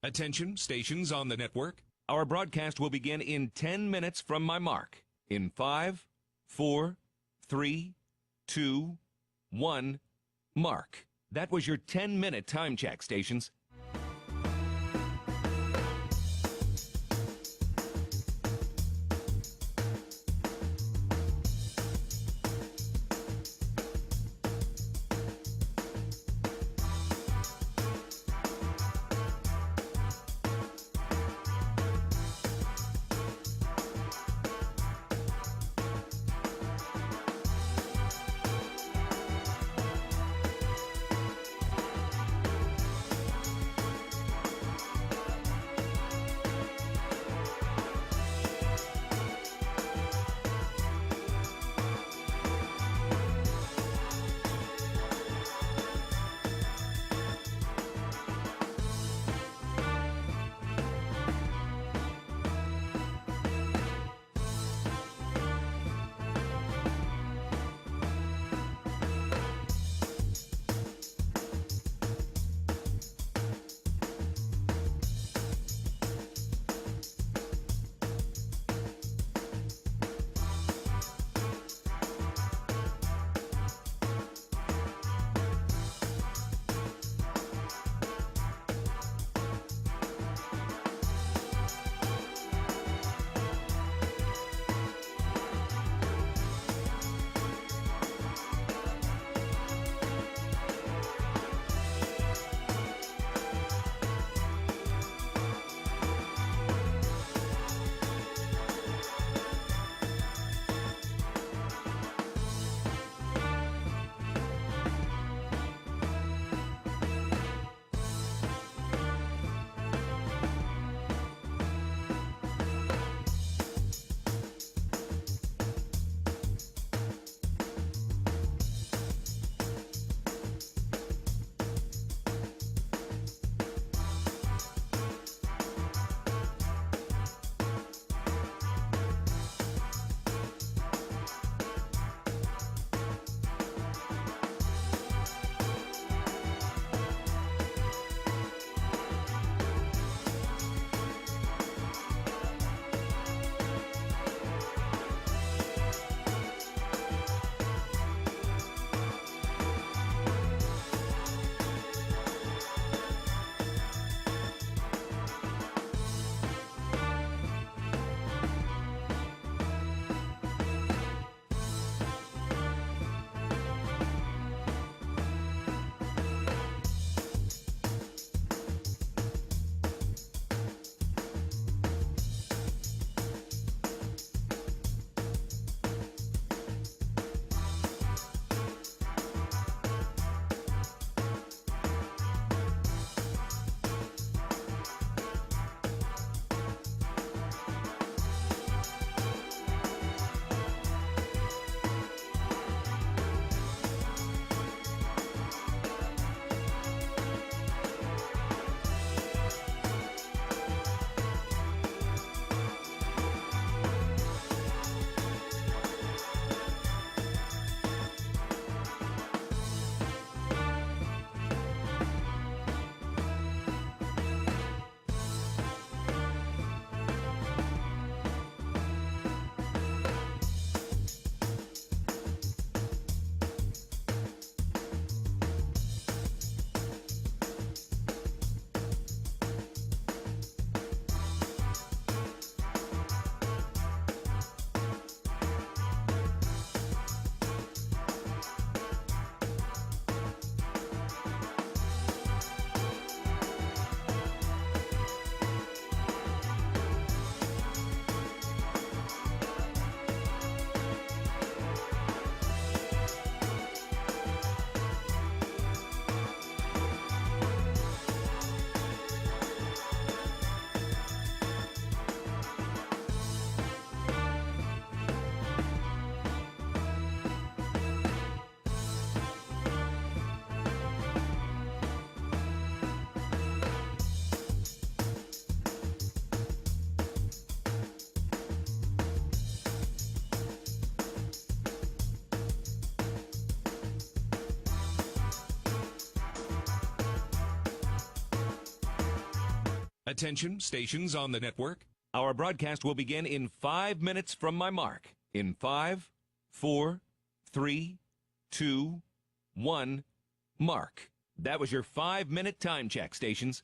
Attention, stations on the network. Our broadcast will begin in 10 minutes from my mark. In 5, 4, 3, 2, 1, mark. That was your 10-minute time check, stations. Attention, stations on the network. Our broadcast will begin in 5 minutes from my mark. In 5, 4, 3, 2, 1, mark. That was your 5-minute time check, stations.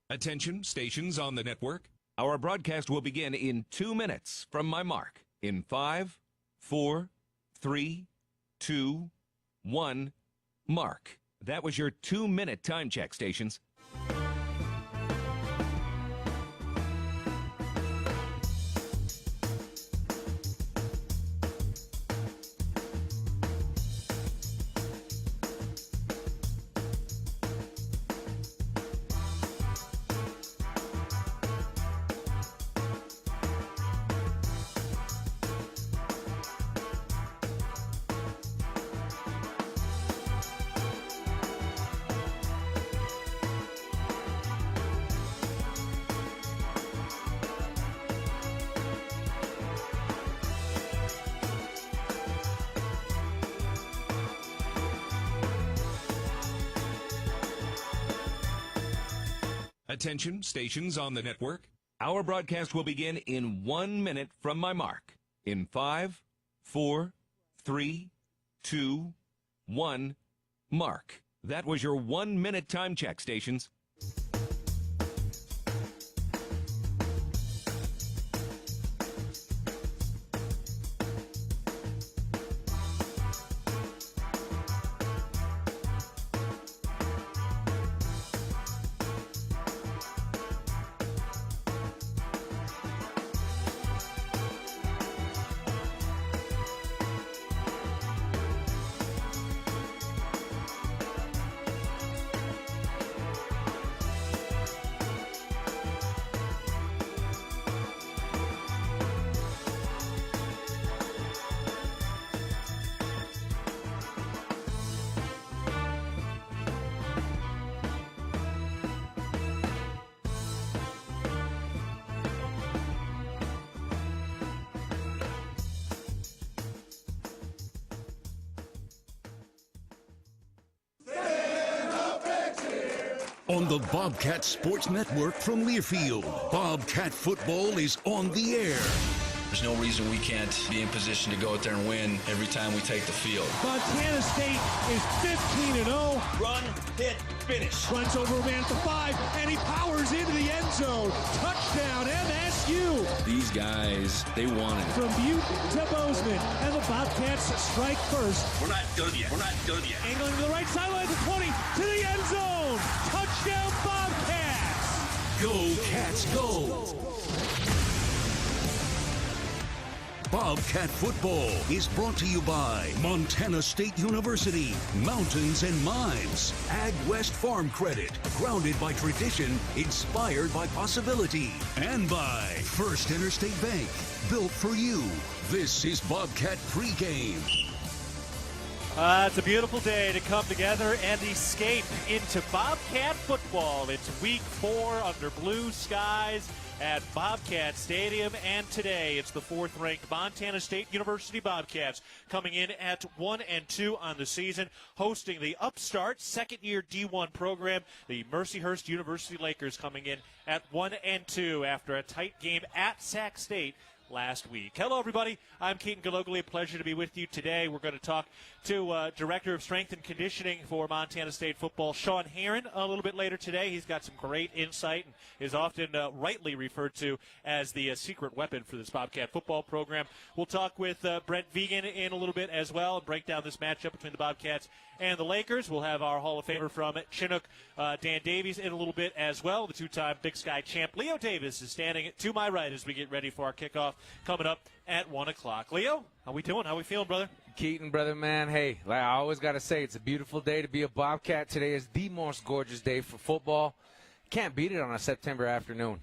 Attention, stations on the network. Our broadcast will begin in 2 minutes from my mark. In 5, 4, 3, 2, 1, mark. That was your 2-minute time check, stations. Attention, stations on the network. Our broadcast will begin in 1 minute from my mark. In 5, 4, 3, 2, 1, mark. That was your 1-minute time check, stations. On the Bobcat Sports Network from Learfield, Bobcat football is on the air. There's no reason we can't be in position to go out there and win every time we take the field. Montana State is 15-0. Run, hit, finish. Runs over a man at the 5, and he powers into the end zone. Touchdown, MSU. These guys, they want it. From Butte to Bozeman, and the Bobcats strike first. We're not done yet. Angling to the right sideline, the 20, to the end zone. Touchdown, Bobcats. Go, Cats, go. Bobcat football is brought to you by Montana State University, Mountains and Mines, Ag West Farm Credit, grounded by tradition, inspired by possibility, and by First Interstate Bank, built for you. This is Bobcat Pregame. It's a beautiful day to come together and escape into Bobcat football. It's week 4 under blue skies at Bobcat Stadium, and today it's the 4th-ranked Montana State University Bobcats coming in at 1-2 on the season, hosting the upstart second-year D1 program, the Mercyhurst University Lakers, coming in at 1-2 after a tight game at Sac State last week. Hello, everybody. I'm Keaton Galogly. A pleasure to be with you today. We're going to talk to Director of Strength and Conditioning for Montana State football, Sean Heron, a little bit later today. He's got some great insight and is often rightly referred to as the secret weapon for this Bobcat football program. We'll talk with Brent Vegan in a little bit as well and break down this matchup between the Bobcats and the Lakers. We'll have our Hall of Famer from Chinook, Dan Davies, in a little bit as well. The two-time Big Sky champ, Leo Davis, is standing to my right as we get ready for our kickoff coming up at 1 o'clock. Leo, how we doing? How we feeling, brother? Keaton, brother, man, hey, like I always got to say, it's a beautiful day to be a Bobcat. Today is the most gorgeous day for football. Can't beat it on a September afternoon.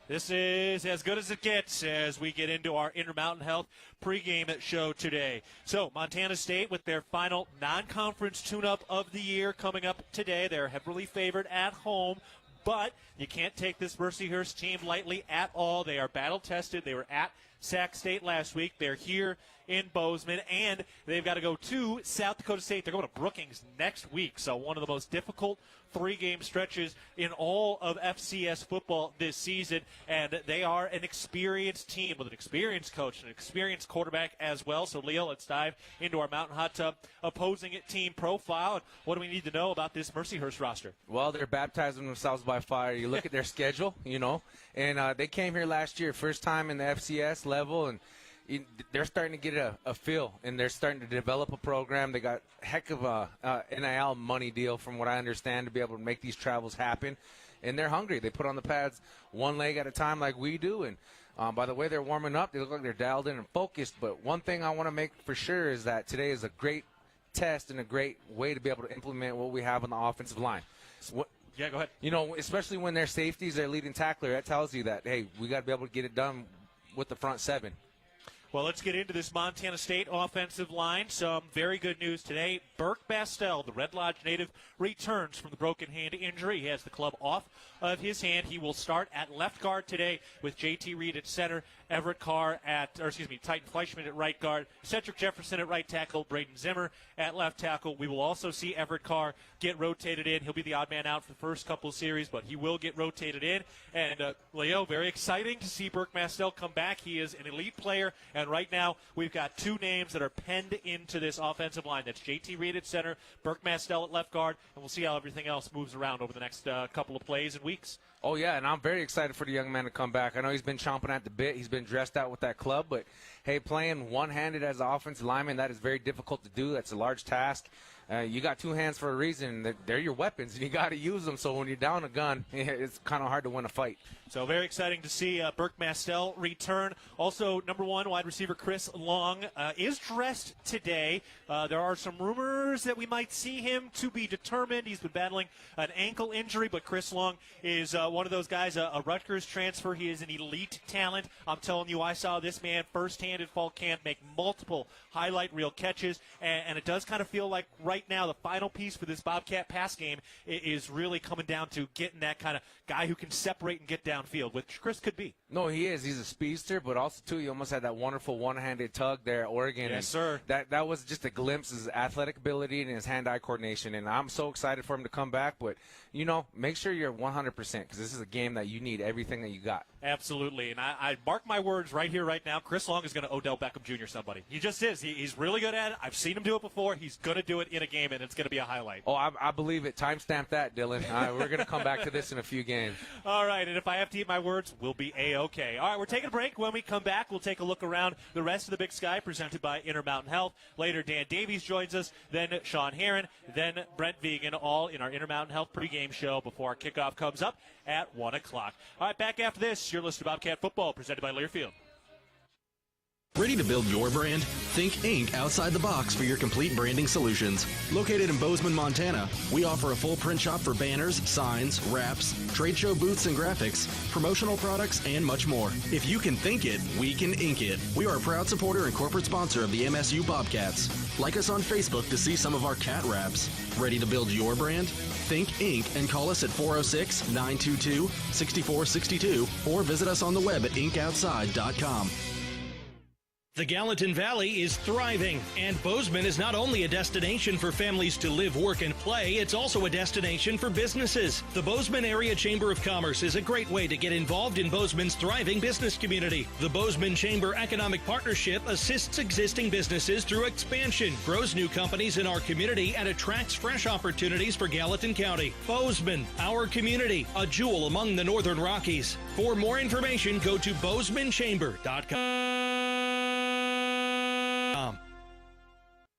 This is as good as it gets as we get into our Intermountain Health pregame show today. So, Montana State with their final non-conference tune-up of the year coming up today. They're heavily favored at home, but you can't take this Mercyhurst team lightly at all. They are battle-tested. They were at Sac State last week. They're here in Bozeman, and they've got to go to South Dakota State. They're going to Brookings next week, so one of the most difficult 3-game stretches in all of FCS football this season, and they are an experienced team with an experienced coach and an experienced quarterback as well. So, Leo, let's dive into our Mountain Hot Tub opposing team profile. And what do we need to know about this Mercyhurst roster? Well, they're baptizing themselves by fire. You look at their schedule, and they came here last year, first time in the FCS level, and they're starting to get a feel, and they're starting to develop a program. They got a heck of a NIL money deal, from what I understand, to be able to make these travels happen. And they're hungry. They put on the pads one leg at a time like we do. And by the way they're warming up, they look like they're dialed in and focused. But one thing I want to make for sure is that today is a great test and a great way to be able to implement what we have on the offensive line. Yeah, go ahead. Especially when their safeties, their leading tackler, that tells you that, hey, we got to be able to get it done with the front 7. Well, let's get into this Montana State offensive line. Some very good news today. Burke Bastel, the Red Lodge native, returns from the broken hand injury. He has the club off of his hand. He will start at left guard today with J.T. Reed at center, Titan Fleischman at right guard, Cedric Jefferson at right tackle, Braden Zimmer at left tackle. We will also see Everett Carr get rotated in. He'll be the odd man out for the first couple of series, but he will get rotated in. And, Leo, very exciting to see Burke Bastel come back. He is an elite player, and right now we've got 2 names that are penned into this offensive line. That's J.T. Reed at center, Burke Bastel at left guard, and we'll see how everything else moves around over the next couple of plays and weeks. Oh, yeah, and I'm very excited for the young man to come back. I know he's been chomping at the bit. He's been dressed out with that club, but, hey, playing one-handed as an offensive lineman, that is very difficult to do. That's a large task. You got 2 hands for a reason. They're your weapons, and you got to use them. So when you're down a gun, it's kind of hard to win a fight. So very exciting to see Burke Bastel return. Also, number 1 wide receiver Chris Long is dressed today. There are some rumors that we might see him, to be determined. He's been battling an ankle injury, but Chris Long is one of those guys, a Rutgers transfer. He is an elite talent. I'm telling you, I saw this man firsthand at fall camp make multiple highlight reel catches, and it does kind of feel like right now the final piece for this Bobcat pass game is really coming down to getting that kind of guy who can separate and get downfield, which Chris could be. No, he is. He's a speedster, but also, too, he almost had that wonderful one-handed tug there at Oregon. Yes, sir. That was just a glimpse of his athletic ability and his hand-eye coordination, and I'm so excited for him to come back. But, make sure you're 100% because this is a game that you need everything that you got. Absolutely, and I mark my words right here, right now. Chris Long is going to Odell Beckham Jr. somebody. He just is. He's really good at it. I've seen him do it before. He's going to do it in a game, and it's going to be a highlight. Oh, I believe it. Timestamp that, Dylan. We're going to come back to this in a few games. All right, and if I have to eat my words, we'll be A-OK. All right, we're taking a break. When we come back, we'll take a look around the rest of the Big Sky presented by Intermountain Health. Later, Dan Davies joins us, then Sean Herron, then Brent Vegan, all in our Intermountain Health pregame show before our kickoff comes up at 1 o'clock. All right, back after this, you're listening to Bobcat Football presented by Learfield. Ready to build your brand? Think Inc. outside the box for your complete branding solutions. Located in Bozeman, Montana, we offer a full print shop for banners, signs, wraps, trade show booths and graphics, promotional products, and much more. If you can think it, we can ink it. We are a proud supporter and corporate sponsor of the MSU Bobcats. Like us on Facebook to see some of our cat wraps. Ready to build your brand? Think Inc. and call us at 406-922-6462 or visit us on the web at inkoutside.com. The Gallatin Valley is thriving, and Bozeman is not only a destination for families to live, work, and play, it's also a destination for businesses. The Bozeman Area Chamber of Commerce is a great way to get involved in Bozeman's thriving business community. The Bozeman Chamber Economic Partnership assists existing businesses through expansion, grows new companies in our community, and attracts fresh opportunities for Gallatin County. Bozeman, our community, a jewel among the Northern Rockies. For more information, go to bozemanchamber.com.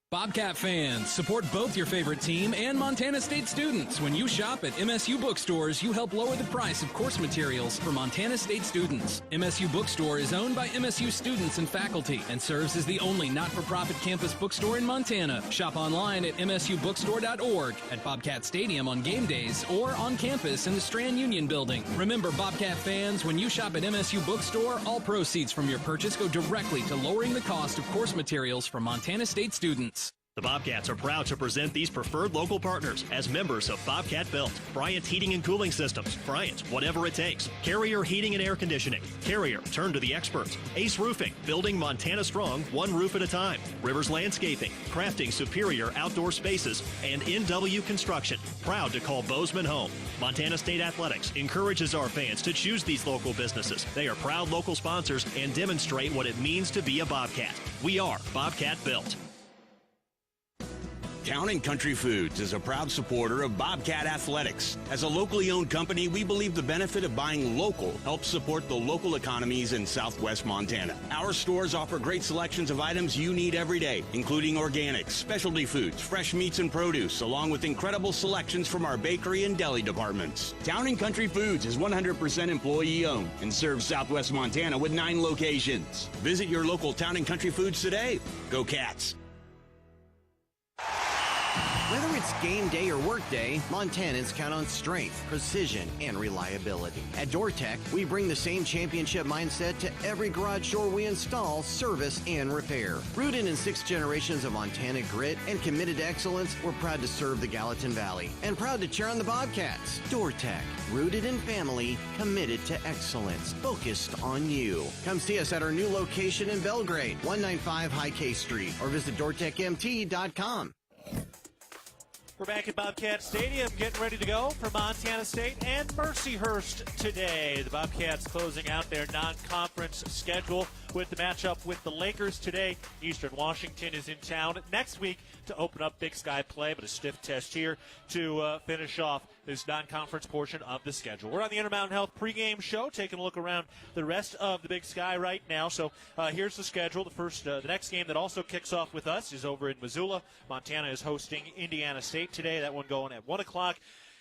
Bobcat fans, support both your favorite team and Montana State students. When you shop at MSU bookstores, you help lower the price of course materials for Montana State students. MSU Bookstore is owned by MSU students and faculty and serves as the only not-for-profit campus bookstore in Montana. Shop online at msubookstore.org, at Bobcat Stadium on game days, or on campus in the Strand Union building. Remember, Bobcat fans, when you shop at MSU Bookstore, all proceeds from your purchase go directly to lowering the cost of course materials for Montana State students. The Bobcats are proud to present these preferred local partners as members of Bobcat Built. Bryant Heating and Cooling Systems. Bryant, whatever it takes. Carrier Heating and Air Conditioning. Carrier, turn to the experts. Ace Roofing, building Montana strong, one roof at a time. Rivers Landscaping, crafting superior outdoor spaces. And NW Construction, proud to call Bozeman home. Montana State Athletics encourages our fans to choose these local businesses. They are proud local sponsors and demonstrate what it means to be a Bobcat. We are Bobcat Built. Town & Country Foods is a proud supporter of Bobcat Athletics. As a locally owned company, we believe the benefit of buying local helps support the local economies in southwest Montana. Our stores offer great selections of items you need every day, including organics, specialty foods, fresh meats and produce, along with incredible selections from our bakery and deli departments. Town & Country Foods is 100% employee-owned and serves southwest Montana with 9 locations. Visit your local Town & Country Foods today. Go Cats! Whether it's game day or work day, Montanans count on strength, precision, and reliability. At DoorTech, we bring the same championship mindset to every garage door we install, service, and repair. Rooted in 6 generations of Montana grit and committed to excellence, we're proud to serve the Gallatin Valley and proud to cheer on the Bobcats. DoorTech, rooted in family, committed to excellence, focused on you. Come see us at our new location in Belgrade, 195 High K Street, or visit DoorTechMT.com. We're back at Bobcat Stadium, getting ready to go for Montana State and Mercyhurst today. The Bobcats closing out their non-conference schedule with the matchup with the Lakers today. Eastern Washington is in town next week to open up Big Sky play, but a stiff test here to finish off this non-conference portion of the schedule. We're on the Intermountain Health pregame show, taking a look around the rest of the Big Sky right now. So here's the schedule. The next game that also kicks off with us is over in Missoula. Montana is hosting Indiana State today. That one going at 1 o'clock.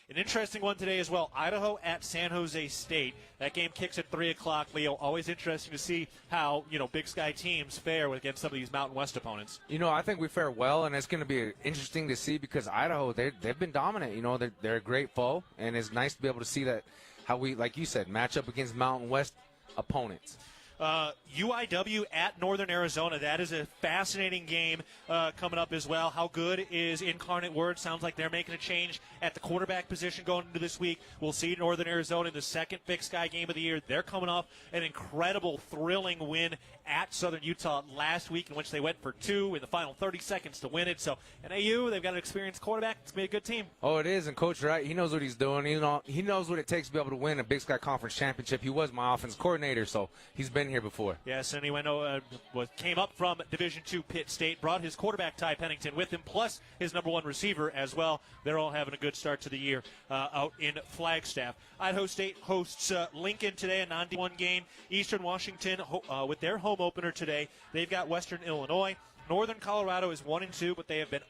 An interesting one today as well, Idaho at San Jose State. That game kicks at 3 o'clock, Leo. Always interesting to see how, Big Sky teams fare against some of these Mountain West opponents. I think we fare well, and it's going to be interesting to see because Idaho, they've been dominant. They're a great foe, and it's nice to be able to see that how we, like you said, match up against Mountain West opponents. UIW at Northern Arizona. That is a fascinating game coming up as well. How good is Incarnate Word? Sounds like they're making a change at the quarterback position going into this week. We'll see Northern Arizona in the second Big Sky game of the year. They're coming off an incredible, thrilling win at Southern Utah last week, in which they went for 2 in the final 30 seconds to win it. So, NAU, they've got an experienced quarterback. It's going to be a good team. Oh, it is, and Coach Wright, he knows what he's doing. He knows what it takes to be able to win a Big Sky Conference championship. He was my offense coordinator, so he's been here before. Yes, and he came up from Division II Pitt State, brought his quarterback Ty Pennington with him, plus his number 1 receiver as well. They're all having a good start to the year out in Flagstaff. Idaho State hosts Lincoln today, a non-D1 game. Eastern Washington with their home opener today. They've got Western Illinois. Northern Colorado is 1-2, but they have been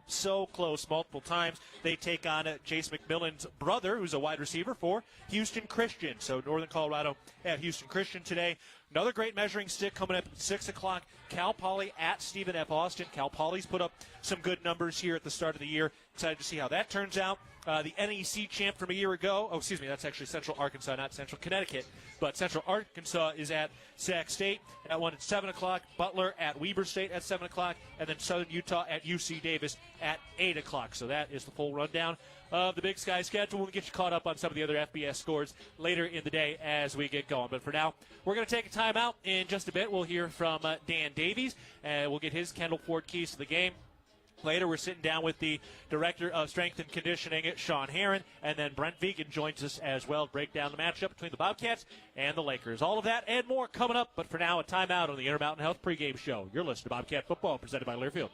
so close multiple times. They take on Jace McMillan's brother, who's a wide receiver for Houston Christian. So Northern Colorado at Houston Christian today. Another great measuring stick coming up at 6 o'clock. Cal Poly at Stephen F. Austin. Cal Poly's put up some good numbers here at the start of the year. Excited to see how that turns out. The NEC champ from a year ago. Oh, excuse me, that's actually Central Arkansas, not Central Connecticut. But Central Arkansas is at Sac State at 1 at 7 o'clock. Butler at Weber State at 7 o'clock. And then Southern Utah at UC Davis at 8 o'clock. So that is the full rundown of the Big Sky schedule. We'll get you caught up on some of the other FBS scores later in the day as we get going. But for now, we're going to take a timeout. In just a bit, we'll hear from Dan Davies, and we'll get his Kendall Ford keys to the game. Later, we're sitting down with the Director of Strength and Conditioning, Sean Herron, and then Brent Vegan joins us as well to break down the matchup between the Bobcats and the Lakers. All of that and more coming up, but for now, a timeout on the Intermountain Health Pregame Show. You're listening to Bobcat Football, presented by Learfield.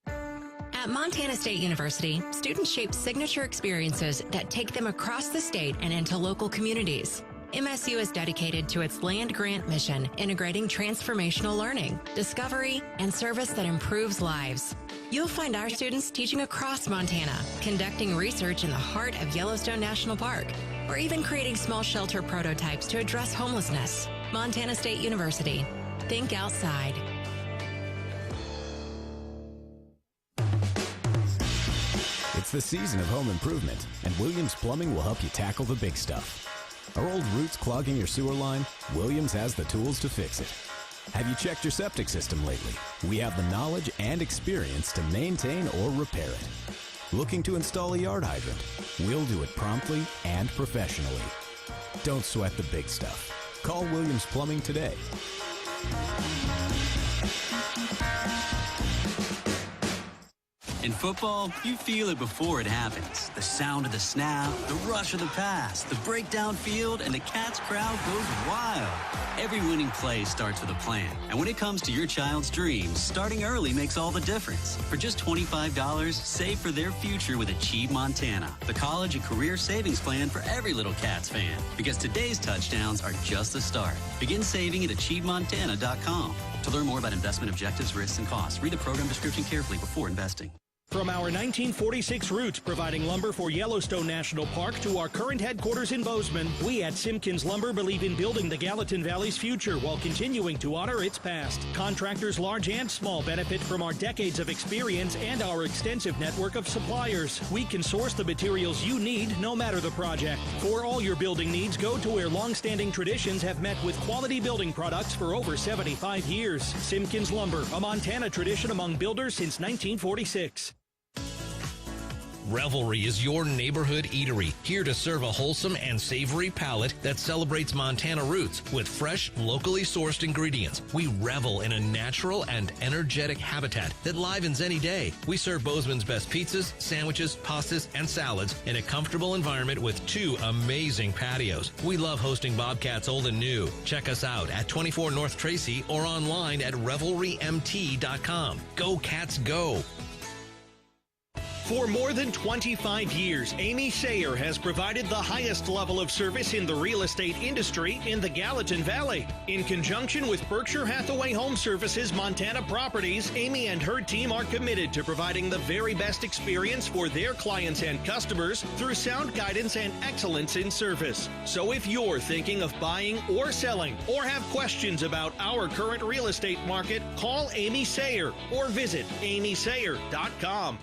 At Montana State University, students shape signature experiences that take them across the state and into local communities. MSU is dedicated to its land-grant mission, integrating transformational learning, discovery, and service that improves lives. You'll find our students teaching across Montana, conducting research in the heart of Yellowstone National Park, or even creating small shelter prototypes to address homelessness. Montana State University. Think outside. It's the season of home improvement, and Williams Plumbing will help you tackle the big stuff. Are old roots clogging your sewer line? Williams has the tools to fix it. Have you checked your septic system lately? We have the knowledge and experience to maintain or repair it. Looking to install a yard hydrant? We'll do it promptly and professionally. Don't sweat the big stuff. Call Williams Plumbing today. In football, you feel it before it happens. The sound of the snap, the rush of the pass, the breakdown field, and the Cats crowd goes wild. Every winning play starts with a plan. And when it comes to your child's dreams, starting early makes all the difference. For just $25, save for their future with Achieve Montana, the college and career savings plan for every little Cats fan. Because today's touchdowns are just the start. Begin saving at AchieveMontana.com. To learn more about investment objectives, risks, and costs, read the program description carefully before investing. From our 1946 roots providing lumber for Yellowstone National Park to our current headquarters in Bozeman, we at Simpkins Lumber believe in building the Gallatin Valley's future while continuing to honor its past. Contractors large and small benefit from our decades of experience and our extensive network of suppliers. We can source the materials you need no matter the project. For all your building needs, go to where long-standing traditions have met with quality building products for over 75 years. Simpkins Lumber, a Montana tradition among builders since 1946. Revelry is your neighborhood eatery, here to serve a wholesome and savory palate that celebrates Montana roots with fresh, locally sourced ingredients. We revel in a natural and energetic habitat that livens any day. We serve Bozeman's best pizzas, sandwiches, pastas, and salads in a comfortable environment with 2 amazing patios. We love hosting Bobcats old and new. Check us out at 24 North Tracy or online at revelrymt.com. Go Cats, go! For more than 25 years, Amy Sayer has provided the highest level of service in the real estate industry in the Gallatin Valley. In conjunction with Berkshire Hathaway Home Services Montana Properties, Amy and her team are committed to providing the very best experience for their clients and customers through sound guidance and excellence in service. So if you're thinking of buying or selling or have questions about our current real estate market, call Amy Sayer or visit amysayer.com.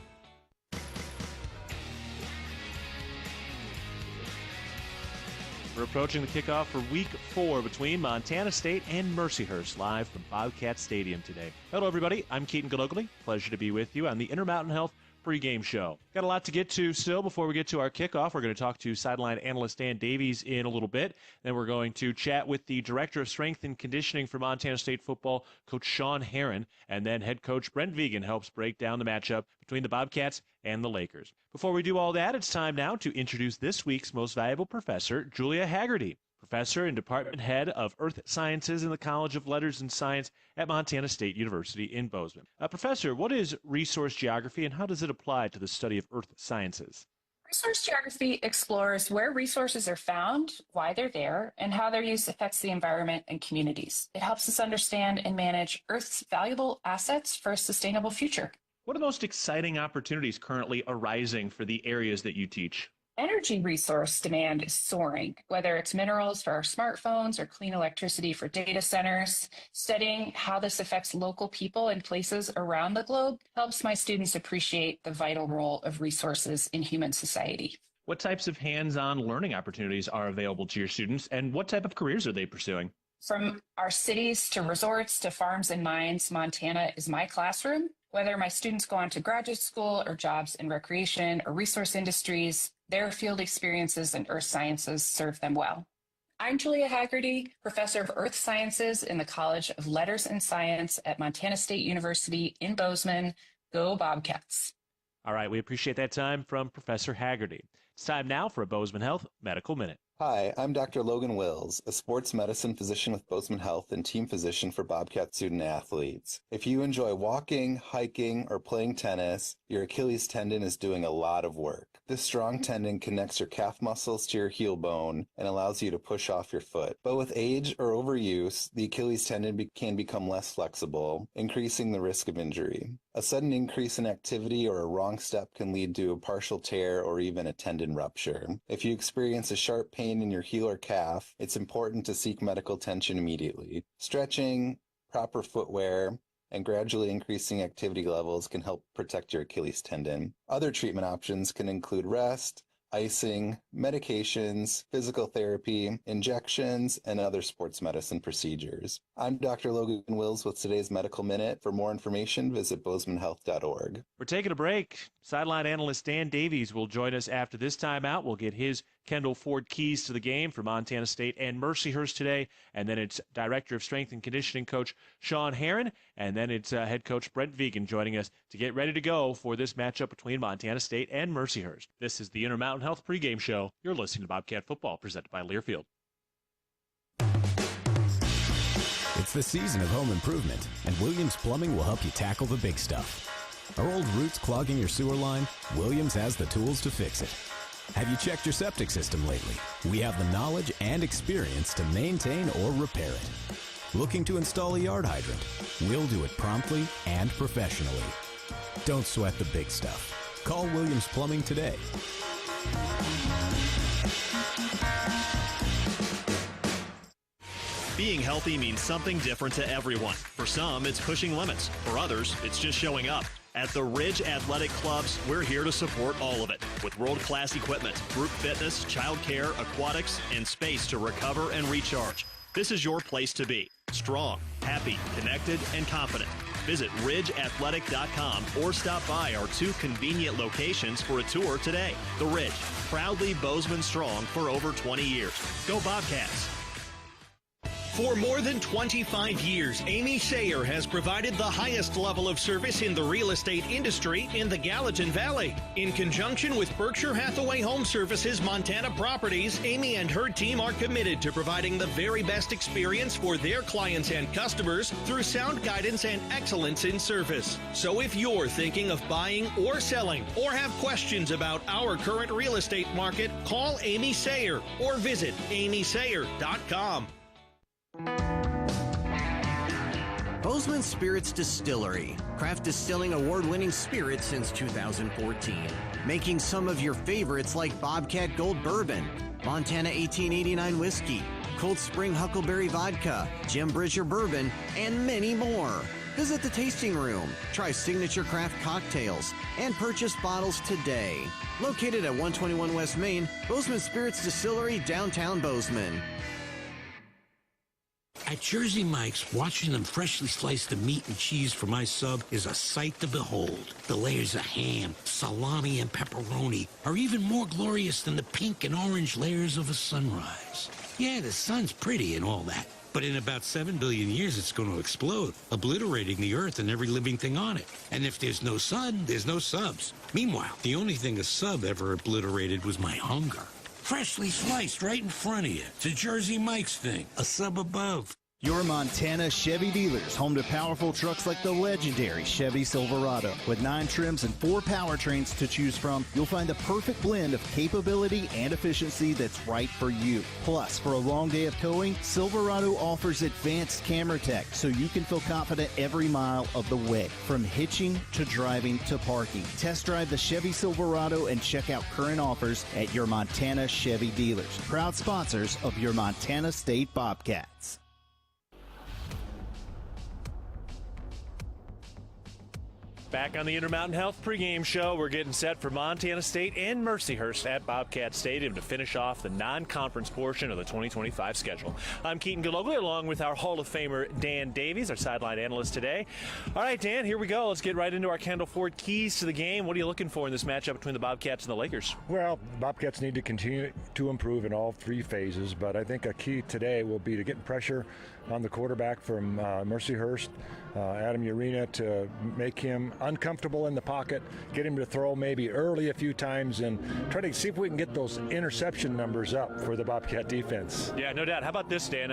We're approaching the kickoff for Week 4 between Montana State and Mercyhurst, live from Bobcat Stadium today. Hello, everybody. I'm Keaton Galogly. Pleasure to be with you on the Intermountain Health Pregame show. Got a lot to get to still before we get to our kickoff. We're going to talk to sideline analyst Dan Davies in a little bit. Then we're going to chat with the Director of Strength and Conditioning for Montana State football, Coach Sean Herron. And then head coach Brent Vigen helps break down the matchup between the Bobcats and the Lakers. Before we do all that, it's time now to introduce this week's most valuable professor, Julia Haggerty, professor and department head of Earth Sciences in the College of Letters and Science at Montana State University in Bozeman. Professor, what is resource geography and how does it apply to the study of earth sciences? Resource geography explores where resources are found, why they're there, and how their use affects the environment and communities. It helps us understand and manage Earth's valuable assets for a sustainable future. What are the most exciting opportunities currently arising for the areas that you teach? Energy resource demand is soaring, whether it's minerals for our smartphones or clean electricity for data centers. Studying how this affects local people and places around the globe helps my students appreciate the vital role of resources in human society. What types of hands-on learning opportunities are available to your students, and what type of careers are they pursuing? From our cities to resorts to farms and mines, Montana is my classroom. Whether my students go on to graduate school or jobs in recreation or resource industries, their field experiences in earth sciences serve them well. I'm Julia Haggerty, professor of earth sciences in the College of Letters and Science at Montana State University in Bozeman. Go Bobcats. All right, we appreciate that time from Professor Haggerty. It's time now for a Bozeman Health Medical Minute. Hi, I'm Dr. Logan Wills, a sports medicine physician with Bozeman Health and team physician for Bobcat student athletes. If you enjoy walking, hiking, or playing tennis, your Achilles tendon is doing a lot of work. This strong tendon connects your calf muscles to your heel bone and allows you to push off your foot. But with age or overuse, the Achilles tendon can become less flexible, increasing the risk of injury. A sudden increase in activity or a wrong step can lead to a partial tear or even a tendon rupture. If you experience a sharp pain in your heel or calf, it's important to seek medical attention immediately. Stretching, proper footwear, and gradually increasing activity levels can help protect your Achilles tendon. Other treatment options can include rest, icing, medications, physical therapy, injections, and other sports medicine procedures. I'm Dr. Logan Wills with today's Medical Minute. For more information, visit bozemanhealth.org. We're taking a break. Sideline analyst Dan Davies will join us after this timeout. We'll get his Kendall Ford keys to the game for Montana State and Mercyhurst today. And then it's Director of Strength and Conditioning Coach Sean Herron. And then it's head coach Brent Vigen joining us to get ready to go for this matchup between Montana State and Mercyhurst. This is the Intermountain Health Pregame Show. You're listening to Bobcat Football, presented by Learfield. It's the season of home improvement, and Williams Plumbing will help you tackle the big stuff. Are old roots clogging your sewer line? Williams has the tools to fix it. Have you checked your septic system lately? We have the knowledge and experience to maintain or repair it. Looking to install a yard hydrant? We'll do it promptly and professionally. Don't sweat the big stuff. Call Williams Plumbing today. Being healthy means something different to everyone. For some, it's pushing limits. For others, it's just showing up. At the Ridge Athletic Clubs, we're here to support all of it with world-class equipment, group fitness, childcare, aquatics, and space to recover and recharge. This is your place to be. Strong, happy, connected, and confident. Visit ridgeathletic.com or stop by our 2 convenient locations for a tour today. The Ridge, proudly Bozeman strong for over 20 years. Go Bobcats! For more than 25 years, Amy Sayer has provided the highest level of service in the real estate industry in the Gallatin Valley. In conjunction with Berkshire Hathaway Home Services Montana Properties, Amy and her team are committed to providing the very best experience for their clients and customers through sound guidance and excellence in service. So if you're thinking of buying or selling or have questions about our current real estate market, call Amy Sayer or visit amysayer.com. Bozeman Spirits Distillery. Craft distilling award-winning spirits since 2014. Making some of your favorites like Bobcat Gold Bourbon, Montana 1889 Whiskey, Cold Spring Huckleberry Vodka, Jim Bridger Bourbon, and many more. Visit the tasting room, try signature craft cocktails, and purchase bottles today. Located at 121 West Main, Bozeman Spirits Distillery, downtown Bozeman. At Jersey Mike's, watching them freshly slice the meat and cheese for my sub is a sight to behold. The layers of ham, salami, and pepperoni are even more glorious than the pink and orange layers of a sunrise. Yeah, the sun's pretty and all that, but in about 7 billion years it's going to explode, obliterating the earth and every living thing on it. And if there's no sun, there's no subs. Meanwhile, the only thing a sub ever obliterated was my hunger. Freshly sliced right in front of you. It's a Jersey Mike's thing. A sub above. Your Montana Chevy dealers, home to powerful trucks like the legendary Chevy Silverado. With 9 trims and 4 powertrains to choose from, you'll find the perfect blend of capability and efficiency that's right for you. Plus, for a long day of towing, Silverado offers advanced camera tech so you can feel confident every mile of the way. From hitching to driving to parking. Test drive the Chevy Silverado and check out current offers at your Montana Chevy dealers. Proud sponsors of your Montana State Bobcats. Back on the Intermountain Health pregame show, we're getting set for Montana State and Mercyhurst at Bobcat Stadium to finish off the non-conference portion of the 2025 schedule. I'm Keaton Galogly, along with our Hall of Famer Dan Davies, our sideline analyst today. All right, Dan, here we go. Let's get right into our Kendall Ford keys to the game. What are you looking for in this matchup between the Bobcats and the Lakers? Well, the Bobcats need to continue to improve in all 3 phases, but I think a key today will be to get pressure on the quarterback from Mercyhurst, Adam Urena, to make him uncomfortable in the pocket, get him to throw maybe early a few times, and try to see if we can get those interception numbers up for the Bobcat defense. Yeah, no doubt. How about this, Dan?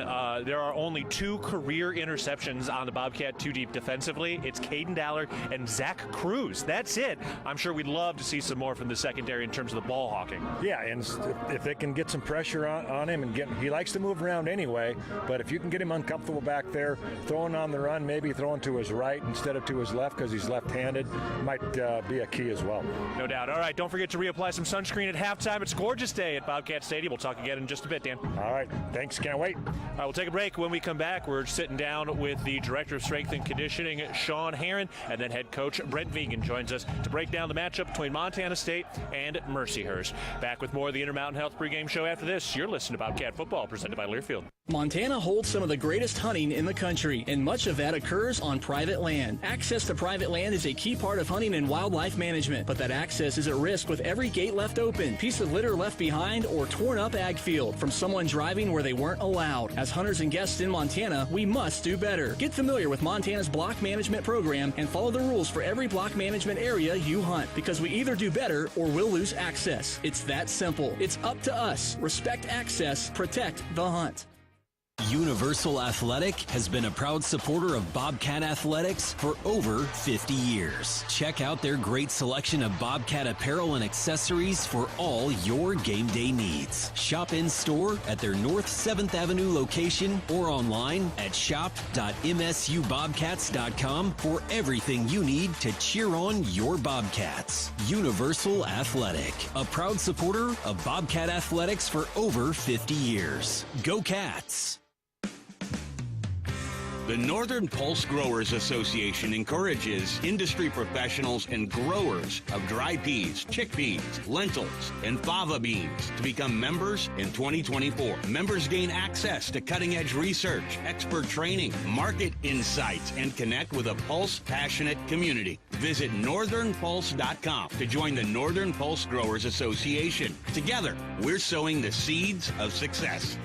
There are only 2 career interceptions on the Bobcat 2 deep defensively. It's Caden Dallard and Zach Cruz. That's it. I'm sure we'd love to see some more from the secondary in terms of the ball hawking. Yeah, and if they can get some pressure on him, and he likes to move around anyway, but if you can get him uncomfortable back there, throwing on the run, maybe throwing to his right instead of to his left because he's left-handed, might be a key as well. No doubt. All right, don't forget to reapply some sunscreen at halftime. It's a gorgeous day at Bobcat Stadium. We'll talk again in just a bit, Dan. All right, thanks. Can't wait. All right, we'll take a break. When we come back, we're sitting down with the Director of Strength and Conditioning, Sean Herron, and then head coach Brent Vegan joins us to break down the matchup between Montana State and Mercyhurst. Back with more of the Intermountain Health pregame show after this. You're listening to Bobcat Football, presented by Learfield. Montana holds some of the greatest hunting in the country, and much of that occurs on private land. Access to private land is a key part of hunting and wildlife management, but that access is at risk with every gate left open, piece of litter left behind, or torn up ag field from someone driving where they weren't allowed. As hunters and guests in Montana, we must do better. Get familiar with Montana's block management program and follow the rules for every block management area you hunt, because we either do better or we'll lose access. It's that simple. It's up to us. Respect access, protect the hunt. Universal Athletic has been a proud supporter of Bobcat Athletics for over 50 years. Check out their great selection of Bobcat apparel and accessories for all your game day needs. Shop in store at their North 7th Avenue location or online at shop.msubobcats.com for everything you need to cheer on your Bobcats. Universal Athletic, a proud supporter of Bobcat Athletics for over 50 years. Go Cats! The Northern Pulse Growers Association encourages industry professionals and growers of dry peas, chickpeas, lentils, and fava beans to become members in 2024. Members gain access to cutting-edge research, expert training, market insights, and connect with a Pulse-passionate community. Visit northernpulse.com to join the Northern Pulse Growers Association. Together, we're sowing the seeds of success.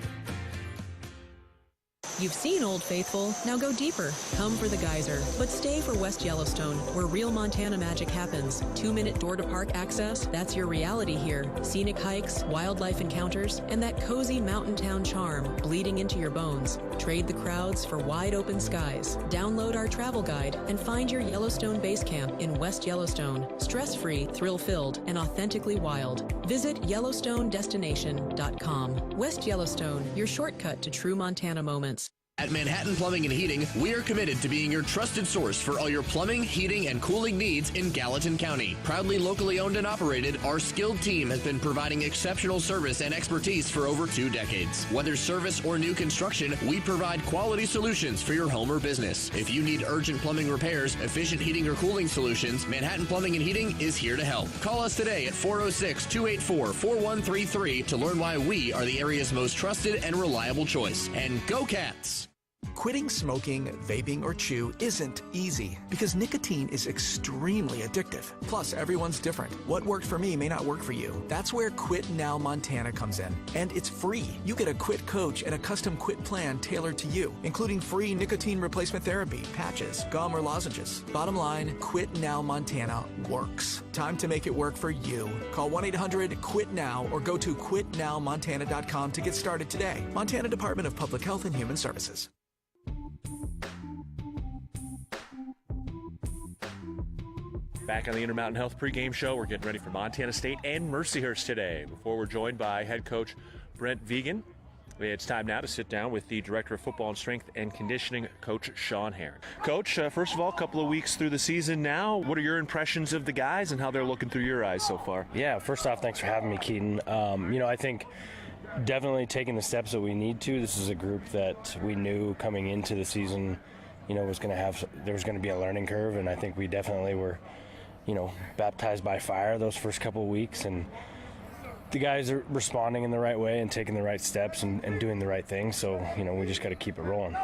You've seen Old Faithful, now go deeper. Come for the geyser, but stay for West Yellowstone, where real Montana magic happens. 2-minute door-to-park access, that's your reality here. Scenic hikes, wildlife encounters, and that cozy mountain town charm bleeding into your bones. Trade the crowds for wide-open skies. Download our travel guide and find your Yellowstone base camp in West Yellowstone. Stress-free, thrill-filled, and authentically wild. Visit YellowstoneDestination.com. West Yellowstone, your shortcut to true Montana moments. At Manhattan Plumbing and Heating, we are committed to being your trusted source for all your plumbing, heating, and cooling needs in Gallatin County. Proudly locally owned and operated, our skilled team has been providing exceptional service and expertise for over 2 decades. Whether service or new construction, we provide quality solutions for your home or business. If you need urgent plumbing repairs, efficient heating or cooling solutions, Manhattan Plumbing and Heating is here to help. Call us today at 406-284-4133 to learn why we are the area's most trusted and reliable choice. And go Cats! Quitting smoking, vaping, or chew isn't easy because nicotine is extremely addictive. Plus, everyone's different. What worked for me may not work for you. That's where Quit Now Montana comes in. And it's free. You get a quit coach and a custom quit plan tailored to you, including free nicotine replacement therapy, patches, gum, or lozenges. Bottom line, Quit Now Montana works. Time to make it work for you. Call 1-800-QUIT-NOW or go to quitnowmontana.com to get started today. Montana Department of Public Health and Human Services. Back on the Intermountain Health pregame show, we're getting ready for Montana State and Mercyhurst today. Before we're joined by head coach Brent Vegan, it's time now to sit down with the Director of Football and Strength and Conditioning, Coach Sean Herring. Coach, first of all, a couple of weeks through the season now. What are your impressions of the guys and how they're looking through your eyes so far? Yeah, first off, thanks for having me, Keaton. I think definitely taking the steps that we need to. This is a group that we knew coming into the season, there was going to be a learning curve, and I think we definitely were baptized by fire those first couple of weeks, and the guys are responding in the right way and taking the right steps and doing the right things. So, we just got to keep it rolling.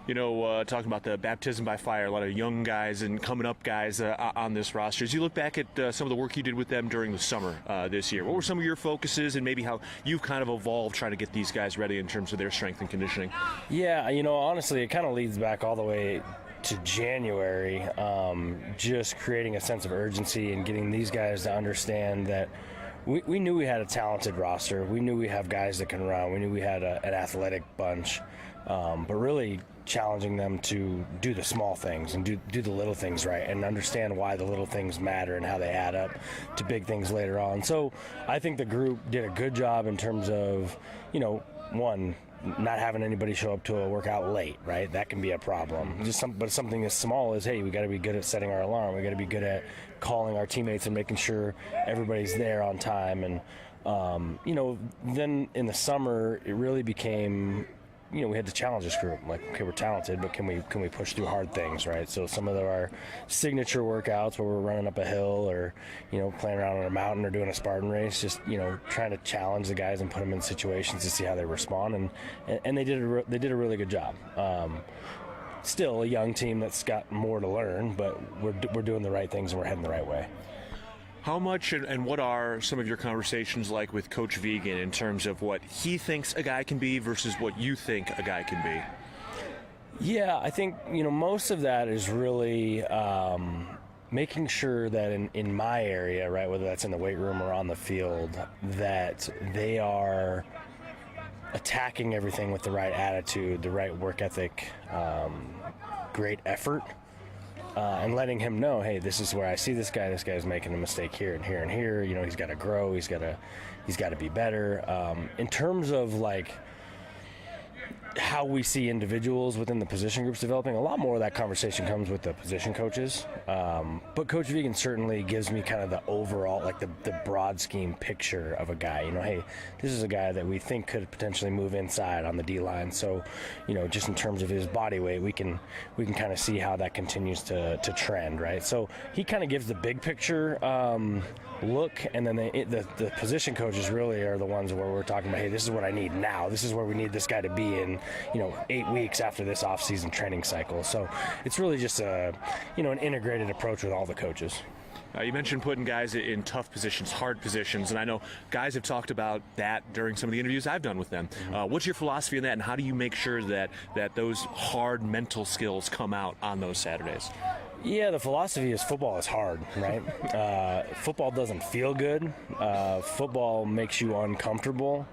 Talking about the baptism by fire, a lot of young guys and coming up guys on this roster. As you look back at some of the work you did with them during the summer this year, what were some of your focuses and maybe how you've kind of evolved trying to get these guys ready in terms of their strength and conditioning? Yeah, honestly, it kind of leads back all the way to January, just creating a sense of urgency and getting these guys to understand that we knew we had a talented roster. We knew we have guys that can run. We knew we had an athletic bunch, but really challenging them to do the small things and do the little things right and understand why the little things matter and how they add up to big things later on. So I think the group did a good job in terms of, one, not having anybody show up to a workout late, right? That can be a problem. But something as small as, hey, we got to be good at setting our alarm. We got to be good at calling our teammates and making sure everybody's there on time. And, then in the summer, it really became, we had to challenge this group. Like, okay, we're talented, but can we push through hard things, right? So some of our signature workouts where we're running up a hill or, playing around on a mountain or doing a Spartan race, just, trying to challenge the guys and put them in situations to see how they respond. And they did a really good job. Still a young team that's got more to learn, but we're doing the right things and we're heading the right way. How much and what are some of your conversations like with Coach Vegan in terms of what he thinks a guy can be versus what you think a guy can be? Yeah, I think, most of that is really making sure that in my area, right, whether that's in the weight room or on the field, that they are attacking everything with the right attitude, the right work ethic, great effort. And letting him know, hey, this is where I see this guy. This guy's making a mistake here and here and here. He's got to grow. He's got to be better. In terms of how we see individuals within the position groups developing, a lot more of that conversation comes with the position coaches. But Coach Vegan certainly gives me kind of the overall, the broad scheme picture of a guy. Hey, this is a guy that we think could potentially move inside on the D-line. So, just in terms of his body weight, we can kind of see how that continues to trend, right? So he kind of gives the big picture look, and then the position coaches really are the ones where we're talking about, hey, this is what I need now. This is where we need this guy to be in 8 weeks after this off-season training cycle. So it's really just an integrated approach with all the coaches. You mentioned putting guys in tough positions, hard positions, and I know guys have talked about that during some of the interviews I've done with them. What's your philosophy on that, and how do you make sure that those hard mental skills come out on those Saturdays? Yeah, the philosophy is football is hard, right? Football doesn't feel good. Football makes you uncomfortable.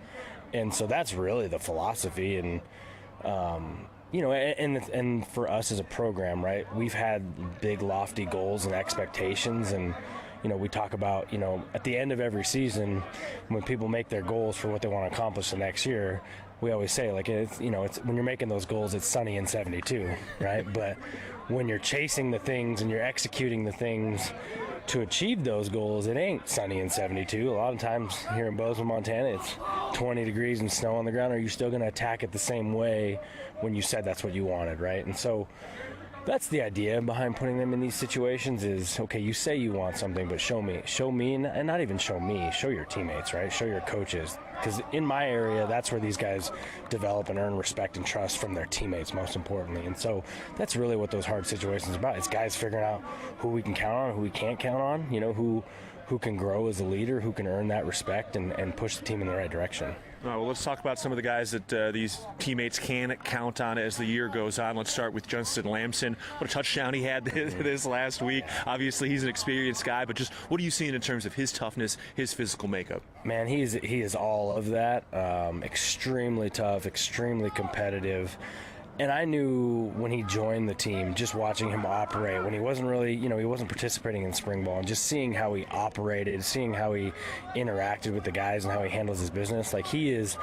And so that's really the philosophy. And, and for us as a program, right, we've had big, lofty goals and expectations. And, we talk about, at the end of every season, when people make their goals for what they want to accomplish the next year, we always say, like, it's when you're making those goals, it's sunny in 72, right? But when you're chasing the things and you're executing the things to achieve those goals, it ain't sunny in 72. A lot of times here in Bozeman, Montana, it's 20 degrees and snow on the ground. Are you still going to attack it the same way when you said that's what you wanted, right? And so that's the idea behind putting them in these situations is, okay, you say you want something, but show me, and not even show me, show your teammates, right? Show your coaches. Because in my area, that's where these guys develop and earn respect and trust from their teammates, most importantly. And so that's really what those hard situations are about. It's guys figuring out who we can count on, who we can't count on, who can grow as a leader, who can earn that respect and push the team in the right direction. All right, well, let's talk about some of the guys that these teammates can count on as the year goes on. Let's start with Justin Lamson. What a touchdown he had this last week. Obviously, he's an experienced guy, but just what are you seeing in terms of his toughness, his physical makeup? Man, he is all of that. Extremely tough, extremely competitive. And I knew when he joined the team, just watching him operate, when he wasn't really, he wasn't participating in spring ball, and just seeing how he operated, seeing how he interacted with the guys and how he handles his business, like he is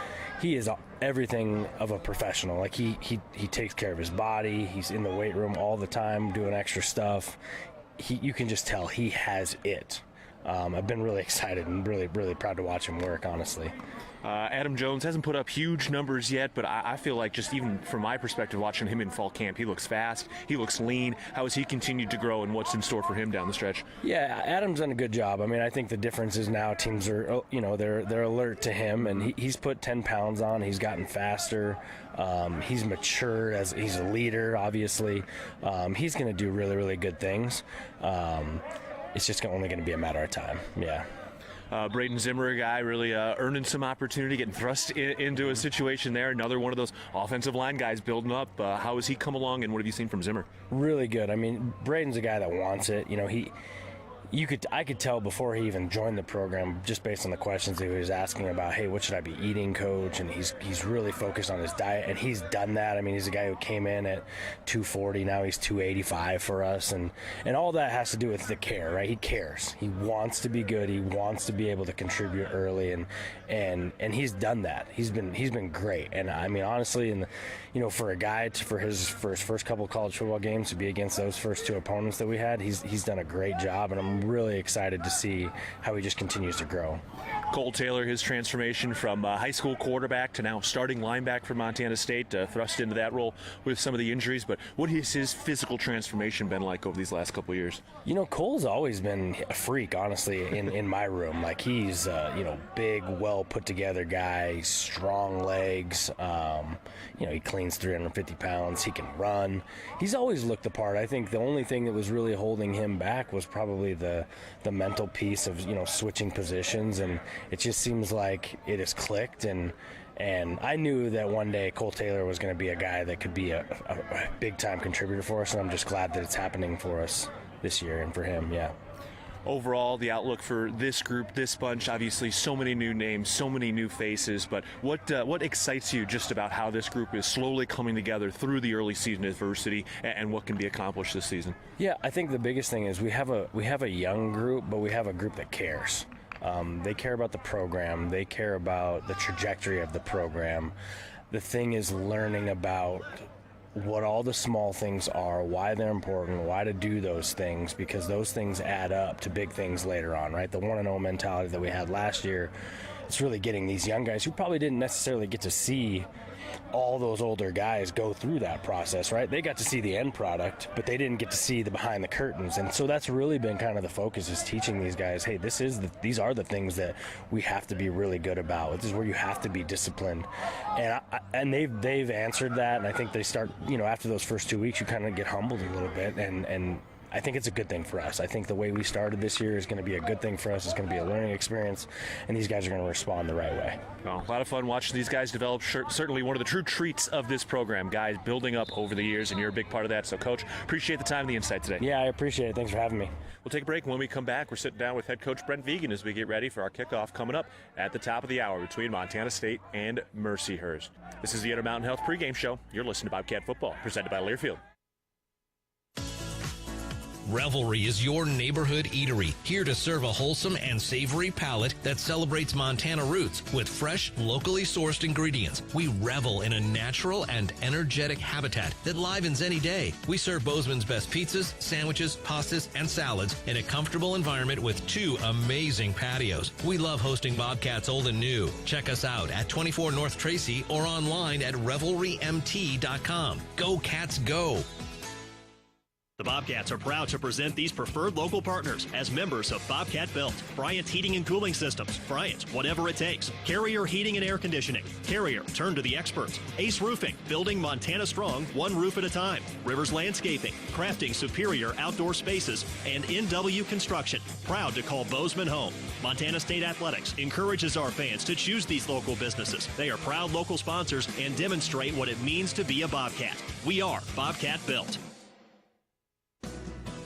everything of a professional. Like he takes care of his body. He's in the weight room all the time doing extra stuff. You can just tell he has it. I've been really excited and really, really proud to watch him work, honestly. Adam Jones hasn't put up huge numbers yet, but I feel like just even from my perspective watching him in fall camp, he looks fast, he looks lean. How has he continued to grow and what's in store for him down the stretch? Yeah, Adam's done a good job. I mean, I think the difference is now teams are, they're alert to him, and he's put 10 pounds on. He's gotten faster. He's matured as he's a leader, obviously. He's going to do really, really good things. It's just only going to be a matter of time. Yeah. Braden Zimmer, a guy really earning some opportunity, getting thrust into a situation there. Another one of those offensive line guys building up. How has he come along, and what have you seen from Zimmer? Really good. I mean, Braden's a guy that wants it. I could tell before he even joined the program, just based on the questions that he was asking about, hey, what should I be eating, coach? And he's really focused on his diet, and he's done that. I mean, he's a guy who came in at 240, now he's 285 for us, and all that has to do with the care, right? He cares. He wants to be good. He wants to be able to contribute early, and he's done that. He's been great. And I mean, honestly, for a guy for his first couple of college football games to be against those first two opponents that we had, he's done a great job, and I'm really excited to see how he just continues to grow. Cole Taylor, his transformation from high school quarterback to now starting linebacker for Montana State, thrust into that role with some of the injuries. But what has his physical transformation been like over these last couple of years? Cole's always been a freak, honestly, in my room. Like he's big, well put together guy, strong legs. He cleans 350 pounds. He can run. He's always looked the part. I think the only thing that was really holding him back was probably the mental piece of switching positions, and it just seems like it has clicked, and I knew that one day Cole Taylor was going to be a guy that could be a big-time contributor for us, and I'm just glad that it's happening for us this year and for him, yeah. Overall, the outlook for this group, this bunch, obviously so many new names, so many new faces, but what excites you just about how this group is slowly coming together through the early season adversity and what can be accomplished this season? Yeah, I think the biggest thing is we have a young group, but we have a group that cares. They care about the program. They care about the trajectory of the program. The thing is learning about what all the small things are, why they're important, why to do those things, because those things add up to big things later on, right? The 1-0 mentality that we had last year, it's really getting these young guys who probably didn't necessarily get to see all those older guys go through that process, right? They got to see the end product, but they didn't get to see the behind the curtains. And so that's really been kind of the focus, is teaching these guys, hey, these are the things that we have to be really good about. This is where you have to be disciplined. And they've answered that, and I think they start, after those first 2 weeks, you kind of get humbled a little bit, and I think it's a good thing for us. I think the way we started this year is going to be a good thing for us. It's going to be a learning experience, and these guys are going to respond the right way. Well, a lot of fun watching these guys develop. Certainly one of the true treats of this program, guys building up over the years, and you're a big part of that. So, Coach, appreciate the time and the insight today. Yeah, I appreciate it. Thanks for having me. We'll take a break. When we come back, we're sitting down with head coach Brent Vigen as we get ready for our kickoff coming up at the top of the hour between Montana State and Mercyhurst. This is the Intermountain Health pregame show. You're listening to Bobcat Football, presented by Learfield. Revelry is your neighborhood eatery, here to serve a wholesome and savory palate that celebrates Montana roots with fresh, locally sourced ingredients. We revel in a natural and energetic habitat that livens any day. We serve Bozeman's best pizzas, sandwiches, pastas, and salads in a comfortable environment with 2 amazing patios. We love hosting Bobcats old and new. Check us out at 24 North Tracy or online at revelrymt.com. Go Cats, go! The Bobcats are proud to present these preferred local partners as members of Bobcat Built, Bryant Heating and Cooling Systems, Bryant, whatever it takes, Carrier Heating and Air Conditioning, Carrier, turn to the experts, Ace Roofing, building Montana strong, one roof at a time, Rivers Landscaping, crafting superior outdoor spaces, and NW Construction, proud to call Bozeman home. Montana State Athletics encourages our fans to choose these local businesses. They are proud local sponsors and demonstrate what it means to be a Bobcat. We are Bobcat Built.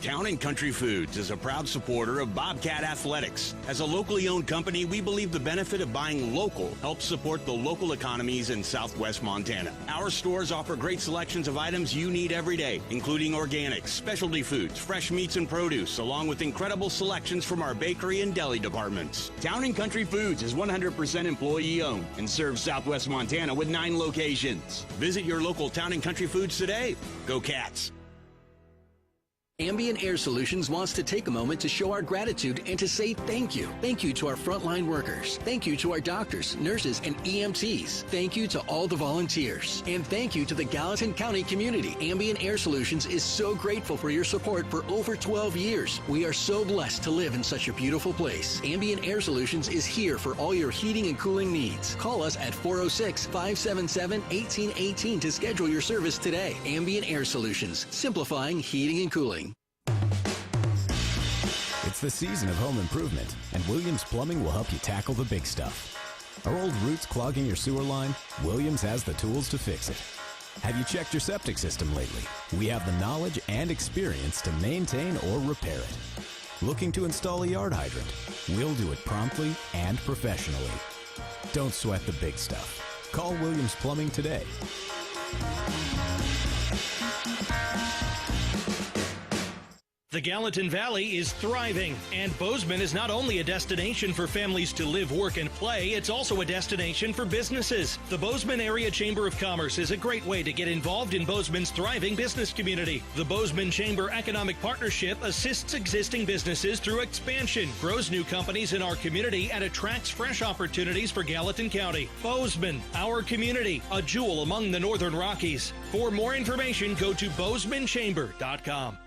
Town & Country Foods is a proud supporter of Bobcat Athletics. As a locally owned company, we believe the benefit of buying local helps support the local economies in southwest Montana. Our stores offer great selections of items you need every day, including organics, specialty foods, fresh meats and produce, along with incredible selections from our bakery and deli departments. Town & Country Foods is 100% employee-owned and serves southwest Montana with 9 locations. Visit your local Town & Country Foods today. Go Cats! Ambient Air Solutions wants to take a moment to show our gratitude and to say thank you. Thank you to our frontline workers. Thank you to our doctors, nurses, and EMTs. Thank you to all the volunteers. And thank you to the Gallatin County community. Ambient Air Solutions is so grateful for your support for over 12 years. We are so blessed to live in such a beautiful place. Ambient Air Solutions is here for all your heating and cooling needs. Call us at 406-577-1818 to schedule your service today. Ambient Air Solutions, simplifying heating and cooling. It's the season of home improvement, and Williams Plumbing will help you tackle the big stuff. Are old roots clogging your sewer line? Williams has the tools to fix it. Have you checked your septic system lately? We have the knowledge and experience to maintain or repair it. Looking to install a yard hydrant? We'll do it promptly and professionally. Don't sweat the big stuff. Call Williams Plumbing today. The Gallatin Valley is thriving, and Bozeman is not only a destination for families to live, work, and play, it's also a destination for businesses. The Bozeman Area Chamber of Commerce is a great way to get involved in Bozeman's thriving business community. The Bozeman Chamber Economic Partnership assists existing businesses through expansion, grows new companies in our community, and attracts fresh opportunities for Gallatin County. Bozeman, our community, a jewel among the Northern Rockies. For more information, go to bozemanchamber.com.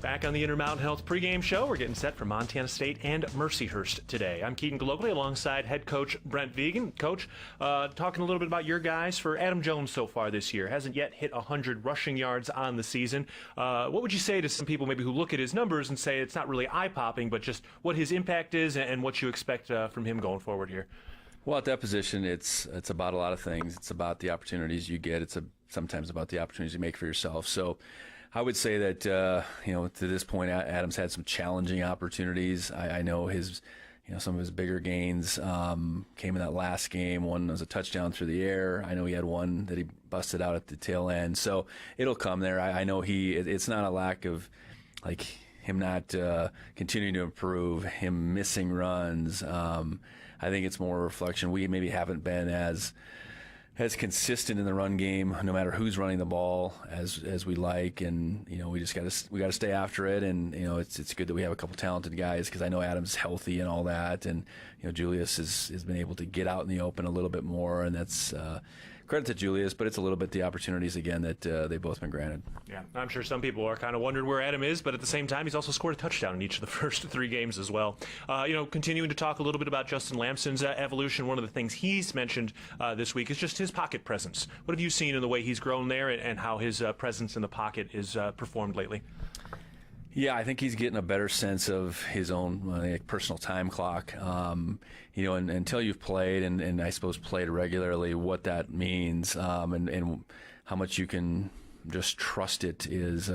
Back on the Intermountain Health pregame show, we're getting set for Montana State and Mercyhurst today. I'm Keaton Galogly alongside head coach Brent Vegan. Coach, talking a little bit about your guys. For Adam Jones so far this year, hasn't yet hit 100 rushing yards on the season. What would you say to some people maybe who look at his numbers and say it's not really eye-popping, but just what his impact is and what you expect from him going forward here? Well, at that position, it's about a lot of things. It's about the opportunities you get. It's sometimes about the opportunities you make for yourself. So I would say that, to this point, Adam's had some challenging opportunities. I know some of his bigger gains came in that last game. One was a touchdown through the air. I know he had one that he busted out at the tail end. So it'll come there. I know it's not a lack of, him not continuing to improve, him missing runs. I think it's more a reflection. We maybe haven't been as consistent in the run game, no matter who's running the ball, as we like, and we just got to stay after it. And it's good that we have a couple talented guys, because I know Adam's healthy and all that, and Julius has been able to get out in the open a little bit more, and that's credit to Julius, but it's a little bit the opportunities again that they've both been granted. Yeah, I'm sure some people are kind of wondering where Adam is, but at the same time, he's also scored a touchdown in each of the first 3 games as well. Continuing to talk a little bit about Justin Lamson's evolution, one of the things he's mentioned this week is just his pocket presence. What have you seen in the way he's grown there and how his presence in the pocket is performed lately? Yeah, I think he's getting a better sense of his own personal time clock. And until you've played and I suppose played regularly, what that means and how much you can just trust it is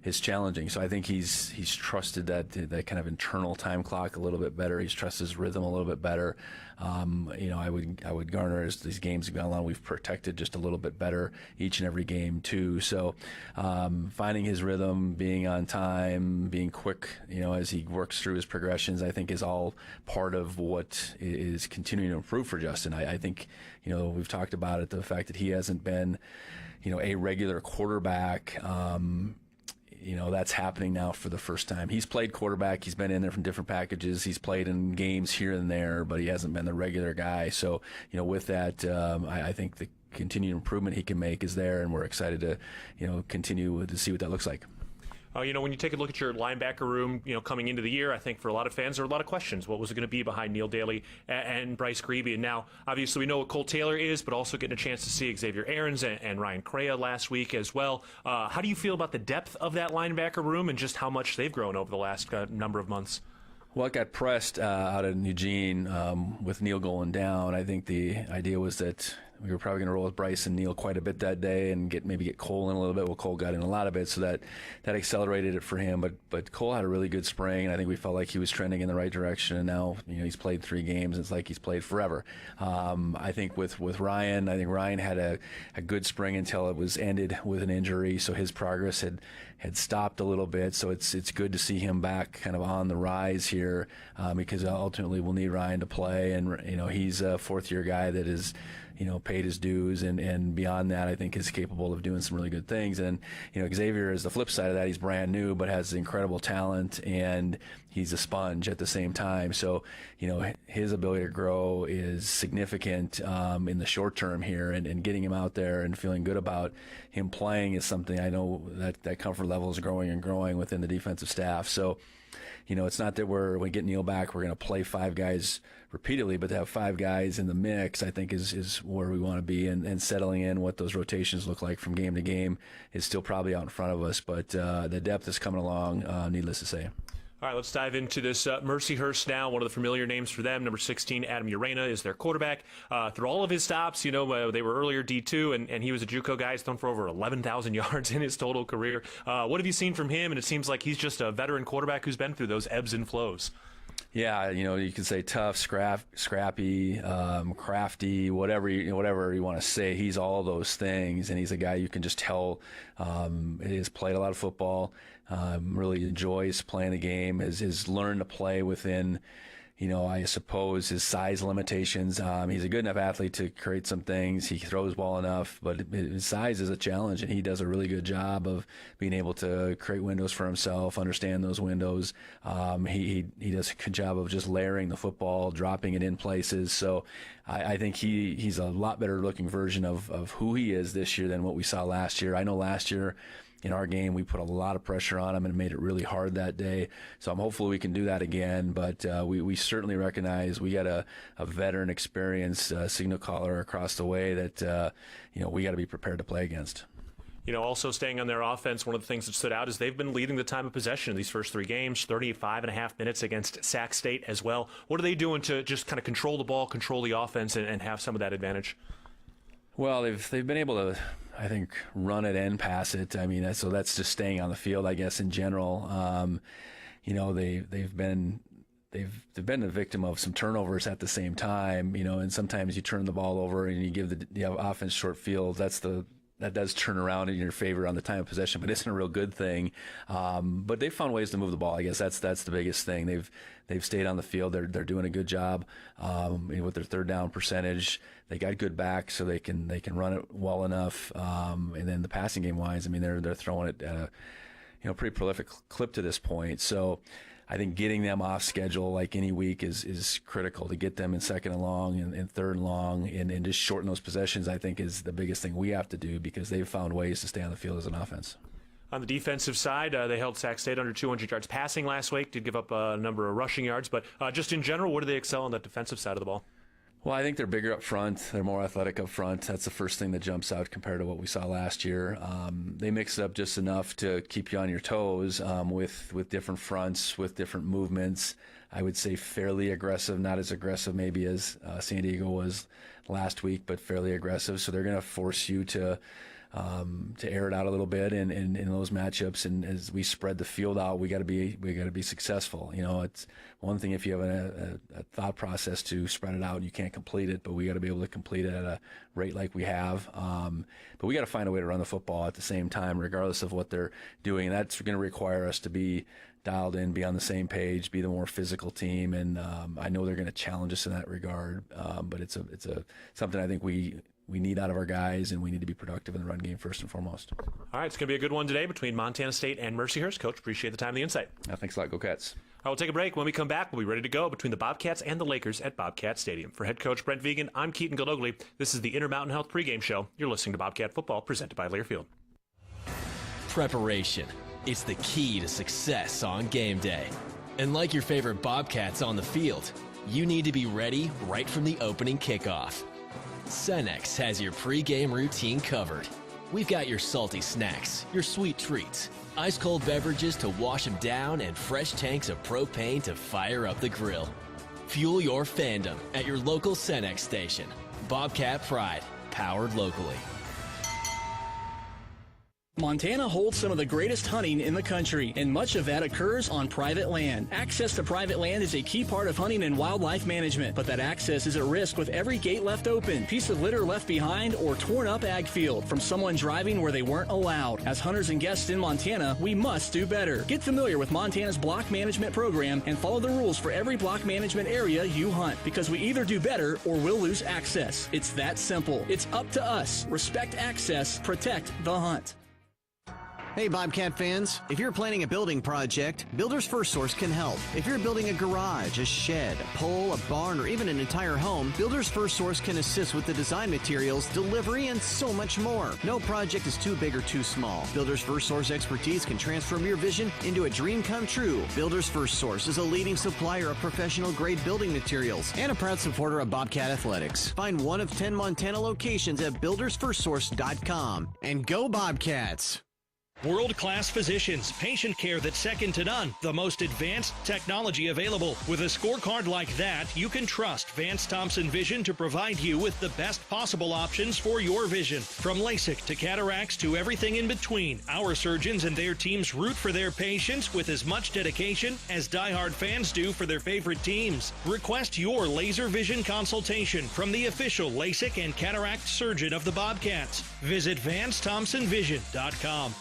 is challenging. So I think he's trusted that kind of internal time clock a little bit better. He's trusted his rhythm a little bit better. I would garner as these games have gone along, we've protected just a little bit better each and every game too. So finding his rhythm, being on time, being quick, as he works through his progressions, I think is all part of what is continuing to improve for Justin. I think, we've talked about it, the fact that he hasn't been, a regular quarterback. That's happening now for the first time. He's played quarterback. He's been in there from different packages. He's played in games here and there, but he hasn't been the regular guy. So, with that, I think the continued improvement he can make is there, and we're excited to, continue to see what that looks like. When you take a look at your linebacker room, coming into the year, I think for a lot of fans, there are a lot of questions. What was it going to be behind Neil Daly and Bryce Grebe? And now, obviously, we know what Cole Taylor is, but also getting a chance to see Xavier Aarons and Ryan Correa last week as well. How do you feel about the depth of that linebacker room and just how much they've grown over the last number of months? Well, it got pressed out in Eugene with Neil going down. I think the idea was that we were probably going to roll with Bryce and Neil quite a bit that day and maybe get Cole in a little bit. Well, Cole got in a lot of it, so that accelerated it for him. But Cole had a really good spring, and I think we felt like he was trending in the right direction. And now, he's played 3 games. It's like he's played forever. I think with Ryan, Ryan had a good spring until it was ended with an injury, so his progress had stopped a little bit. So it's good to see him back kind of on the rise here, because ultimately we'll need Ryan to play, and he's a 4th-year guy that is paid his dues, and beyond that, I think is capable of doing some really good things. And Xavier is the flip side of that. He's brand new, but has incredible talent, and he's a sponge at the same time. So his ability to grow is significant in the short term here, and getting him out there and feeling good about him playing is something I know that comfort level is growing and growing within the defensive staff. So it's not that when we get Neil back, we're going to play 5 guys repeatedly, but to have 5 guys in the mix, I think is where we want to be, and settling in what those rotations look like from game to game is still probably out in front of us, but the depth is coming along, needless to say. All right, let's dive into this Mercyhurst now, one of the familiar names for them. Number 16, Adam Urena, is their quarterback. Through all of his stops, they were earlier D2, and he was a JUCO guy. He's thrown for over 11,000 yards in his total career. What have you seen from him? And it seems like he's just a veteran quarterback who's been through those ebbs and flows. Yeah, you could say tough, scrappy, crafty, whatever you want to say. He's all those things, and he's a guy you can just tell he has played a lot of football, really enjoys playing the game, has learned to play within, I suppose, his size limitations. He's a good enough athlete to create some things. He throws well enough, but his size is a challenge, and he does a really good job of being able to create windows for himself, understand those windows. He does a good job of just layering the football, dropping it in places. So I think he's a lot better looking version of who he is this year than what we saw last year. I know last year, in our game, we put a lot of pressure on him and made it really hard that day. So I'm hopeful we can do that again. But we certainly recognize we got a veteran, experienced signal caller across the way that we got to be prepared to play against. Also staying on their offense, one of the things that stood out is they've been leading the time of possession in these first 3 games, 35.5 minutes against Sac State as well. What are they doing to just kind of control the ball, control the offense, and have some of that advantage? Well, they've been able to, I think, run it and pass it. So that's just staying on the field, I guess, in general. They've been a victim of some turnovers at the same time, and sometimes you turn the ball over and you give the offense short field. That does turn around in your favor on the time of possession, but isn't a real good thing. But they've found ways to move the ball. I guess that's the biggest thing. They've stayed on the field. They're doing a good job with their third down percentage. They got good backs, so they can run it well enough. And then the passing game wise, they're throwing it at a pretty prolific clip to this point. So I think getting them off schedule like any week is critical. To get them in second and long and third and long and just shorten those possessions, I think, is the biggest thing we have to do, because they've found ways to stay on the field as an offense. On the defensive side, they held Sac State under 200 yards passing last week, did give up a number of rushing yards. But just in general, what do they excel on the defensive side of the ball? Well, I think they're bigger up front. They're more athletic up front. That's the first thing that jumps out compared to what we saw last year. They mix it up just enough to keep you on your toes with different fronts, with different movements. I would say fairly aggressive, not as aggressive maybe as San Diego was last week, but fairly aggressive. So they're going to force you to to air it out a little bit in those matchups. And as we spread the field out, we got to be successful. It's one thing if you have a thought process to spread it out and you can't complete it, but we got to be able to complete it at a rate like we have. But we got to find a way to run the football at the same time, regardless of what they're doing. And that's going to require us to be dialed in, be on the same page, be the more physical team. And I know they're going to challenge us in that regard. But it's something I think we need out of our guys, and we need to be productive in the run game first and foremost. All right, it's going to be a good one today between Montana State and Mercyhurst. Coach, appreciate the time and the insight. Thanks a lot. Go Cats. All right, we'll take a break. When we come back, we'll be ready to go between the Bobcats and the Lakers at Bobcat Stadium. For head coach Brent Vigen, I'm Keaton Goldogly. This is the Intermountain Health pregame show. You're listening to Bobcat Football, presented by Learfield. Preparation. It's the key to success on game day. And like your favorite Bobcats on the field, you need to be ready right from the opening kickoff. Cenex has your pregame routine covered. We've got your salty snacks, your sweet treats, ice-cold beverages to wash them down, and fresh tanks of propane to fire up the grill. Fuel your fandom at your local Cenex station. Bobcat Pride, powered locally. Montana holds some of the greatest hunting in the country, and much of that occurs on private land. Access to private land is a key part of hunting and wildlife management, but that access is at risk with every gate left open, piece of litter left behind, or torn up ag field from someone driving where they weren't allowed. As hunters and guests in Montana, we must do better. Get familiar with Montana's block management program and follow the rules for every block management area you hunt, because we either do better or we'll lose access. It's that simple. It's up to us. Respect access, protect the hunt. Hey Bobcat fans, if you're planning a building project, Builders First Source can help. If you're building a garage, a shed, a pole, a barn, or even an entire home, Builders First Source can assist with the design materials, delivery, and so much more. No project is too big or too small. Builders First Source expertise can transform your vision into a dream come true. Builders First Source is a leading supplier of professional-grade building materials and a proud supporter of Bobcat Athletics. Find one of 10 Montana locations at buildersfirstsource.com. And go Bobcats! World-class physicians, patient care that's second to none, the most advanced technology available. With a scorecard like that, you can trust Vance Thompson Vision to provide you with the best possible options for your vision. From LASIK to cataracts to everything in between, our surgeons and their teams root for their patients with as much dedication as diehard fans do for their favorite teams. Request your laser vision consultation from the official LASIK and cataract surgeon of the Bobcats. Visit VanceThompsonVision.com.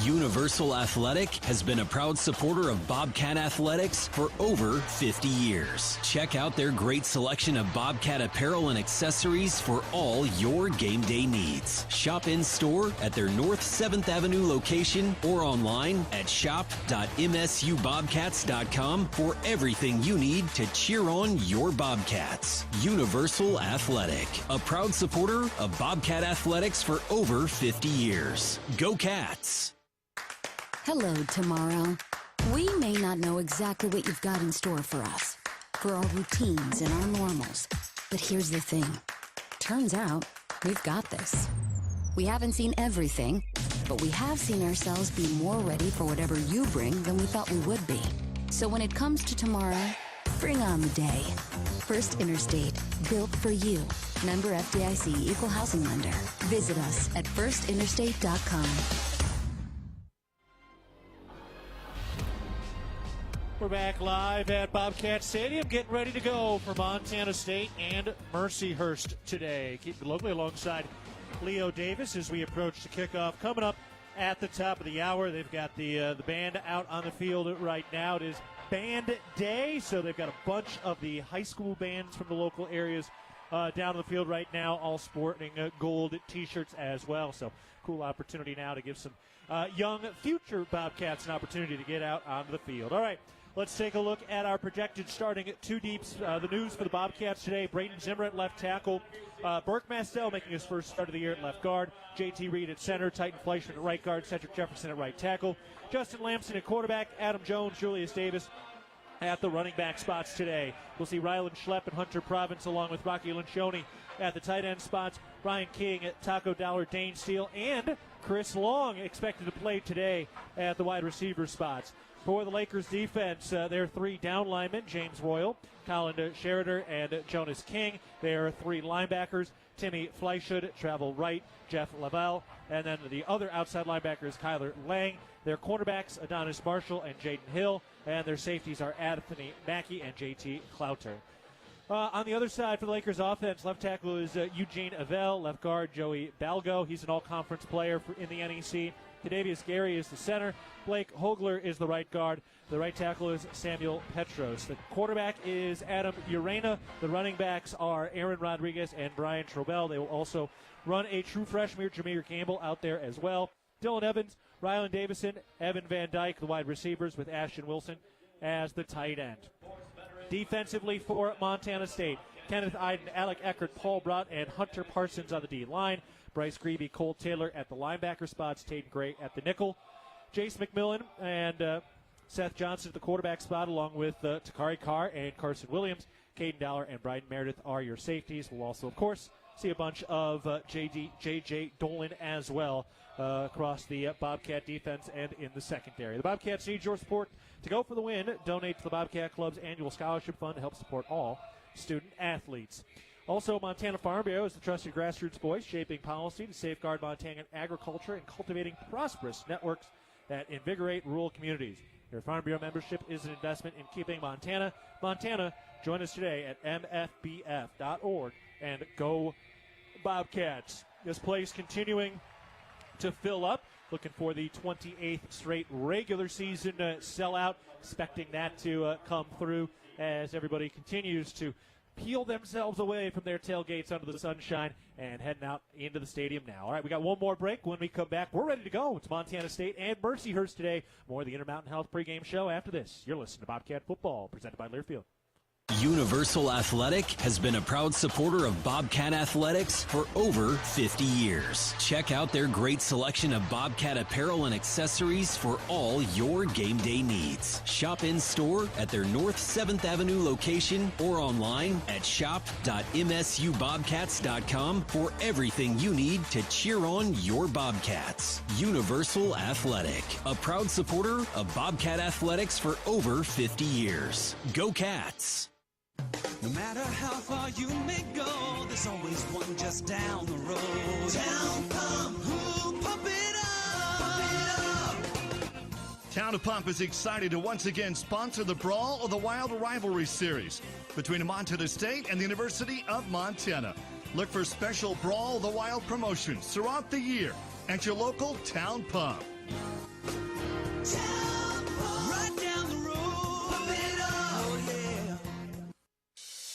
Universal Athletic has been a proud supporter of Bobcat Athletics for over 50 years. Check out their great selection of Bobcat apparel and accessories for all your game day needs. Shop in store at their North 7th Avenue location or online at shop.msubobcats.com for everything you need to cheer on your Bobcats. Universal Athletic, a proud supporter of Bobcat Athletics for over 50 years. Go Cats! Hello, tomorrow. We may not know exactly what you've got in store for us, for our routines and our normals. But here's the thing. Turns out, we've got this. We haven't seen everything, but we have seen ourselves be more ready for whatever you bring than we thought we would be. So when it comes to tomorrow, bring on the day. First Interstate, built for you. Member FDIC, Equal Housing Lender. Visit us at firstinterstate.com. We're back live at Bobcat Stadium, getting ready to go for Montana State and Mercyhurst today. Keep locally alongside Leo Davis as we approach the kickoff. Coming up at the top of the hour, they've got the band out on the field right now. It is Band Day, so they've got a bunch of the high school bands from the local areas down on the field right now, all sporting gold T-shirts as well. So cool opportunity now to give some young future Bobcats an opportunity to get out onto the field. All right. Let's take a look at our projected starting at two deeps. The news for the Bobcats today: Braden Zimmer at left tackle, Burke Mastel making his first start of the year at left guard, J.T. Reed at center, Titan Fleischman at right guard, Cedric Jefferson at right tackle, Justin Lamson at quarterback, Adam Jones, Julius Davis at the running back spots today. We'll see Rylan Schlepp and Hunter Province along with Rocky Lencioni at the tight end spots, Brian King at Taco Dollar, Dane Steele, and Chris Long expected to play today at the wide receiver spots. For the Lakers defense, there are three down linemen, James Royal, Colin Sheridan, and Jonas King. There are three linebackers, Timmy Fleischhood travel right, Jeff Lavelle, and then the other outside linebacker is Kyler Lang. Their cornerbacks, Adonis Marshall and Jaden Hill, and their safeties are Anthony Mackey and JT Clouter. On the other side for the Lakers offense, left tackle is Eugene Avell, left guard Joey Balgo. He's an all-conference player in the NEC. Kadavius Gary is the center. Blake Hogler is the right guard. The right tackle is Samuel Petros. The quarterback is Adam Urena. The running backs are Aaron Rodriguez and Brian Trobel. They will also run a true freshman, Jameer Campbell, out there as well. Dylan Evans, Rylan Davison, Evan Van Dyke, the wide receivers, with Ashton Wilson as the tight end. Defensively for Montana State, Kenneth Iden, Alec Eckert, Paul Brott, and Hunter Parsons on the D-line. Bryce Greeby, Cole Taylor at the linebacker spots, Taden Gray at the nickel. Jace McMillan and Seth Johnson at the quarterback spot, along with Takari Carr and Carson Williams. Caden Dowler and Bryden Meredith are your safeties. We'll also, of course, see a bunch of J.J. Dolan as well across the Bobcat defense and in the secondary. The Bobcats need your support to go for the win. Donate to the Bobcat Club's annual scholarship fund to help support all student athletes. Also, Montana Farm Bureau is the trusted grassroots voice shaping policy to safeguard Montana agriculture and cultivating prosperous networks that invigorate rural communities. Your Farm Bureau membership is an investment in keeping Montana. Montana, join us today at mfbf.org and go Bobcats. This place continuing to fill up. Looking for the 28th straight regular season sellout. Expecting that to come through as everybody continues to peel themselves away from their tailgates under the sunshine and heading out into the stadium now. All right, we got one more break. When we come back, we're ready to go. It's Montana State and Mercyhurst today. More of the Intermountain Health pregame show after this. You're listening to Bobcat Football, presented by Learfield. Universal Athletic has been a proud supporter of Bobcat Athletics for over 50 years. Check out their great selection of Bobcat apparel and accessories for all your game day needs. Shop in store at their North 7th Avenue location or online at shop.msubobcats.com for everything you need to cheer on your Bobcats. Universal Athletic, a proud supporter of Bobcat Athletics for over 50 years. Go Cats! No matter how far you may go, there's always one just down the road. Town Pump, who pump it up, Town of Pump is excited to once again sponsor the Brawl of the Wild Rivalry Series between Montana State and the University of Montana. Look for special Brawl of the Wild promotions throughout the year at your local Town Pump. Town Pump, right down the road. Pump it up, oh yeah.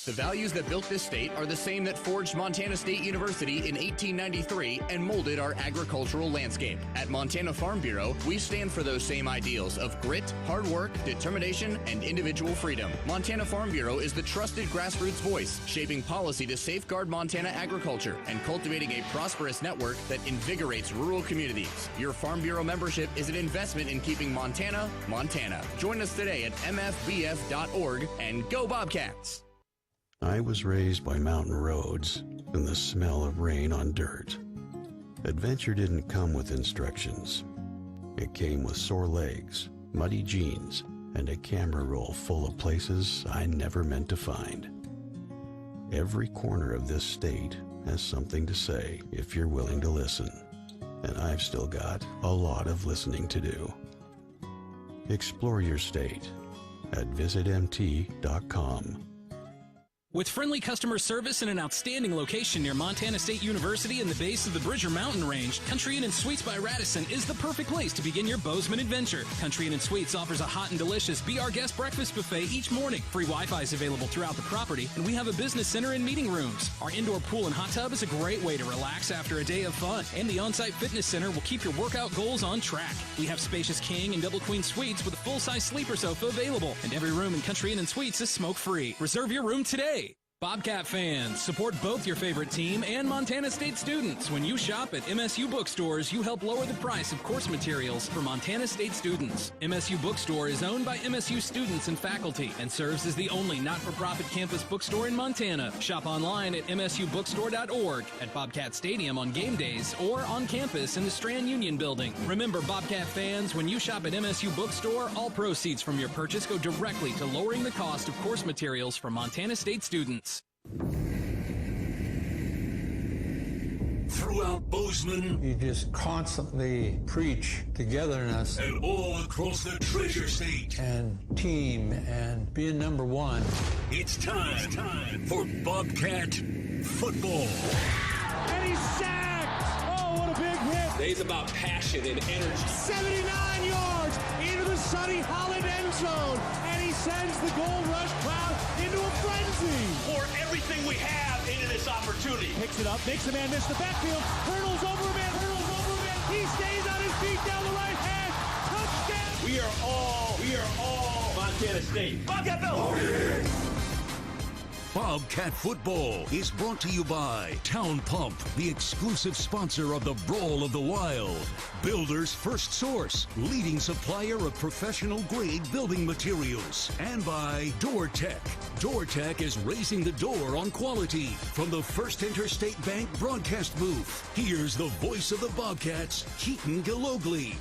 The values that built this state are the same that forged Montana State University in 1893 and molded our agricultural landscape. At Montana Farm Bureau, we stand for those same ideals of grit, hard work, determination, and individual freedom. Montana Farm Bureau is the trusted grassroots voice, shaping policy to safeguard Montana agriculture and cultivating a prosperous network that invigorates rural communities. Your Farm Bureau membership is an investment in keeping Montana, Montana. Join us today at mfbf.org and go Bobcats! I was raised by mountain roads and the smell of rain on dirt. Adventure didn't come with instructions. It came with sore legs, muddy jeans, and a camera roll full of places I never meant to find. Every corner of this state has something to say if you're willing to listen. And I've still got a lot of listening to do. Explore your state at visitmt.com. With friendly customer service and an outstanding location near Montana State University and the base of the Bridger Mountain Range, Country Inn & Suites by Radisson is the perfect place to begin your Bozeman adventure. Country Inn & Suites offers a hot and delicious Be Our Guest breakfast buffet each morning. Free Wi-Fi is available throughout the property, and we have a business center and meeting rooms. Our indoor pool and hot tub is a great way to relax after a day of fun, and the on-site fitness center will keep your workout goals on track. We have spacious king and double queen suites with a full-size sleeper sofa available, and every room in Country Inn & Suites is smoke-free. Reserve your room today. Bobcat fans, support both your favorite team and Montana State students. When you shop at MSU bookstores, you help lower the price of course materials for Montana State students. MSU Bookstore is owned by MSU students and faculty and serves as the only not-for-profit campus bookstore in Montana. Shop online at msubookstore.org, at Bobcat Stadium on game days, or on campus in the Strand Union Building. Remember, Bobcat fans, when you shop at MSU Bookstore, all proceeds from your purchase go directly to lowering the cost of course materials for Montana State students. throughout Bozeman. You just constantly preach togetherness. And all across the Treasure State. And team and being number one. It's time for Bobcat football. And he's sacked! Oh, what a big hit! Today's about passion and energy. 79 yards into the Sonny Holland end zone. And he sends the Gold Rush crowd into a frenzy. Pour everything we have into this opportunity. Picks it up, makes a man miss the backfield. Hurdles over a man. He stays on his feet down the right hand. Touchdown! We are all Montana State. Bobcat Bill! Bobcat Football is brought to you by Town Pump, the exclusive sponsor of the Brawl of the Wild. Builders First Source, leading supplier of professional-grade building materials. And by DoorTech. DoorTech is raising the door on quality. From the First Interstate Bank broadcast booth, here's the voice of the Bobcats, Keaton Galogly.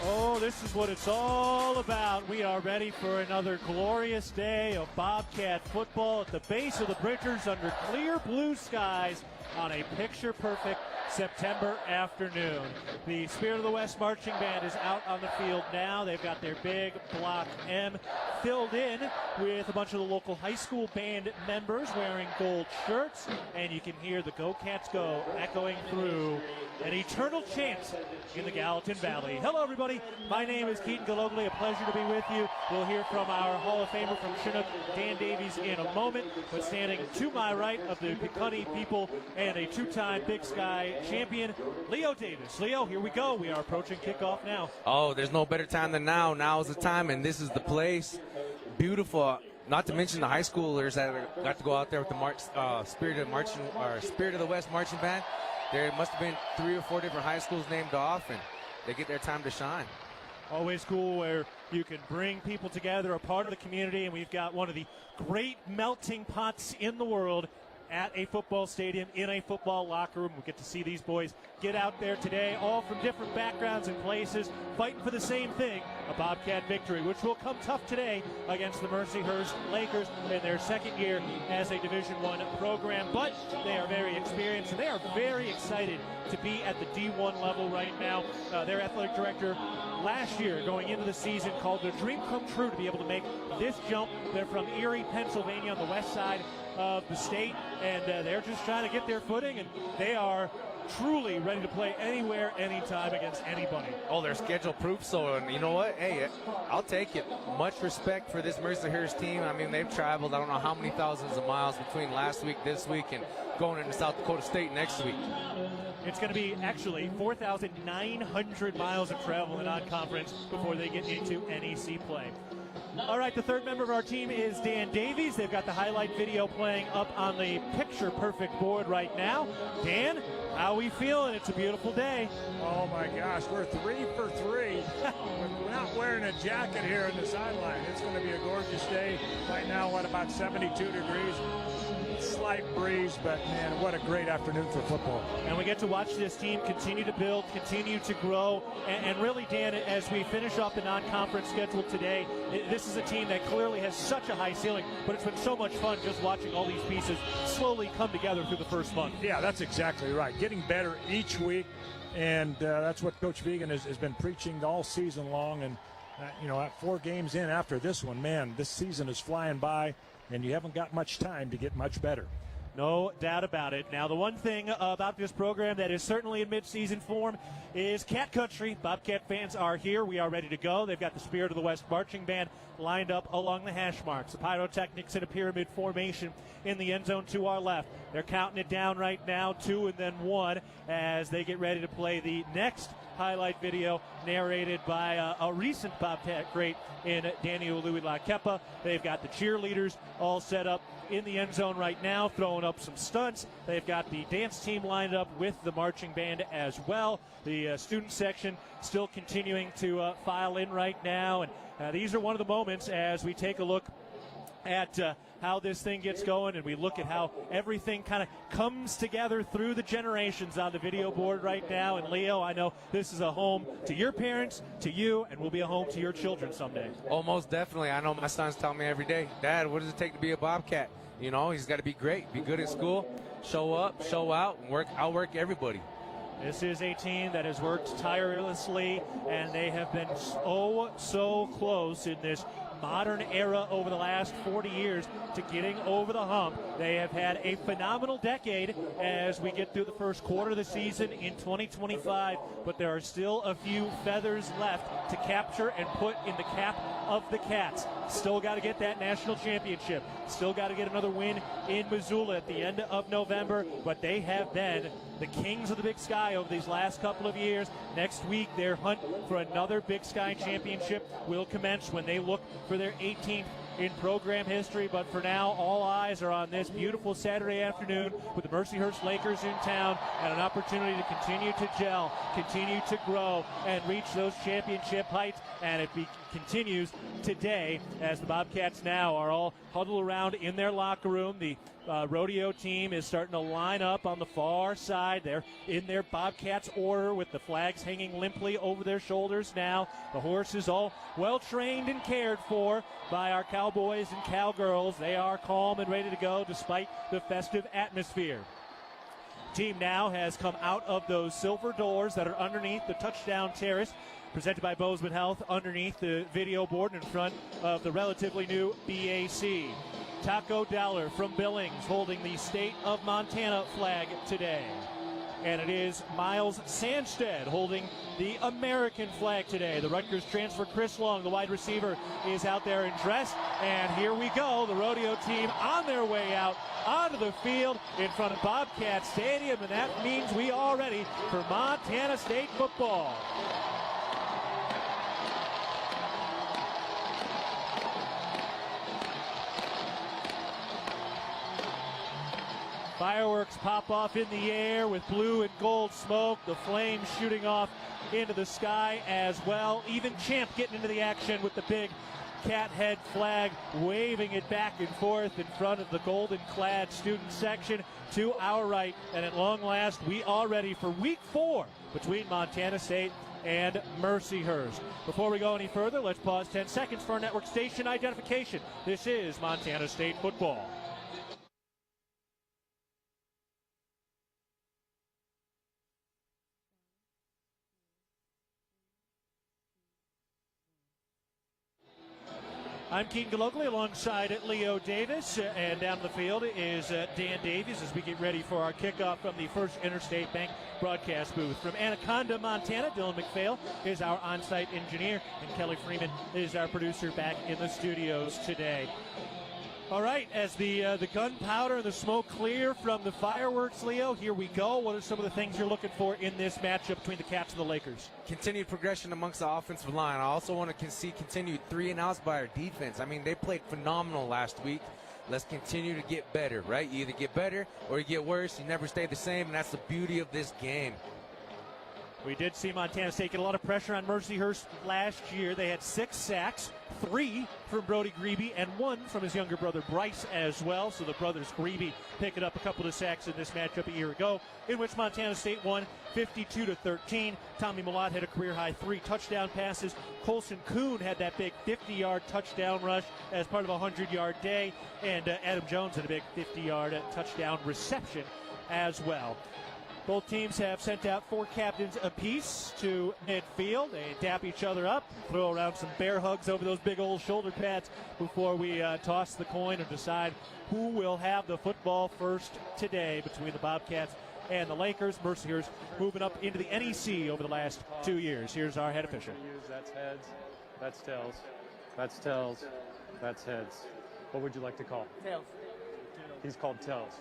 Oh, this is what it's all about. We are ready for another glorious day of Bobcat football at the base of the Bridgers under clear blue skies on a picture-perfect September afternoon. The Spirit of the West Marching Band is out on the field now. They've got their big Block M filled in with a bunch of the local high school band members wearing gold shirts, and you can hear the Go Cats Go echoing through an eternal chant in the Gallatin Valley. Hello, everybody. My name is Keaton Galogly. A pleasure to be with you. We'll hear from our Hall of Famer from Chinook, Dan Davies, in a moment. But standing to my right of the Piconnie people and a two-time Big Sky champion, Leo Davis. Leo, here we go. We are approaching kickoff now. Oh, there's no better time than now. Now is the time, and this is the place. Beautiful. Not to mention the high schoolers that got to go out there with the Spirit of the West Marching Band. There must have been 3 or 4 different high schools named off, and they get their time to shine. Always cool where you can bring people together, a part of the community, and we've got one of the great melting pots in the world at a football stadium, in a football locker room. We get to see these boys get out there today, all from different backgrounds and places, fighting for the same thing, a Bobcat victory, which will come tough today against the Mercyhurst Lakers in their second year as a Division I program. But they are very experienced, and they are very excited to be at the D1 level right now. Their athletic director last year, going into the season, called it a dream come true to be able to make this jump. They're from Erie, Pennsylvania, on the west side of the state, and they're just trying to get their footing, and they are truly ready to play anywhere, anytime, against anybody. Oh, they're schedule proof, so and you know what? Hey, I'll take it. Much respect for this Mercyhurst team. I mean, they've traveled I don't know how many thousands of miles between last week, this week, and going into South Dakota State next week. It's going to be actually 4,900 miles of travel in non-conference before they get into NEC play. All right, the third member of our team is Dan Davies. They've got the highlight video playing up on the picture-perfect board right now. Dan, how are we feeling? It's a beautiful day. Oh, my gosh, we're 3 for 3. We're not wearing a jacket here in the sideline. It's going to be a gorgeous day. Right now, about 72 degrees. Slight breeze, but man, what a great afternoon for football. And we get to watch this team continue to build, continue to grow, and really, Dan, as we finish off the non-conference schedule today, this is a team that clearly has such a high ceiling, but it's been so much fun just watching all these pieces slowly come together through the first month. Yeah, that's exactly right. Getting better each week, and that's what Coach Vegan has been preaching all season long. And, at 4 games in after this one, man, this season is flying by, and you haven't got much time to get much better. No doubt about it. Now, the one thing about this program that is certainly in mid-season form is Cat Country. Bobcat fans are here. We are ready to go. They've got the Spirit of the West Marching Band lined up along the hash marks. The Pyrotechnics in a pyramid formation in the end zone to our left. They're counting it down right now, 2 and then 1, as they get ready to play the next highlight video narrated by a recent Bobcat great in Daniel Louis-LaKepa. They've got the cheerleaders all set up in the end zone right now, throwing up some stunts. They've got the dance team lined up with the marching band as well. The student section still continuing to file in right now. And these are one of the moments as we take a look at how this thing gets going, and we look at how everything kind of comes together through the generations on the video board right now. And Leo, I know this is a home to your parents, to you, and will be a home to your children someday. Oh, most definitely. I know my sons tell me every day, Dad, what does it take to be a Bobcat? You know, he's got to be great, be good at school, show up, show out, and outwork everybody. This is a team that has worked tirelessly, and they have been so close in this modern era over the last 40 years to getting over the hump. They have had a phenomenal decade as we get through the first quarter of the season in 2025, but there are still a few feathers left to capture and put in the cap of the Cats. Still got to get that national championship. Still got to get another win in Missoula at the end of November, but they have been the kings of the Big Sky over these last couple of years. Next week, their hunt for another Big Sky championship will commence when they look for their 18th in program history. But for now, all eyes are on this beautiful Saturday afternoon with the Mercyhurst Lakers in town and an opportunity to continue to gel, continue to grow, and reach those championship heights. And it continues today as the Bobcats now are all huddled around in their locker room. The rodeo team is starting to line up on the far side. They're in their Bobcats order with the flags hanging limply over their shoulders now. The horses all well trained and cared for by our cowboys and cowgirls. They are calm and ready to go despite the festive atmosphere. Team now has come out of those silver doors that are underneath the touchdown terrace, presented by Bozeman Health, underneath the video board in front of the relatively new BAC. Taco Dowler from Billings holding the state of Montana flag today. And it is Miles Sandstead holding the American flag today. The Rutgers transfer Chris Long, the wide receiver, is out there in dress. And here we go, the rodeo team on their way out onto the field in front of Bobcat Stadium. And that means we are ready for Montana State football. Fireworks pop off in the air with blue and gold smoke. The flames shooting off into the sky as well. Even Champ getting into the action with the big cat head flag, waving it back and forth in front of the golden-clad student section to our right. And at long last, we are ready for Week 4 between Montana State and Mercyhurst. Before we go any further, let's pause 10 seconds for our network station identification. This is Montana State football. I'm Keaton Galogly alongside Leo Davis, and down the field is Dan Davies as we get ready for our kickoff from the First Interstate Bank broadcast booth. From Anaconda, Montana, Dylan McPhail is our on-site engineer, and Kelly Freeman is our producer back in the studios today. All right, as the gunpowder and the smoke clear from the fireworks, Leo, here we go. What are some of the things you're looking for in this matchup between the Cats and the Lakers? Continued progression amongst the offensive line. I also want to see continued 3-and-outs by our defense. I mean, they played phenomenal last week. Let's continue to get better, right? You either get better or you get worse. You never stay the same, and that's the beauty of this game. We did see Montana State get a lot of pressure on Mercyhurst last year. They had 6 sacks, 3 from Brody Grebe and 1 from his younger brother Bryce as well. So the brothers Grebe picking up a couple of sacks in this matchup a year ago, in which Montana State won 52-13. Tommy Millott had a career-high 3 touchdown passes. Colson Kuhn had that big 50-yard touchdown rush as part of a 100-yard day. And Adam Jones had a big 50-yard touchdown reception as well. Both teams have sent out 4 captains apiece to midfield. They dap each other up, throw around some bear hugs over those big old shoulder pads before we toss the coin and decide who will have the football first today between the Bobcats and the Lakers. Mercyhurst moving up into the NEC over the last 2 years. Here's our head official. That's heads, that's tails, that's tails, that's heads. What would you like to call? Tails. He's called tails.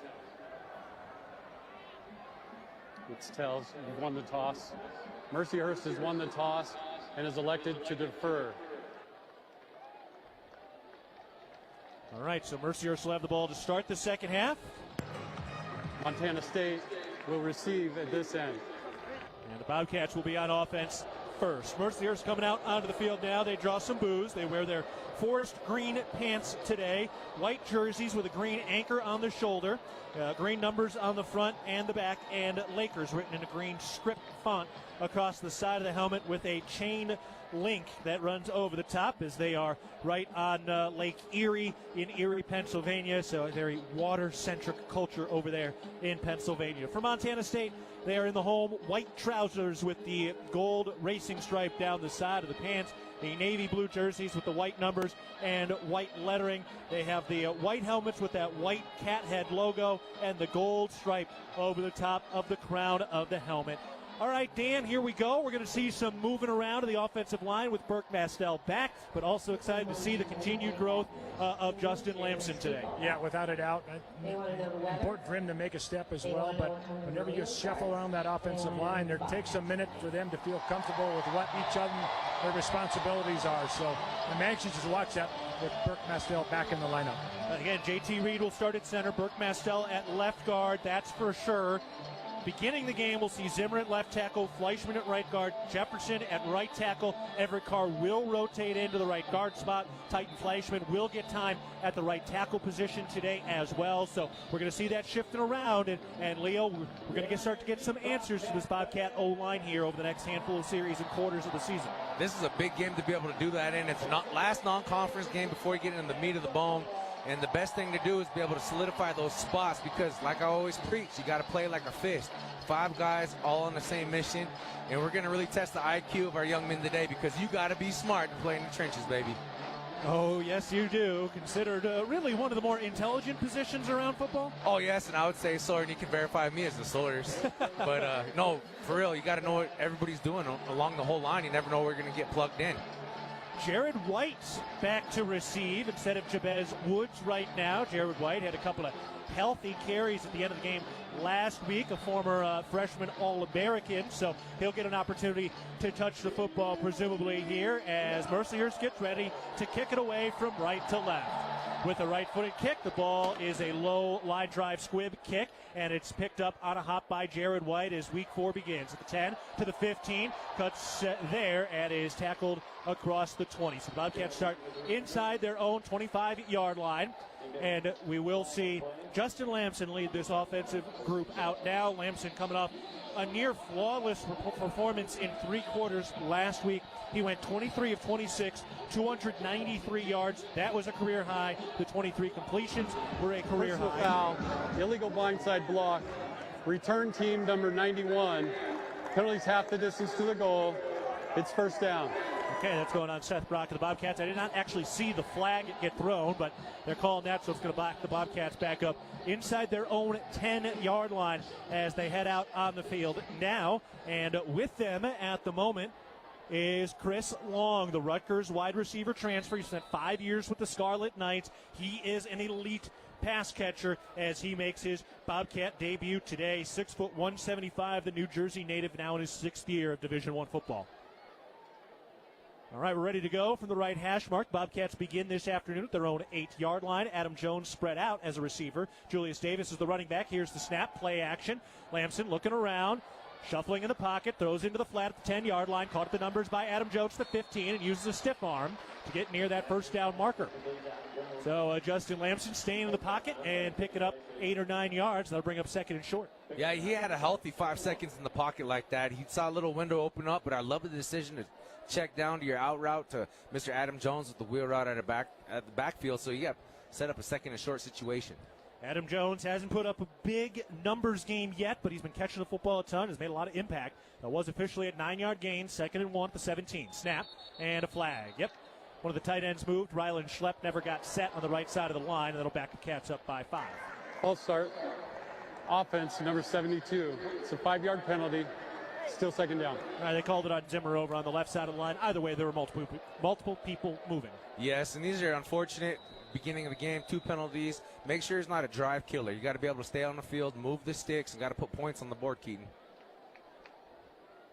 It's tails. You've won the toss. Mercyhurst has won the toss and is elected to defer. All right, so Mercyhurst will have the ball to start the second half. Montana State will receive at this end. And the Bobcats will be on offense Mercyhurst. Mercyhurst coming out onto the field now. They draw some boos. They wear their forest green pants today. White jerseys with a green anchor on the shoulder. Green numbers on the front and the back, and Lakers written in a green script font across the side of the helmet with a chain link that runs over the top, as they are right on Lake Erie in Erie, Pennsylvania. So a very water-centric culture over there in Pennsylvania. For Montana State, they are in the home white trousers with the gold racing stripe down the side of the pants. The navy blue jerseys with the white numbers and white lettering. They have the white helmets with that white cat head logo and the gold stripe over the top of the crown of the helmet. All right, Dan, here we go. We're going to see some moving around of the offensive line with Burke Mastel back, but also excited to see the continued growth of Justin Lamson today. Yeah, without a doubt. Important for him to make a step as well, but whenever you shuffle around that offensive line, it takes a minute for them to feel comfortable with what each of them, their responsibilities are. So I'm anxious to watch that with Burke Mastel back in the lineup. Again, J.T. Reed will start at center, Burke Mastel at left guard, that's for sure. Beginning the game, we'll see Zimmer at left tackle, Fleischman at right guard, Jefferson at right tackle. Everett Carr will rotate into the right guard spot. Titan Fleischman will get time at the right tackle position today as well. So we're going to see that shifting around. And Leo, we're going to start to get some answers to this Bobcat O-line here over the next handful of series and quarters of the season. This is a big game to be able to do that in. It's the last non-conference game before you get into the meat of the bone. And the best thing to do is be able to solidify those spots, because like I always preach, you got to play like a fist. 5 guys all on the same mission, and we're going to really test the IQ of our young men today, because you got to be smart to play in the trenches, baby. Oh, yes, you do. Considered really one of the more intelligent positions around football. Oh, yes, and I would say so, and you can verify me as the Sawyers. But, no, for real, you got to know what everybody's doing along the whole line. You never know where you're going to get plugged in. Jared White back to receive instead of Jabez Woods right now. Jared White had a couple of healthy carries at the end of the game last week, a former freshman All-American, so he'll get an opportunity to touch the football presumably here as Mercyhurst gets ready to kick it away from right to left. With a right-footed kick, the ball is a low line drive squib kick, and it's picked up on a hop by Jared White as week 4 begins. At the 10 to the 15, cuts there and is tackled across the 20. So the Bobcats start inside their own 25-yard line, and we will see Justin Lamson lead this offensive group out now. Lamson coming off a near flawless performance in 3 quarters last week. He went 23 of 26, 293 yards. That was a career high. The 23 completions were a career high. Foul, illegal blindside block, return team number 91. Penalties half the distance to the goal. It's first down. Okay, that's going on Seth Brock of the Bobcats. I did not actually see the flag get thrown, but they're calling that, so it's going to back the Bobcats back up inside their own 10-yard line as they head out on the field now. And with them at the moment is Chris Long, the Rutgers wide receiver transfer. He spent 5 years with the Scarlet Knights. He is an elite pass catcher as he makes his Bobcat debut today. 6 foot 175, the New Jersey native, now in his 6th year of Division I football. All right, we're ready to go from the right hash mark. Bobcats begin this afternoon at their own 8-yard line. Adam Jones spread out as a receiver. Julius Davis is the running back. Here's the snap, play action. Lamson looking around, shuffling in the pocket, throws into the flat at the 10-yard line. Caught at the numbers by Adam Jones, the 15, and uses a stiff arm to get near that first down marker. So Justin Lamson staying in the pocket and picking up 8 or 9 yards. That'll bring up 2nd and short. Yeah, he had a healthy 5 seconds in the pocket like that. He saw a little window open up, but I love the decision to check down to your out route to Mr. Adam Jones with the wheel route at the backfield. So you got set up a 2nd and short situation. Adam Jones hasn't put up a big numbers game yet, but he's been catching the football a ton, has made a lot of impact. That was officially at 9-yard gain, 2nd and 1 at the 17. Snap and a flag. Yep. One of the tight ends moved. Rylan Schlepp never got set on the right side of the line, and that'll back the Cats up by 5. False start. Offense, number 72. It's a 5-yard penalty. Still 2nd down. All right, they called it on Zimmer over on the left side of the line. Either way, there were multiple people moving. Yes, and these are unfortunate. Beginning of the game, 2 penalties. Make sure it's not a drive killer. You got to be able to stay on the field, move the sticks, and got to put points on the board, Keaton.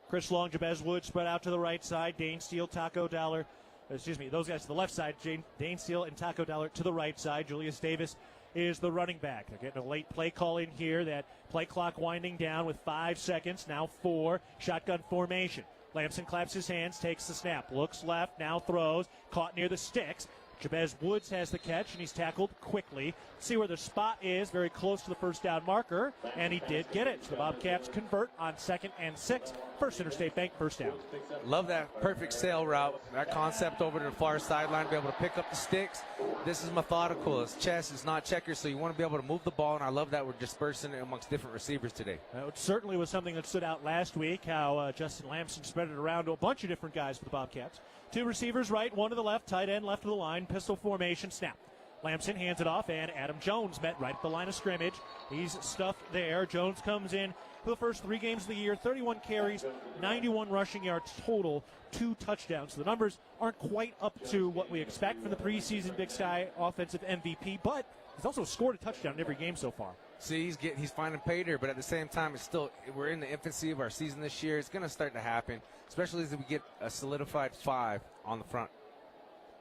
Chris Long, Jabez Woods spread out to the right side. Dane Steele, Taco Dollar. Those guys to the left side. Dane Steele and Taco Dollar to the right side. Julius Davis is the running back. They're getting a late play call in here. That play clock winding down with 5 seconds. Now 4. Shotgun formation. Lamson claps his hands, takes the snap, looks left, now throws, caught near the sticks. Jabez Woods has the catch, and he's tackled quickly. See where the spot is, very close to the first down marker, and he did get it. So the Bobcats convert on 2nd and 6. First Interstate Bank first down. Love that perfect sail route, that concept over to the far sideline, be able to pick up the sticks. This is methodical. It's chess, it's not checkers, so you want to be able to move the ball, and I love that we're dispersing it amongst different receivers today. It certainly was something that stood out last week, how Justin Lamson spread it around to a bunch of different guys for the Bobcats. 2 receivers right, 1 to the left, tight end left of the line, pistol formation, snap. Lamson hands it off, and Adam Jones met right at the line of scrimmage. He's stuffed there. Jones comes in for the first 3 games of the year, 31 carries, 91 rushing yards total, 2 touchdowns. So the numbers aren't quite up to what we expect from the preseason Big Sky offensive MVP, but he's also scored a touchdown in every game so far. See, he's finding pay there, but at the same time, we're in the infancy of our season this year. It's going to start to happen, especially as we get a solidified 5 on the front.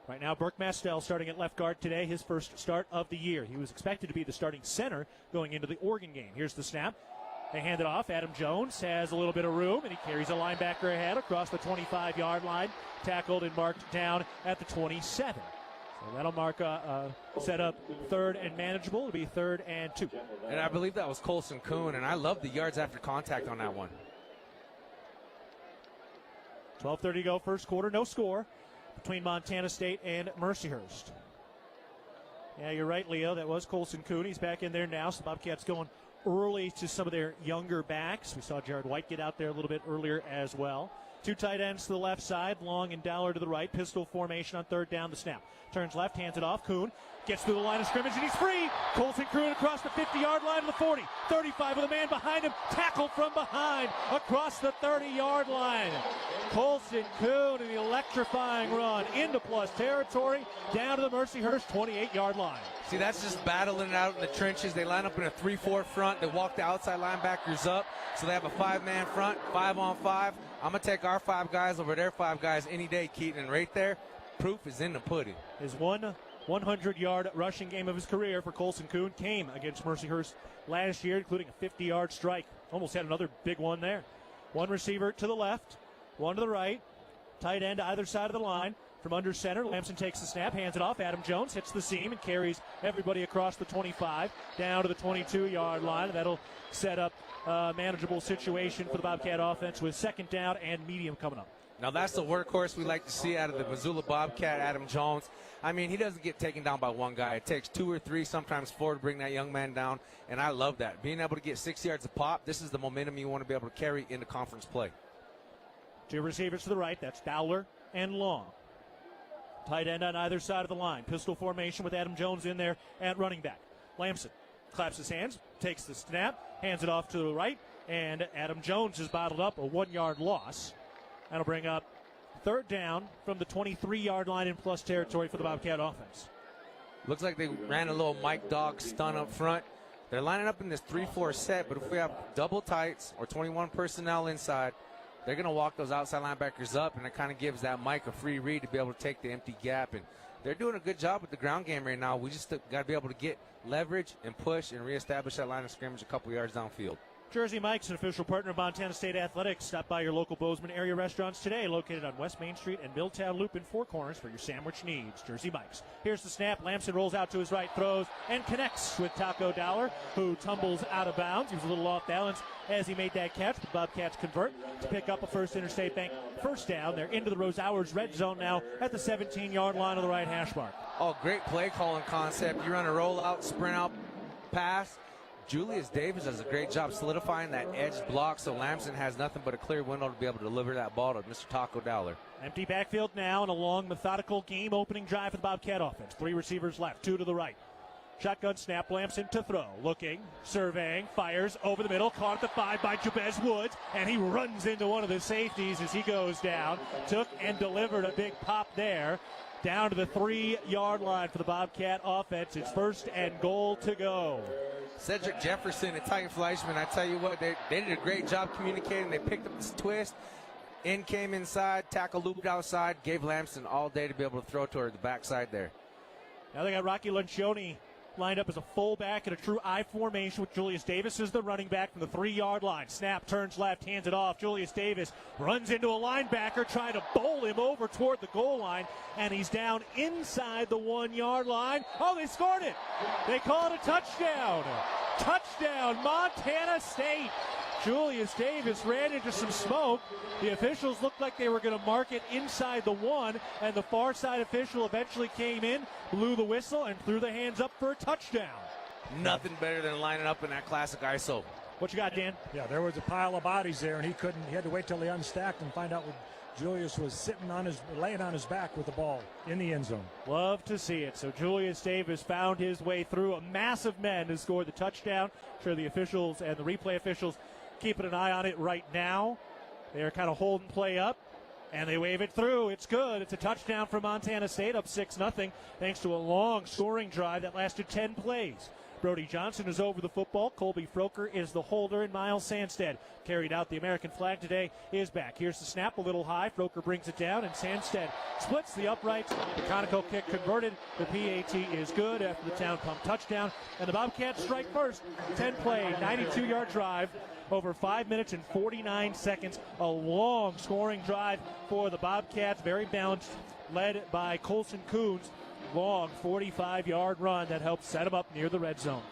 Right now, Burke Mastel starting at left guard today, his first start of the year. He was expected to be the starting center going into the Oregon game. Here's the snap. They hand it off. Adam Jones has a little bit of room, and he carries a linebacker ahead across the 25-yard line, tackled and marked down at the 27. So that'll mark set up 3rd and manageable. It'll be 3rd and 2. And I believe that was Colson Kuhn, and I love the yards after contact on that one. 12:30 to go, first quarter, no score between Montana State and Mercyhurst. Yeah, you're right, Leo. That was Colson Kuhn. He's back in there now. So the Bobcats going early to some of their younger backs. We saw Jared White get out there a little bit earlier as well. 2 tight ends to the left side, Long and Dowler to the right. Pistol formation on 3rd down, the snap. Turns left, hands it off. Kuhn gets through the line of scrimmage, and he's free. Colson Kuhn across the 50-yard line to the 40. 35 with a man behind him. Tackled from behind across the 30-yard line. Colson Kuhn, an electrifying run into plus territory, down to the Mercyhurst 28-yard line. See, that's just battling it out in the trenches. They line up in a 3-4 front. They walk the outside linebackers up, so they have a 5-man front, 5-on-5. I'm going to take our 5 guys over their 5 guys any day, Keaton. And right there, proof is in the pudding. His 100-yard rushing game of his career for Colson Kuhn came against Mercyhurst last year, including a 50-yard strike. Almost had another big one there. 1 receiver to the left, 1 to the right. Tight end either side of the line. From under center, Lamson takes the snap, hands it off. Adam Jones hits the seam and carries everybody across the 25 down to the 22-yard line. That'll set up a manageable situation for the Bobcat offense with 2nd down and medium coming up. Now that's the workhorse we like to see out of the Missoula Bobcat, Adam Jones. I mean, he doesn't get taken down by 1 guy. It takes 2 or 3, sometimes 4 to bring that young man down, and I love that. Being able to get 6 yards a pop, this is the momentum you want to be able to carry into conference play. 2 receivers to the right, that's Dowler and Long. Tight end on either side of the line. Pistol formation with Adam Jones in there at running back. Lamson claps his hands, takes the snap, hands it off to the right, and Adam Jones is bottled up, a 1-yard loss. That'll bring up 3rd down from the 23-yard line in plus territory for the Bobcat offense. Looks like they ran a little Mike Dog stun up front. They're lining up in this 3-4 set, but if we have double tights or 21 personnel inside, they're going to walk those outside linebackers up, and it kind of gives that Mike a free read to be able to take the empty gap. And they're doing a good job with the ground game right now. We just got to be able to get leverage and push and reestablish that line of scrimmage a couple yards downfield. Jersey Mike's an official partner of Montana State Athletics. Stop by your local Bozeman area restaurants today, located on West Main Street and Milltown Loop in Four Corners for your sandwich needs. Jersey Mike's. Here's the snap. Lamson rolls out to his right, throws, and connects with Taco Dowler, who tumbles out of bounds. He was a little off balance as he made that catch. The Bobcats convert to pick up a First Interstate Bank first down. They're into the Rose Hours red zone now at the 17-yard line of the right hash mark. Oh, great play calling concept. You run a rollout, sprint out, pass. Julius Davis does a great job solidifying that edge block, so Lamson has nothing but a clear window to be able to deliver that ball to Mr. Taco Dowler. Empty backfield now and a long, methodical game-opening drive for the Bobcat offense. 3 receivers left, 2 to the right. Shotgun snap, Lamson to throw. Looking, surveying, fires over the middle. Caught at the 5 by Jabez Woods, and he runs into one of the safeties as he goes down. Took and delivered a big pop there. Down to the 3-yard line for the Bobcat offense. It's 1st and goal to go. Cedric Jefferson and Titan Fleischman, I tell you what, they did a great job communicating. They picked up this twist. In came inside, tackle looped outside, gave Lamson all day to be able to throw toward the backside there. Now they got Rocky Lencioni lined up as a fullback in a true I formation with Julius Davis as the running back from the 3-yard line. Snap, turns left, hands it off. Julius Davis runs into a linebacker trying to bowl him over toward the goal line, and he's down inside the 1-yard line. Oh, they scored it. They call it a touchdown. Touchdown, Montana State. Julius Davis ran into some smoke. The officials looked like they were going to mark it inside the 1, and the far side official eventually came in, blew the whistle, and threw the hands up for a touchdown. Nothing better than lining up in that classic ISO. What you got, Dan? Yeah, there was a pile of bodies there, and he had to wait till they unstacked and find out what Julius was laying on his back with the ball in the end zone. Love to see it. So Julius Davis found his way through a mass of men to score the touchdown. I'm sure the officials and the replay officials keeping an eye on it right now. They're kind of holding play up, and they wave it through. It's good. It's a touchdown for Montana State, up 6-0, thanks to a long scoring drive that lasted 10 plays. Brody Johnson is over the football. Colby Froker is the holder, and Miles Sandstead carried out the American flag today is back. Here's the snap, a little high. Froker brings it down, and Sandstead splits the uprights. The conical kick converted. The PAT is good after the Town Pump touchdown. And the Bobcats strike first. 10-play, 92-yard drive. Over 5 minutes and 49 seconds. A long scoring drive for the Bobcats. Very balanced, led by Colson Coons. Long 45-yard run that helped set them up near the red zone.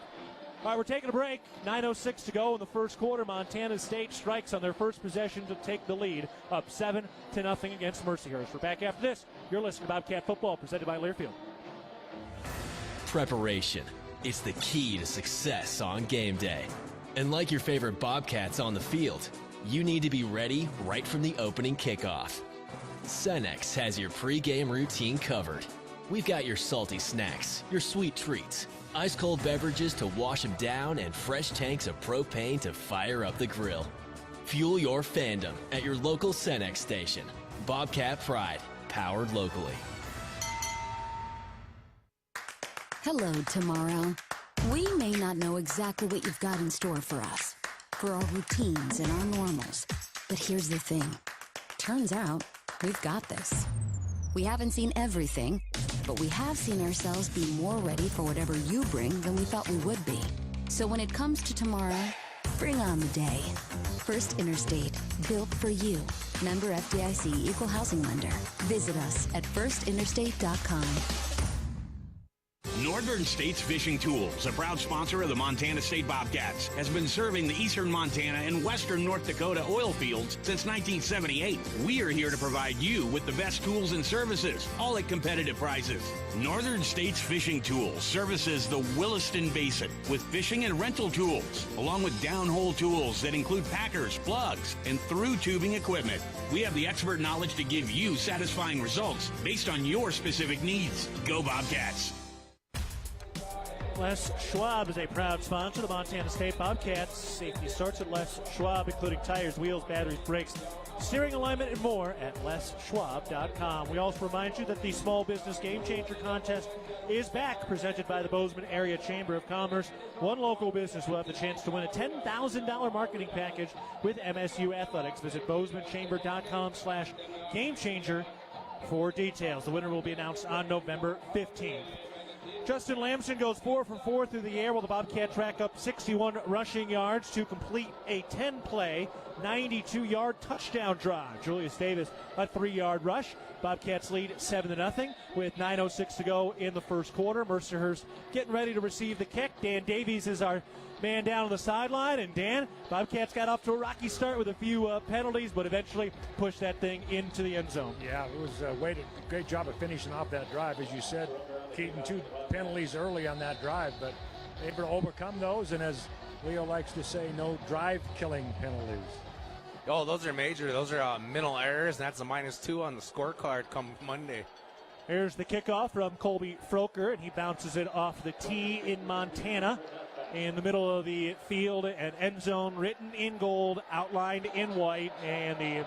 All right, we're taking a break. 9:06 to go in the first quarter. Montana State strikes on their first possession to take the lead, up 7-0 against Mercyhurst. We're back after this. You're listening to Bobcat Football, presented by Learfield. Preparation is the key to success on game day. And like your favorite Bobcats on the field, you need to be ready right from the opening kickoff. Cenex has your pregame routine covered. We've got your salty snacks, your sweet treats, ice-cold beverages to wash them down, and fresh tanks of propane to fire up the grill. Fuel your fandom at your local Cenex station. Bobcat Pride, powered locally. Hello, tomorrow. We may not know exactly what you've got in store for us, for our routines and our normals. But here's the thing. Turns out, we've got this. We haven't seen everything, but we have seen ourselves be more ready for whatever you bring than we thought we would be. So when it comes to tomorrow, bring on the day. First Interstate, built for you. Member FDIC, Equal Housing Lender. Visit us at firstinterstate.com. Northern States Fishing Tools, a proud sponsor of the Montana State Bobcats, has been serving the eastern Montana and western North Dakota oil fields since 1978. We are here to provide you with the best tools and services, all at competitive prices. Northern States Fishing Tools services the Williston Basin with fishing and rental tools, along with downhole tools that include packers, plugs, and through tubing equipment. We have the expert knowledge to give you satisfying results based on your specific needs. Go Bobcats! Les Schwab is a proud sponsor of the Montana State Bobcats. Safety starts at Les Schwab, including tires, wheels, batteries, brakes, steering alignment, and more at leschwab.com. We also remind you that the Small Business Game Changer Contest is back, presented by the Bozeman Area Chamber of Commerce. One local business will have the chance to win a $10,000 marketing package with MSU Athletics. Visit bozemanchamber.com/gamechanger for details. The winner will be announced on November 15th. Justin Lamson goes 4 for 4 through the air while the Bobcats rack up 61 rushing yards to complete a 10-play, 92-yard touchdown drive. Julius Davis, a 3-yard rush. Bobcats lead 7-0 with 9:06 to go in the first quarter. Mercyhurst getting ready to receive the kick. Dan Davies is our man down on the sideline. And Dan, Bobcats got off to a rocky start with a few penalties, but eventually pushed that thing into the end zone. Yeah, it was a great job of finishing off that drive. As you said, Keaton, 2 penalties early on that drive, but able to overcome those, and as Leo likes to say, no drive-killing penalties. Oh, those are major. Those are mental errors, and that's a -2 on the scorecard come Monday. Here's the kickoff from Colby Froker, and he bounces it off the tee in Montana. In the middle of the field, an end zone written in gold, outlined in white, and the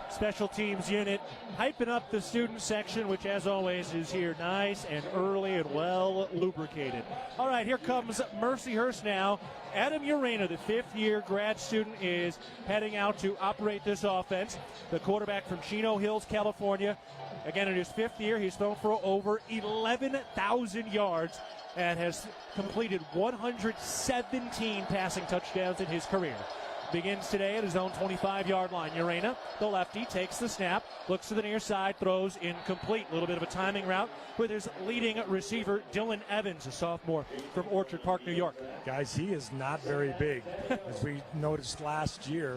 special teams unit hyping up the student section, which as always is here nice and early and well lubricated. All right, here comes Mercyhurst now. Adam Urena, the 5th-year grad student, is heading out to operate this offense. The quarterback from Chino Hills, California, Again, in his 5th year, he's thrown for over 11,000 yards and has completed 117 passing touchdowns in his career. Begins today at his own 25-yard line. Urena, the lefty, takes the snap, looks to the near side, throws incomplete. A little bit of a timing route with his leading receiver, Dylan Evans, a sophomore from Orchard Park, New York. Guys, he is not very big, as we noticed last year.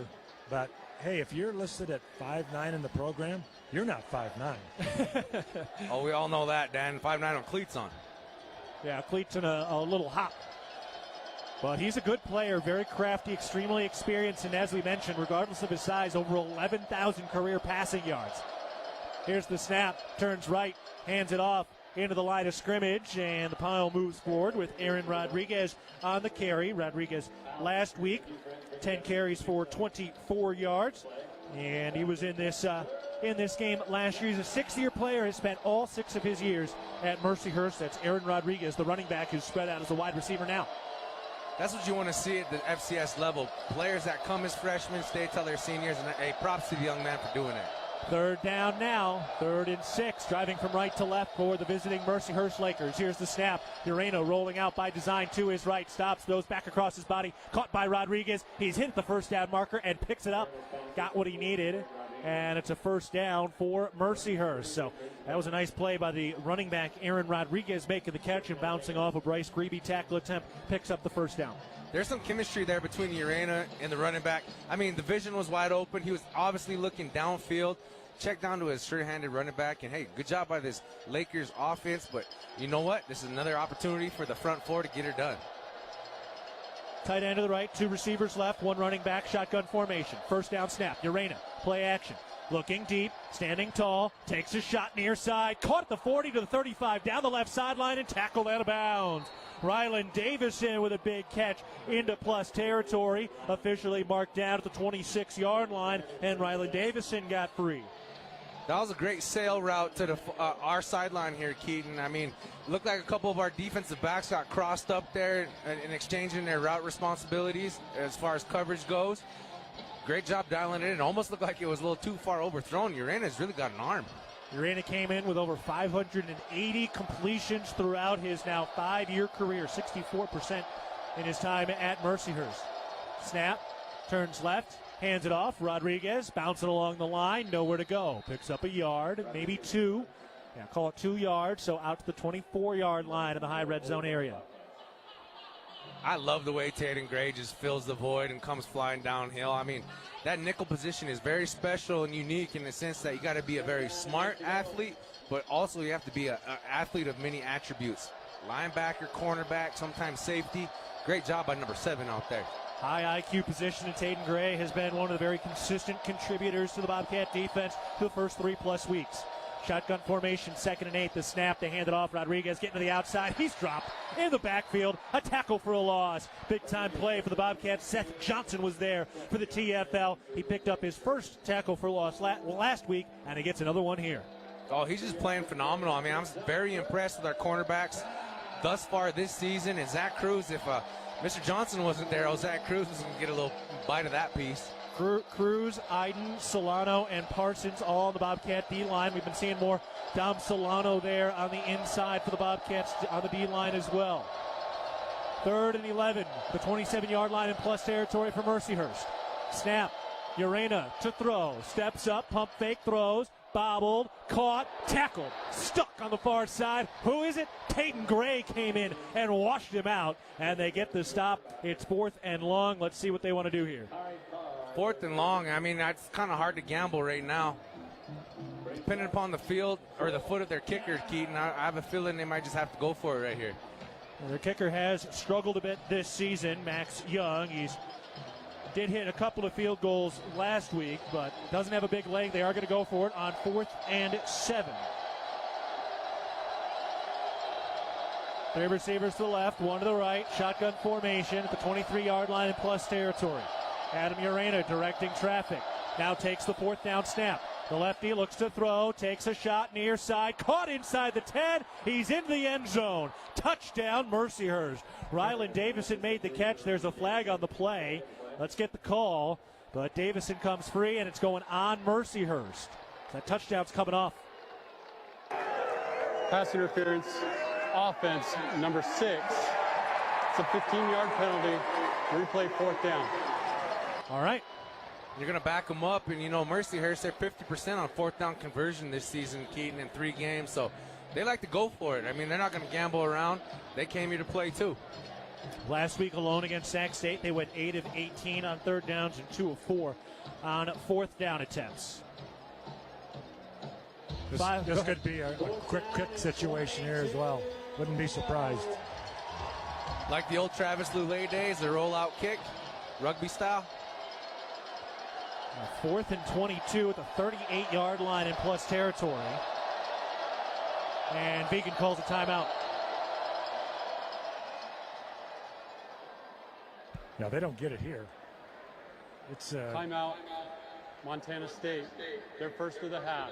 But, hey, if you're listed at 5'9" in the program, you're not 5'9". Oh, we all know that, Dan. 5'9" on cleats on. Yeah, cleats and a little hop. But he's a good player, very crafty, extremely experienced, and as we mentioned, regardless of his size, over 11,000 career passing yards. Here's the snap, turns right, hands it off into the line of scrimmage, and the pile moves forward with Aaron Rodriguez on the carry. Rodriguez last week, 10 carries for 24 yards, and he was in this game last year. He's a 6-year player, has spent all 6 of his years at Mercyhurst. That's Aaron Rodriguez, the running back who's spread out as a wide receiver now. That's what you want to see at the FCS level. Players that come as freshmen, stay till they're seniors, and hey, props to the young man for doing it. 3rd down now, 3rd and 6, driving from right to left for the visiting Mercyhurst Lakers. Here's the snap. Urena rolling out by design to his right, stops, throws back across his body, caught by Rodriguez. He's hit the first down marker and picks it up. Got what he needed, and it's a 1st down for Mercyhurst. So that was a nice play by the running back, Aaron Rodriguez, making the catch and bouncing off a Bryce Grebe tackle attempt, picks up the 1st down. There's some chemistry there between Urena and the running back. I mean, the vision was wide open. He was obviously looking downfield. Check down to his sure-handed running back, and hey, good job by this Lakers offense, but you know what? This is another opportunity for the front four to get her done. Tight end to the right, 2 receivers left, 1 running back, shotgun formation. 1st down snap, Urena, play action. Looking deep, standing tall, takes a shot near side, caught at the 40 to the 35, down the left sideline and tackled out of bounds. Rylan Davison with a big catch into plus territory, officially marked down at the 26-yard line, and Rylan Davison got free. That was a great sail route to the our sideline here, Keaton. I mean, looked like a couple of our defensive backs got crossed up there in exchanging their route responsibilities as far as coverage goes. Great job dialing it in. Almost looked like it was a little too far overthrown. Urena's really got an arm. Urena came in with over 580 completions throughout his now 5-year career, 64% in his time at Mercyhurst. Snap, turns left, hands it off. Rodriguez bouncing along the line, nowhere to go. Picks up a yard, maybe 2. Yeah, call it 2 yards, so out to the 24-yard line in the high red zone area. I love the way Tatum Gray just fills the void and comes flying downhill. I mean, that nickel position is very special and unique in the sense that you got to be a very smart athlete, but also you have to be an athlete of many attributes. Linebacker, cornerback, sometimes safety. Great job by number 7 out there. High IQ position, and Tatum Gray has been one of the very consistent contributors to the Bobcat defense for the first 3+ weeks. Shotgun formation, 2nd and 8. The snap, they hand it off. Rodriguez getting to the outside. He's dropped in the backfield. A tackle for a loss. Big-time play for the Bobcats. Seth Johnson was there for the TFL. He picked up his first tackle for loss last week, and he gets another one here. Oh, he's just playing phenomenal. I mean, I'm very impressed with our cornerbacks thus far this season. And Zach Cruz, if Mr. Johnson wasn't there, Zach Cruz was going to get a little bite of that piece. Cruz, Iden, Solano, and Parsons all on the Bobcat D-line. We've been seeing more Dom Solano there on the inside for the Bobcats on the D-line as well. 3rd and 11, the 27-yard line in plus territory for Mercyhurst. Snap, Urena to throw, steps up, pump fake, throws, bobbled, caught, tackled, stuck on the far side. Who is it? Tatum Gray came in and washed him out, and they get the stop. It's 4th and long. Let's see what they want to do here. 4th and long. I mean, that's kind of hard to gamble right now. Depending upon the field or the foot of their kicker, Keaton, I have a feeling they might just have to go for it right here. Their kicker has struggled a bit this season, Max Young. He's did hit a couple of field goals last week, but doesn't have a big leg. They are going to go for it on 4th and 7. 3 receivers to the left, 1 to the right. Shotgun formation at the 23-yard line in plus territory. Adam Urena directing traffic. Now takes the 4th down snap. The lefty looks to throw, takes a shot near side, caught inside the 10. He's in the end zone. Touchdown, Mercyhurst. Rylan Davison made the catch. There's a flag on the play. Let's get the call. But Davison comes free, and it's going on Mercyhurst. That touchdown's coming off. Pass interference, offense, number 6. It's a 15-yard penalty. Replay 4th down. All right. You're going to back them up, and you know Mercyhurst, they're 50% on 4th down conversion this season, Keaton, in 3 games, so they like to go for it. I mean, they're not going to gamble around. They came here to play, too. Last week alone against Sac State, they went 8 of 18 on 3rd downs and 2 of 4 on 4th down attempts. This could be a quick kick situation here as well. Wouldn't be surprised. Like the old Travis Lulay days, the rollout kick, rugby style. 4th and 22 at the 38-yard line in plus territory. And Vegan calls a timeout. No, they don't get it here. It's timeout, Montana State. They're first of the half.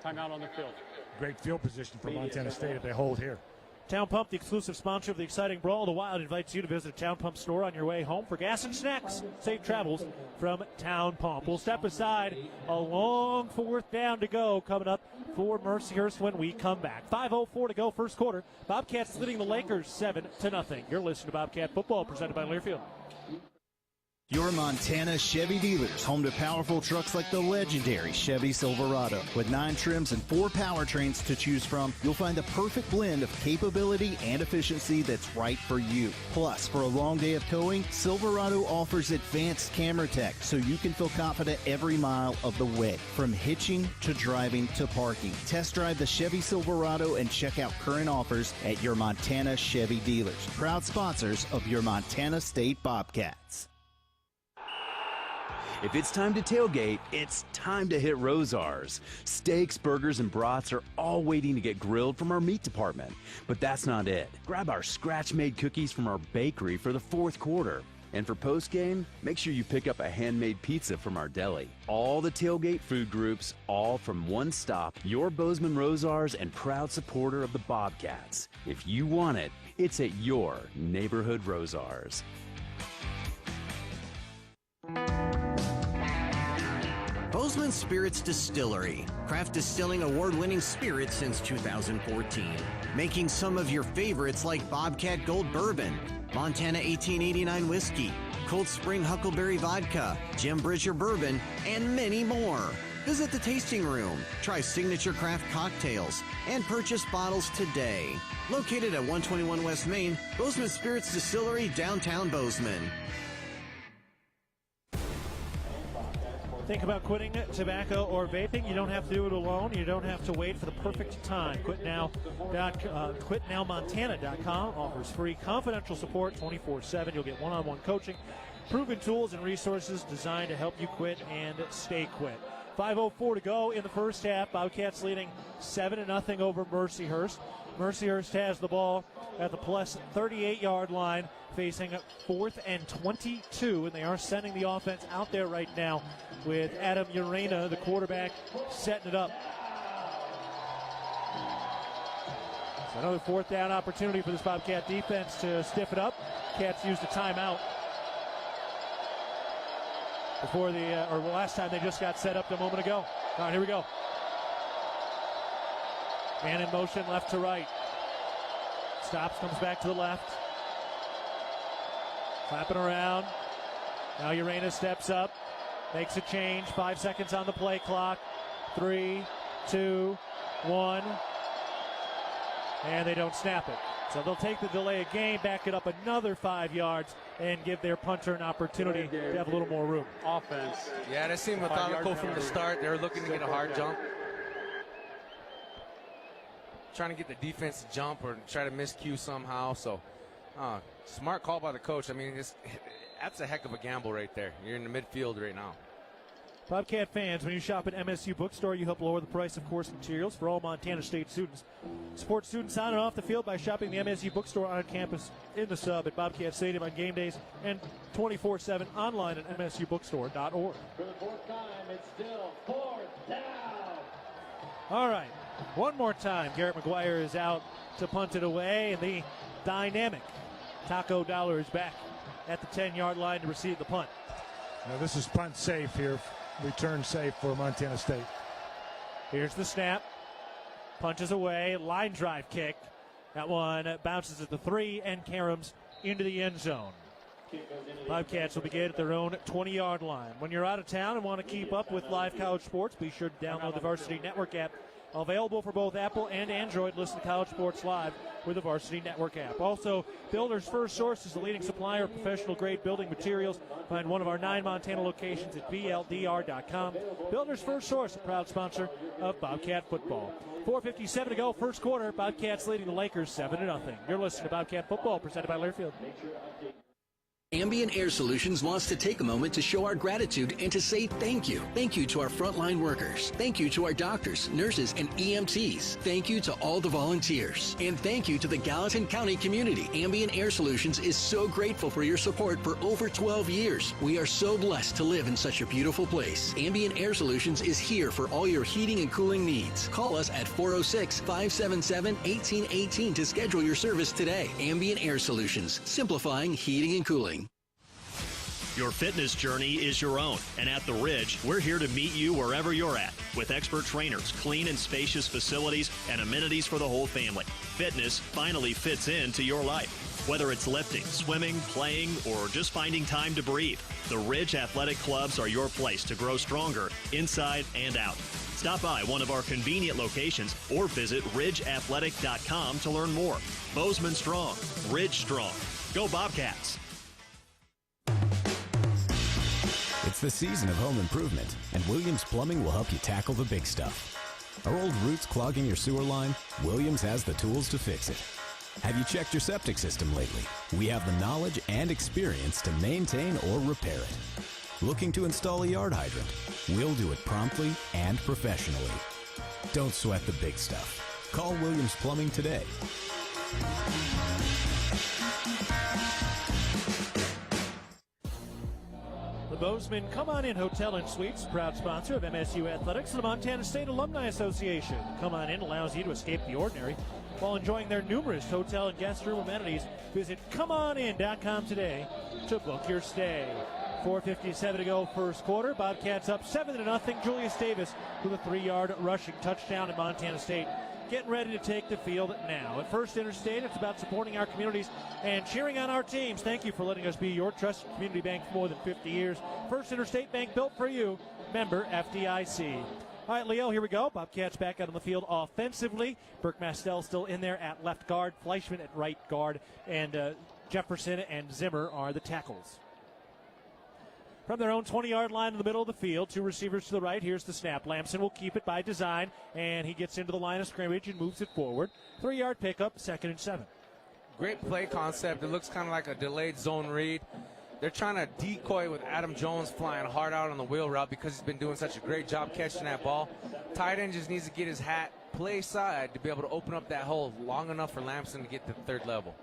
Timeout on the field. Great field position for Montana State if they hold here. Town Pump, the exclusive sponsor of the exciting Brawl of the Wild, invites you to visit a Town Pump store on your way home for gas and snacks. Safe travels from Town Pump. We'll step aside. A long 4th down to go coming up for Mercyhurst when we come back. 5:04 to go, first quarter. Bobcats leading the Lakers 7-0. You're listening to Bobcat Football, presented by Learfield. Your Montana Chevy dealers, home to powerful trucks like the legendary Chevy Silverado. With 9 trims and 4 powertrains to choose from, you'll find the perfect blend of capability and efficiency that's right for you. Plus, for a long day of towing, Silverado offers advanced camera tech so you can feel confident every mile of the way. From hitching to driving to parking. Test drive the Chevy Silverado and check out current offers at your Montana Chevy dealers. Proud sponsors of your Montana State Bobcats. If it's time to tailgate, it's time to hit Rosar's. Steaks, burgers, and brats are all waiting to get grilled from our meat department. But that's not it. Grab our scratch-made cookies from our bakery for the 4th quarter. And for postgame, make sure you pick up a handmade pizza from our deli. All the tailgate food groups, all from one stop, your Bozeman Rosar's and proud supporter of the Bobcats. If you want it, it's at your neighborhood Rosar's. Bozeman Spirits Distillery. Craft distilling award-winning spirits since 2014. Making some of your favorites like Bobcat Gold Bourbon, Montana 1889 Whiskey, Cold Spring Huckleberry Vodka, Jim Bridger Bourbon, and many more. Visit the tasting room, try signature craft cocktails, and purchase bottles today. Located at 121 West Main, Bozeman Spirits Distillery, downtown Bozeman. Think about quitting tobacco or vaping? You don't have to do it alone. You don't have to wait for the perfect time. QuitNowMontana.com offers free confidential support 24/7. You'll get one-on-one coaching, proven tools and resources designed to help you quit and stay quit. 5:04 to go in the first half. Bobcats leading 7-0 over Mercyhurst. Mercyhurst has the ball at the plus 38-yard line, facing 4th and 22, and they are sending the offense out there right now with Adam Urena, the quarterback, setting it up. So another 4th down opportunity for this Bobcat defense to stiffen up. Cats used a timeout before last time they just got set up a moment ago. All right, here we go. Man in motion, left to right. Stops, comes back to the left. Clapping around. Now Urena steps up. Makes a change. 5 seconds on the play clock. 3, 2, 1. And they don't snap it. So they'll take the delay of game, back it up another 5 yards, and give their punter an opportunity to have a little more room. Offense. Yeah, that seemed methodical from the start. They were looking to get a hard jump. Trying to get the defense to jump or try to miscue somehow. So, smart call by the coach. I mean, that's a heck of a gamble right there. You're in the midfield right now. Bobcat fans, when you shop at MSU Bookstore, you help lower the price of course materials for all Montana State students. Support students on and off the field by shopping the MSU Bookstore on campus, in the sub, at Bobcat Stadium on game days, and 24/7 online at msubookstore.org. For the 4th time, it's still 4th down. All right, one more time. Garrett McGuire is out to punt it away, and the dynamic Taco Dollar is back at the 10-yard line to receive the punt. Now this is punt safe here. Return safe for Montana State. Here's the snap. punches away, line drive kick. That one bounces at the 3 and caroms into the end zone. Bobcats will begin at their own 20-yard line. When you're out of town and want to keep up with live college sports, be sure to download the Varsity Network app. Available for both Apple and Android. Listen to college sports live with the Varsity Network app. Also, Builders First Source is the leading supplier of professional-grade building materials. Find one of our 9 Montana locations at bldr.com. Builders First Source, a proud sponsor of Bobcat football. 4:57 to go, first quarter. Bobcats leading the Lakers 7-0. You're listening to Bobcat football, presented by Learfield. Ambient Air Solutions wants to take a moment to show our gratitude and to say thank you. Thank you to our frontline workers. Thank you to our doctors, nurses, and EMTs. Thank you to all the volunteers. And thank you to the Gallatin County community. Ambient Air Solutions is so grateful for your support for over 12 years. We are so blessed to live in such a beautiful place. Ambient Air Solutions is here for all your heating and cooling needs. Call us at 406-577-1818 to schedule your service today. Ambient Air Solutions, simplifying heating and cooling. Your fitness journey is your own, and at The Ridge, we're here to meet you wherever you're at, with expert trainers, clean and spacious facilities, and amenities for the whole family. Fitness finally fits into your life. Whether it's lifting, swimming, playing, or just finding time to breathe, the Ridge Athletic Clubs are your place to grow stronger inside and out. Stop by one of our convenient locations or visit ridgeathletic.com to learn more. Bozeman strong, Ridge strong. Go Bobcats! It's the season of home improvement, and Williams Plumbing will help you tackle the big stuff. Are old roots clogging your sewer line? Williams has the tools to fix it. Have you checked your septic system lately? We have the knowledge and experience to maintain or repair it. Looking to install a yard hydrant? We'll do it promptly and professionally. Don't sweat the big stuff. Call Williams Plumbing today. The Bozeman Come On In Hotel and Suites, proud sponsor of MSU Athletics and the Montana State Alumni Association. Come On In allows you to escape the ordinary while enjoying their numerous hotel and guest room amenities. Visit ComeOnIn.com today to book your stay. 4:57 to go, first quarter. Bobcats up 7-0. Julius Davis with a 3-yard rushing touchdown at Montana State. Getting ready to take the field now. At First Interstate, it's about supporting our communities and cheering on our teams. Thank you for letting us be your trusted community bank for more than 50 years. First Interstate Bank, built for you. Member FDIC. All right, Leo, here we go. Bobcats back out on the field offensively. Burke Mastel still in there at left guard. Fleischman at right guard. And Jefferson and Zimmer are the tackles. From their own 20-yard line in the middle of the field, 2 receivers to the right. Here's the snap. Lamson will keep it by design, and he gets into the line of scrimmage and moves it forward. 3-yard pickup, 2nd and 7. Great play concept. It looks kind of like a delayed zone read. They're trying to decoy with Adam Jones flying hard out on the wheel route because he's been doing such a great job catching that ball. Tight end just needs to get his hat play side to be able to open up that hole long enough for Lamson to get to the third level.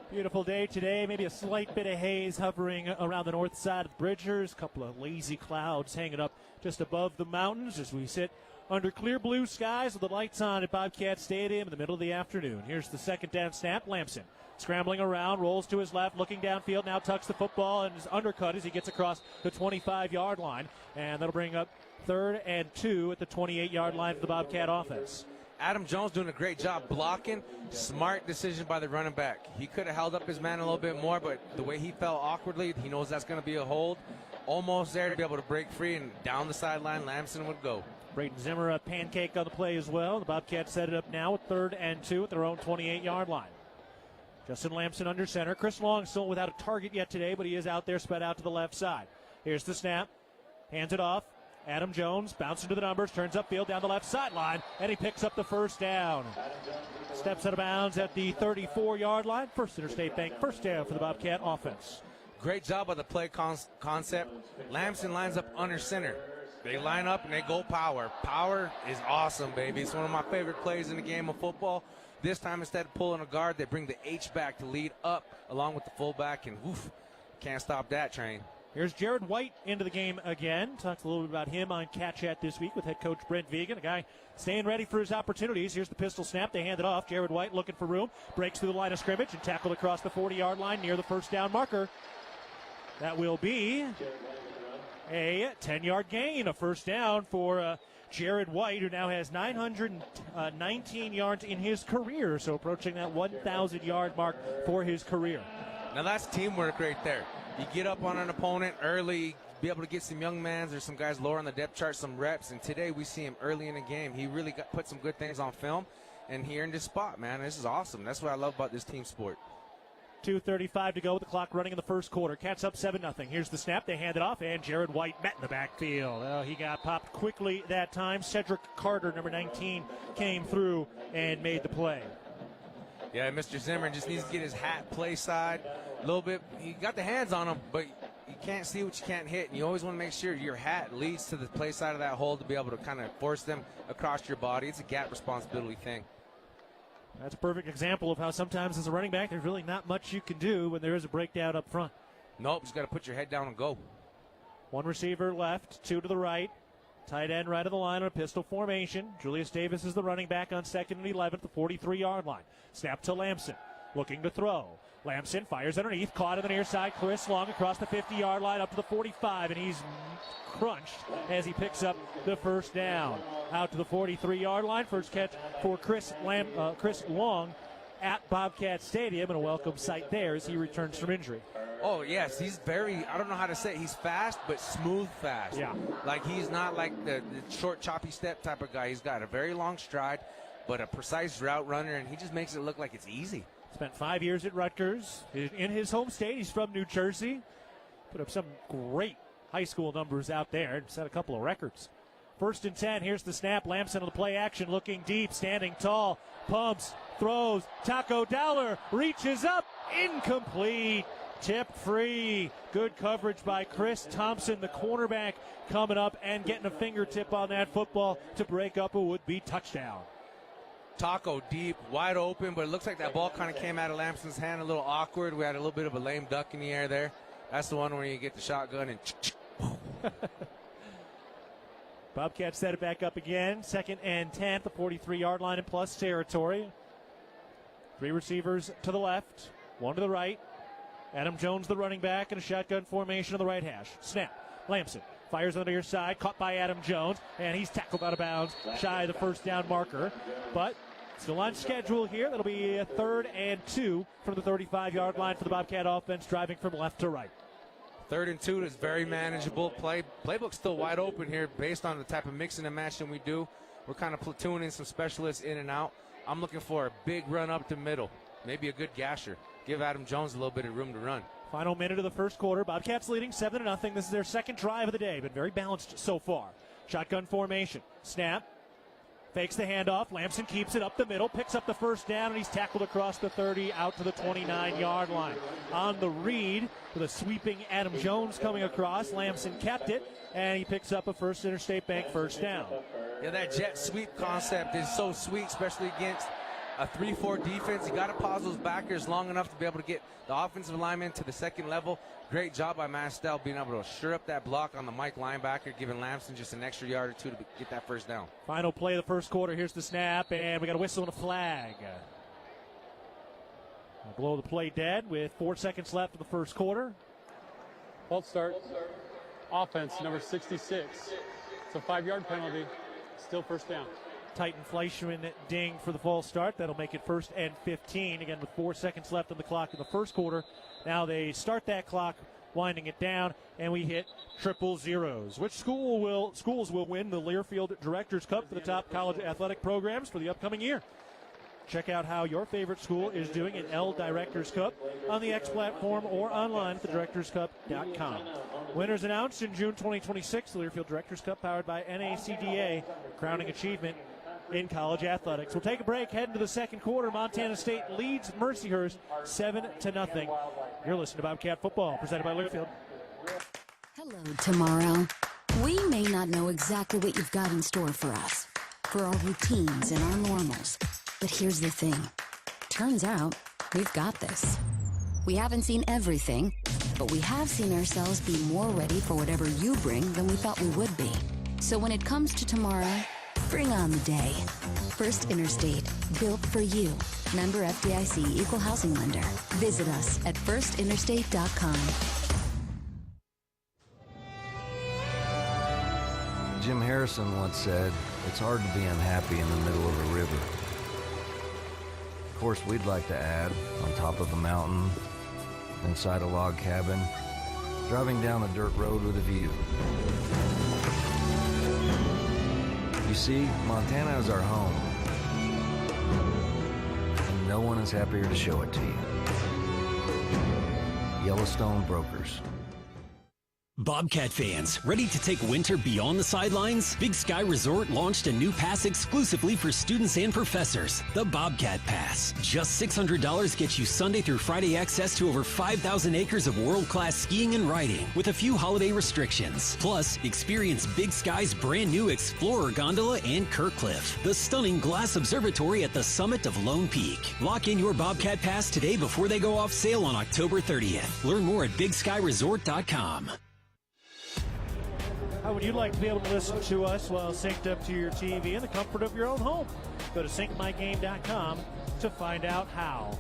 Beautiful day today. Maybe a slight bit of haze hovering around the north side of the Bridgers. A couple of lazy clouds hanging up just above the mountains as we sit under clear blue skies with the lights on at Bobcat Stadium in the middle of the afternoon. Here's the second down snap. Lamson scrambling around, rolls to his left, looking downfield, now tucks the football and is undercut as he gets across the 25-yard line. And that'll bring up 3rd and 2 at the 28-yard line for the Bobcat offense. Adam Jones doing a great job blocking. Smart decision by the running back. He could have held up his man a little bit more, but the way he fell awkwardly, he knows that's going to be a hold. Almost there to be able to break free, and down the sideline, Lamson would go. Braden Zimmer a pancake on the play as well. The Bobcats set it up now with 3rd and 2 at their own 28-yard line. Justin Lamson under center. Chris Long still without a target yet today, but he is out there spread out to the left side. Here's the snap. Hands it off. Adam Jones bouncing to the numbers, turns upfield down the left sideline, and he picks up the first down. Steps out of bounds at the 34-yard line. First Interstate Bank, first down for the Bobcat offense. Great job of the play concept. Lamson lines up under center. They line up and they go power. Power is awesome, baby. It's one of my favorite plays in the game of football. This time, instead of pulling a guard, they bring the H-back to lead up along with the fullback, and woof, can't stop that train. Here's Jared White into the game again. Talked a little bit about him on Cat Chat this week with head coach Brent Vegan, a guy staying ready for his opportunities. Here's the pistol snap. They hand it off. Jared White looking for room. Breaks through the line of scrimmage and tackled across the 40-yard line near the first down marker. That will be A 10-yard gain, a first down for Jared White, who now has 919 yards in his career, so approaching that 1,000-yard mark for his career. Now that's teamwork right there. You get up on an opponent early, be able to get some young mans or some guys lower on the depth chart some reps, and today we see him early in the game. He really put some good things on film, and he earned his spot, man. This is awesome. That's what I love about this team sport. 2:35 to go with the clock running in the first quarter. Cats up 7-0. Here's the snap. They hand it off, and Jared White met in the backfield. Oh, he got popped quickly that time. Cedric Carter, number 19, came through and made the play. Yeah, Mr. Zimmer just needs to get his hat play side a little bit. He got the hands on him, but you can't see what you can't hit, and you always want to make sure your hat leads to the play side of that hole to be able to kind of force them across your body. It's a gap responsibility thing. That's a perfect example of how sometimes as a running back, there's really not much you can do when there is a breakdown up front. Nope, just got to put your head down and go. One receiver left, two to the right. Tight end right of the line on a pistol formation. Julius Davis is the running back on 2nd and 11 at the 43-yard line. Snap to Lamson, looking to throw. Lamson fires underneath, caught on the near side. Chris Long across the 50-yard line up to the 45, and he's crunched as he picks up the first down. Out to the 43-yard line. First catch for Chris Long at Bobcat Stadium, and a welcome sight there as he returns from injury. Oh, yes, he's very, I don't know how to say it. He's fast, but smooth fast. Yeah. Like, he's not like the short, choppy step type of guy. He's got a very long stride, but a precise route runner, and he just makes it look like it's easy. Spent 5 years at Rutgers. In his home state, he's from New Jersey. Put up some great high school numbers out there and set a couple of records. 1st and 10, here's the snap. Lamson on the play action, looking deep, standing tall, pumps, throws. Taco Dowler reaches up, incomplete. Tipped free. Good coverage by Chris Thompson, the cornerback, coming up and getting a fingertip on that football to break up a would-be touchdown. Taco deep, wide open, but it looks like that ball kind of came out of Lamson's hand a little awkward. We had a little bit of a lame duck in the air there. That's the one where you get the shotgun and Bobcats set it back up again. 2nd and 10 at the 43-yard line in plus territory. 3 receivers to the left, 1 to the right. Adam Jones, the running back, in a shotgun formation on the right hash. Snap. Lamson fires on the near side, caught by Adam Jones, and he's tackled out of bounds, shy of the first down marker. But still on schedule here. That'll be a 3rd and 2 from the 35-yard line for the Bobcat offense, driving from left to right. 3rd and 2 is very manageable. Playbook's still wide open here based on the type of mixing and matching we do. We're kind of platooning some specialists in and out. I'm looking for a big run up the middle, maybe a good gasher. Give Adam Jones a little bit of room to run. Final minute of the first quarter. Bobcats leading 7-0. This is their second drive of the day. Been very balanced so far. Shotgun formation. Snap. Fakes the handoff. Lamson keeps it up the middle. Picks up the first down, and he's tackled across the 30 out to the 29-yard line. On the read with a sweeping Adam Jones coming across. Lamson kept it, and he picks up a First Interstate Bank first down. Yeah, that jet sweep concept is so sweet, especially against a 3-4 defense. You got to pause those backers long enough to be able to get the offensive lineman to the second level. Great job by Mastel being able to sure up that block on the Mike linebacker, giving Lamson just an extra yard or two to get that first down. Final play of the first quarter. Here's the snap, and we got a whistle and a flag. Blow the play dead with 4 seconds left of the first quarter. False start. Offense, number 66. It's a 5-yard penalty. Still first down. Titan Fleischman ding for the false start. That'll make it 1st and 15. Again, with 4 seconds left on the clock in the first quarter. Now they start that clock, winding it down, and we hit triple zeros. Which schools will win the Learfield Directors Cup for the top college athletic programs for the upcoming year? Check out how your favorite school is doing in L Directors Cup on the X platform or online at thedirectorscup.com. Winners announced in June 2026. The Learfield Directors Cup powered by NACDA, crowning achievement in college athletics. We'll take a break, head into the second quarter. Montana State leads Mercyhurst 7-0. You're listening to Bobcat Football, presented by Learfield. Hello, tomorrow. We may not know exactly what you've got in store for us, for our routines and our normals. But here's the thing. Turns out, we've got this. We haven't seen everything, but we have seen ourselves be more ready for whatever you bring than we thought we would be. So when it comes to tomorrow, bring on the day. First Interstate, built for you. Member FDIC, Equal Housing Lender. Visit us at firstinterstate.com. Jim Harrison once said, it's hard to be unhappy in the middle of a river. Of course, we'd like to add, on top of a mountain, inside a log cabin, driving down a dirt road with a view. You see, Montana is our home, and no one is happier to show it to you. Yellowstone Brokers. Bobcat fans, ready to take winter beyond the sidelines? Big Sky Resort launched a new pass exclusively for students and professors, the Bobcat Pass. Just $600 gets you Sunday through Friday access to over 5,000 acres of world-class skiing and riding, with a few holiday restrictions. Plus, experience Big Sky's brand new Explorer Gondola and Kirkcliff, the stunning glass observatory at the summit of Lone Peak. Lock in your Bobcat Pass today before they go off sale on October 30th. Learn more at BigSkyResort.com. How would you like to be able to listen to us while synced up to your TV in the comfort of your own home? Go to syncmygame.com to find out how.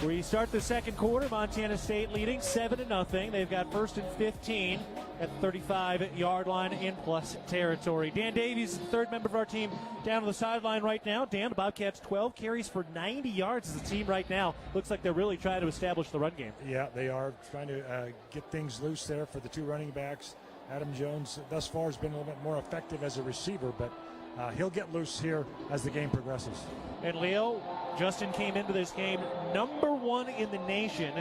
We start the second quarter. Montana State leading 7-0. They've got first and 15 at the 35-yard line in plus territory. Dan Davies, the third member of our team, down on the sideline right now. Dan, the Bobcats 12 carries for 90 yards as a team right now. Looks like they're really trying to establish the run game. Yeah, they are trying to get things loose there for the two running backs. Adam Jones thus far has been a little bit more effective as a receiver, but he'll get loose here as the game progresses. And Leo, Justin came into this game number one in the nation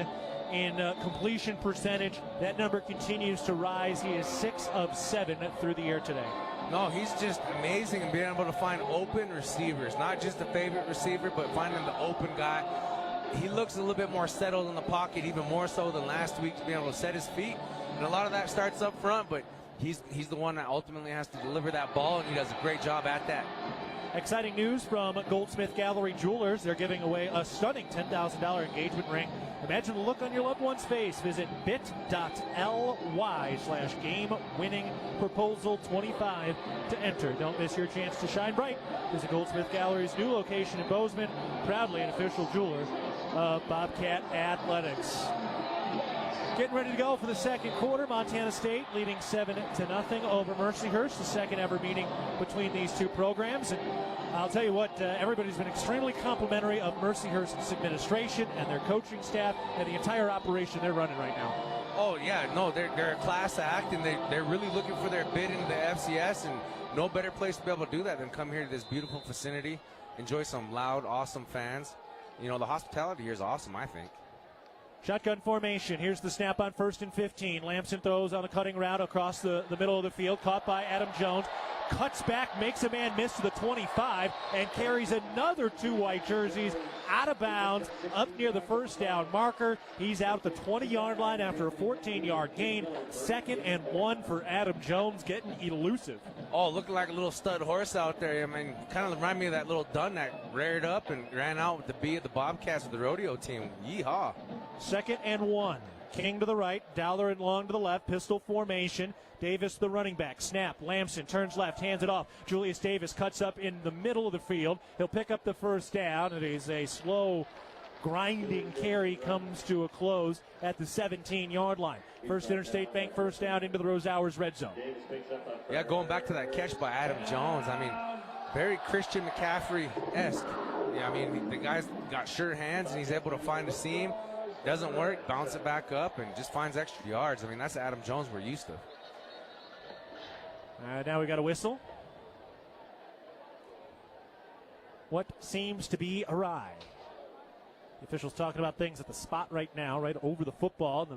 in completion percentage. That number continues to rise. He is 6 of 7 through the air today. No, he's just amazing in being able to find open receivers, not just a favorite receiver, but finding the open guy. He looks a little bit more settled in the pocket, even more so than last week, to be able to set his feet. And a lot of that starts up front, but he's the one that ultimately has to deliver that ball, and he does a great job at that. Exciting news from Goldsmith Gallery Jewelers. They're giving away a stunning $10,000 engagement ring. Imagine the look on your loved one's face. Visit bit.ly/game-winning-proposal-25 to enter. Don't miss your chance to shine bright. Visit Goldsmith Gallery's new location in Bozeman, proudly an official jeweler of Bobcat Athletics. Getting ready to go for the second quarter. Montana State leading 7-0 over Mercyhurst, the second ever meeting between these two programs. And I'll tell you what, everybody's been extremely complimentary of Mercyhurst's administration and their coaching staff and the entire operation they're running right now. Oh, yeah, no, they're a class act, and they're really looking for their bid into the FCS, and no better place to be able to do that than come here to this beautiful vicinity, enjoy some loud, awesome fans. You know, the hospitality here is awesome, I think. Shotgun formation. Here's the snap on first and 15. Lamson throws on a cutting route across the middle of the field. Caught by Adam Jones. Cuts back, makes a man miss to the 25, and carries another two white jerseys out of bounds up near the first down marker. He's out at the 20-yard line after a 14-yard gain. 2nd and 1 for Adam Jones, getting elusive. Oh, looking like a little stud horse out there. I mean, kind of remind me of that little dun that reared up and ran out with the B of the Bobcats with the rodeo team. Yeehaw. 2nd and 1. King to the right, Dowler and Long to the left, pistol formation. Davis, the running back. Snap. Lamson turns left, hands it off. Julius Davis cuts up in the middle of the field. He'll pick up the first down. It is a slow, grinding carry, comes to a close at the 17-yard line. First Interstate Bank first down into the Rose Hours red zone. Yeah, going back to that catch by Adam Jones. I mean, very Christian McCaffrey-esque. Yeah, I mean, the guy's got sure hands, and he's able to find a seam. Doesn't work, bounce it back up, and just finds extra yards. I mean, that's Adam Jones we're used to. Now we got a whistle. What seems to be awry? The official's talking about things at the spot right now, right over the football,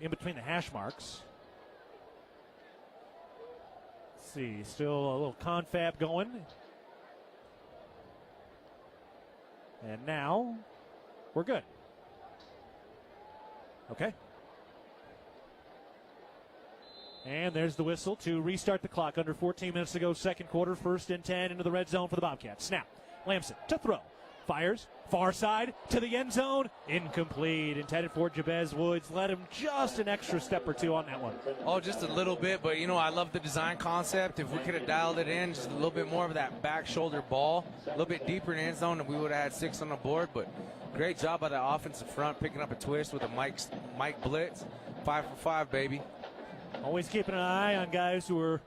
in between the hash marks. Let's see, still a little confab going. And now we're good. Okay. And there's the whistle to restart the clock. Under 14 minutes to go, second quarter, 1st and 10 into the red zone for the Bobcats. Snap. Lamson to throw. Fires. Far side to the end zone. Incomplete. Intended for Jabez Woods. Led him just an extra step or two on that one. Oh, just a little bit, but, you know, I love the design concept. If we could have dialed it in, just a little bit more of that back shoulder ball, a little bit deeper in the end zone, and we would have had 6 on the board. But great job by the offensive front, picking up a twist with a Mike blitz. 5 for 5, baby. Always keeping an eye on guys who are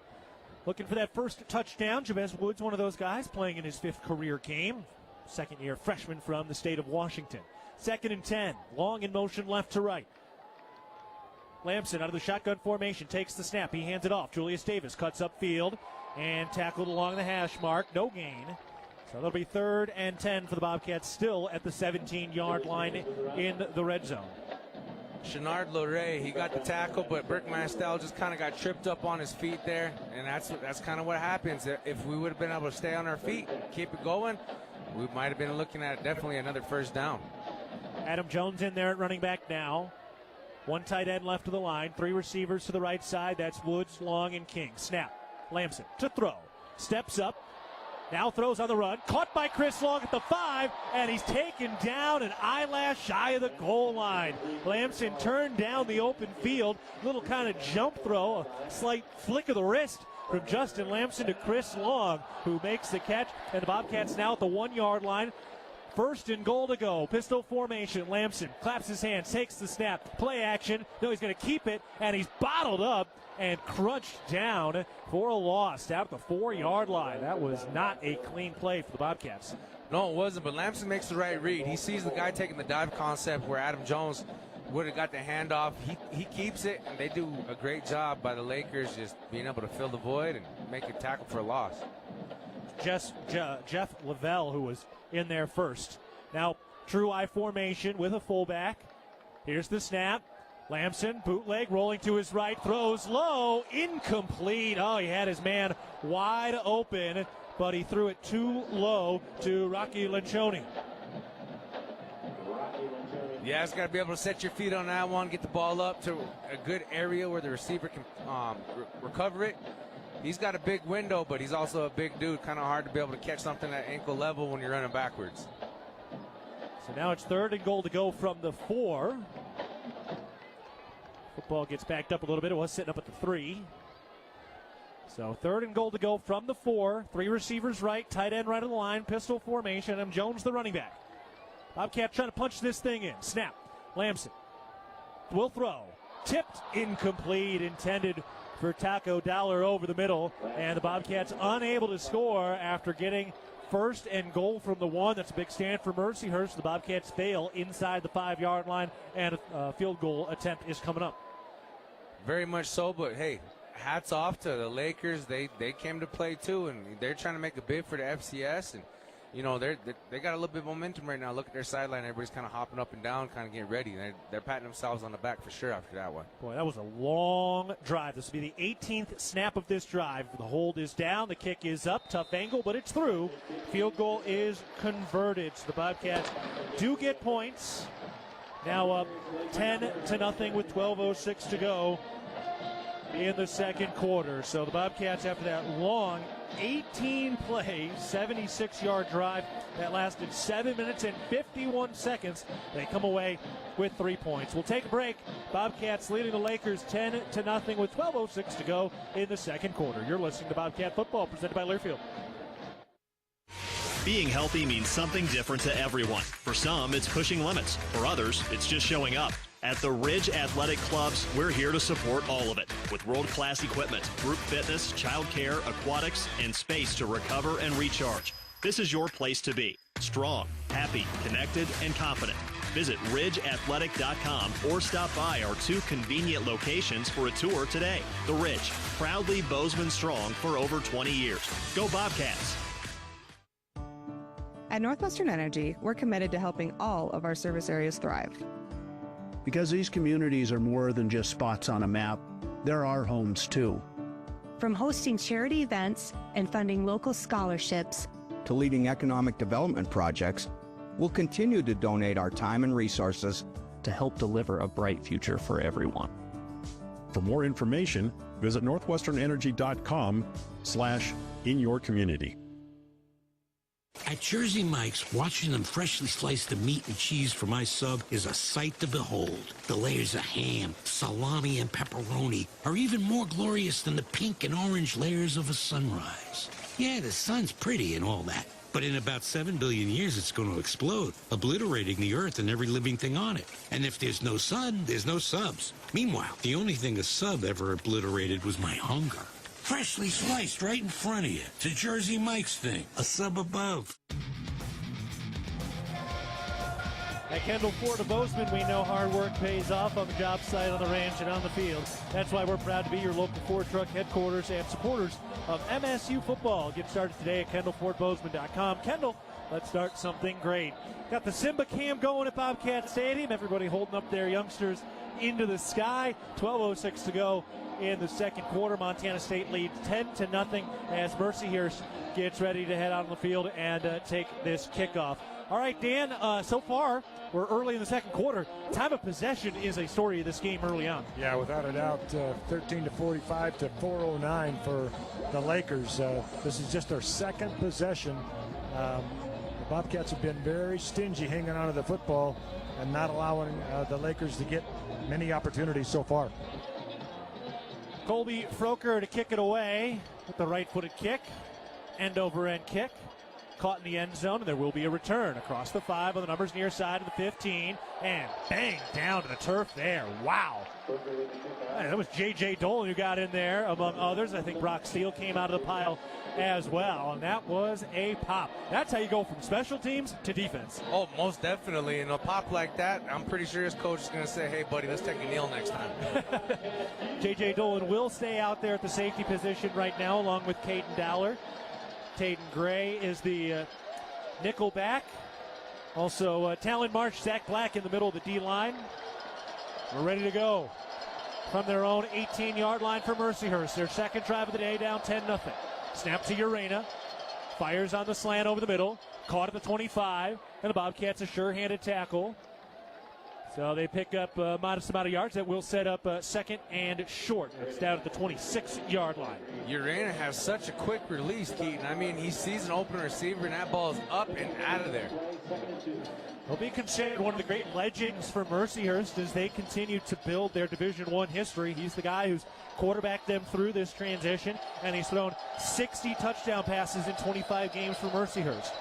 Looking for that first touchdown. Jabez Woods, one of those guys, playing in his 5th career game. Second-year freshman from the state of Washington. 2nd and 10. Long in motion left to right. Lamson out of the shotgun formation takes the snap. He hands it off. Julius Davis cuts upfield and tackled along the hash mark. No gain. So that'll be 3rd and 10 for the Bobcats, still at the 17-yard line in the red zone. Chenard Loray, he got the tackle, but Burkmastel just kind of got tripped up on his feet there, and that's kind of what happens. If we would have been able to stay on our feet, keep it going, we might have been looking at definitely another first down. Adam Jones in there at running back now. 1 tight end left of the line. 3 receivers to the right side. That's Woods, Long, and King. Snap. Lamson to throw. Steps up. Now throws on the run. Caught by Chris Long at the 5, and he's taken down an eyelash shy of the goal line. Lamson turned down the open field. Little kind of jump throw. A slight flick of the wrist from Justin Lamson to Chris Long, who makes the catch. And the Bobcats now at the 1-yard line. 1st and goal to go. Pistol formation. Lamson claps his hands, takes the snap. Play action. No, he's going to keep it, and he's bottled up and crunched down for a loss out at the 4-yard line. That was not a clean play for the Bobcats. No, it wasn't, but Lamson makes the right read. He sees the guy taking the dive concept where Adam Jones would have got the handoff. He keeps it, and they do a great job by the Lakers just being able to fill the void and make a tackle for a loss. Jeff Lavelle, who was in there first. Now, true I formation with a fullback. Here's the snap. Lamson, bootleg, rolling to his right, throws low, incomplete. Oh, he had his man wide open, but he threw it too low to Rocky Lencioni. Yeah, it's got to be able to set your feet on that one, get the ball up to a good area where the receiver can recover it. He's got a big window, but he's also a big dude. Kind of hard to be able to catch something at ankle level when you're running backwards. So now it's 3rd and goal to go from the 4. Football gets backed up a little bit. It was sitting up at the 3. So 3rd and goal to go from the 4. 3 receivers right, tight end right of the line, pistol formation. And Jones the running back. Bobcat trying to punch this thing in. Snap. Lamson will throw. Tipped, incomplete, intended for Taco Dollar over the middle. And the Bobcats unable to score after getting 1st and goal from the 1. That's a big stand for Mercyhurst. The Bobcats fail inside the 5-yard line, and a field goal attempt is coming up. Very much so, but hey, hats off to the Lakers. They came to play too, and they're trying to make a bid for the FCS. And you know they got a little bit of momentum right now. Look at their sideline; everybody's kind of hopping up and down, kind of getting ready. They're patting themselves on the back for sure after that one. Boy, that was a long drive. This will be the 18th snap of this drive. The hold is down, the kick is up, tough angle, but it's through. Field goal is converted. So the Bobcats do get points. Now up 10-0 with 12:06 to go in the second quarter. So the Bobcats, after that long 18-play, 76-yard drive that lasted 7 minutes and 51 seconds, they come away with 3 points. We'll take a break. Bobcats leading the Lakers 10-0 with 12:06 to go in the second quarter. You're listening to Bobcat Football, presented by Learfield. Being healthy means something different to everyone. For some, it's pushing limits. For others, it's just showing up. At the Ridge Athletic Clubs, we're here to support all of it with world-class equipment, group fitness, childcare, aquatics, and space to recover and recharge. This is your place to be. Strong, happy, connected, and confident. Visit ridgeathletic.com or stop by our 2 convenient locations for a tour today. The Ridge, proudly Bozeman strong for over 20 years. Go Bobcats! At Northwestern Energy, we're committed to helping all of our service areas thrive. Because these communities are more than just spots on a map, they're our homes too. From hosting charity events and funding local scholarships to leading economic development projects, we'll continue to donate our time and resources to help deliver a bright future for everyone. For more information, visit northwesternenergy.com/inyourcommunity. At Jersey Mike's, watching them freshly slice the meat and cheese for my sub is a sight to behold. The layers of ham, salami, and pepperoni are even more glorious than the pink and orange layers of a sunrise. Yeah, the sun's pretty and all that, but in about 7 billion years it's going to explode, obliterating the earth and every living thing on it. And if there's no sun, there's no subs. Meanwhile, the only thing a sub ever obliterated was my hunger. Freshly sliced right in front of you. It's a Jersey Mike's thing. A sub above. At Kendall Ford of Bozeman, we know hard work pays off on the job site, on the ranch, and on the field. That's why we're proud to be your local Ford truck headquarters and supporters of MSU football. Get started today at KendallFordBozeman.com. Kendall, let's start something great. Got the Simba Cam going at Bobcat Stadium. Everybody holding up their youngsters into the sky. 12:06 to go in the second quarter. Montana State leads 10-0 as Mercyhurst gets ready to head out on the field and take this kickoff. All right, Dan, so far, we're early in the second quarter. Time of possession is a story of this game early on. Yeah, without a doubt, 13-45 to 4:09 for the Lakers. This is just their second possession. The Bobcats have been very stingy hanging on to the football and not allowing the Lakers to get many opportunities so far. Colby Froker to kick it away with the right-footed kick. End-over-end kick. Caught in the end zone, and there will be a return across the 5 on the numbers near side of the 15, and bang, down to the turf there. Wow. Man, that was J.J. Dolan who got in there, among others. I think Brock Steele came out of the pile as well, and that was a pop. That's how you go from special teams to defense. Oh, most definitely. And a pop like that, I'm pretty sure his coach is going to say, hey, buddy, let's take a kneel next time. J.J. Dolan will stay out there at the safety position right now, along with Caden Dowler. Taden Gray is the nickel back. Also, Talon Marsh, Zach Black in the middle of the D-line. We're ready to go from their own 18-yard line for Mercyhurst. Their second drive of the day, down 10-0. Snap to Urena. Fires on the slant over the middle. Caught at the 25. And the Bobcats a sure-handed tackle. So they pick up a modest amount of yards that will set up second and short. It's down at the 26-yard line. Urena has such a quick release, Keaton. I mean, he sees an open receiver, and that ball is up and out of there. He'll be considered one of the great legends for Mercyhurst as they continue to build their Division I history. He's the guy who's quarterbacked them through this transition, and he's thrown 60 touchdown passes in 25 games for Mercyhurst.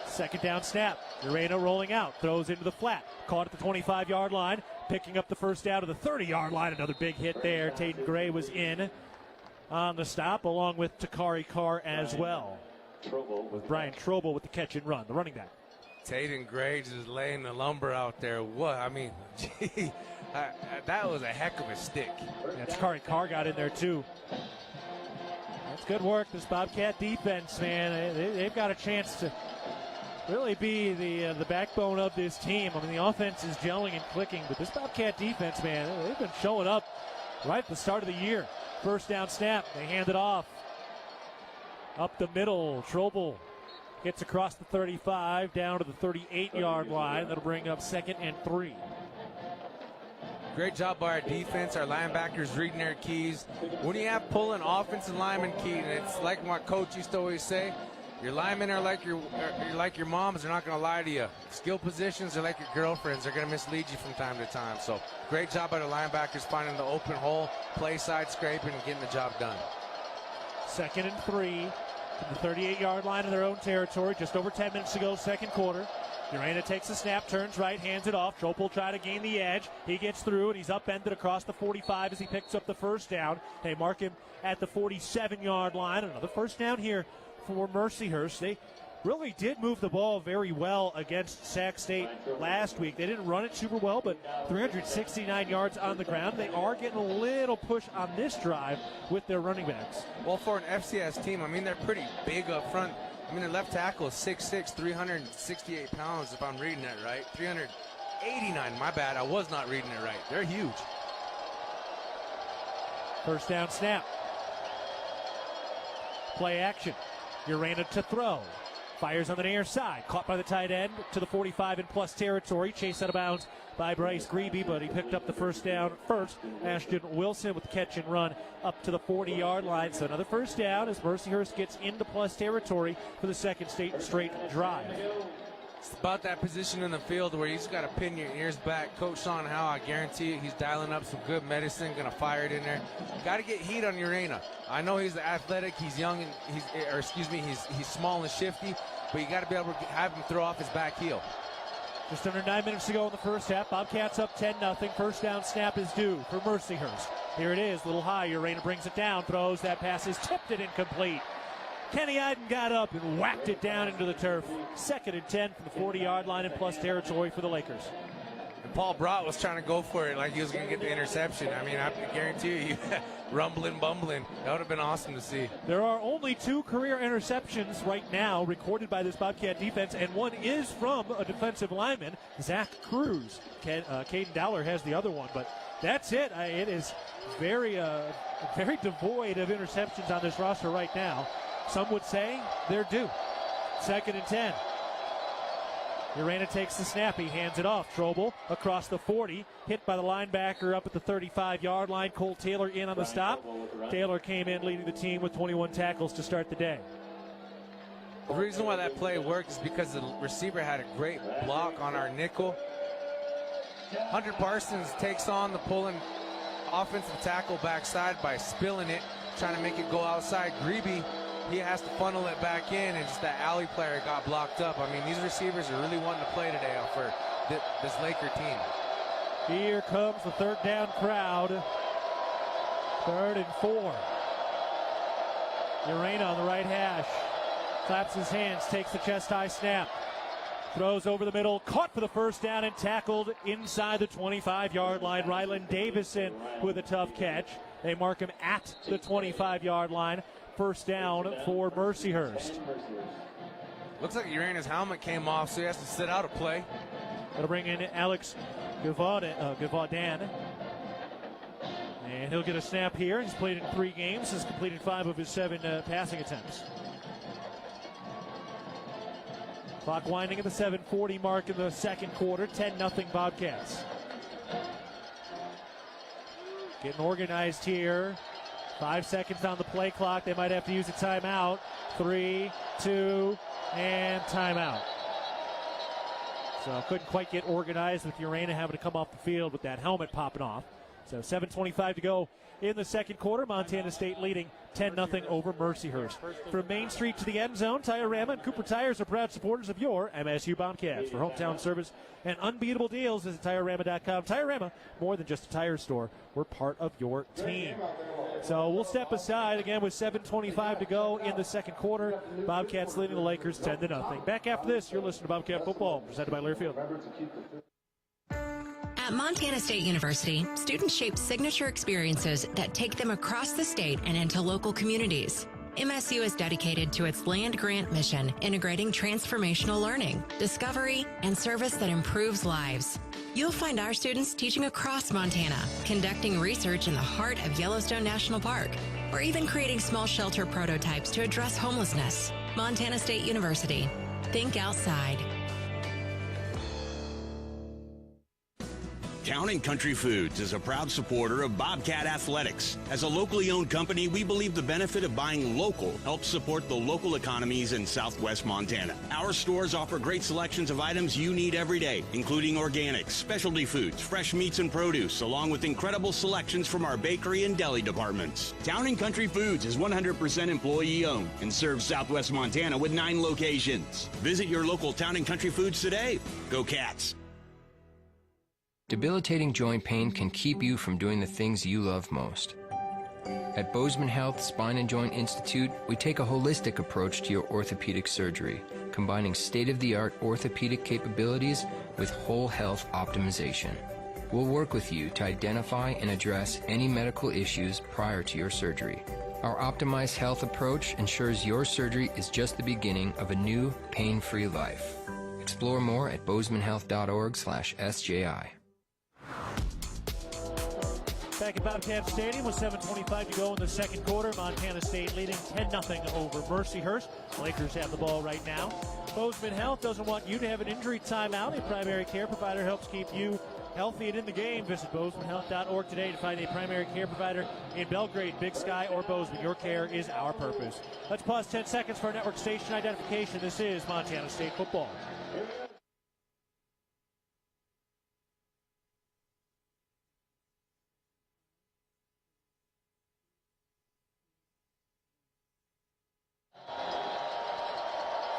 Second down snap. Urena rolling out. Throws into the flat. Caught at the 25-yard line. Picking up the first down to the 30-yard line. Another big hit there. Taden Gray was in on the stop, along with Takari Carr as well. With Brian Trobel with the catch and run, the running back. Taden Gray just laying the lumber out there. What? I mean, gee, that was a heck of a stick. Yeah, Takari Carr got in there, too. That's good work, this Bobcat defense, man. They've got a chance to really be the backbone of this team. I mean, the offense is gelling and clicking, but this Bobcat defense, man, they've been showing up right at the start of the year. First down snap, they hand it off. Up the middle, Trobel gets across the 35, down to the 38-yard line. That'll bring up 2nd and 3. Great job by our defense, our linebackers reading their keys. When you have pulling offensive lineman, Keaton, it's like my coach used to always say, your linemen are like your moms. They're not going to lie to you. Skill positions are like your girlfriends. They're going to mislead you from time to time. So great job by the linebackers finding the open hole, play side scraping, and getting the job done. 2nd and 3 from the 38-yard line in their own territory. Just over 10 minutes to go, second quarter. Urena takes the snap, turns right, hands it off. Tropel try to gain the edge. He gets through, and he's upended across the 45 as he picks up the first down. They mark him at the 47-yard line. Another first down here for Mercyhurst. They really did move the ball very well against Sac State last week. They didn't run it super well, but 369 yards on the ground. They are getting a little push on this drive with their running backs. Well, for an FCS team, I mean, they're pretty big up front. I mean, their left tackle is 6'6", 368 pounds, if I'm reading that right. 389, my bad. I was not reading it right. They're huge. First down snap. Play action. Urena to throw. Fires on the near side. Caught by the tight end to the 45 in plus territory. Chased out of bounds by Bryce Grebe, but he picked up the first down first. Ashton Wilson with the catch and run up to the 40-yard line. So another first down as Mercyhurst gets into plus territory for the second straight drive. It's about that position in the field where you just got to pin your ears back. Coach Sean Howe, I guarantee you, he's dialing up some good medicine, going to fire it in there. Got to get heat on Urena. I know he's athletic, he's young, and he's small and shifty, but you got to be able to have him throw off his back heel. Just under 9 minutes to go in the first half. Bobcats up 10-0. First down snap is due for Mercyhurst. Here it is, a little high. Urena brings it down, throws. That pass is tipped and incomplete. Kenny Iden got up and whacked it down into the turf. 2nd and 10 from the 40-yard line in plus territory for the Lakers. And Paul Brott was trying to go for it like he was going to get the interception. I mean, I guarantee you, rumbling, bumbling. That would have been awesome to see. There are only 2 career interceptions right now recorded by this Bobcat defense, and one is from a defensive lineman, Zach Cruz. Caden Dowler has the other one, but that's it. It is very devoid of interceptions on this roster right now. Some would say they're due. 2nd and 10. Urena takes the snap. He hands it off. Trobel across the 40. Hit by the linebacker up at the 35-yard line. Cole Taylor in on the stop. Taylor came in leading the team with 21 tackles to start the day. The reason why that play worked is because the receiver had a great block on our nickel. Hunter Parsons takes on the pulling offensive tackle backside by spilling it, trying to make it go outside. Grebe, he has to funnel it back in, and just that alley player got blocked up. I mean, these receivers are really wanting to play today for this Laker team. Here comes the 3rd down crowd. 3rd and 4. Urena on the right hash. Claps his hands, takes the chest-high snap. Throws over the middle, caught for the 1st down and tackled inside the 25-yard line. Ryland Davison with a tough catch. They mark him at the 25-yard line. 1st down for Mercyhurst. Looks like Urena's helmet came off, so he has to sit out a play. That'll bring in Alex Gavadan. And he'll get a snap here. He's played in 3 games, has completed 5 of his 7 passing attempts. Clock winding at the 7:40 mark in the 2nd quarter. 10-0 Bobcats. Getting organized here. 5 seconds on the play clock. They might have to use a timeout. 3, 2, and timeout. So couldn't quite get organized with Urena having to come off the field with that helmet popping off. So 7:25 to go in the 2nd quarter. Montana State leading 10-0 over Mercyhurst. From Main Street to the end zone, Tire-Rama and Cooper Tires are proud supporters of your MSU Bobcats. For hometown service and unbeatable deals, visit TireRama.com. Tire-Rama, more than just a tire store. We're part of your team. So we'll step aside again with 7:25 to go in the 2nd quarter. Bobcats leading the Lakers 10-0. Back after this, you're listening to Bobcat Football, presented by Learfield. At Montana State University, students shape signature experiences that take them across the state and into local communities. MSU is dedicated to its land-grant mission, integrating transformational learning, discovery, and service that improves lives. You'll find our students teaching across Montana, conducting research in the heart of Yellowstone National Park, or even creating small shelter prototypes to address homelessness. Montana State University. Think outside. Town & Country Foods is a proud supporter of Bobcat Athletics. As a locally owned company, we believe the benefit of buying local helps support the local economies in southwest Montana. Our stores offer great selections of items you need every day, including organics, specialty foods, fresh meats and produce, along with incredible selections from our bakery and deli departments. Town & Country Foods is 100% employee-owned and serves southwest Montana with 9 locations. Visit your local Town & Country Foods today. Go Cats! Debilitating joint pain can keep you from doing the things you love most. At Bozeman Health Spine and Joint Institute, we take a holistic approach to your orthopedic surgery, combining state-of-the-art orthopedic capabilities with whole health optimization. We'll work with you to identify and address any medical issues prior to your surgery. Our optimized health approach ensures your surgery is just the beginning of a new, pain-free life. Explore more at bozemanhealth.org/SJI. Back at Bobcat Stadium with 7:25 to go in the 2nd quarter. Montana State leading 10-0 over Mercyhurst. Lakers have the ball right now. Bozeman Health doesn't want you to have an injury timeout. A primary care provider helps keep you healthy and in the game. Visit bozemanhealth.org today to find a primary care provider in Belgrade, Big Sky, or Bozeman. Your care is our purpose. Let's pause 10 seconds for our network station identification. This is Montana State football.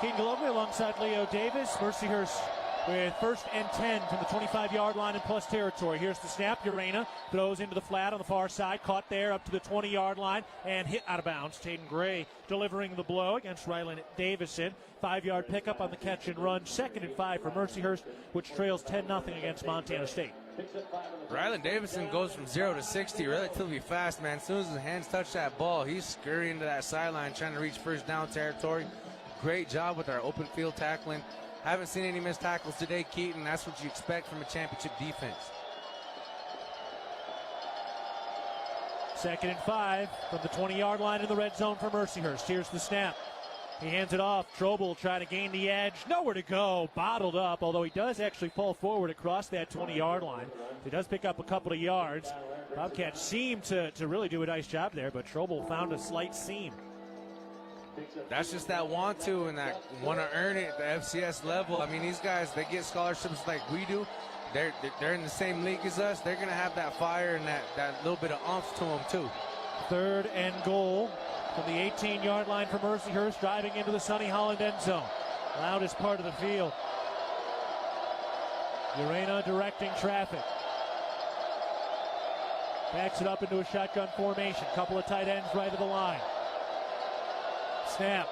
Keaton Glover alongside Leo Davis. Mercyhurst with 1st and 10 from the 25-yard line in plus territory. Here's the snap. Urena throws into the flat on the far side. Caught there up to the 20-yard line and hit out of bounds. Taden Gray delivering the blow against Rylan Davison. 5-yard pickup on the catch and run. 2nd and 5 for Mercyhurst, which trails 10-0 against Montana State. Rylan Davison goes from 0 to 60 relatively fast, man. As soon as his hands touch that ball, he's scurrying to that sideline trying to reach first down territory. Great job with our open field tackling. Haven't seen any missed tackles today, Keaton. That's what you expect from a championship defense. 2nd and 5 from the 20-yard line in the red zone for Mercyhurst. Here's the snap. He hands it off. Trobel trying to gain the edge. Nowhere to go. Bottled up, although he does actually pull forward across that 20-yard line. He does pick up a couple of yards. Bobcats seem to really do a nice job there, but Trobel found a slight seam. That's just that want to and that want to earn it at the FCS level. I mean, these guys, they get scholarships like we do. They're in the same league as us. They're going to have that fire and that little bit of oomph to them, too. 3rd and goal from the 18-yard line for Mercyhurst, driving into the Sonny Holland end zone. Loudest part of the field. Urena directing traffic. Backs it up into a shotgun formation. Couple of tight ends right of the line. Snap.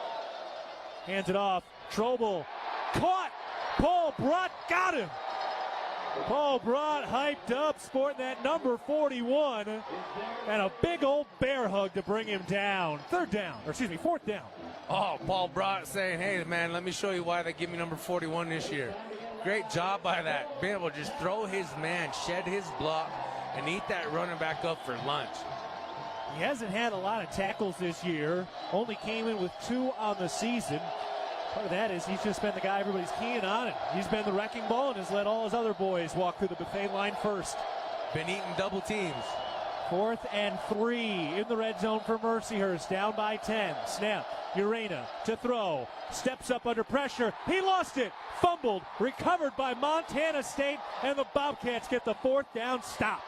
Hands it off. Trobel caught. Paul Brott got him. Paul Brott hyped up, sporting that number 41, and a big old bear hug to bring him down. 4th down. Oh, Paul Brott saying, hey, man, let me show you why they give me number 41 this year. Great job by that. Being able to just throw his man, shed his block, and eat that running back up for lunch. He hasn't had a lot of tackles this year. Only came in with 2 on the season. Part of that is he's just been the guy everybody's keying on, and he's been the wrecking ball and has let all his other boys walk through the buffet line first. Been eating double teams. 4th and 3 in the red zone for Mercyhurst, down by 10. Snap. Urena to throw. Steps up under pressure. He lost it. Fumbled. Recovered by Montana State, and the Bobcats get the 4th down stop.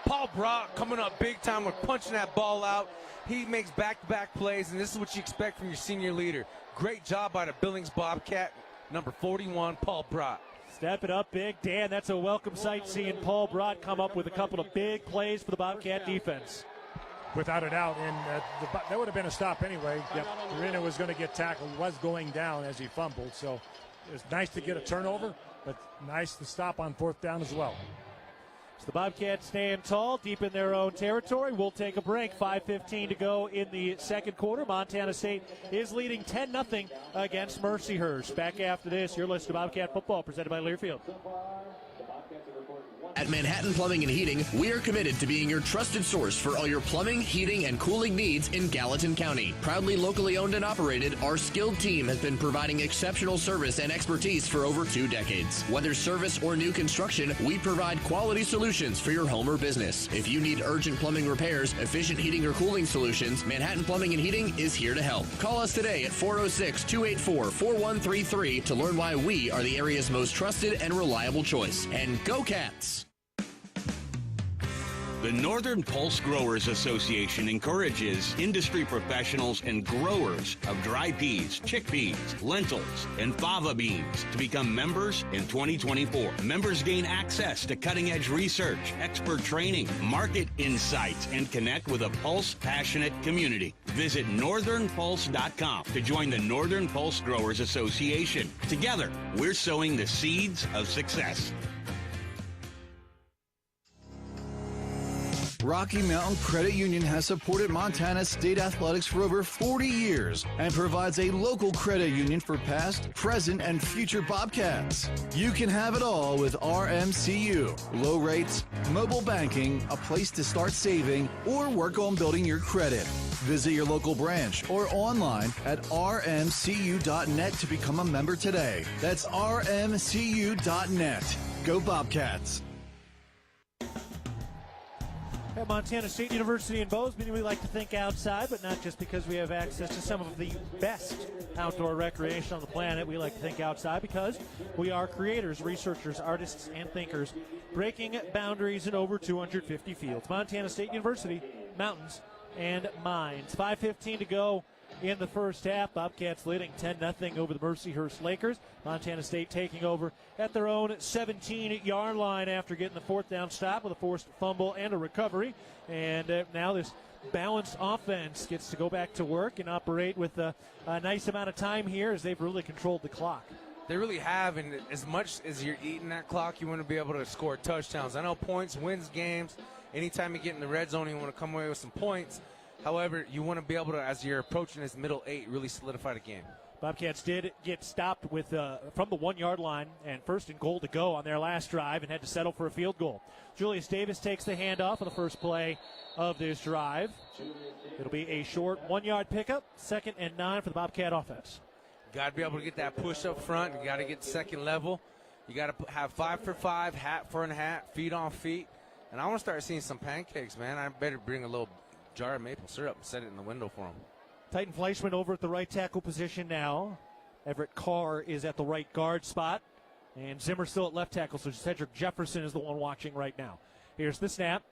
Paul Brock coming up big time with punching that ball out. He makes back-to-back plays, and this is what you expect from your senior leader. Great job by the Billings Bobcat, number 41, Paul Brock. Step it up big. Dan, that's a welcome sight seeing Paul Brott come up with a couple of big plays for the Bobcat defense. Without a doubt, and that would have been a stop anyway. Yep. Urena was going to get tackled, was going down as he fumbled, so it was nice to get a turnover, but nice to stop on 4th down as well. So the Bobcats stand tall, deep in their own territory. We'll take a break. 5:15 to go in the 2nd quarter. Montana State is leading 10-0 against Mercyhurst. Back after this, your list of Bobcat football presented by Learfield. At Manhattan Plumbing and Heating, we are committed to being your trusted source for all your plumbing, heating, and cooling needs in Gallatin County. Proudly locally owned and operated, our skilled team has been providing exceptional service and expertise for over 2 decades. Whether service or new construction, we provide quality solutions for your home or business. If you need urgent plumbing repairs, efficient heating or cooling solutions, Manhattan Plumbing and Heating is here to help. Call us today at 406-284-4133 to learn why we are the area's most trusted and reliable choice. And go Cats! The Northern Pulse Growers Association encourages industry professionals and growers of dry peas, chickpeas, lentils, and fava beans to become members in 2024. Members gain access to cutting-edge research, expert training, market insights, and connect with a Pulse-passionate community. Visit northernpulse.com to join the Northern Pulse Growers Association. Together, we're sowing the seeds of success. Rocky Mountain Credit Union has supported Montana State athletics for over 40 years and provides a local credit union for past, present, and future Bobcats. You can have it all with RMCU. Low rates, mobile banking, a place to start saving, or work on building your credit. Visit your local branch or online at rmcu.net to become a member today. That's rmcu.net. Go Bobcats. At Montana State University in Bozeman, we like to think outside, but not just because we have access to some of the best outdoor recreation on the planet. We like to think outside because we are creators, researchers, artists, and thinkers, breaking boundaries in over 250 fields. Montana State University, mountains and minds. 5:15 to go in the first half. Bobcats leading 10-0 over the Mercyhurst Lakers. Montana State taking over at their own 17-yard line after getting the fourth down stop with a forced fumble and a recovery. And now this balanced offense gets to go back to work and operate with a nice amount of time here as they've really controlled the clock. They really have, and as much as you're eating that clock, you want to be able to score touchdowns. I know points wins games. Anytime you get in the red zone, you want to come away with some points. However, you want to be able to, as you're approaching this middle 8, really solidify the game. Bobcats did get stopped with from the 1-yard line and first and goal to go on their last drive and had to settle for a field goal. Julius Davis takes the handoff on the first play of this drive. It'll be a short 1-yard pickup, 2nd and 9 for the Bobcat offense. Got to be able to get that push up front. You got to get second level. You got to have 5 for 5, hat for a hat, feet on feet. And I want to start seeing some pancakes, man. I better bring a little jar of maple syrup and set it in the window for them. Titan Fleischman over at the right tackle position now. Everett Carr is at the right guard spot. And Zimmer still at left tackle, so Cedric Jefferson is the one watching right now. Here's the snap.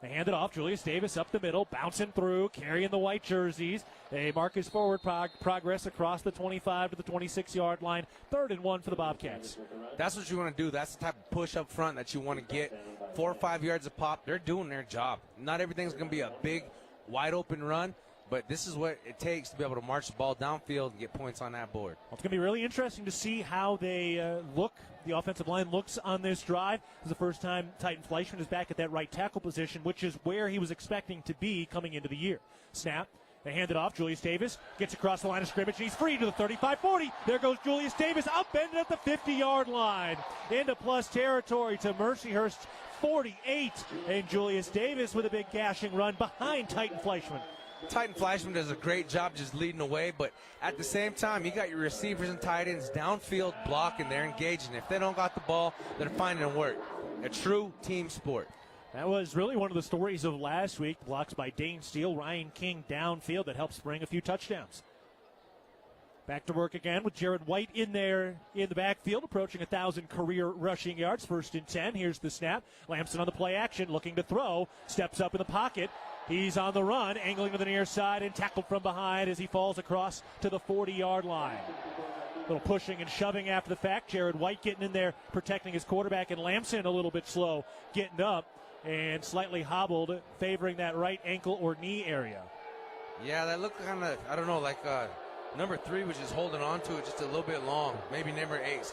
They hand it off. Julius Davis up the middle, bouncing through, carrying the white jerseys. They mark his forward progress across the 25 to the 26-yard line. 3rd and 1 for the Bobcats. That's what you want to do. That's the type of push up front that you want to get. 4 or 5 yards a pop. They're doing their job. Not everything's going to be a big, wide-open run, but this is what it takes to be able to march the ball downfield and get points on that board. Well, it's going to be really interesting to see how they look. The offensive line looks on this drive. This is the first time Titan Fleischman is back at that right tackle position, which is where he was expecting to be coming into the year. Snap. They hand it off. Julius Davis gets across the line of scrimmage, and he's free to the 35-40. There goes Julius Davis, upended at the 50-yard line. Into plus territory to Mercyhurst 48. And Julius Davis with a big gashing run behind Titan Fleischman. Titan Fleischman does a great job just leading the way, but at the same time, you got your receivers and tight ends downfield blocking. They're engaging. If they don't got the ball, they're finding work. A true team sport. That was really one of the stories of last week. Blocks by Dane Steele, Ryan King downfield that helps bring a few touchdowns. Back to work again with Jared White in there in the backfield, approaching 1,000 career rushing yards. 1st and 10. Here's the snap. Lamson on the play action, looking to throw. Steps up in the pocket. He's on the run, angling to the near side and tackled from behind as he falls across to the 40-yard line. A little pushing and shoving after the fact. Jared White getting in there, protecting his quarterback, and Lamson a little bit slow getting up and slightly hobbled, favoring that right ankle or knee area. Yeah, that looked kind of, I don't know, like number 3 was just holding on to it just a little bit long. Maybe number 8,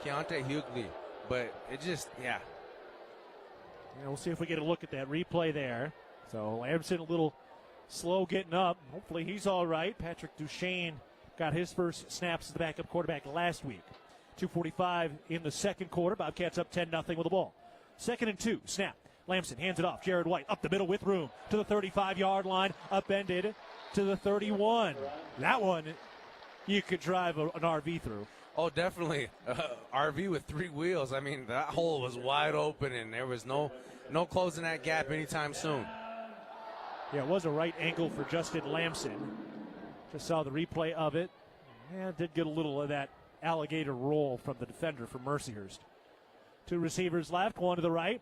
Keontae Hughley. But it just, yeah. We'll see if we get a look at that replay there. So Lamson a little slow getting up. Hopefully he's all right. Patrick Duchesne got his first snaps as the backup quarterback last week. 2:45 in the second quarter. Bobcats up 10-0 with the ball. 2nd and 2. Snap. Lamson hands it off. Jared White up the middle with room to the 35-yard line. Upended to the 31. That one you could drive an RV through. Oh, definitely. RV with 3 wheels. I mean, that hole was wide open, and there was no closing that gap anytime soon. Yeah, it was a right ankle for Justin Lamson. Just saw the replay of it. Yeah, did get a little of that alligator roll from the defender for Mercyhurst. 2 receivers left, 1 to the right.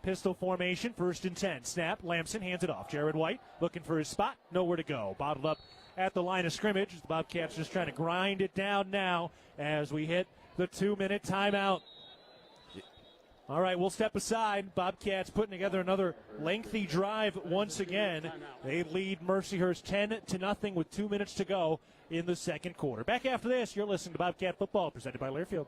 Pistol formation, 1st and 10. Snap, Lamson hands it off. Jared White looking for his spot, nowhere to go. Bottled up at the line of scrimmage. The Bobcats just trying to grind it down now as we hit the 2-minute timeout. All right, we'll step aside. Bobcats putting together another lengthy drive once again. They lead Mercyhurst 10-0 with 2 minutes to go in the second quarter. Back after this, you're listening to Bobcat Football, presented by Learfield.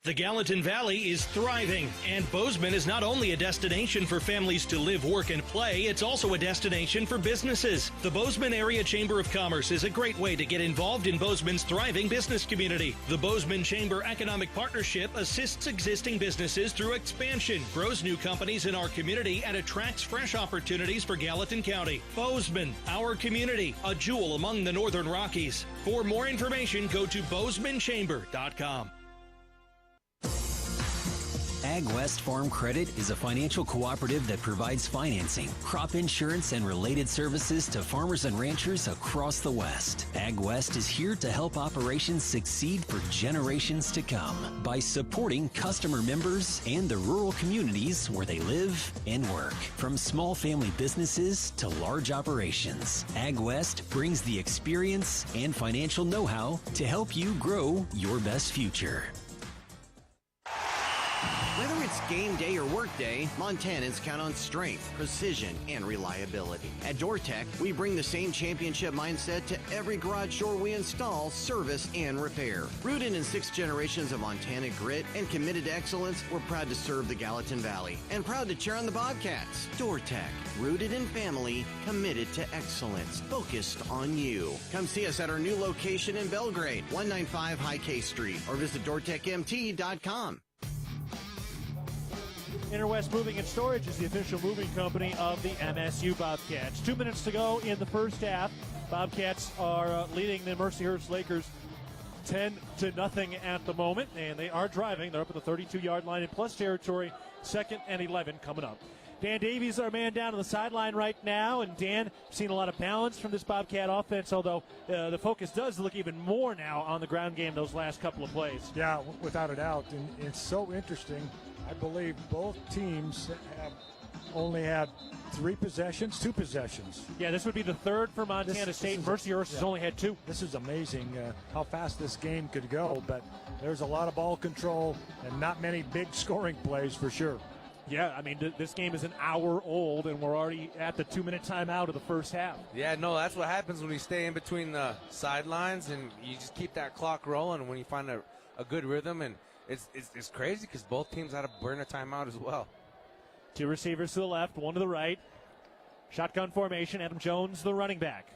The Gallatin Valley is thriving, and Bozeman is not only a destination for families to live, work, and play, it's also a destination for businesses. The Bozeman Area Chamber of Commerce is a great way to get involved in Bozeman's thriving business community. The Bozeman Chamber Economic Partnership assists existing businesses through expansion, grows new companies in our community, and attracts fresh opportunities for Gallatin County. Bozeman, our community, a jewel among the Northern Rockies. For more information, go to BozemanChamber.com. Ag West Farm Credit is a financial cooperative that provides financing, crop insurance, and related services to farmers and ranchers across the West. Ag West is here to help operations succeed for generations to come by supporting customer members and the rural communities where they live and work. From small family businesses to large operations, Ag West brings the experience and financial know-how to help you grow your best future. Whether it's game day or work day, Montanans count on strength, precision, and reliability. At DoorTech, we bring the same championship mindset to every garage door we install, service, and repair. Rooted in 6 generations of Montana grit and committed to excellence, we're proud to serve the Gallatin Valley and proud to cheer on the Bobcats. DoorTech, rooted in family, committed to excellence, focused on you. Come see us at our new location in Belgrade, 195 High K Street, or visit DoorTechMT.com. Interwest Moving and Storage is the official moving company of the MSU Bobcats. 2 minutes to go in the first half. Bobcats are leading the Mercyhurst Lakers 10-0 at the moment, and they are driving. They're up at the 32-yard line in plus territory. 2nd and 11 coming up. Dan Davies, our man down on the sideline right now, and Dan, seen a lot of balance from this Bobcat offense, although the focus does look even more now on the ground game those last couple of plays. Yeah, without a doubt, and it's so interesting. I believe both teams have only had 2 possessions. Yeah, this would be the third for Montana State. Mercyhurst has only had 2. This is amazing how fast this game could go, but there's a lot of ball control and not many big scoring plays for sure. Yeah, I mean, this game is an hour old, and we're already at the 2-minute timeout of the first half. Yeah, no, that's what happens when you stay in between the sidelines, and you just keep that clock rolling when you find a good rhythm, and it's crazy because both teams had to burn a timeout as well. 2 receivers to the left, 1 to the right. Shotgun formation, Adam Jones, the running back.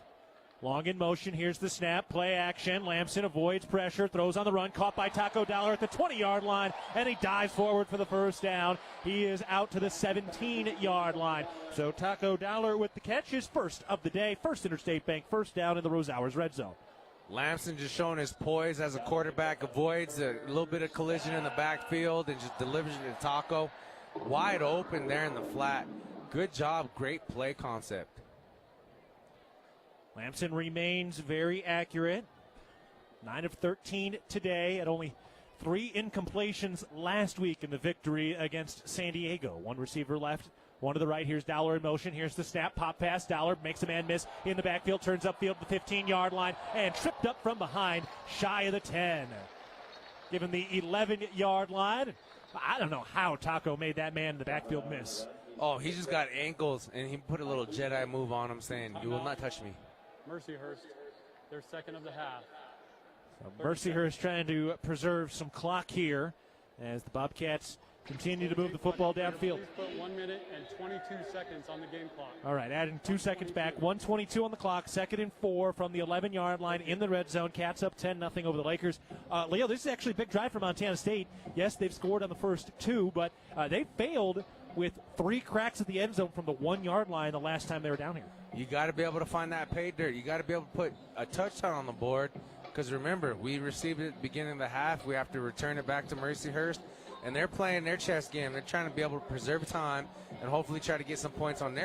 Long in motion, here's the snap, play action. Lamson avoids pressure, throws on the run, caught by Taco Dollar at the 20-yard line, and he dives forward for the first down. He is out to the 17-yard line. So Taco Dollar with the catch, his first of the day, First Interstate Bank, first down in the Rose Hours red zone. Lamson just showing his poise as a quarterback, avoids a little bit of collision in the backfield and just delivers it to Taco. Wide open there in the flat. Good job, great play concept. Lamson remains very accurate. 9 of 13 today at only 3 incompletions last week in the victory against San Diego. 1 receiver left, 1 to the right. Here's Dollar in motion. Here's the snap, pop pass. Dollar makes a man miss in the backfield, turns upfield to the 15-yard line, and tripped up from behind, shy of the 10. Given the 11-yard line, I don't know how Taco made that man in the backfield miss. Oh, he just got ankles, and he put a little Jedi move on him saying, "You will not touch me." Mercyhurst, their second of the half. So Mercyhurst trying to preserve some clock here as the Bobcats continue to move the football downfield. Please put 1 minute and 22 seconds on the game clock. All right, adding 2 seconds back. 1:22 on the clock. 2nd and 4 from the 11-yard line in the red zone. Cats up 10-0 over the Lakers. Leo, this is actually a big drive for Montana State. Yes, they've scored on the first 2, but they failed with 3 cracks at the end zone from the 1-yard line the last time they were down here. You got to be able to find that pay dirt. You got to be able to put a touchdown on the board because remember, we received it at the beginning of the half. We have to return it back to Mercyhurst, and they're playing their chess game. They're trying to be able to preserve time and hopefully try to get some points on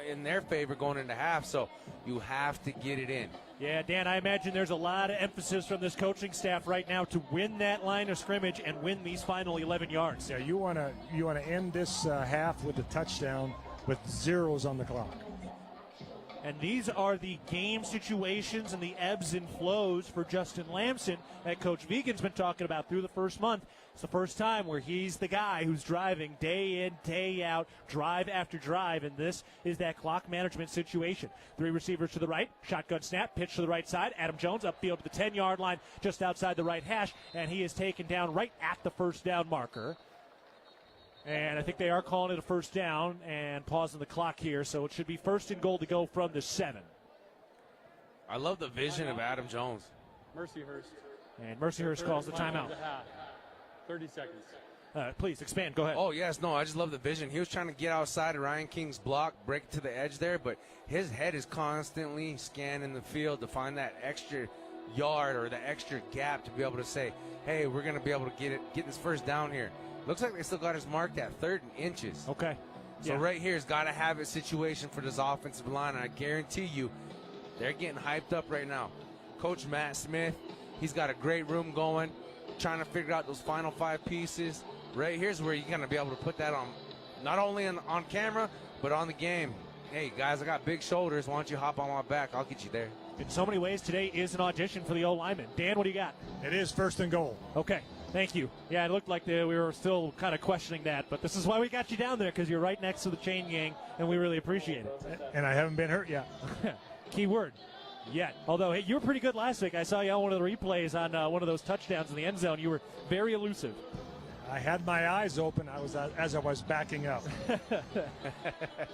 in their favor going into half, so you have to get it in. Yeah, Dan, I imagine there's a lot of emphasis from this coaching staff right now to win that line of scrimmage and win these final 11 yards. Yeah, you want to end this half with a touchdown with 0s on the clock. And these are the game situations and the ebbs and flows for Justin Lamson that Coach Vigen's been talking about through the first month. It's the first time where he's the guy who's driving day in, day out, drive after drive, and this is that clock management situation. 3 receivers to the right, shotgun snap, pitch to the right side. Adam Jones upfield to the 10-yard line just outside the right hash, and he is taken down right at the first down marker. And I think they are calling it a first down and pausing the clock here, so it should be 1st and goal to go from the 7. I love the vision of Adam Jones. Mercyhurst. And Mercyhurst calls the timeout. 30 seconds. Please, expand. Go ahead. Oh, yes. No, I just love the vision. He was trying to get outside of Ryan King's block, break to the edge there, but his head is constantly scanning the field to find that extra yard or the extra gap to be able to say, hey, we're going to be able to get this first down here. Looks like they still got us marked at 3rd and inches. Okay. So right here has got to have a situation for this offensive line, and I guarantee you they're getting hyped up right now. Coach Matt Smith, he's got a great room going, trying to figure out those final 5 pieces. Right here's where you're going to be able to put that on, not only on camera, but on the game. Hey, guys, I got big shoulders. Why don't you hop on my back? I'll get you there. In so many ways, today is an audition for the O-lineman. Dan, what do you got? It is 1st and goal. Okay, thank you. Yeah, it looked like we were still kind of questioning that, but this is why we got you down there, because you're right next to the chain gang, and we really appreciate it. And I haven't been hurt yet. Key word, yet. Although, hey, you were pretty good last week. I saw you on one of the replays on one of those touchdowns in the end zone. You were very elusive. I had my eyes open as I was backing up.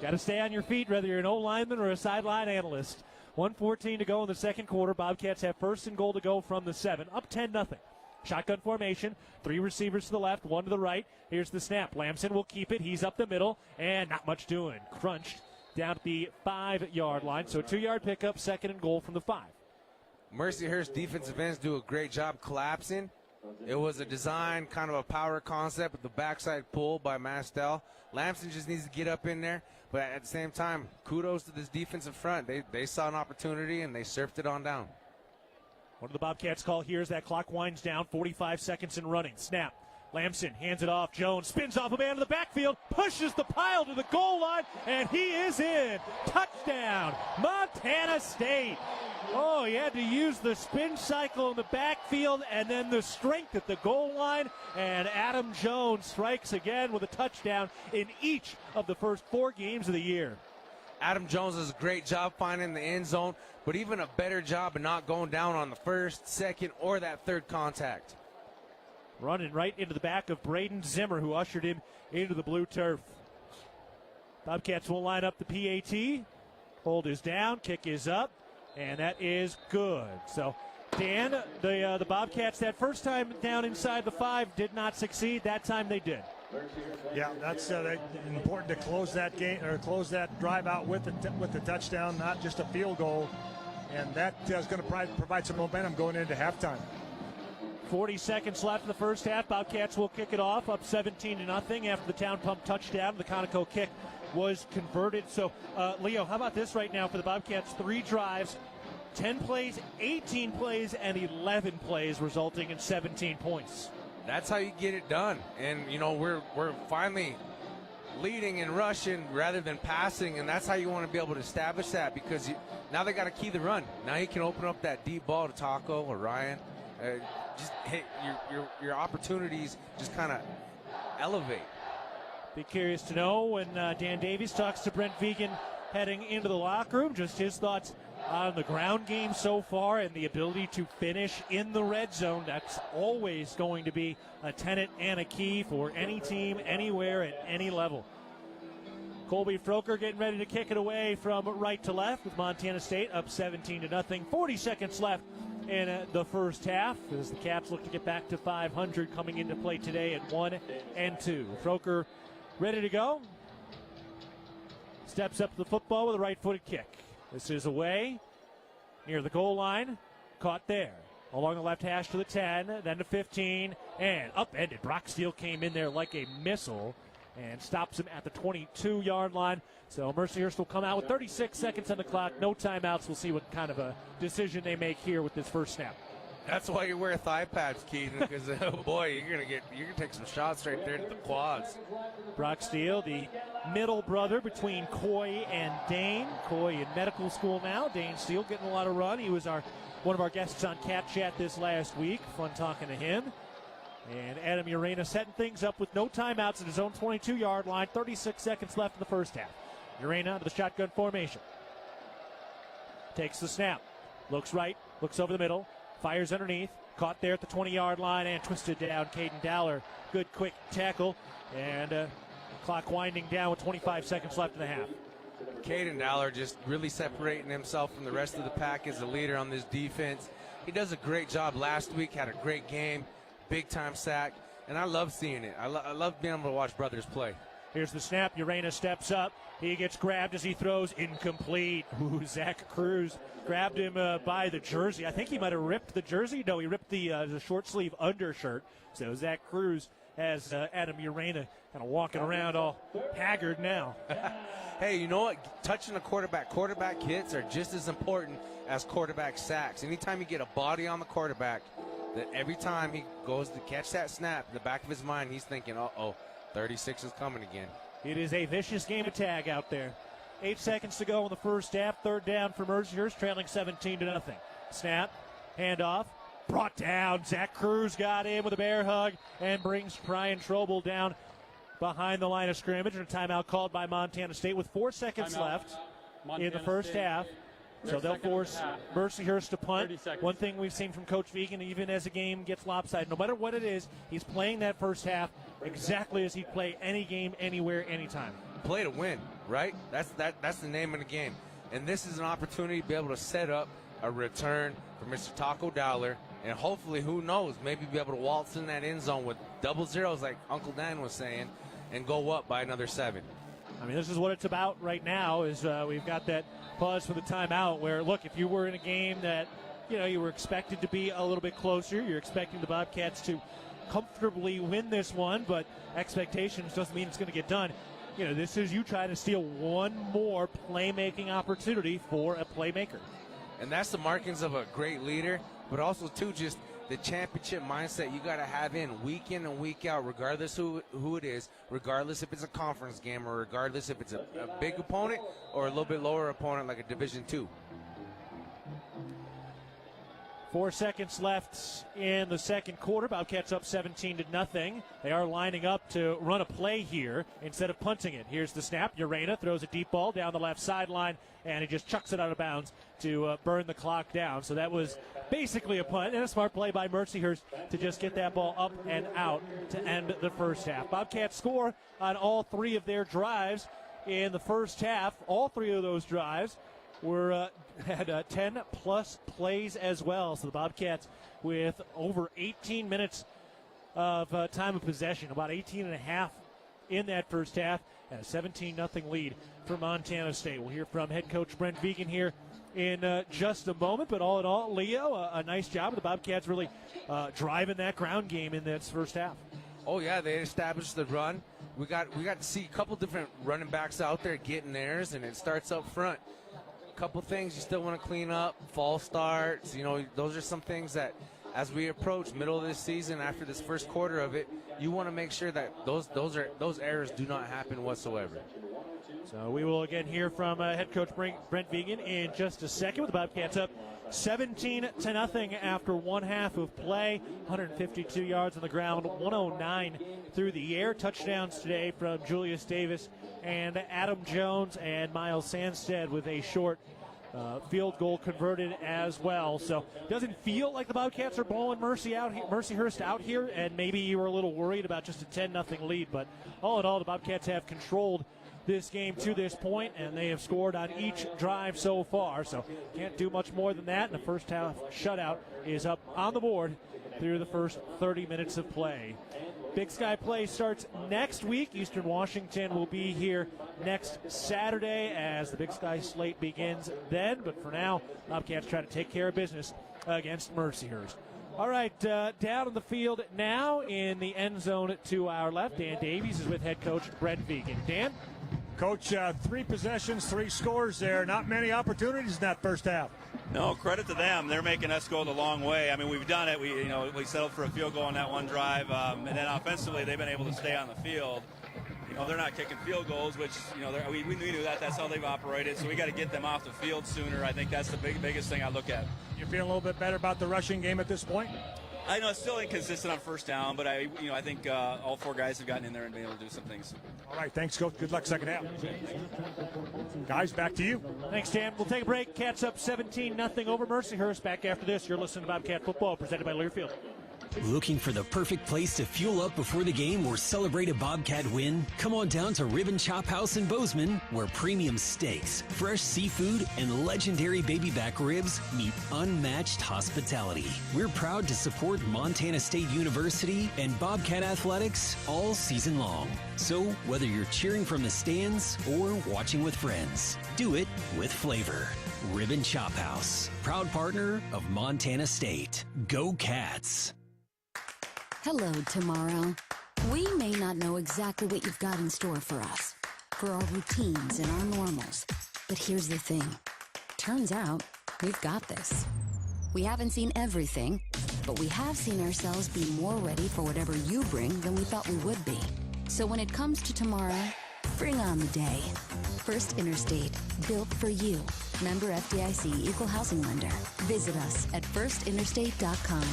Got to stay on your feet, whether you're an O-lineman or a sideline analyst. 1:14 to go in the second quarter. Bobcats have 1st and goal to go from the 7, up 10-0. Shotgun formation, 3 receivers to the left, 1 to the right. Here's the snap. Lamson will keep it. He's up the middle, and not much doing. Crunched down at the 5-yard line. So a 2-yard pickup, 2nd and goal from the 5. Mercyhurst defensive ends do a great job collapsing. It was a design, kind of a power concept with the backside pull by Mastel. Lamson just needs to get up in there. But at the same time, kudos to this defensive front. They saw an opportunity, and they surfed it on down. What do the Bobcats call here as that clock winds down? 45 seconds and running. Snap. Lamson hands it off. Jones spins off a man in the backfield, pushes the pile to the goal line, and he is in. Touchdown, Montana State. Oh, he had to use the spin cycle in the backfield and then the strength at the goal line. And Adam Jones strikes again with a touchdown in each of the first 4 games of the year. Adam Jones does a great job finding the end zone, but even a better job of not going down on the 1st, 2nd, or that 3rd contact. Running right into the back of Braden Zimmer, who ushered him into the blue turf. Bobcats will line up the PAT. Hold is down, kick is up, and that is good. So, Dan, the Bobcats that first time down inside the 5 did not succeed. That time they did. Yeah, that's important to close that game or close that drive out with the touchdown, not just a field goal, and that is going to provide some momentum going into halftime. 40 seconds left in the first half. Bobcats will kick it off, up 17-0 after the Town Pump touchdown. The Conoco kick was converted. So, Leo, how about this right now for the Bobcats? 3 drives, 10 plays, 18 plays, and 11 plays, resulting in 17 points. That's how you get it done. And, you know, we're finally leading and rushing rather than passing, and that's how you want to be able to establish that, because now they got to key the run. Now you can open up that deep ball to Taco or Ryan. Just hit your opportunities just kind of elevate. Be curious to know when Dan Davies talks to Brent Vegan heading into the locker room, just his thoughts on the ground game so far and the ability to finish in the red zone. That's always going to be a tenet and a key for any team, anywhere, at any level. Colby Froker getting ready to kick it away from right to left with Montana State up 17-0. 40 seconds left in the first half as the Cats look to get back to 500 coming into play today at 1-2. Froker ready to go. Steps up to the football with a right-footed kick. This is away near the goal line. Caught there. Along the left hash to the 10, then to 15, and upended. Brock Steele came in there like a missile and stops him at the 22-yard line. So Mercyhurst will come out with 36 seconds on the clock. No timeouts. We'll see what kind of a decision they make here with this first snap. That's why you wear thigh pads, Keaton, because oh boy, you're gonna take some shots right there to the quads. Brock Steele, the middle brother between Coy and Dane. Coy in medical school now. Dane Steele getting a lot of run. He was one of our guests on Cat Chat this last week. Fun talking to him. And Adam Urena setting things up with no timeouts at his own 22-yard line. 36 seconds left in the first half. Urena to the shotgun formation. Takes the snap. Looks right. Looks over the middle. Fires underneath. Caught there at the 20-yard line and twisted down. Caden Dowler. Good quick tackle. And clock winding down with 25 seconds left in the half. Caden Dowler just really separating himself from the rest of the pack as a leader on this defense. He does a great job last week. Had a great game. Big-time sack. And I love seeing it. I love being able to watch brothers play. Here's the snap. Urena steps up. He gets grabbed as he throws. Incomplete. Ooh, Zach Cruz grabbed him by the jersey. I think he might have ripped the jersey. No, he ripped the short sleeve undershirt. So Zach Cruz has Adam Urena kind of walking around all haggard now. Hey, you know what? Touching the quarterback hits are just as important as quarterback sacks. Anytime you get a body on the quarterback, that every time he goes to catch that snap, in the back of his mind, he's thinking, uh-oh, 36 is coming again. It is a vicious game of tag out there. 8 seconds to go in the first half. Third down for Mercyhurst, trailing 17-0. Snap, handoff, brought down. Zach Cruz got in with a bear hug and brings Brian Trobel down behind the line of scrimmage. And a timeout called by Montana State with 4 seconds left in the first half. So they'll force Mercyhurst to punt. One thing we've seen from Coach Vegan, even as a game gets lopsided, no matter what it is, he's playing that first half exactly as he'd play any game, anywhere, anytime. Play to win, right? That's the name of the game. And this is an opportunity to be able to set up a return for Mr. Taco Dowler, and hopefully, who knows, maybe be able to waltz in that end zone with double zeros like Uncle Dan was saying and go up by another 7. I mean, this is what it's about right now is we've got that pause for the timeout where, look, if you were in a game that, you were expected to be a little bit closer, you're expecting the Bobcats to comfortably win this one, but expectations doesn't mean it's going to get done. This is you trying to steal one more playmaking opportunity for a playmaker. And that's the markings of a great leader, but also, too, just the championship mindset you got to have in and week out, regardless who it is, regardless if it's a conference game or regardless if it's a big opponent or a little bit lower opponent like a Division II. 4 seconds left in the second quarter. Bobcats up 17-0. They are lining up to run a play here instead of punting it. Here's the snap. Urena throws a deep ball down the left sideline, and he just chucks it out of bounds to burn the clock down. So that was basically a punt and a smart play by Mercyhurst to just get that ball up and out to end the first half. Bobcats score on all 3 of their drives in the first half. All 3 of those drives were had 10-plus plays as well. So the Bobcats with over 18 minutes of time of possession, about 18 and a half in that first half, and a 17-0 lead for Montana State. We'll hear from head coach Brent Vegan here in just a moment. But all in all, Leo, a nice job. The Bobcats really driving that ground game in this first half. Oh, yeah, they established the run. We got to see a couple different running backs out there getting theirs, and it starts up front. Couple things you still want to clean up, false starts, those are some things that as we approach middle of this season after this first quarter of it, you want to make sure that those errors do not happen whatsoever. So we will again hear from head coach Brent Vegan in just a second with the Bobcats up 17-0 after one half of play. 152 yards on the ground, 109 through the air. Touchdowns today from Julius Davis and Adam Jones, and Miles Sandstead with a short field goal converted as well. So it doesn't feel like the Bobcats are blowing Mercyhurst out here, and maybe you were a little worried about just a 10-0 lead. But all in all, the Bobcats have controlled this game to this point, and they have scored on each drive so far. So can't do much more than that, and the first half shutout is up on the board through the first 30 minutes of play. Big Sky play starts next week. Eastern Washington will be here next Saturday as the Big Sky slate begins then. But for now, Bobcats try to take care of business against Mercyhurst. All right, down on the field now in the end zone to our left, Dan Davies is with head coach Brent Vegan. Dan? Coach, 3 possessions, 3 scores there. Not many opportunities in that first half. No, credit to them. They're making us go the long way. I mean, we've done it. We settled for a field goal on that one drive, and then offensively they've been able to stay on the field. They're not kicking field goals, which we knew that. That's how they've operated. So we got to get them off the field sooner. I think that's the biggest thing I look at. You feeling a little bit better about the rushing game at this point? I know it's still inconsistent on first down, but I think all 4 guys have gotten in there and been able to do some things. All right, thanks, Coach. Good luck second half. Guys, back to you. Thanks, Dan. We'll take a break. Cats up 17-0 over Mercyhurst. Back after this, you're listening to Bobcat Football, presented by Learfield. Looking for the perfect place to fuel up before the game or celebrate a Bobcat win? Come on down to Ribbon Chop House in Bozeman, where premium steaks, fresh seafood, and legendary baby back ribs meet unmatched hospitality. We're proud to support Montana State University and Bobcat Athletics all season long. So whether you're cheering from the stands or watching with friends, do it with flavor. Ribbon Chop House, proud partner of Montana State. Go Cats! Hello, tomorrow. We may not know exactly what you've got in store for us, for our routines and our normals. But here's the thing. Turns out, we've got this. We haven't seen everything, but we have seen ourselves be more ready for whatever you bring than we thought we would be. So when it comes to tomorrow, bring on the day. First Interstate, built for you. Member FDIC, Equal Housing Lender. Visit us at firstinterstate.com.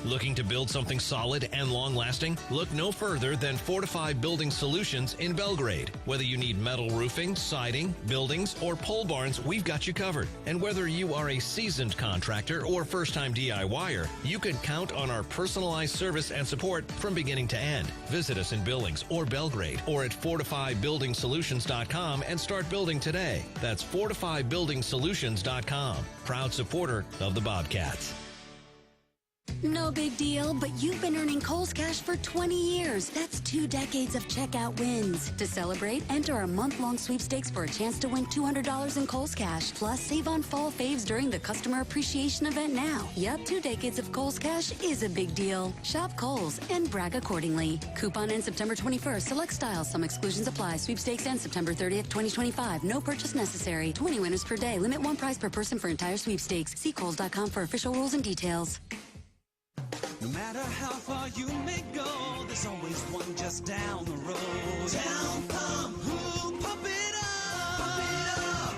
Looking to build something solid and long-lasting? Look no further than Fortify Building Solutions in Belgrade. Whether you need metal roofing, siding, buildings, or pole barns, we've got you covered. And whether you are a seasoned contractor or first-time DIYer, you can count on our personalized service and support from beginning to end. Visit us in Billings or Belgrade or at FortifyBuildingSolutions.com and start building today. That's FortifyBuildingSolutions.com. Proud supporter of the Bobcats. No big deal, but you've been earning Kohl's Cash for 20 years. That's 2 decades of checkout wins. To celebrate, enter our month-long sweepstakes for a chance to win $200 in Kohl's Cash. Plus, save on fall faves during the Customer Appreciation Event now. Yup, 2 decades of Kohl's Cash is a big deal. Shop Kohl's and brag accordingly. Coupon ends September 21st. Select styles. Some exclusions apply. Sweepstakes ends September 30th, 2025. No purchase necessary. 20 winners per day. Limit 1 prize per person for entire sweepstakes. See Kohls.com for official rules and details. No matter how far you may go, there's always one just down the road. Town Pump, who'll pump it up, pump it up.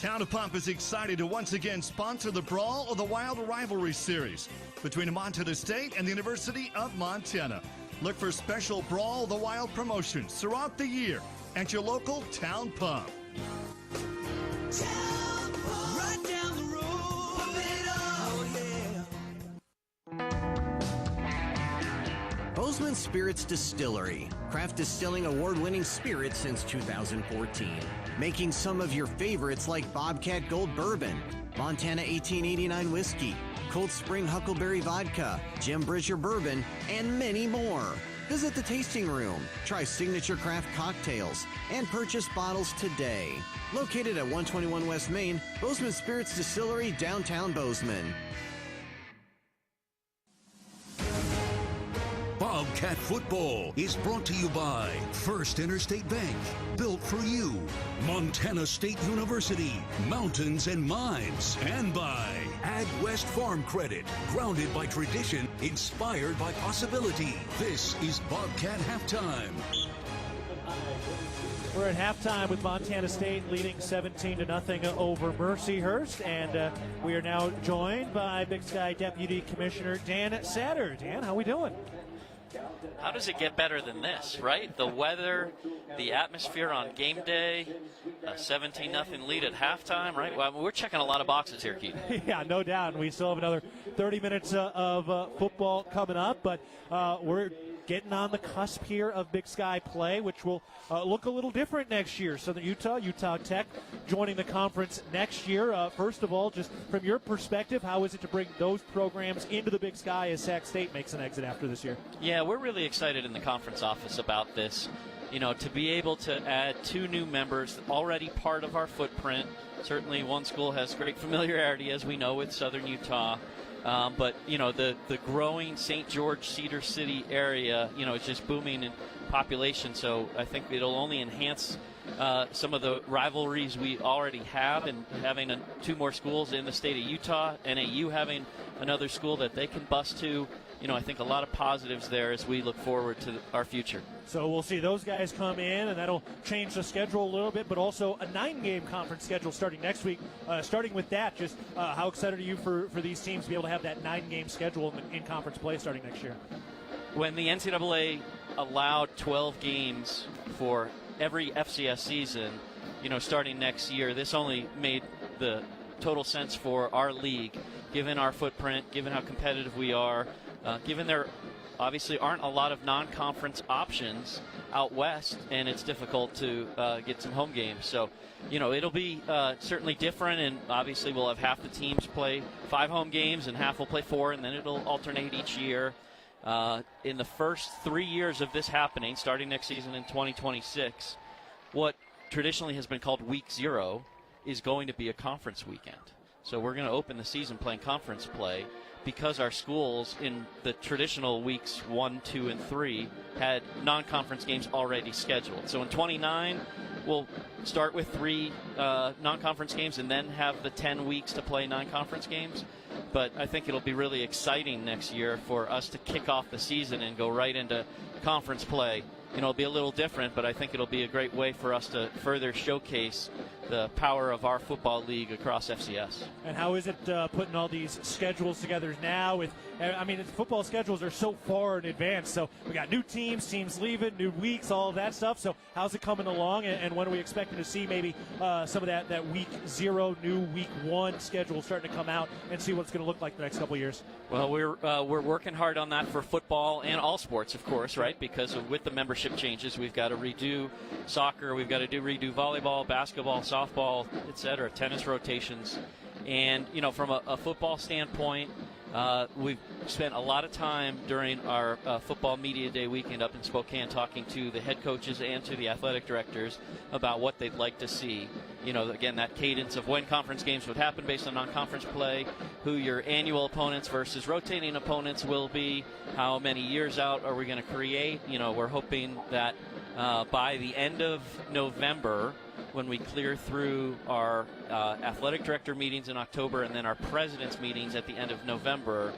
Town of Pump is excited to once again sponsor the Brawl of the Wild Rivalry Series between Montana State and the University of Montana. Look for special Brawl of the Wild promotions throughout the year at your local Town Pump. Town Pump, right down the road, pump it up, oh yeah. Bozeman Spirits Distillery, craft distilling award-winning spirits since 2014. Making some of your favorites like Bobcat Gold Bourbon, Montana 1889 Whiskey, Cold Spring Huckleberry Vodka, Jim Bridger Bourbon, and many more. Visit the tasting room, try signature craft cocktails, and purchase bottles today. Located at 121 West Main, Bozeman Spirits Distillery, downtown Bozeman. Bobcat football is brought to you by First Interstate Bank, built for you, Montana State University, Mountains and Mines, and by Ag West Farm Credit, grounded by tradition, inspired by possibility. This is Bobcat Halftime. We're at halftime with Montana State leading 17-0 over Mercyhurst, and we are now joined by Big Sky Deputy Commissioner Dan Satter. Dan, how we doing? How does it get better than this, right? The weather, the atmosphere on game day, a 17-0 lead at halftime, right? Well, we're checking a lot of boxes here, Keith. Yeah, no doubt. And we still have another 30 minutes of football coming up, but we're getting on the cusp here of Big Sky play, which will look a little different next year. Southern Utah Tech joining the conference next year. First of all, just from your perspective, how is it to bring those programs into the Big Sky as Sac State makes an exit after this year? Yeah, we're really excited in the conference office about this. You know, to be able to add 2 new members already part of our footprint. Certainly one school has great familiarity, as we know, with Southern Utah. But, you know, the growing St. George, Cedar City area, you know, it's just booming in population. So I think it'll only enhance some of the rivalries we already have, and having 2 more schools in the state of Utah, NAU having another school that they can bus to. You know, I think a lot of positives there as we look forward to our future. So we'll see those guys come in, and that'll change the schedule a little bit, but also a 9-game conference schedule starting next week. Starting with that, just how excited are you for these teams to be able to have that 9-game schedule in conference play starting next year? When the NCAA allowed 12 games for every FCS season, you know, starting next year, this only made the total sense for our league. given our footprint, given how competitive we are, given there obviously aren't a lot of non-conference options out west, and it's difficult to get some home games. So, it'll be certainly different, and obviously we'll have half the teams play 5 home games and half will play 4, and then it'll alternate each year. In the first 3 years of this happening, starting next season in 2026, what traditionally has been called Week 0 is going to be a conference weekend. So we're going to open the season playing conference play because our schools in the traditional weeks 1, 2, and 3 had non-conference games already scheduled. So in 29, we'll start with 3 non-conference games and then have the 10 weeks to play non-conference games. But I think it'll be really exciting next year for us to kick off the season and go right into conference play. It'll be a little different, but I think it'll be a great way for us to further showcase the power of our football league across FCS. And how is it putting all these schedules together now? Football schedules are so far in advance, so we got new teams leaving, new weeks, all of that stuff. So how's it coming along, and when are we expecting to see maybe some of that Week 0, new Week 1 schedule starting to come out and see what it's going to look like the next couple of years? Well, we're working hard on that for football and all sports, of course, right? Because with the membership changes, we've got to redo soccer, we've got to redo volleyball, basketball, softball, etc., tennis rotations. And, from a football standpoint, we've spent a lot of time during our football media day weekend up in Spokane talking to the head coaches and to the athletic directors about what they'd like to see. Again, that cadence of when conference games would happen based on non-conference play, who your annual opponents versus rotating opponents will be, how many years out are we going to create. We're hoping that by the end of November, when we clear through our athletic director meetings in October and then our president's meetings at the end of November,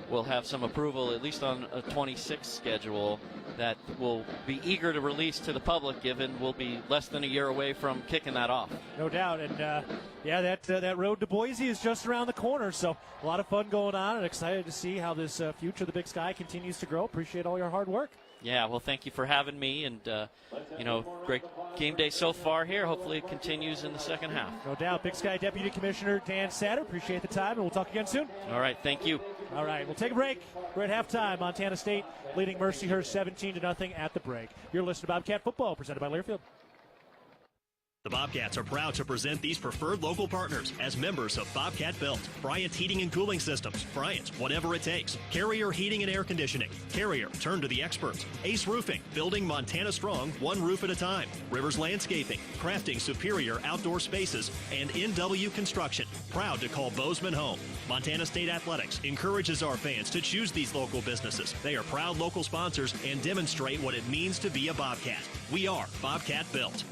we'll have some approval, at least on a 26 schedule, that we'll be eager to release to the public, given we'll be less than a year away from kicking that off. No doubt. And, that road to Boise is just around the corner. So a lot of fun going on, and excited to see how this future of the Big Sky continues to grow. Appreciate all your hard work. Yeah, well, thank you for having me, and, great game day so far here. Hopefully it continues in the second half. No doubt. Big Sky Deputy Commissioner Dan Satter, appreciate the time, and we'll talk again soon. All right, thank you. All right, we'll take a break. We're at halftime. Montana State leading Mercyhurst 17-0 at the break. You're listening to Bobcat Football, presented by Learfield. The Bobcats are proud to present these preferred local partners as members of Bobcat Built, Bryant Heating and Cooling Systems, Bryant, whatever it takes, Carrier Heating and Air Conditioning, Carrier, turn to the experts, Ace Roofing, building Montana strong, one roof at a time, Rivers Landscaping, crafting superior outdoor spaces, and NW Construction, proud to call Bozeman home. Montana State Athletics encourages our fans to choose these local businesses. They are proud local sponsors and demonstrate what it means to be a Bobcat. We are Bobcat Built.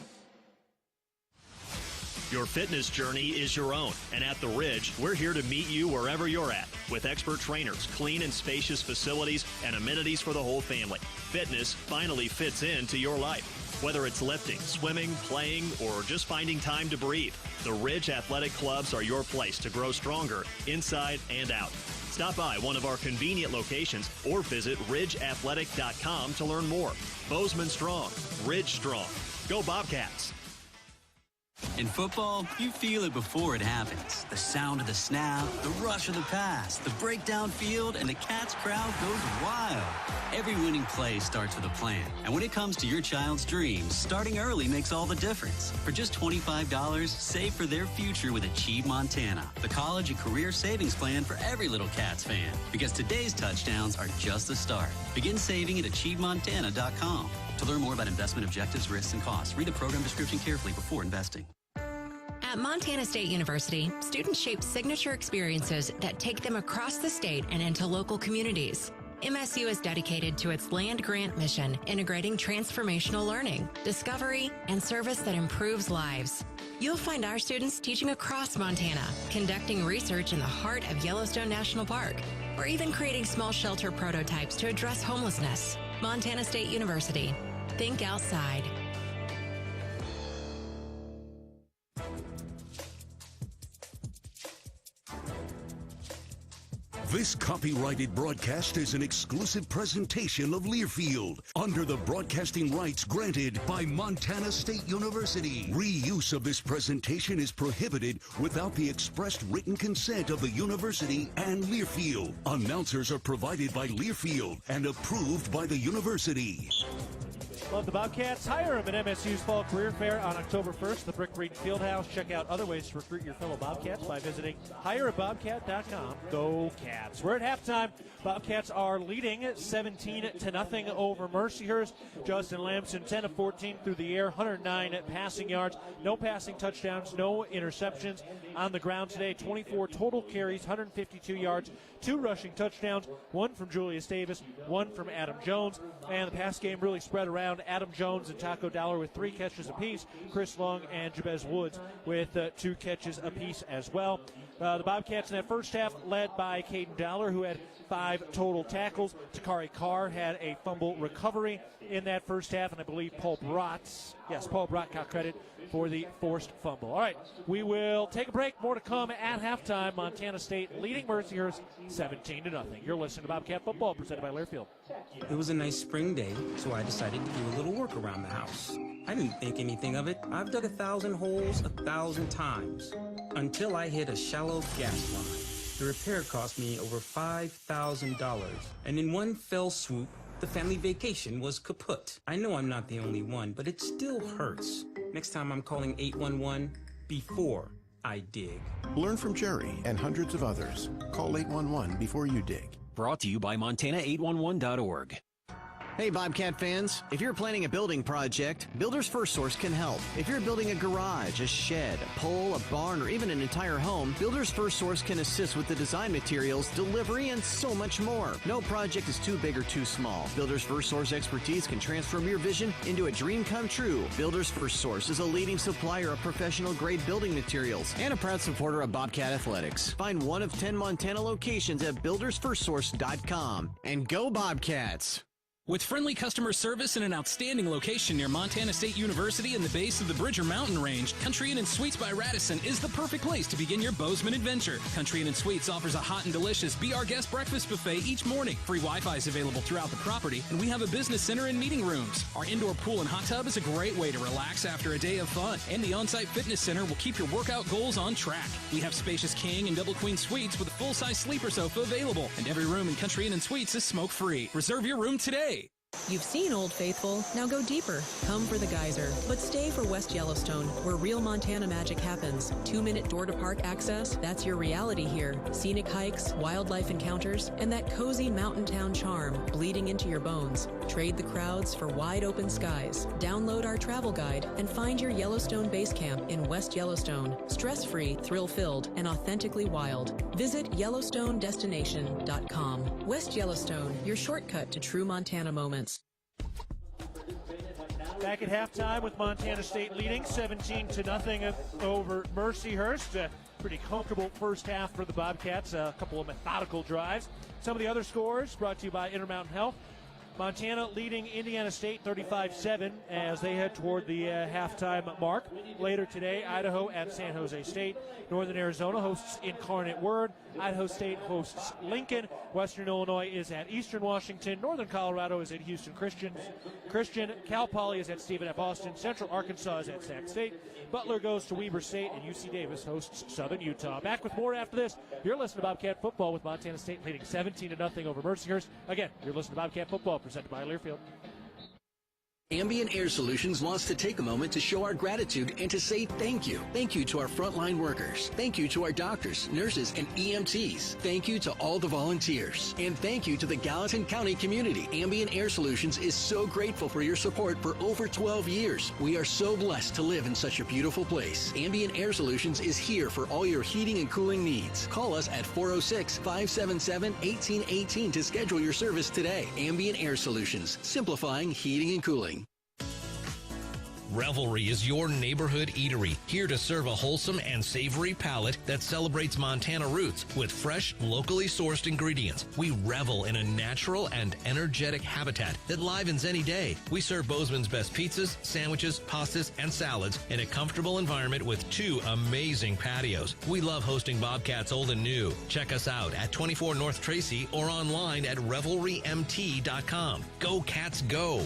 Your fitness journey is your own, and at The Ridge, we're here to meet you wherever you're at with expert trainers, clean and spacious facilities, and amenities for the whole family. Fitness finally fits into your life. Whether it's lifting, swimming, playing, or just finding time to breathe, the Ridge Athletic Clubs are your place to grow stronger inside and out. Stop by one of our convenient locations or visit ridgeathletic.com to learn more. Bozeman strong, Ridge strong. Go Bobcats! In football, you feel it before it happens. The sound of the snap, the rush of the pass, the breakdown field, and the Cats crowd goes wild. Every winning play starts with a plan. And when it comes to your child's dreams, starting early makes all the difference. For just $25, save for their future with Achieve Montana, the college and career savings plan for every little Cats fan. Because today's touchdowns are just the start. Begin saving at achievemontana.com. To learn more about investment objectives, risks, and costs, read the program description carefully before investing. At Montana State University, students shape signature experiences that take them across the state and into local communities. MSU is dedicated to its land-grant mission, integrating transformational learning, discovery, and service that improves lives. You'll find our students teaching across Montana, conducting research in the heart of Yellowstone National Park, or even creating small shelter prototypes to address homelessness. Montana State University. Think outside. This copyrighted broadcast is an exclusive presentation of Learfield under the broadcasting rights granted by Montana State University. Reuse of this presentation is prohibited without the expressed written consent of the university and Learfield. Announcers are provided by Learfield and approved by the university. Love the Bobcats? Hire them at MSU's Fall Career Fair on October 1st, the Brick Reed Fieldhouse. Check out other ways to recruit your fellow Bobcats by visiting hireabobcat.com. Go Cats. We're at halftime. Bobcats are leading 17-0 over Mercyhurst. Justin Lamson, 10 of 14 through the air, 109 passing yards. No passing touchdowns, no interceptions on the ground today. 24 total carries, 152 yards, 2 rushing touchdowns, 1 from Julius Davis, 1 from Adam Jones. And the pass game really spread around. Adam Jones and Taco Dollar with 3 catches apiece. Chris Long and Jabez Woods with 2 catches apiece as well. The Bobcats in that first half led by Caden Dollar, who had 5 total tackles. Takari Carr had a fumble recovery in that first half, and I believe Paul Brott got credit for the forced fumble. All right, we will take a break. More to come at halftime. Montana State leading Mercyhurst 17-0. You're listening to Bobcat Football, presented by Learfield. It was a nice spring day, so I decided to do a little work around the house. I didn't think anything of it. I've dug 1,000 holes 1,000 times until I hit a shallow gas line. The repair cost me over $5,000, and in one fell swoop, the family vacation was kaput. I know I'm not the only one, but it still hurts. Next time I'm calling 811 before I dig. Learn from Jerry and hundreds of others. Call 811 before you dig. Brought to you by Montana811.org. Hey Bobcat fans, if you're planning a building project, Builders First Source can help. If you're building a garage, a shed, a pole, a barn, or even an entire home, Builders First Source can assist with the design materials, delivery, and so much more. No project is too big or too small. Builders First Source expertise can transform your vision into a dream come true. Builders First Source is a leading supplier of professional-grade building materials and a proud supporter of Bobcat Athletics. Find one of 10 Montana locations at buildersfirstsource.com. And go Bobcats! With friendly customer service and an outstanding location near Montana State University and the base of the Bridger Mountain Range, Country Inn & Suites by Radisson is the perfect place to begin your Bozeman adventure. Country Inn & Suites offers a hot and delicious Be Our Guest breakfast buffet each morning. Free Wi-Fi is available throughout the property, and we have a business center and meeting rooms. Our indoor pool and hot tub is a great way to relax after a day of fun, and the on-site fitness center will keep your workout goals on track. We have spacious king and double queen suites with a full-size sleeper sofa available, and every room in Country Inn & Suites is smoke-free. Reserve your room today. You've seen Old Faithful, now go deeper. Come for the geyser, but stay for West Yellowstone, where real Montana magic happens. 2-minute door-to-park access, that's your reality here. Scenic hikes, wildlife encounters, and that cozy mountain town charm bleeding into your bones. Trade the crowds for wide-open skies. Download our travel guide and find your Yellowstone base camp in West Yellowstone. Stress-free, thrill-filled, and authentically wild. Visit YellowstoneDestination.com. West Yellowstone, your shortcut to true Montana moments. Back at halftime with Montana State leading 17-0 over Mercyhurst. Pretty comfortable first half for the Bobcats. A couple of methodical drives. Some of the other scores brought to you by Intermountain Health. Montana leading Indiana State 35-7 as they head toward the halftime mark. Later today, Idaho at San Jose State. Northern Arizona hosts Incarnate Word. Idaho State hosts Lincoln. Western Illinois is at Eastern Washington. Northern Colorado is at Houston Christian. Cal Poly is at Stephen F. Austin. Central Arkansas is at Sac State. Butler goes to Weber State, and UC Davis hosts Southern Utah. Back with more after this. You're listening to Bobcat Football with Montana State leading 17-0 over Mercyhurst. Again, you're listening to Bobcat Football presented by Learfield. Ambient Air Solutions wants to take a moment to show our gratitude and to say thank you. Thank you to our frontline workers. Thank you to our doctors, nurses, and EMTs. Thank you to all the volunteers. And thank you to the Gallatin County community. Ambient Air Solutions is so grateful for your support for over 12 years. We are so blessed to live in such a beautiful place. Ambient Air Solutions is here for all your heating and cooling needs. Call us at 406-577-1818 to schedule your service today. Ambient Air Solutions, simplifying heating and cooling. Revelry is your neighborhood eatery, here to serve a wholesome and savory palate that celebrates Montana roots with fresh, locally sourced ingredients. We revel in a natural and energetic habitat that livens any day. We serve Bozeman's best pizzas, sandwiches, pastas, and salads in a comfortable environment with 2 amazing patios. We love hosting Bobcats old and new. Check us out at 24 North Tracy or online at revelrymt.com. Go Cats, go!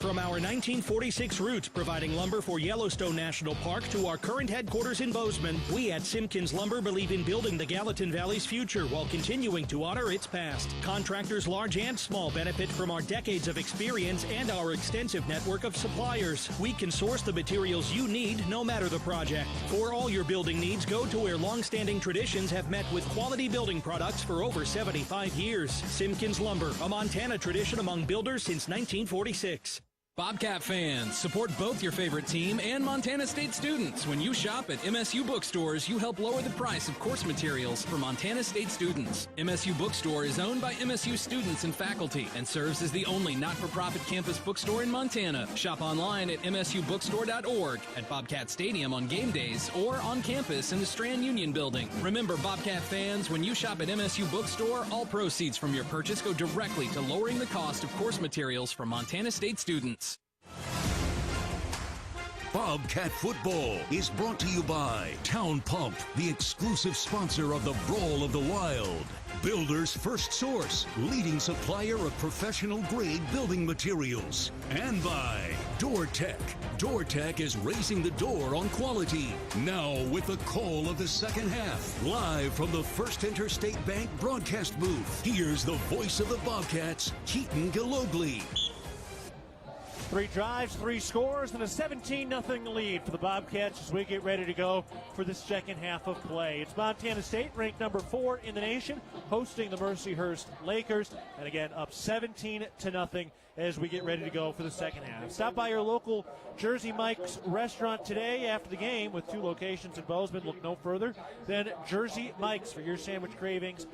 From our 1946 roots providing lumber for Yellowstone National Park to our current headquarters in Bozeman, we at Simpkins Lumber believe in building the Gallatin Valley's future while continuing to honor its past. Contractors large and small benefit from our decades of experience and our extensive network of suppliers. We can source the materials you need no matter the project. For all your building needs, go to where long-standing traditions have met with quality building products for over 75 years. Simpkins Lumber, a Montana tradition among builders since 1946. Bobcat fans, support both your favorite team and Montana State students. When you shop at MSU bookstores, you help lower the price of course materials for Montana State students. MSU Bookstore is owned by MSU students and faculty and serves as the only not-for-profit campus bookstore in Montana. Shop online at msubookstore.org, at Bobcat Stadium on game days, or on campus in the Strand Union Building. Remember, Bobcat fans, when you shop at MSU Bookstore, all proceeds from your purchase go directly to lowering the cost of course materials for Montana State students. Bobcat football is brought to you by Town Pump, the exclusive sponsor of the Brawl of the Wild. Builder's First Source, leading supplier of professional-grade building materials. And by DoorTech. DoorTech is raising the door on quality. Now with the call of the second half. Live from the First Interstate Bank broadcast booth, here's the voice of the Bobcats, Keaton Galogly. 3 drives, 3 scores, and a 17-0 lead for the Bobcats as we get ready to go for the second half of play. It's Montana State, ranked number 4 in the nation, hosting the Mercyhurst Lakers, and again, up 17-0 as we get ready to go for the second half. Stop by your local Jersey Mike's restaurant today after the game with 2 locations in Bozeman. Look no further than Jersey Mike's for your sandwich cravings.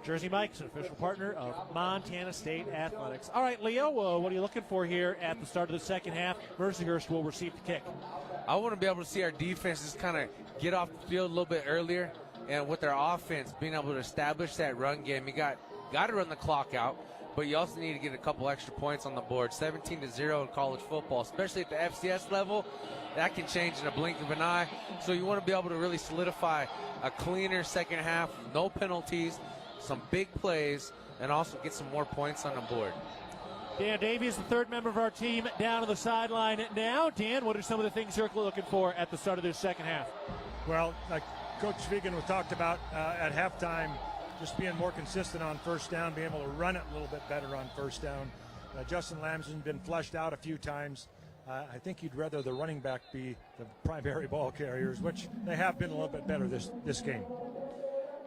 Jersey Mike's, an official partner of Montana State Athletics. All right, Leo, what are you looking for here at the start of the second half? Mercyhurst will receive the kick. I want to be able to see our defense just kind of get off the field a little bit earlier, and with their offense being able to establish that run game. You got to run the clock out, but you also need to get a couple extra points on the board. 17-0 in college football, especially at the FCS level, that can change in a blink of an eye. So you want to be able to really solidify a cleaner second half, no penalties, some big plays, and also get some more points on the board. Dan Davies, the third member of our team, down on the sideline now. Dan, what are some of the things you're looking for at the start of this second half? Well, like Coach Vigen talked about at halftime, just being more consistent on first down, being able to run it a little bit better on first down. Justin Lamson's been fleshed out a few times. I think you'd rather the running back be the primary ball carriers, which they have been a little bit better this game.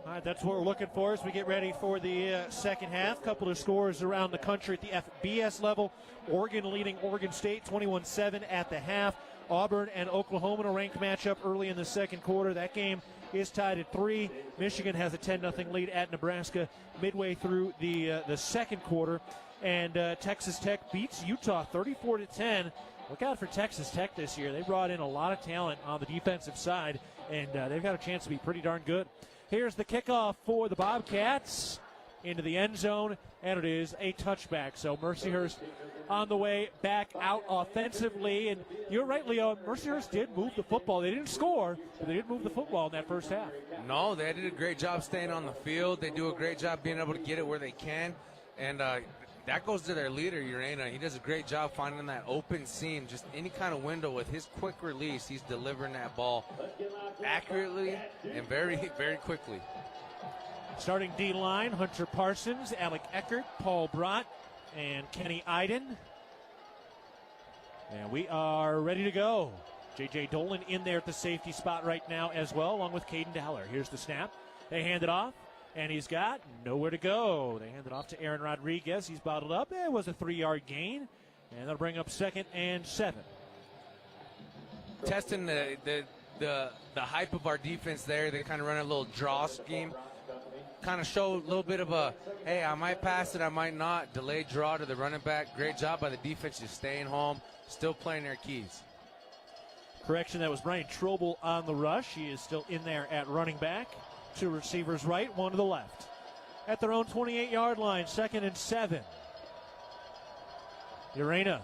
All right, that's what we're looking for as we get ready for the second half. Couple of scores around the country at the FBS level. Oregon leading Oregon State 21-7 at the half. Auburn and Oklahoma in a ranked matchup early in the second quarter. That game is tied at 3. Michigan has a 10-0 lead at Nebraska midway through the second quarter. And Texas Tech beats Utah 34-10. Look out for Texas Tech this year. They brought in a lot of talent on the defensive side, and they've got a chance to be pretty darn good. Here's the kickoff for the Bobcats into the end zone, and it is a touchback. So Mercyhurst on the way back out offensively. And you're right, Leo, Mercyhurst did move the football. They didn't score, but they did move the football in that first half. No, they did a great job staying on the field. They do a great job being able to get it where they can. And that goes to their leader, Urena. He does a great job finding that open seam, just any kind of window with his quick release. He's delivering that ball accurately and very, very quickly. Starting D-line, Hunter Parsons, Alec Eckert, Paul Brott, and Kenny Iden. And we are ready to go. J.J. Dolan in there at the safety spot right now as well, along with Caden Dowler. Here's the snap. They hand it off. And he's got nowhere to go. They hand it off to Aaron Rodriguez. He's bottled up. It was a 3-yard gain. And they'll bring up 2nd and 7. Testing the hype of our defense there. They kind of run a little draw scheme. kind of show a little bit of a, hey, I might pass it, I might not. Delayed draw to the running back. Great job by the defense just staying home, still playing their keys. Correction, that was Brian Trobel on the rush. He is still in there at running back. 2 receivers right, 1 to the left. At their own 28-yard line, 2nd and 7. Urena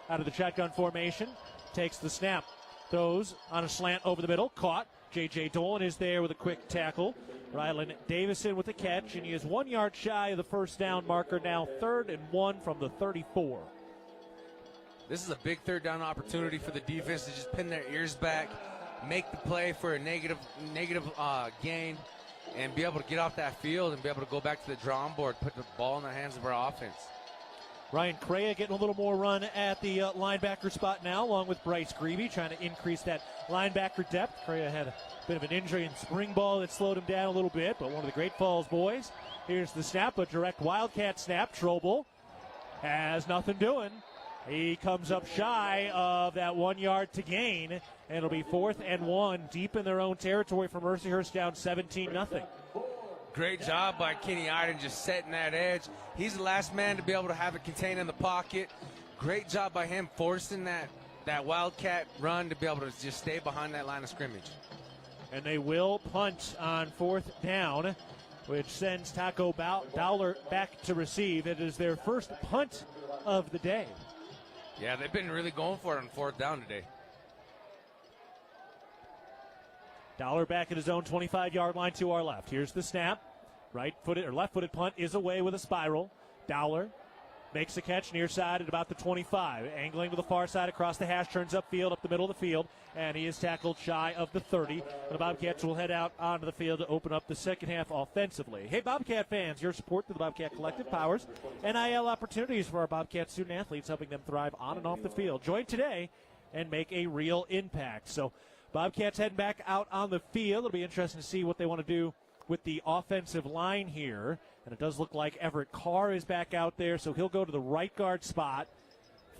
out of the shotgun formation, takes the snap, throws on a slant over the middle, caught. J.J. Dolan is there with a quick tackle. Rylan Davison with the catch, and he is 1 yard shy of the first down marker now, 3rd and 1 from the 34. This is a big 3rd down opportunity for the defense to just pin their ears back, make the play for a negative gain, and be able to get off that field and be able to go back to the drawing board, put the ball in the hands of our offense. Ryan Correa getting a little more run at the linebacker spot now, along with Bryce Greavy, trying to increase that linebacker depth. Correa had a bit of an injury in spring ball that slowed him down a little bit, but one of the Great Falls boys. Here's the snap, a direct Wildcat snap. Trobel has nothing doing. He comes up shy of that 1 yard to gain, and it'll be 4th and 1 deep in their own territory for Mercyhurst, down 17-0. Great job by Kenny Iden just setting that edge. He's the last man to be able to have it contained in the pocket. Great job by him forcing that Wildcat run to be able to just stay behind that line of scrimmage. And they will punt on 4th down, which sends Taco Dowler back to receive. It is their first punt of the day. Yeah, they've been really going for it on 4th down today. Dowler back at his own 25-yard line to our left. Here's the snap. Right-footed or left-footed punt is away with a spiral. Dowler makes a catch near side at about the 25. Angling to the far side across the hash, turns upfield, up the middle of the field, and he is tackled shy of the 30. The Bobcats will head out onto the field to open up the second half offensively. Hey, Bobcat fans, your support to the Bobcat Collective powers NIL opportunities for our Bobcat student athletes, helping them thrive on and off the field. Join today and make a real impact. So Bobcats heading back out on the field. It'll be interesting to see what they want to do with the offensive line here. And it does look like Everett Carr is back out there, so he'll go to the right guard spot.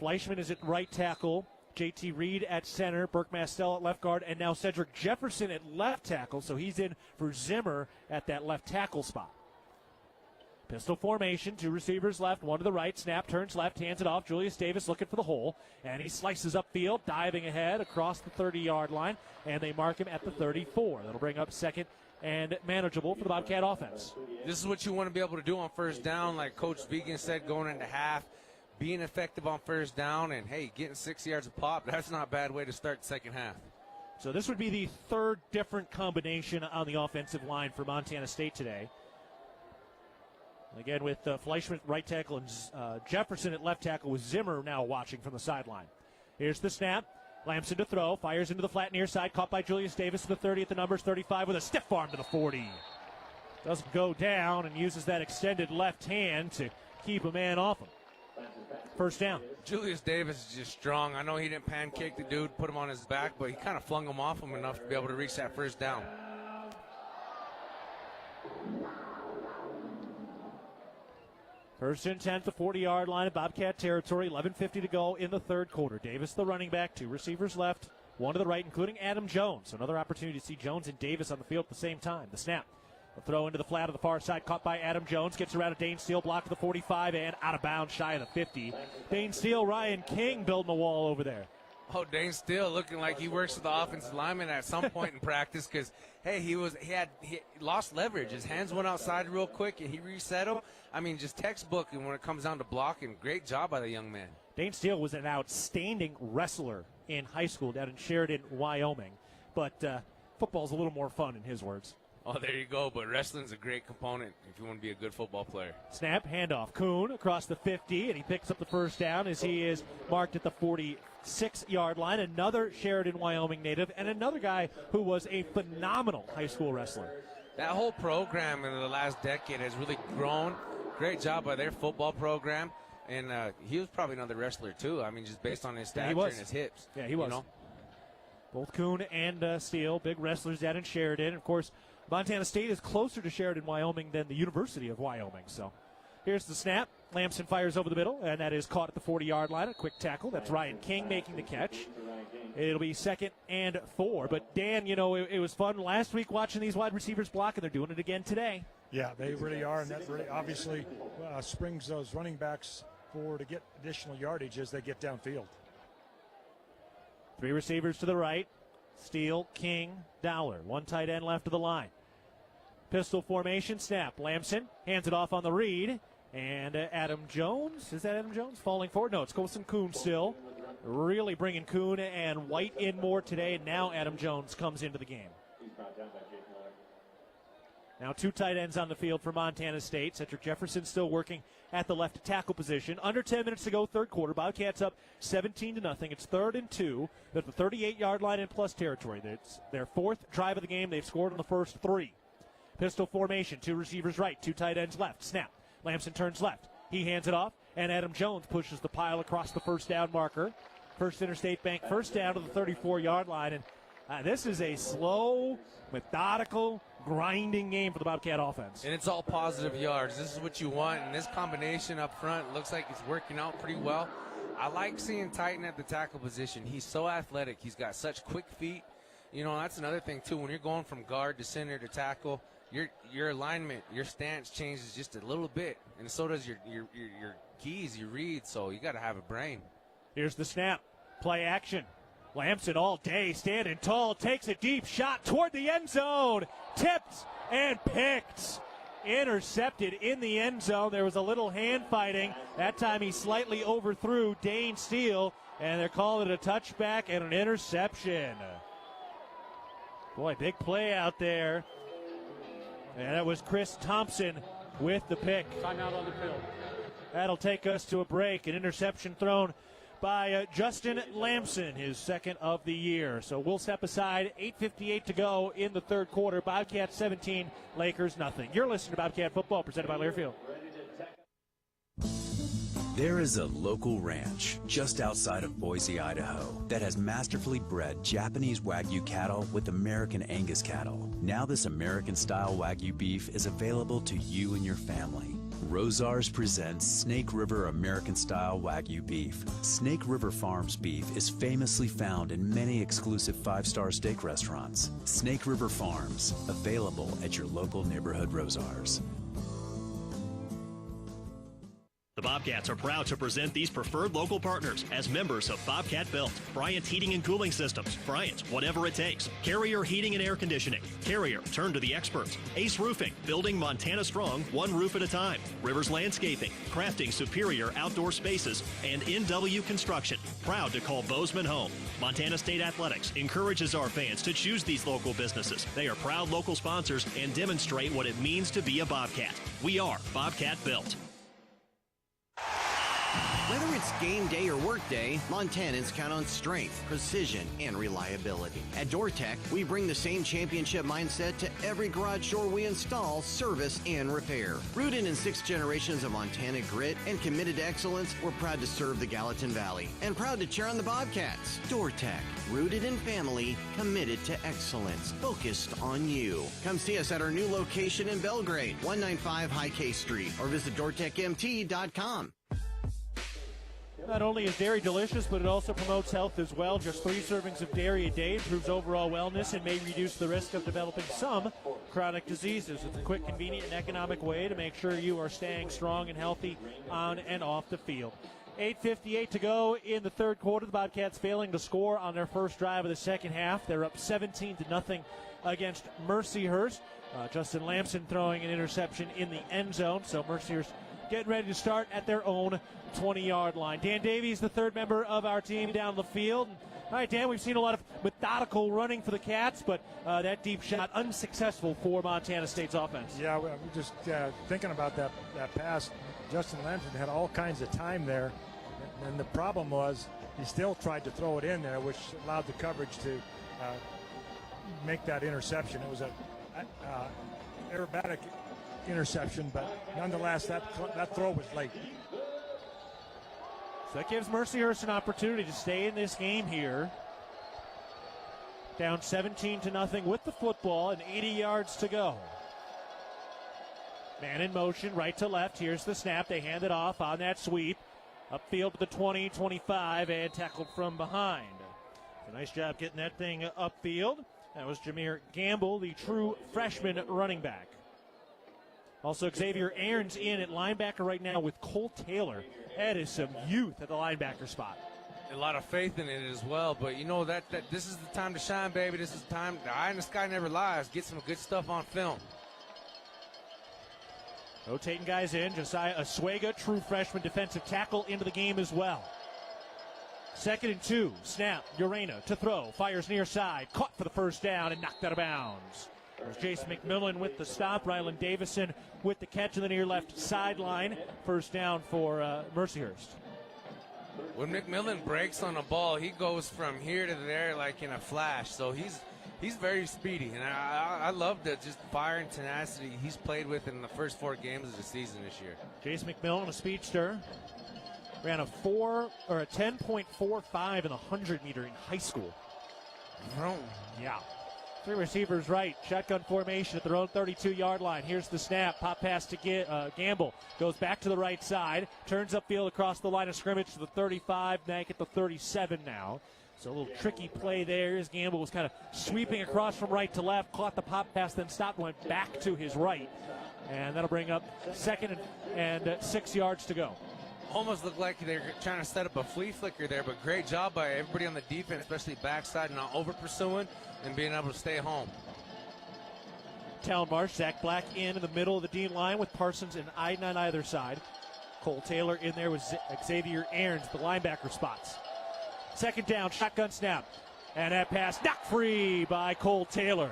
Fleischman is at right tackle. J.T. Reed at center. Burke Mastel at left guard. And now Cedric Jefferson at left tackle, so he's in for Zimmer at that left tackle spot. Pistol formation, 2 receivers left, 1 to the right. Snap, turns left, hands it off. Julius Davis looking for the hole, and he slices upfield, diving ahead across the 30-yard line, and they mark him at the 34. That'll bring up 2nd and manageable for the Bobcat offense. This is what you want to be able to do on 1st down, like Coach Vegan said, going into half, being effective on 1st down, and, hey, getting 6 yards of pop, that's not a bad way to start the 2nd half. So this would be the 3rd different combination on the offensive line for Montana State today. Again, with Fleischman right tackle and Jefferson at left tackle, with Zimmer now watching from the sideline. Here's the snap. Lamson to throw. Fires into the flat near side. Caught by Julius Davis to the 30 at the numbers. 35 with a stiff arm to the 40. Doesn't go down and uses that extended left hand to keep a man off him. 1st down. Julius Davis is just strong. I know he didn't pancake the dude, put him on his back, but he kind of flung him off him enough to be able to reach that 1st down. First and 10 at the 40-yard line of Bobcat territory. 11:50 to go in the 3rd quarter. Davis, the running back, 2 receivers left, 1 to the right, including Adam Jones. So another opportunity to see Jones and Davis on the field at the same time. The snap. The throw into the flat of the far side, caught by Adam Jones. Gets around a Dane Steele, block to the 45, and out of bounds, shy of the 50. Dane Steele, Ryan King building a wall over there. Oh, Dane Steele looking like he works with the offensive lineman at some point in practice because, hey, he lost leverage. His hands went outside real quick, and he reset them. I mean, just textbook, and when it comes down to blocking, great job by the young man. Dane Steele was an outstanding wrestler in high school down in Sheridan, Wyoming. But football's a little more fun, in his words. Oh, there you go. But wrestling's a great component if you want to be a good football player. Snap, handoff. Kuhn across the 50, and he picks up the 1st down as he is marked at the 46-yard line. Another Sheridan, Wyoming native, and another guy who was a phenomenal high school wrestler. That whole program in the last decade has really grown. Great job by their football program. And he was probably another wrestler, too. I mean, just based on his stature and his hips. Yeah, he was. You know? Both Kuhn and Steele, big wrestlers down in Sheridan. Of course, Montana State is closer to Sheridan, Wyoming than the University of Wyoming. So Here's the snap. Lamson fires over the middle, and that is caught at the 40-yard line. A quick tackle. That's Ryan King making the catch. It'll be 2nd and 4. But, Dan, it was fun last week watching these wide receivers block, and they're doing it again today. Yeah, they really are, and that really obviously springs those running backs forward to get additional yardage as they get downfield. 3 receivers to the right. Steele, King, Dowler. 1 tight end left of the line. Pistol formation, snap. Lamson hands it off on the read. And Adam Jones, is that Adam Jones falling forward? No, it's Colson Kuhn still. Really bringing Kuhn and White in more today. And now Adam Jones comes into the game. Now 2 tight ends on the field for Montana State. Cedric Jefferson still working at the left tackle position. Under 10 minutes to go, third quarter. Bobcats up 17-0. It's 3rd and 2. They're at the 38-yard line in plus territory. It's their 4th drive of the game. They've scored on the first 3. Pistol formation. 2 receivers right, 2 tight ends left. Snap. Lamson turns left. He hands it off, and Adam Jones pushes the pile across the first down marker. First Interstate Bank first down to the 34-yard line. And this is a slow, methodical, grinding game for the Bobcat offense. And it's all positive yards. This is what you want. And this combination up front looks like it's working out pretty well. I like seeing Titan at the tackle position. He's so athletic. He's got such quick feet. That's another thing, too. When you're going from guard to center to tackle, your alignment, your stance changes just a little bit, and so does your keys, your reads. So you got to have a brain. Here's the snap, play action. Lamson all day, standing tall, takes a deep shot toward the end zone, tipped and picked, intercepted in the end zone. There was a little hand fighting. That time he slightly overthrew Dane Steele, and they're calling it a touchback and an interception. Boy, big play out there. And that was Chris Thompson with the pick. Timeout on the field. That'll take us to a break. An interception thrown by Justin Lamson, his 2nd of the year. So we'll step aside. 8:58 to go in the third quarter. Bobcats 17, Lakers nothing. You're listening to Bobcat Football, presented by Learfield. There is a local ranch just outside of Boise, Idaho, that has masterfully bred Japanese Wagyu cattle with American Angus cattle. Now this American-style Wagyu beef is available to you and your family. Rosars presents Snake River American-style Wagyu beef. Snake River Farms beef is famously found in many exclusive 5-star steak restaurants. Snake River Farms, available at your local neighborhood Rosars. The Bobcats are proud to present these preferred local partners as members of Bobcat Built, Bryant Heating and Cooling Systems, Bryant, whatever it takes, Carrier Heating and Air Conditioning, Carrier, turn to the experts, Ace Roofing, building Montana strong, one roof at a time, Rivers Landscaping, crafting superior outdoor spaces, and NW Construction, proud to call Bozeman home. Montana State Athletics encourages our fans to choose these local businesses. They are proud local sponsors and demonstrate what it means to be a Bobcat. We are Bobcat Built. Whether it's game day or work day, Montanans count on strength, precision, and reliability. At DoorTech, we bring the same championship mindset to every garage door we install, service, and repair. Rooted in 6 generations of Montana grit and committed to excellence, we're proud to serve the Gallatin Valley and proud to cheer on the Bobcats. DoorTech, rooted in family, committed to excellence, focused on you. Come see us at our new location in Belgrade, 195 High K Street, or visit DoorTechMT.com. Not only is dairy delicious, but it also promotes health as well. Just 3 servings of dairy a day improves overall wellness and may reduce the risk of developing some chronic diseases. It's a quick, convenient, and economic way to make sure you are staying strong and healthy on and off the field. 8:58 to go in the third quarter. The Bobcats failing to score on their first drive of the second half. They're up 17-0 against Mercyhurst. Justin Lamson throwing an interception in the end zone, so Mercyhurst getting ready to start at their own 20-yard line. Dan Davies, the third member of our team down the field. All right, Dan, we've seen a lot of methodical running for the Cats, but that deep shot unsuccessful for Montana State's offense. Yeah, we're just thinking about that pass. Justin Lamson had all kinds of time there, and the problem was he still tried to throw it in there, which allowed the coverage to make that interception. It was a aerobatic interception, but nonetheless, that throw was late. So that gives Mercyhurst an opportunity to stay in this game here. Down 17-0 with the football and 80 yards to go. Man in motion, right to left. Here's the snap. They hand it off on that sweep. Upfield to the 20, 25, and tackled from behind. So nice job getting that thing upfield. That was Jameer Gamble, the true freshman running back. Also, Xavier Aarons in at linebacker right now with Cole Taylor. That is some youth at the linebacker spot. A lot of faith in it as well, but you know that this is the time to shine, baby. This is the time. The eye in the sky never lies. Get some good stuff on film. Rotating guys in. Josiah Oswego, true freshman defensive tackle, into the game as well. 2nd and 2. Snap. Urena to throw. Fires near side. Caught for the first down and knocked out of bounds. There's Jason McMillan with the stop. Rylan Davison with the catch on the near left sideline. First down for Mercyhurst. When McMillan breaks on a ball, he goes from here to there like in a flash. So he's very speedy, and I love the just fire and tenacity he's played with in the first 4 games of the season this year. Jason McMillan, a speedster, ran a 10.45 in the 100-meter in high school. Yeah. 3 receivers right. Shotgun formation at their own 32-yard line. Here's the snap. Pop pass to Gamble. Goes back to the right side. Turns upfield across the line of scrimmage to the 35. Back at the 37 now. So a little tricky play there as Gamble was kind of sweeping across from right to left. Caught the pop pass, then stopped, went back to his right. And that'll bring up 2nd and 6 yards to go. Almost looked like they're trying to set up a flea flicker there, but great job by everybody on the defense, especially backside, not over pursuing and being able to stay home. Talon Marsh, Zach Black in the middle of the D line with Parsons and Iden on either side. Cole Taylor in there with Xavier Aarons, the linebacker spots. 2nd down, shotgun snap. And that pass knocked free by Cole Taylor.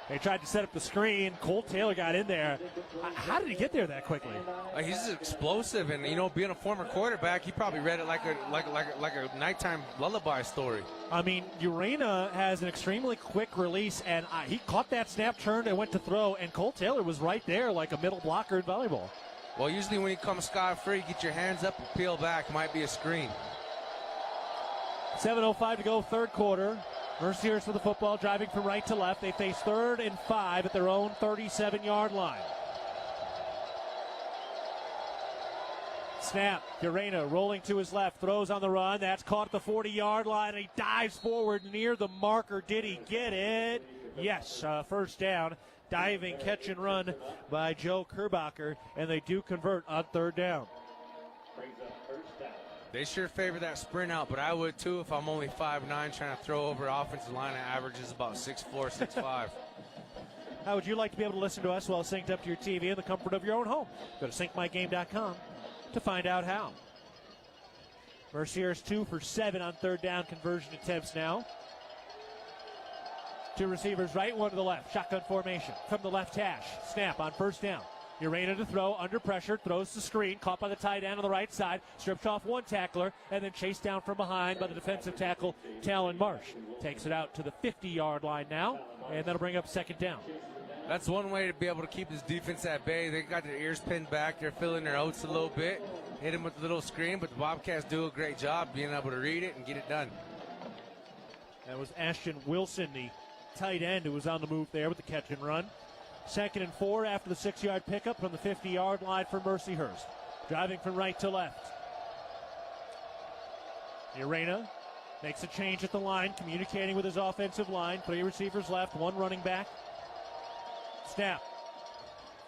They tried to set up the screen. Cole Taylor got in there. How did he get there that quickly? He's explosive, and being a former quarterback, he probably read it like a nighttime lullaby story. I mean, Urena has an extremely quick release, and he caught that snap, turned, and went to throw, and Cole Taylor was right there like a middle blocker in volleyball. Well, usually when you come scot-free, get your hands up and peel back. Might be a screen. 7:05 to go, 3rd quarter. Mercyhurst with the football, driving from right to left. They face 3rd and 5 at their own 37-yard line. Snap. Urena rolling to his left, throws on the run. That's caught at the 40-yard line. He dives forward near the marker. Did he get it? Yes, first down. Diving catch and run by Joe Kerbacher, and they do convert on 3rd down. They sure favor that sprint out, but I would too if I'm only 5'9", trying to throw over offensive line that averages about 6'4", 6'5". How would you like to be able to listen to us while synced up to your TV in the comfort of your own home? Go to syncmygame.com to find out how. Mercyhurst 2 for 7 on 3rd down conversion attempts now. 2 receivers right, 1 to the left. Shotgun formation from the left hash. Snap on 1st down. Urena to throw, under pressure, throws the screen, caught by the tight end on the right side, strips off 1 tackler, and then chased down from behind by the defensive tackle, Talon Marsh. Takes it out to the 50-yard line now, and that'll bring up 2nd down. That's one way to be able to keep this defense at bay. They got their ears pinned back. They're filling their oats a little bit. Hit him with a little screen, but the Bobcats do a great job being able to read it and get it done. That was Ashton Wilson, the tight end, who was on the move there with the catch and run. 2nd and 4 after the 6-yard pickup from the 50-yard line for Mercyhurst. Driving from right to left. Urena makes a change at the line, communicating with his offensive line. 3 receivers left, 1 running back. Snap.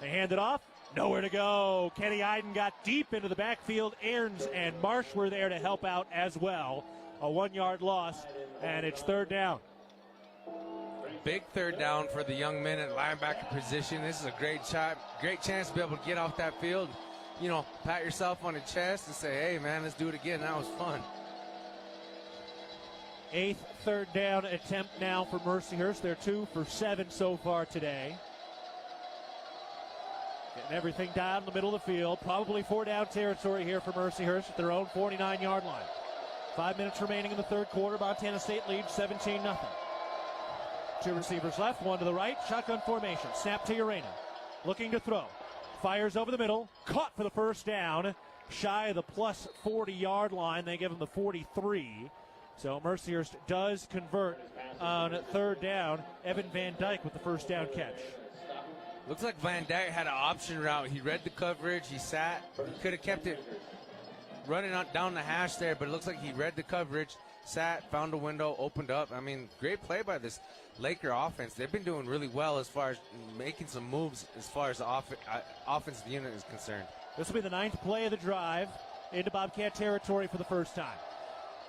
They hand it off. Nowhere to go. Kenny Iden got deep into the backfield. Aarons and Marsh were there to help out as well. A 1-yard loss, and it's 3rd down. Big 3rd down for the young men at linebacker position. This is a great chance to be able to get off that field. Pat yourself on the chest and say, hey, man, let's do it again. That was fun. 8th 3rd down attempt now for Mercyhurst. They're 2 for 7 so far today. Getting everything down in the middle of the field. Probably 4-down territory here for Mercyhurst at their own 49-yard line. 5 minutes remaining in the 3rd quarter. Montana State leads 17-0. 2 receivers left, 1 to the right. Shotgun formation. Snap to Urena. Looking to throw. Fires over the middle. Caught for the first down. Shy of the plus 40-yard line. They give him the 43. So Mercyhurst does convert on 3rd down. Evan Van Dyke with the first down catch. Looks like Van Dyke had an option route. He read the coverage. He sat. He could have kept it running down the hash there, but it looks like he read the coverage, sat, found a window, opened up. I mean, great play by this Laker offense. They've been doing really well as far as making some moves as far as the offensive unit is concerned. This will be the 9th play of the drive into Bobcat territory for the first time.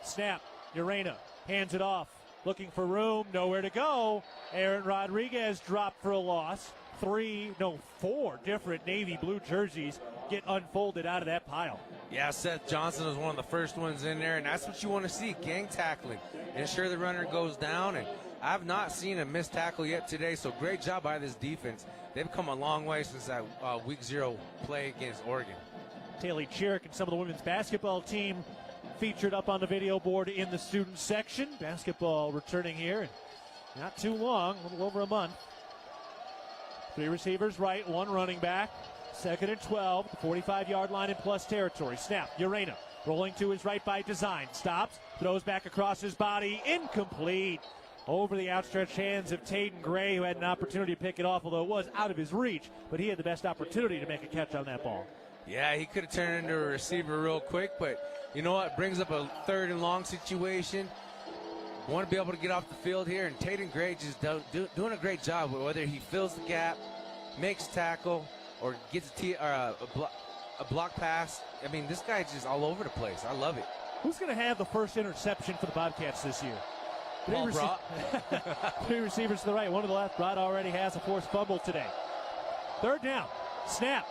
Snap. Urena hands it off. Looking for room. Nowhere to go. Aaron Rodriguez dropped for a loss. 4 different navy blue jerseys get unfolded out of that pile. Yeah, Seth Johnson was one of the first ones in there, and that's what you want to see, gang tackling. Ensure the runner goes down, and I've not seen a missed tackle yet today, so great job by this defense. They've come a long way since that week 0 play against Oregon. Taylor Chirick and some of the women's basketball team featured up on the video board in the student section. Basketball returning here in not too long, a little over a month. 3 receivers right, 1 running back. 2nd and 12, the 45-yard line in plus territory. Snap, Urena rolling to his right by design. Stops, throws back across his body, incomplete. Over the outstretched hands of Taden Gray, who had an opportunity to pick it off, although it was out of his reach, but he had the best opportunity to make a catch on that ball. Yeah, he could have turned into a receiver real quick, but you know what? Brings up a 3rd and long situation. Want to be able to get off the field here, and Taden Gray just doing a great job, whether he fills the gap, makes tackle, or gets a block pass. I mean, this guy's just all over the place. I love it. Who's going to have the first interception for the Bobcats this year? Paul Brott. 3 receivers to the right, 1 to the left. Brott already has a forced fumble today. 3rd down. Snap.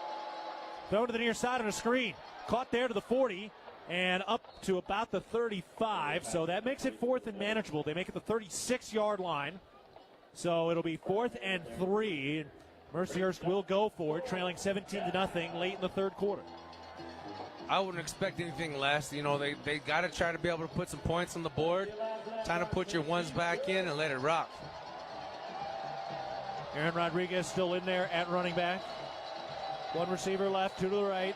Throw to the near side on a screen. Caught there to the 40 and up to about the 35. So that makes it 4th and manageable. They make it the 36-yard line. So it'll be 4th and 3. Mercyhurst will go for it, trailing 17-0 late in the 3rd quarter. I wouldn't expect anything less. You know, they got to try to be able to put some points on the board. Time to put your ones back in and let it rock. Aaron Rodriguez still in there at running back. 1 receiver left, 2 to the right.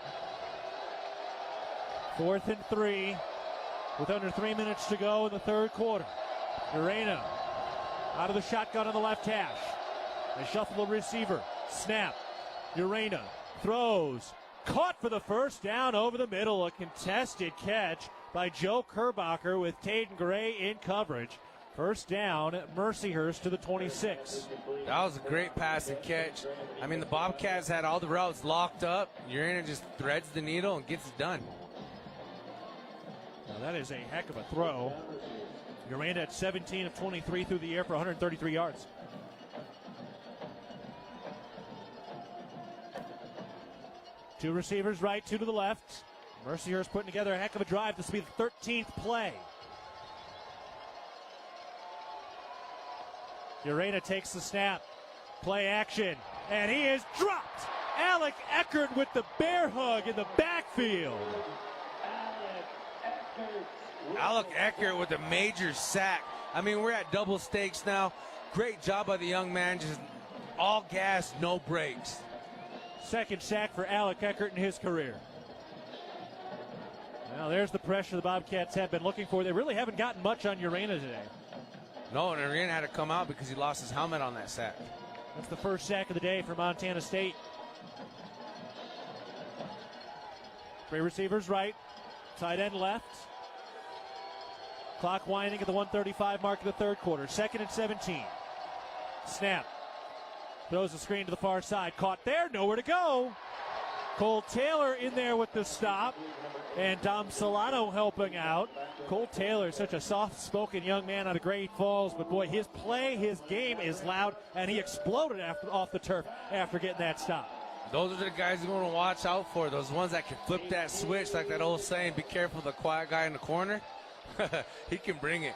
4th and 3 with under 3 minutes to go in the 3rd quarter. Urena out of the shotgun on the left hash. They shuffle the receiver. Snap. Urena throws. Caught for the first down over the middle. A contested catch by Joe Kerbacher with Taden Gray in coverage. First down, Mercyhurst to the 26. That was a great pass and catch. I mean, the Bobcats had all the routes locked up. Urena just threads the needle and gets it done. Now that is a heck of a throw. Urena at 17 of 23 through the air for 133 yards. Two receivers right, 2 to the left. Mercyhurst putting together a heck of a drive. This will be the 13th play. Urena takes the snap. Play action. And he is dropped. Alec Eckert with the bear hug in the backfield. Alec Eckert with a major sack. I mean, we're at double stakes now. Great job by the young man. Just all gas, no brakes. 2nd sack for Alec Eckert in his career. Now there's the pressure the Bobcats have been looking for. They really haven't gotten much on Urena today. No, and Urena had to come out because he lost his helmet on that sack. That's the first sack of the day for Montana State. 3 receivers right, tight end left. Clock winding at the 1:35 mark of the 3rd quarter. 2nd and 17. Snap. Throws the screen to the far side. Caught there. Nowhere to go. Cole Taylor in there with the stop. And Dom Solano helping out. Cole Taylor, such a soft-spoken young man out of Great Falls. But, boy, his play, his game is loud. And he exploded off the turf after getting that stop. Those are the guys you want to watch out for. Those ones that can flip that switch, like that old saying, be careful of the quiet guy in the corner. He can bring it.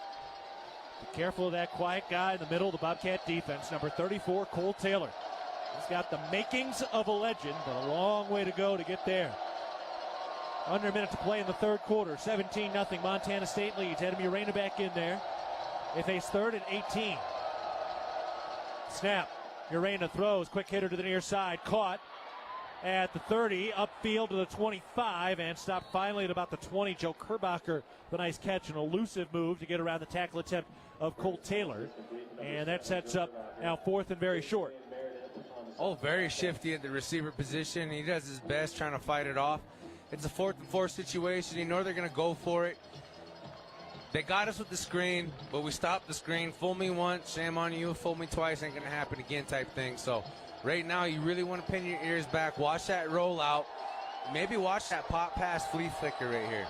Be careful of that quiet guy in the middle of the Bobcat defense, number 34, Cole Taylor. He's got the makings of a legend, but a long way to go to get there. Under a minute to play in the 3rd quarter. 17-0 Montana State leads. Adam Urena back in there. They face 3rd and 18. Snap. Urena throws. Quick hitter to the near side. Caught at the 30. Upfield to the 25. And stopped finally at about the 20. Joe Kerbacher, the nice catch, an elusive move to get around the tackle attempt of Cole Taylor. And that sets up now 4th and very short. Oh, very shifty at the receiver position. He does his best trying to fight it off. It's a 4th and 4 situation. You know they're going to go for it. They got us with the screen, but we stopped the screen. Fool me once, shame on you. Fool me twice, ain't going to happen again type thing. So right now you really want to pin your ears back. Watch that roll out. Maybe watch that pop pass flea flicker right here.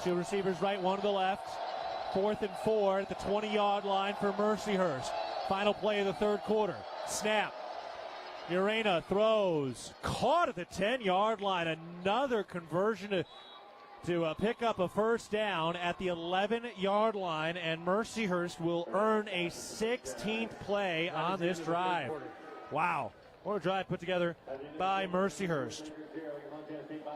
2 receivers right, 1 to the left. 4th and 4 at the 20-yard line for Mercyhurst. Final play of the 3rd quarter. Snap. Urena throws. Caught at the 10-yard line. Another conversion to pick up a first down at the 11-yard line, and Mercyhurst will earn a 16th play on this drive. Wow. What a drive put together by Mercyhurst.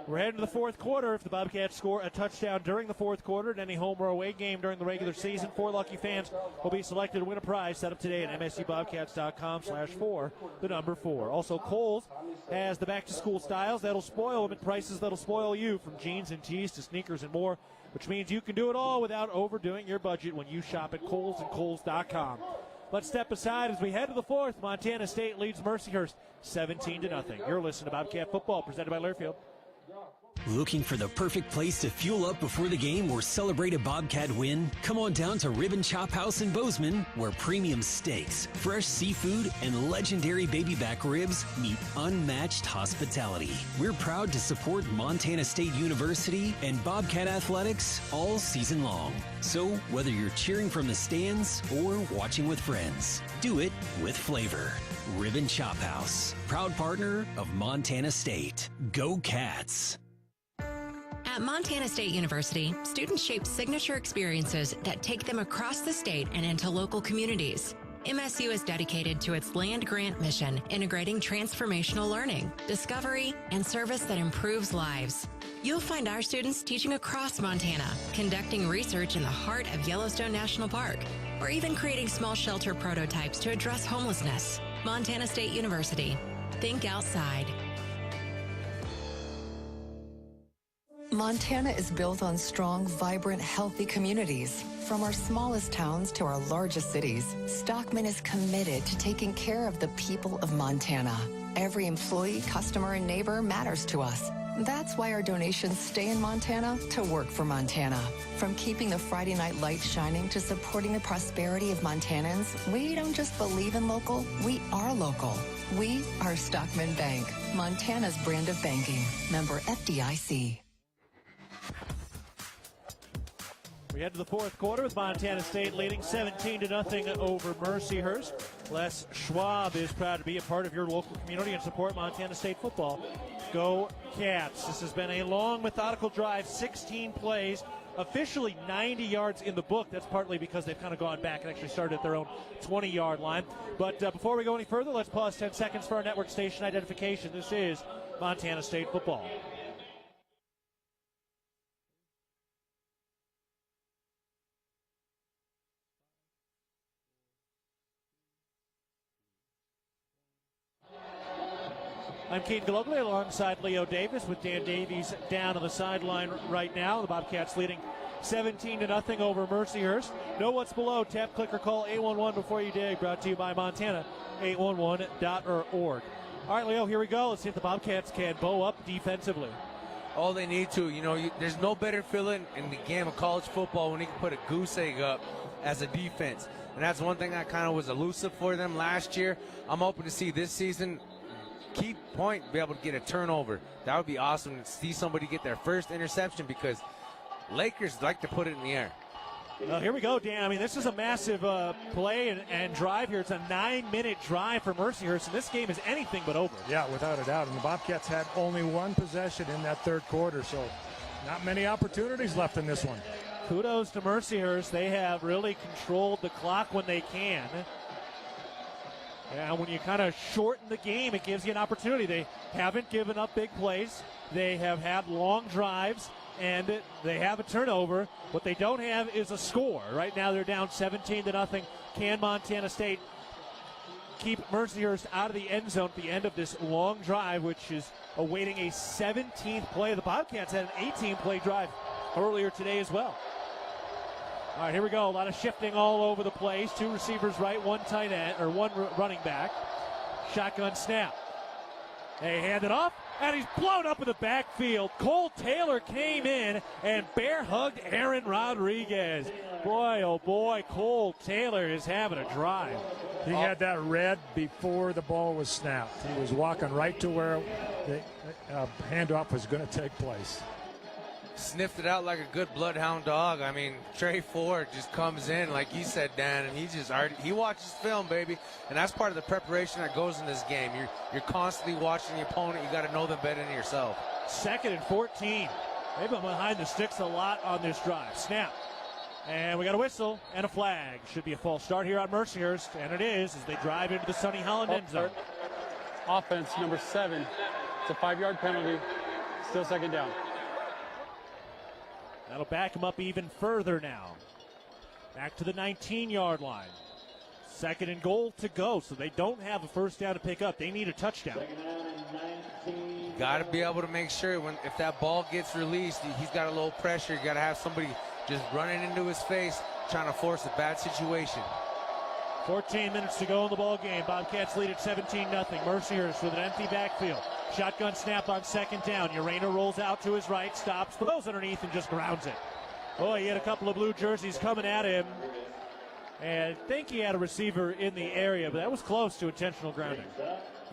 We're heading to the 4th quarter. If the Bobcats score a touchdown during the 4th quarter in any home or away game during the regular season, 4 lucky fans will be selected to win a prize. Set up today at mscbobcats.com/4, the number 4. Also, Kohl's has the back-to-school styles that'll spoil them at prices that'll spoil you, from jeans and tees to sneakers and more, which means you can do it all without overdoing your budget when you shop at Kohl's and Kohl's.com. Let's step aside as we head to the 4th. Montana State leads Mercyhurst 17-0. You're listening to Bobcat Football, presented by Learfield. Looking for the perfect place to fuel up before the game or celebrate a Bobcat win? Come on down to Ribbon Chop House in Bozeman, where premium steaks, fresh seafood, and legendary baby back ribs meet unmatched hospitality. We're proud to support Montana State University and Bobcat athletics all season long. So whether you're cheering from the stands or watching with friends, do it with flavor. Ribbon Chop House, proud partner of Montana State. Go Cats! At Montana State University, students shape signature experiences that take them across the state and into local communities. MSU is dedicated to its land-grant mission, integrating transformational learning, discovery, and service that improves lives. You'll find our students teaching across Montana, conducting research in the heart of Yellowstone National Park, or even creating small shelter prototypes to address homelessness. Montana State University. Think outside. Montana is built on strong, vibrant, healthy communities. From our smallest towns to our largest cities, Stockman is committed to taking care of the people of Montana. Every employee, customer, and neighbor matters to us. That's why our donations stay in Montana to work for Montana. From keeping the Friday night lights shining to supporting the prosperity of Montanans, we don't just believe in local, we are local. We are Stockman Bank, Montana's brand of banking. Member FDIC. We head to the 4th quarter with Montana State leading 17-0 over Mercyhurst. Les Schwab is proud to be a part of your local community and support Montana State football. Go Cats. This has been a long, methodical drive, 16 plays, officially 90 yards in the book. That's partly because they've kind of gone back and actually started at their own 20-yard line. But before we go any further, let's pause 10 seconds for our network station identification. This is Montana State football. I'm Keaton Globally alongside Leo Davis with Dan Davies down on the sideline right now. The Bobcats leading 17-0 over Mercyhurst. Know what's below. Tap, click, or call 811 before you dig. Brought to you by Montana, 811.org. All right, Leo, here we go. Let's see if the Bobcats can bow up defensively. Oh, they need to. You know, there's no better feeling in the game of college football when you can put a goose egg up as a defense. And that's one thing that kind of was elusive for them last year. I'm hoping to see this season keep point, be able to get a turnover. That would be awesome to see somebody get their first interception, because Lakers like to put it in the air. Well, here we go, Dan. I mean, this is a massive play and drive here. It's a 9-minute drive for Mercyhurst, and this game is anything but over. Yeah, without a doubt. And the Bobcats had only one possession in that 3rd quarter, so not many opportunities left in this one. Kudos to Mercyhurst. They have really controlled the clock when they can. And when you kind of shorten the game, it gives you an opportunity. They haven't given up big plays. They have had long drives, and they have a turnover. What they don't have is a score. Right now they're down 17-0. Can Montana State keep Mercyhurst out of the end zone at the end of this long drive, which is awaiting a 17th play? The Bobcats had an 18-play drive earlier today as well. All right, here we go. A lot of shifting all over the place. 2 receivers right, 1 tight end, or 1 running back. Shotgun snap. They hand it off, and he's blown up in the backfield. Cole Taylor came in and bear-hugged Aaron Rodriguez. Boy, oh boy, Cole Taylor is having a drive. He had that read before the ball was snapped. He was walking right to where the handoff was going to take place. Sniffed it out like a good bloodhound dog. I mean, Trey Ford just comes in, like you said, Dan, and he watches film, baby, and that's part of the preparation that goes in this game. You're constantly watching the opponent. You got to know them better than yourself. 2nd and 14. They've been behind the sticks a lot on this drive. Snap. And we got a whistle and a flag. Should be a false start here on Mercyhurst, and it is as they drive into the Sonny Holland end zone. Offense number 7. It's a 5-yard penalty. Still 2nd down. That'll back them up even further now. Back to the 19-yard line. 2nd and goal to go, so they don't have a first down to pick up. They need a touchdown. Got to be able to make sure if that ball gets released, he's got a little pressure. You got to have somebody just running into his face, trying to force a bad situation. 14 minutes to go in the ball game. Bobcats lead at 17-0. Mercyhurst with an empty backfield. Shotgun snap on 2nd down. Urena rolls out to his right, stops, throws underneath, and just grounds it. Oh, he had a couple of blue jerseys coming at him. And I think he had a receiver in the area, but that was close to intentional grounding.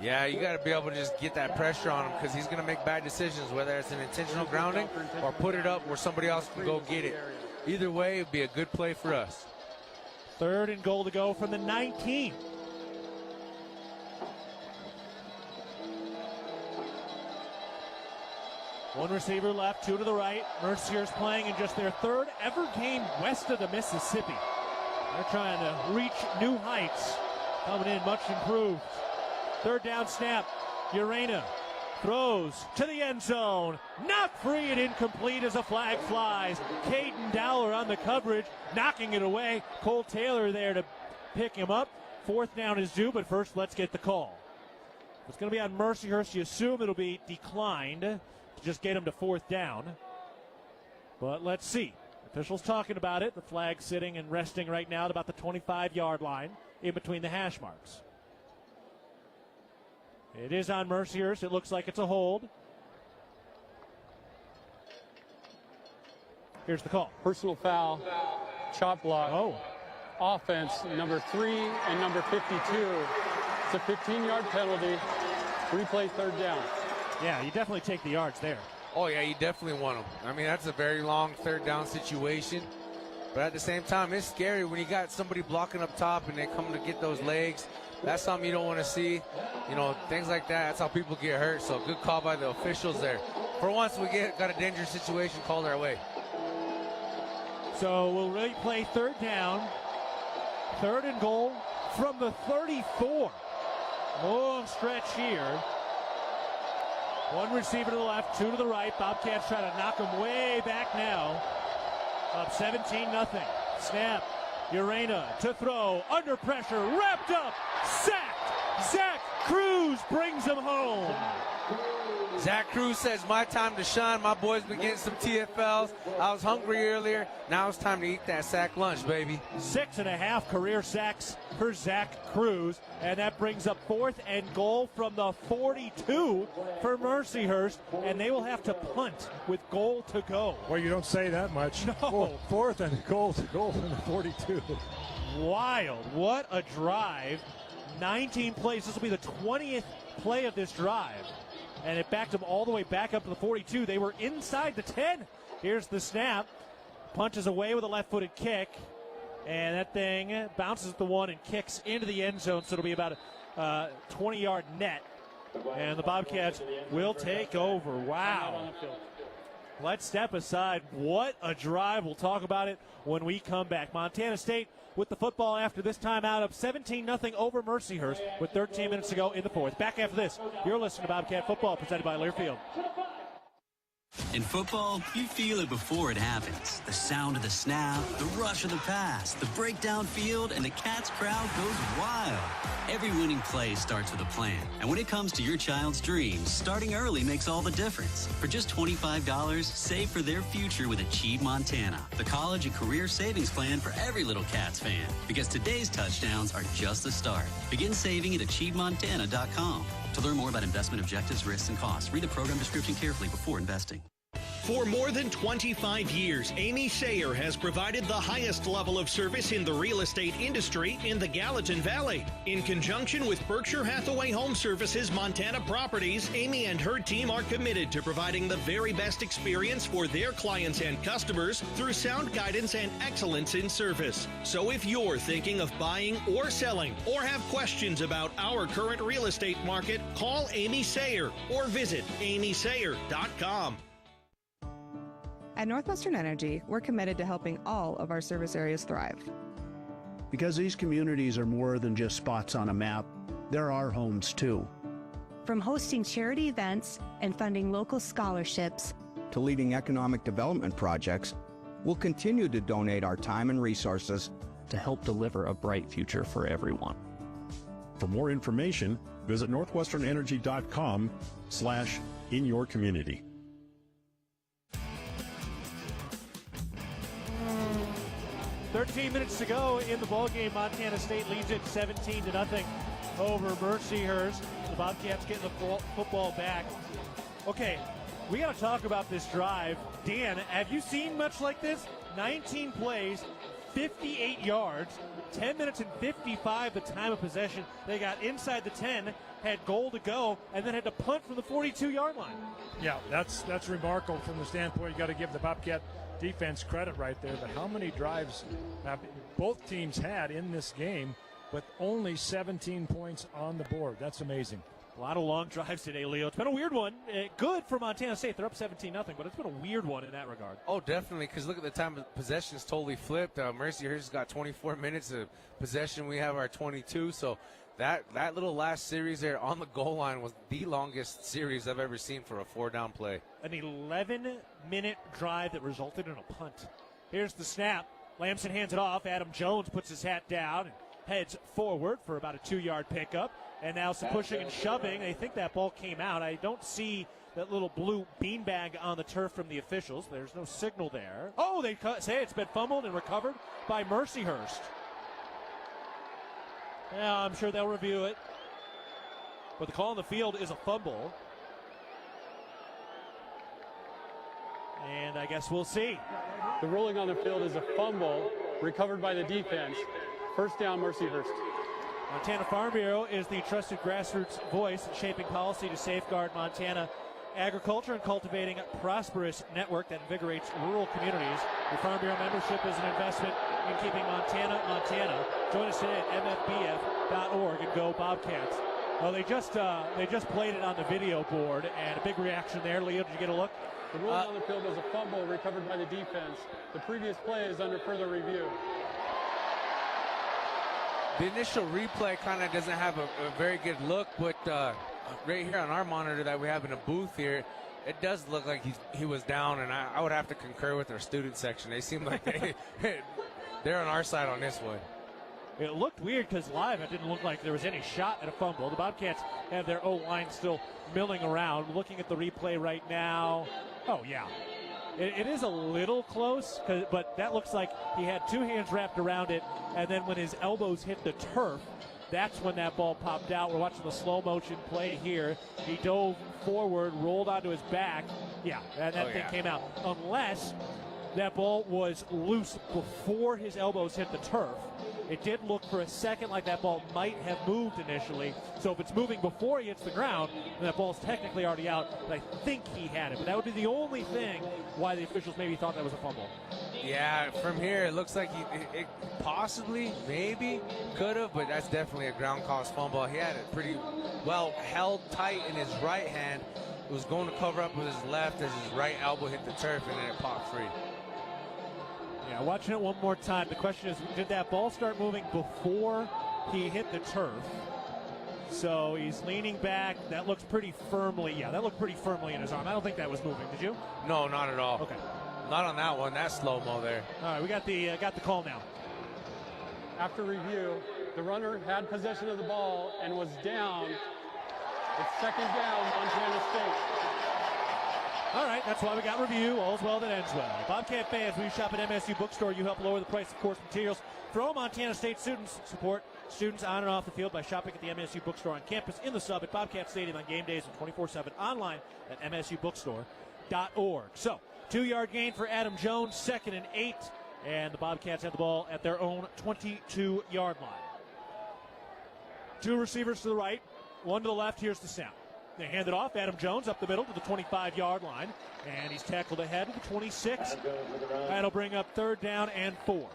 Yeah, you got to be able to just get that pressure on him because he's going to make bad decisions, whether it's an intentional grounding or put it up where somebody else can go get it. Either way, it would be a good play for us. 3rd and goal to go from the 19. One receiver left, 2 to the right. Mercyhurst playing in just their 3rd ever game west of the Mississippi. They're trying to reach new heights. Coming in much improved. 3rd down snap. Urena throws to the end zone. Not free and incomplete as a flag flies. Caden Dowler on the coverage, knocking it away. Cole Taylor there to pick him up. 4th down is due, but first let's get the call. It's going to be on Mercyhurst. You assume it'll be declined to just get him to 4th down. But let's see. Officials talking about it. The flag sitting and resting right now at about the 25-yard line in between the hash marks. It is on Mercyhurst. It looks like it's a hold. Here's the call. Personal foul, chop block. Oh. Offense number 3 and number 52. It's a 15-yard penalty. Replay 3rd down. Yeah, you definitely take the yards there. Oh, yeah, you definitely want them. I mean, that's a very long 3rd down situation. But at the same time, it's scary when you got somebody blocking up top and they come to get those legs. That's something you don't want to see. You know, things like that, that's how people get hurt. So good call by the officials there. For once, we got a dangerous situation called our way. So we'll replay 3rd down. 3rd and goal from the 34. Long stretch here. One receiver to the left, 2 to the right. Bobcats try to knock him way back now. Up 17-0. Snap. Urena to throw. Under pressure. Wrapped up. Sacked. Zach Cruz brings him home. Zach Cruz says, my time to shine. My boy's been getting some TFLs. I was hungry earlier. Now it's time to eat that sack lunch, baby. 6.5 career sacks for Zach Cruz. And that brings up 4th and goal from the 42 for Mercyhurst. And they will have to punt with goal to go. Well, you don't say that much. No. 4th and goal to go from the 42. Wild. What a drive. 19 plays. This will be the 20th play of this drive. And it backed them all the way back up to the 42. They were inside the 10. Here's the snap. Punches away with a left-footed kick. And that thing bounces at the 1 and kicks into the end zone. So it'll be about a 20-yard net. And the Bobcats will take over. Wow. Let's step aside. What a drive. We'll talk about it when we come back. Montana State with the football after this timeout up 17-0 over Mercyhurst with 13 minutes to go in the 4th. Back after this, you're listening to Bobcat Football presented by Learfield. In football, you feel it before it happens. The sound of the snap, the rush of the pass, the breakdown field, and the Cats crowd goes wild. Every winning play starts with a plan. And when it comes to your child's dreams, starting early makes all the difference. For just $25, save for their future with Achieve Montana, the college and career savings plan for every little Cats fan. Because today's touchdowns are just the start. Begin saving at achievemontana.com. To learn more about investment objectives, risks, and costs, read the program description carefully before investing. For more than 25 years, Amy Sayer has provided the highest level of service in the real estate industry in the Gallatin Valley. In conjunction with Berkshire Hathaway Home Services Montana Properties, Amy and her team are committed to providing the very best experience for their clients and customers through sound guidance and excellence in service. So if you're thinking of buying or selling or have questions about our current real estate market, call Amy Sayer or visit amysayer.com. At Northwestern Energy, we're committed to helping all of our service areas thrive. Because these communities are more than just spots on a map, they're our homes too. From hosting charity events and funding local scholarships to leading economic development projects, we'll continue to donate our time and resources to help deliver a bright future for everyone. For more information, visit northwesternenergy.com/inyourcommunity. 13 minutes to go in the ballgame. Montana State leads it 17-0 over Mercyhurst. The Bobcats getting the football back. Okay, we got to talk about this drive. Dan, have you seen much like this? 19 plays, 58 yards, 10 minutes and 55 the time of possession. They got inside the 10, had goal to go, and then had to punt from the 42-yard line. Yeah, that's remarkable from the standpoint. You got to give the Bobcat defense credit right there. But how many drives have both teams had in this game with only 17 points on the board? That's amazing. A lot of long drives today, Leo. It's been a weird one. Good for Montana State. They're up 17-0, but it's been a weird one in that regard. Oh, definitely, because look at the time of possession is totally flipped. Mercyhurst got 24 minutes of possession. We have our 22, so that little last series there on the goal line was the longest series I've ever seen for a 4-down play. An 11-minute drive that resulted in a punt. Here's the snap. Lamson hands it off. Adam Jones puts his hat down and heads forward for about a 2-yard pickup. And now some pushing and shoving. They think that ball came out. I don't see that little blue beanbag on the turf from the officials. There's no signal there. Oh, they say it's been fumbled and recovered by Mercyhurst. Yeah, I'm sure they'll review it. But the call on the field is a fumble. And I guess we'll see. The ruling on the field is a fumble recovered by the defense. First down, Mercyhurst. Montana Farm Bureau is the trusted grassroots voice shaping policy to safeguard Montana agriculture and cultivating a prosperous network that invigorates rural communities. The Farm Bureau membership is an investment in keeping Montana, Montana. Join us today at mfbf.org and go Bobcats. Well, they just played it on the video board, and a big reaction there. Leo, did you get a look? The ruling on the field is a fumble recovered by the defense. The previous play is under further review. The initial replay kind of doesn't have a very good look, but right here on our monitor that we have in a booth here, it does look like he was down, and I would have to concur with our student section. They seem like they're on our side on this one. It looked weird because live it didn't look like there was any shot at a fumble. The Bobcats have their O-line still milling around. Looking at the replay right now. Oh, yeah. It is a little close, but that looks like he had two hands wrapped around it, and then when his elbows hit the turf, that's when that ball popped out. We're watching the slow motion play here. He dove forward, rolled onto his back. Yeah, that thing came out. Unless that ball was loose before his elbows hit the turf. It did look for a second like that ball might have moved initially. So if it's moving before he hits the ground, then that ball's technically already out. But I think he had it. But that would be the only thing why the officials maybe thought that was a fumble. Yeah, from here it looks like it possibly, maybe, could have, but that's definitely a ground cause fumble. He had it pretty well held tight in his right hand. It was going to cover up with his left as his right elbow hit the turf, and then it popped free. Yeah, watching it one more time, the question is, did that ball start moving before he hit the turf? So he's leaning back. That looks pretty firmly. Yeah, that looked pretty firmly in his arm. I don't think that was moving. Did you? No, not at all. Okay. Not on that one. That's slow-mo there. All right, we got the call now. After review, the runner had possession of the ball and was down. It's second down, Montana State. All right, that's why we got review. All's well that ends well. Bobcat fans, we shop at MSU Bookstore. You help lower the price of course materials. Throw Montana State students. Support students on and off the field by shopping at the MSU Bookstore on campus, in the sub, at Bobcat Stadium on game days, and 24/7 online at msubookstore.org. So, 2-yard gain for Adam Jones, 2nd and 8. And the Bobcats have the ball at their own 22-yard line. 2 receivers to the right, 1 to the left. Here's the snap. They hand it off. Adam Jones up the middle to the 25-yard line. And he's tackled ahead of the 26. That'll bring up 3rd down and 4.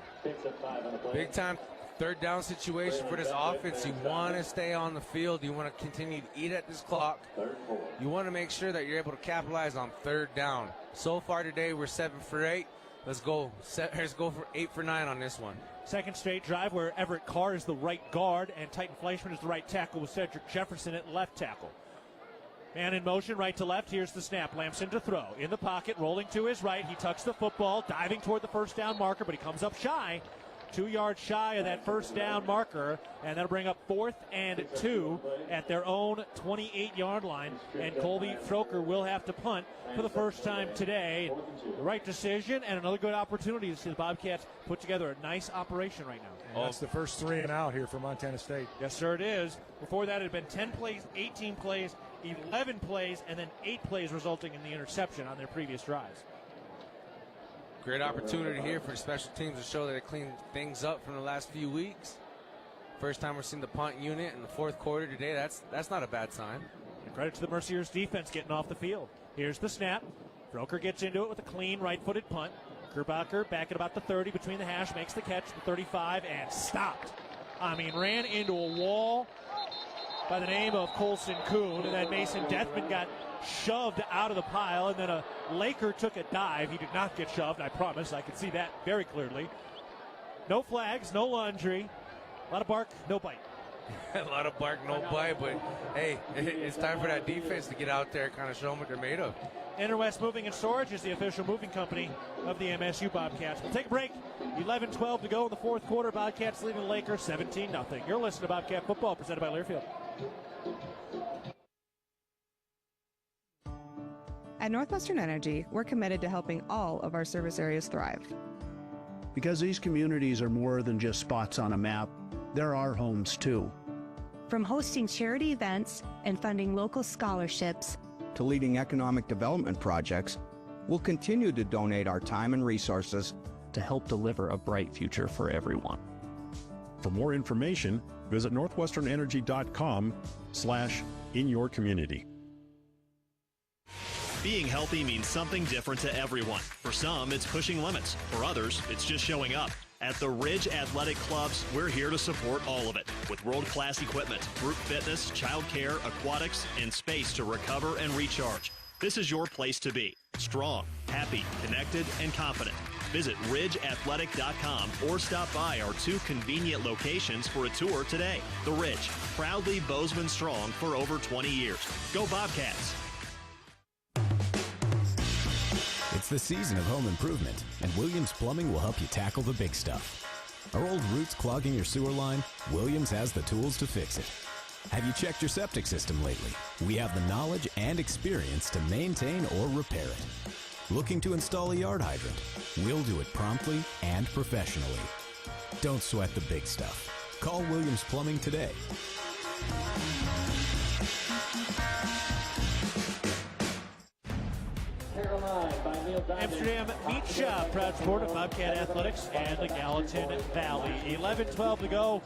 Big time 3rd down situation for this offense. You want to stay on the field. You want to continue to eat at this clock. You want to make sure that you're able to capitalize on 3rd down. So far today, we're 7 for 8. Let's go for 8 for 9 on this one. Second straight drive where Everett Carr is the right guard and Titan Fleischman is the right tackle with Cedric Jefferson at left tackle. Man in motion, right to left. Here's the snap. Lamson to throw. In the pocket, rolling to his right. He tucks the football, diving toward the 1st down marker, but he comes up shy. 2 yards shy of that 1st down marker, and that'll bring up 4th and 2 at their own 28-yard line. And Colby Froker will have to punt for the first time today. The right decision and another good opportunity to see the Bobcats put together a nice operation right now. That's the first 3 and out here for Montana State. Yes, sir, it is. Before that, it had been 10 plays, 18 plays, 11 plays, and then 8 plays resulting in the interception on their previous drives. Great opportunity here for the special teams to show that they cleaned things up from the last few weeks. First time we're seeing the punt unit in the 4th quarter today. That's not a bad sign. And credit to the Mercyhurst defense getting off the field. Here's the snap. Froker gets into it with a clean right-footed punt. Kerbacher back at about the 30 between the hash, makes the catch, the 35, and stopped. Ran into a wall by the name of Colson Kuhn, and then Mason Deathman got shoved out of the pile, and then a Laker took a dive. He did not get shoved, I promise. I could see that very clearly. No flags, no laundry. A lot of bark, no bite. A lot of bark, no bite, but hey, it's time for that defense to get out there and kind of show them what they're made of. Interwest Moving and Storage is the official moving company of the MSU Bobcats. We'll take a break. 11-12 to go in the 4th quarter. Bobcats leading the Lakers 17-0. You're listening to Bobcat Football, presented by Learfield. At Northwestern Energy, we're committed to helping all of our service areas thrive. Because these communities are more than just spots on a map, they're our homes too. From hosting charity events and funding local scholarships to leading economic development projects, we'll continue to donate our time and resources to help deliver a bright future for everyone. For more information, visit northwesternenergy.com/inyourcommunity. Being healthy means something different to everyone. For some, it's pushing limits. For others, it's just showing up. At the Ridge Athletic Clubs, we're here to support all of it with world-class equipment, group fitness, childcare, aquatics, and space to recover and recharge. This is your place to be. Strong, happy, connected, and confident. Visit ridgeathletic.com or stop by our 2 convenient locations for a tour today. The Ridge, proudly Bozeman strong for over 20 years. Go Bobcats! It's the season of home improvement, and Williams Plumbing will help you tackle the big stuff. Are old roots clogging your sewer line? Williams has the tools to fix it. Have you checked your septic system lately? We have the knowledge and experience to maintain or repair it. Looking to install a yard hydrant? We'll do it promptly and professionally. Don't sweat the big stuff. Call Williams Plumbing today. Amsterdam Meat Shop, proud supporter of Bobcat Athletics and the Gallatin Valley. 11-12 to go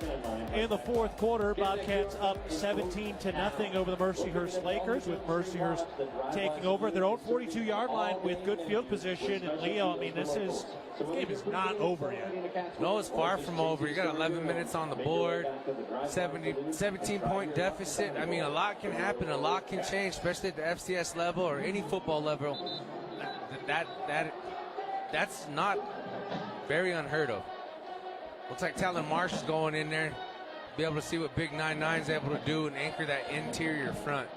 in the 4th quarter. Bobcats up 17-0 over the Mercyhurst Lakers, with Mercyhurst taking over at their own 42-yard line with good field position. And Leo, this game is not over yet. No, it's far from over. You got 11 minutes on the board, 17-point deficit. A lot can happen, a lot can change, especially at the FCS level or any football level. That's not very unheard of. Looks like Talon Marsh is going in there. be able to see what Big 9-9 is able to do and anchor that interior front.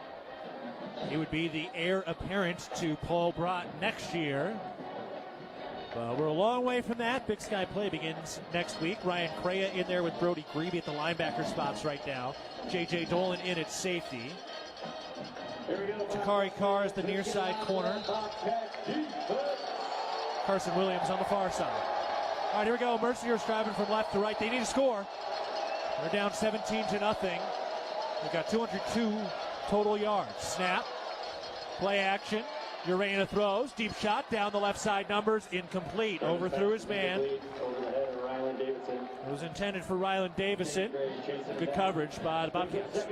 He would be the heir apparent to Paul Brott next year. But we're a long way from that. Big Sky play begins next week. Ryan Crea in there with Brody Greeby at the linebacker spots right now. J.J. Dolan in at safety. Takari Carr is the near side corner. Carson Williams on the far side. All right, here we go. Mercyhurst driving from left to right. They need to score. They're down 17-0. They've got 202 total yards. Snap. Play action. Urena throws. Deep shot down the left side. Numbers incomplete. Overthrew his man. It was intended for Ryland Davison. Good coverage by the Bobcats.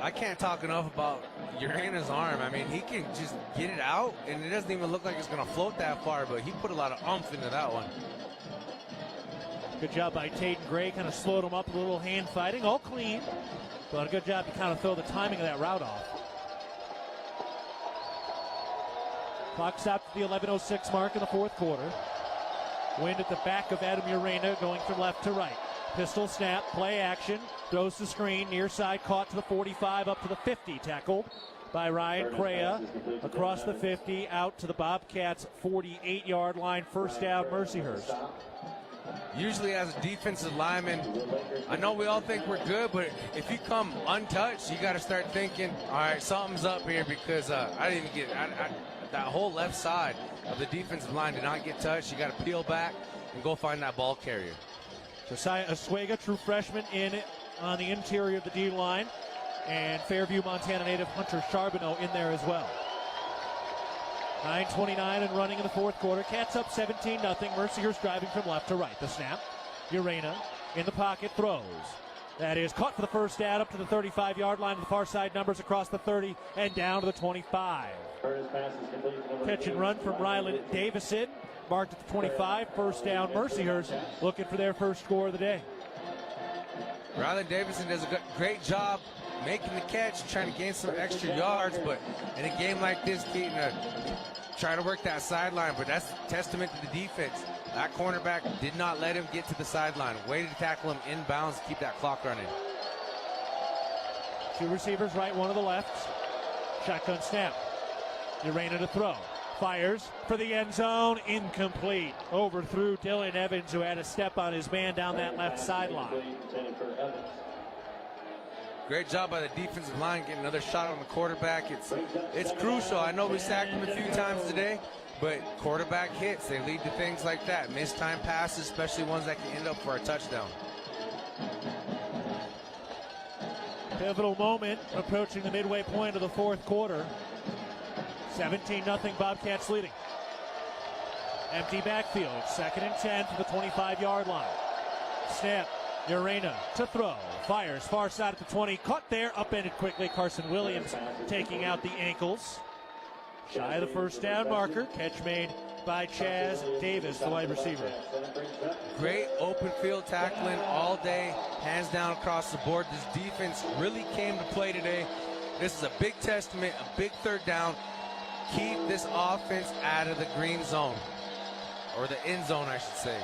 I can't talk enough about Urena's arm. I mean, he can just get it out, and it doesn't even look like it's going to float that far, but he put a lot of oomph into that one. Good job by Taden Gray. Kind of slowed him up, a little hand fighting. All clean. But a good job to kind of throw the timing of that route off. Clock stopped at the 11:06 mark in the fourth quarter. Wind at the back of Adam Urena going from left to right. Pistol snap, play action, throws the screen, near side caught to the 45, up to the 50. Tackled by Ryan Crea across the 50, out to the Bobcats' 48-yard line. First down, Mercyhurst. Usually as a defensive lineman, I know we all think we're good, but if you come untouched, you got to start thinking, all right, something's up here, because I didn't even get that whole left side of the defensive line did not get touched. You got to peel back and go find that ball carrier. Josiah Oswega, true freshman, in on the interior of the D-line, and Fairview, Montana native Hunter Charbonneau in there as well. 9:29 and running in the fourth quarter. Cats up 17-0. Mercyhurst driving from left to right. The snap. Urena in the pocket, throws. That is caught for the first down up to the 35-yard line. To the far side, numbers across the 30 and down to the 25. Catch and run from Ryland Davison. Marked at the 25. First down, Mercyhurst looking for their first score of the day. Ryland Davison does a great job making the catch, trying to gain some extra yards, but in a game like this, Keaton, trying to work that sideline, but that's testament to the defense. That cornerback did not let him get to the sideline. Waited to tackle him inbounds to keep that clock running. Two receivers right, one to the left. Shotgun snap. Urena to throw. Fires for the end zone. Incomplete. Overthrew Dylan Evans, who had a step on his man down that left sideline. Great job by the defensive line getting another shot on the quarterback. It's crucial. I know we sacked him a few times today, but quarterback hits, they lead to things like that. Missed time passes, especially ones that can end up for a touchdown. Pivotal moment approaching the midway point of the fourth quarter. 17-0 Bobcats leading. Empty backfield. 2nd and 10 to the 25-yard line. Snap. Urena to throw. Fires far side at the 20. Caught there. Upended quickly. Carson Williams taking out the ankles. Shy of the first down marker. Catch made by Chaz Davis, the wide receiver. Great open field tackling all day. Hands down across the board. This defense really came to play today. This is a big testament, a big third down. Keep this offense out of the green zone. Or the end zone, I should say.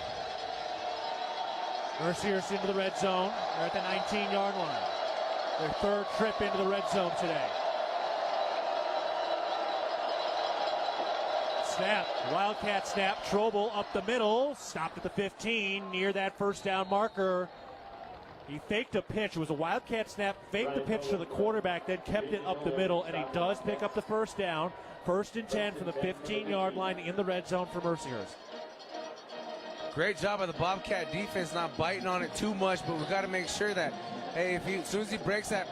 Mercyhurst into the red zone. They're at the 19-yard line. Their third trip into the red zone today. Snap. Wildcat snap. Trobel up the middle. Stopped at the 15 near that first down marker. He faked a pitch. It was a Wildcat snap. Faked the pitch to the quarterback, then kept it up the middle, and he does pick up the first down. 1st and 10 from the 15-yard line in the red zone for Mercyhurst. Great job by the Bobcat defense, not biting on it too much, but we've got to make sure that, hey, as soon as he breaks that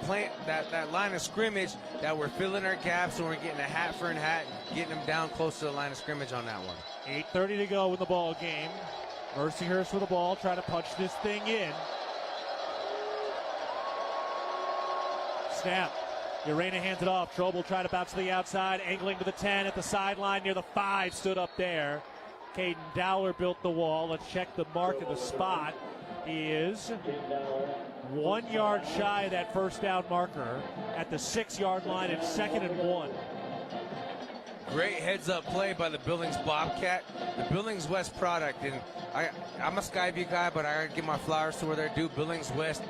line of scrimmage, that we're filling our gaps and we're getting a hat for a hat, getting them down close to the line of scrimmage on that one. 8:30 to go in the ball game. Mercyhurst with the ball, trying to punch this thing in. Snap. Urena hands it off. Trobel tried to bounce to the outside, angling to the 10 at the sideline near the 5, stood up there. Caden Dowler built the wall. Let's check the mark of the spot. He is 1 yard shy of that first down marker at the 6-yard line. It's 2nd and 1. Great heads-up play by the Billings Bobcat, the Billings West product. And I'm a Skyview guy, but I gotta give my flowers to where they're due. Billings West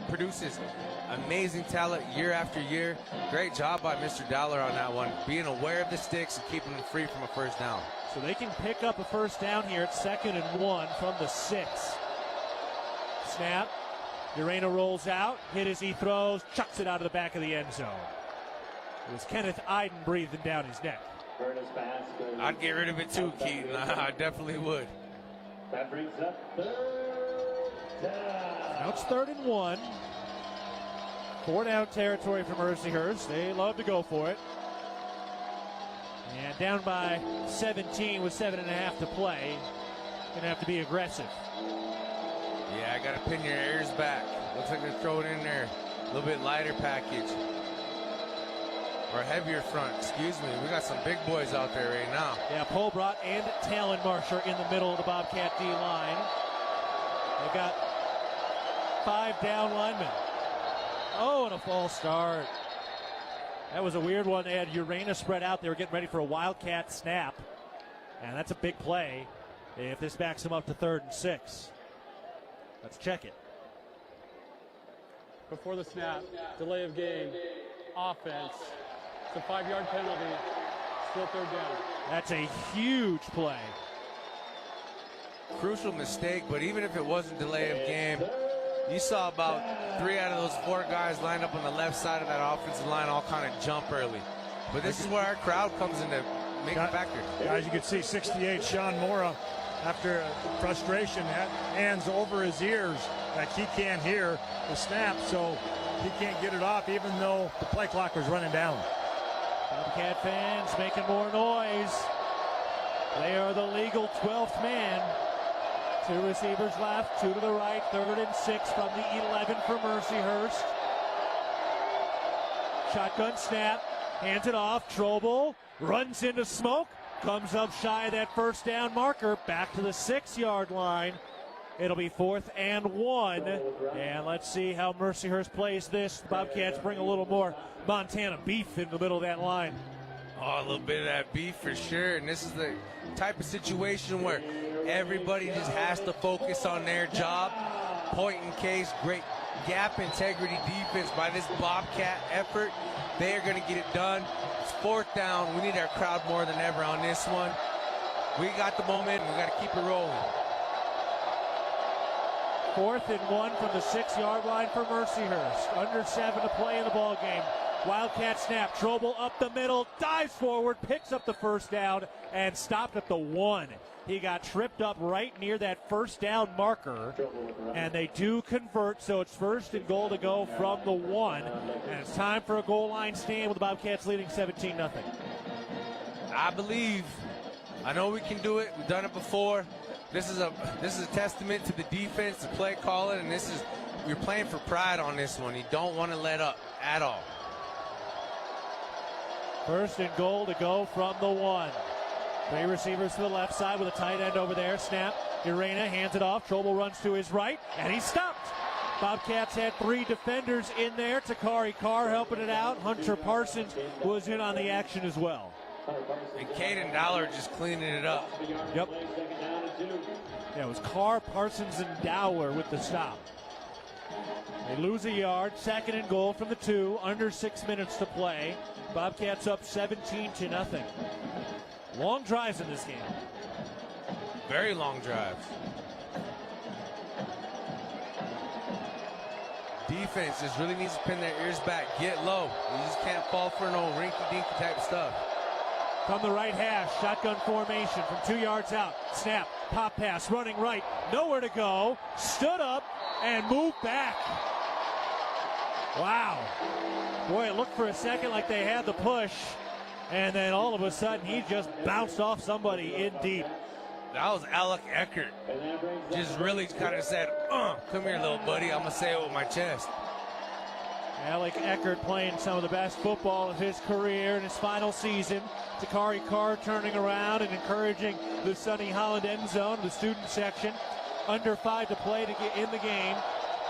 produces amazing talent year after year. Great job by Mr. Dowler on that one, being aware of the sticks and keeping them free from a first down. So they can pick up a first down here at 2nd and 1 from the 6. Snap. Urena rolls out, hit as he throws, chucks it out of the back of the end zone. It was Kenneth Iden breathing down his neck. I'd get rid of it too, Keaton. I definitely would. That brings up 3rd down. Now it's 3rd and 1. 4-down territory for Mercyhurst. They love to go for it. And down by 17 with 7.5 to play. Gonna have to be aggressive. Yeah, I got to pin your ears back. Looks like they're throwing in there a little bit lighter package. Or a heavier front, excuse me. We got some big boys out there right now. Yeah, Polbrot and Talon Marsh are in the middle of the Bobcat D line. They've got 5 down linemen. Oh, and a false start. That was a weird one. They had Urena spread out. They were getting ready for a Wildcat snap. And that's a big play if this backs them up to 3rd and 6. Let's check it. Before the snap, delay of game, offense. It's a 5-yard penalty. Still 3rd down. That's a huge play. Crucial mistake, but even if it wasn't delay of game, you saw about 3 out of those 4 guys lined up on the left side of that offensive line all kind of jump early. But this is where our crowd comes in to make a factor. Guys, you can see 68 Sean Mora, after frustration, hands over his ears like he can't hear the snap, so he can't get it off even though the play clock was running down. Bobcat fans making more noise. They are the legal 12th man. 2 receivers left, 2 to the right, 3rd and 6 from the 11 for Mercyhurst. Shotgun snap, hands it off, Trobel runs into smoke, comes up shy of that first down marker, back to the 6-yard line. It'll be 4th and 1, and let's see how Mercyhurst plays this. The Bobcats bring a little more Montana beef in the middle of that line. Oh, a little bit of that beef for sure, and this is the type of situation where everybody just has to focus on their job. Point in case, great gap integrity defense by this Bobcat effort. They're going to get it done. It's 4th down. We need our crowd more than ever on this one. We got the momentum. We got to keep it rolling. 4th and 1 from the 6-yard line for Mercyhurst. Under 7 to play in the ball game. Wildcat snap. Trobel up the middle, dives forward, picks up the first down, and stopped at the 1. He got tripped up right near that first down marker, and they do convert, so it's 1st and goal to go from the 1. And it's time for a goal line stand with the Bobcats leading 17-0. I believe. I know we can do it. We've done it before. This is a testament to the defense, the play calling, and you're playing for pride on this one. You don't want to let up at all. 1st and goal to go from the 1. 3 receivers to the left side with a tight end over there. Snap. Urena hands it off. Trobel runs to his right, and he's stopped. Bobcats had 3 defenders in there. Takari Carr helping it out. Hunter Parsons was in on the action as well. And Caden Dowler just cleaning it up. Yep. Yeah, it was Carr, Parsons, and Dowler with the stop. They lose a yard. 2nd and goal from the 2. Under 6 minutes to play. Bobcats up 17-0. Long drives in this game. Very long drives. Defense just really needs to pin their ears back, get low. You just can't fall for no rinky-dinky type stuff. From the right hash, shotgun formation from 2 yards out. Snap, pop pass, running right, nowhere to go. Stood up and moved back. Wow. Boy, it looked for a second like they had the push. And then all of a sudden, he just bounced off somebody in deep. That was Alec Eckert. Just really kind of said, come here, little buddy. I'm going to say it with my chest. Alec Eckert playing some of the best football of his career in his final season. Takari Carr turning around and encouraging the Sonny Holland end zone, the student section. Under 5 to play to get in the game.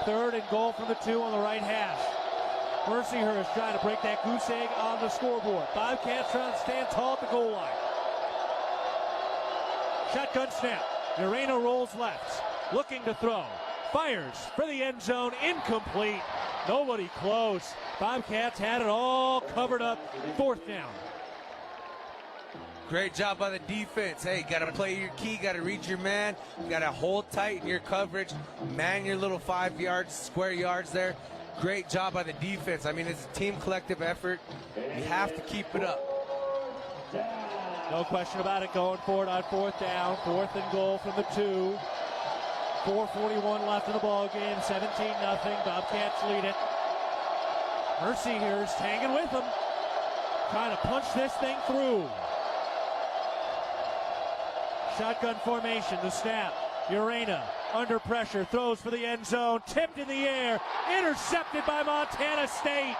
3rd and goal from the 2 on the right hash. Mercyhurst trying to break that goose egg on the scoreboard. Bobcats trying to stand tall at the goal line. Shotgun snap. Urena rolls left. Looking to throw. Fires for the end zone. Incomplete. Nobody close. Bobcats had it all covered up. 4th down. Great job by the defense. Hey, got to play your key, got to read your man, got to hold tight in your coverage, man your little 5 yards, square yards there. Great job by the defense. I mean, it's a team collective effort. You have to keep it up. No question about it, going for it on 4th down. 4th and goal from the 2. 4:41 left in the ball game. 17-0. Bobcats lead it. Mercyhurst hanging with them. Trying to punch this thing through. Shotgun formation, the snap. Urena under pressure, throws for the end zone, tipped in the air, intercepted by Montana State.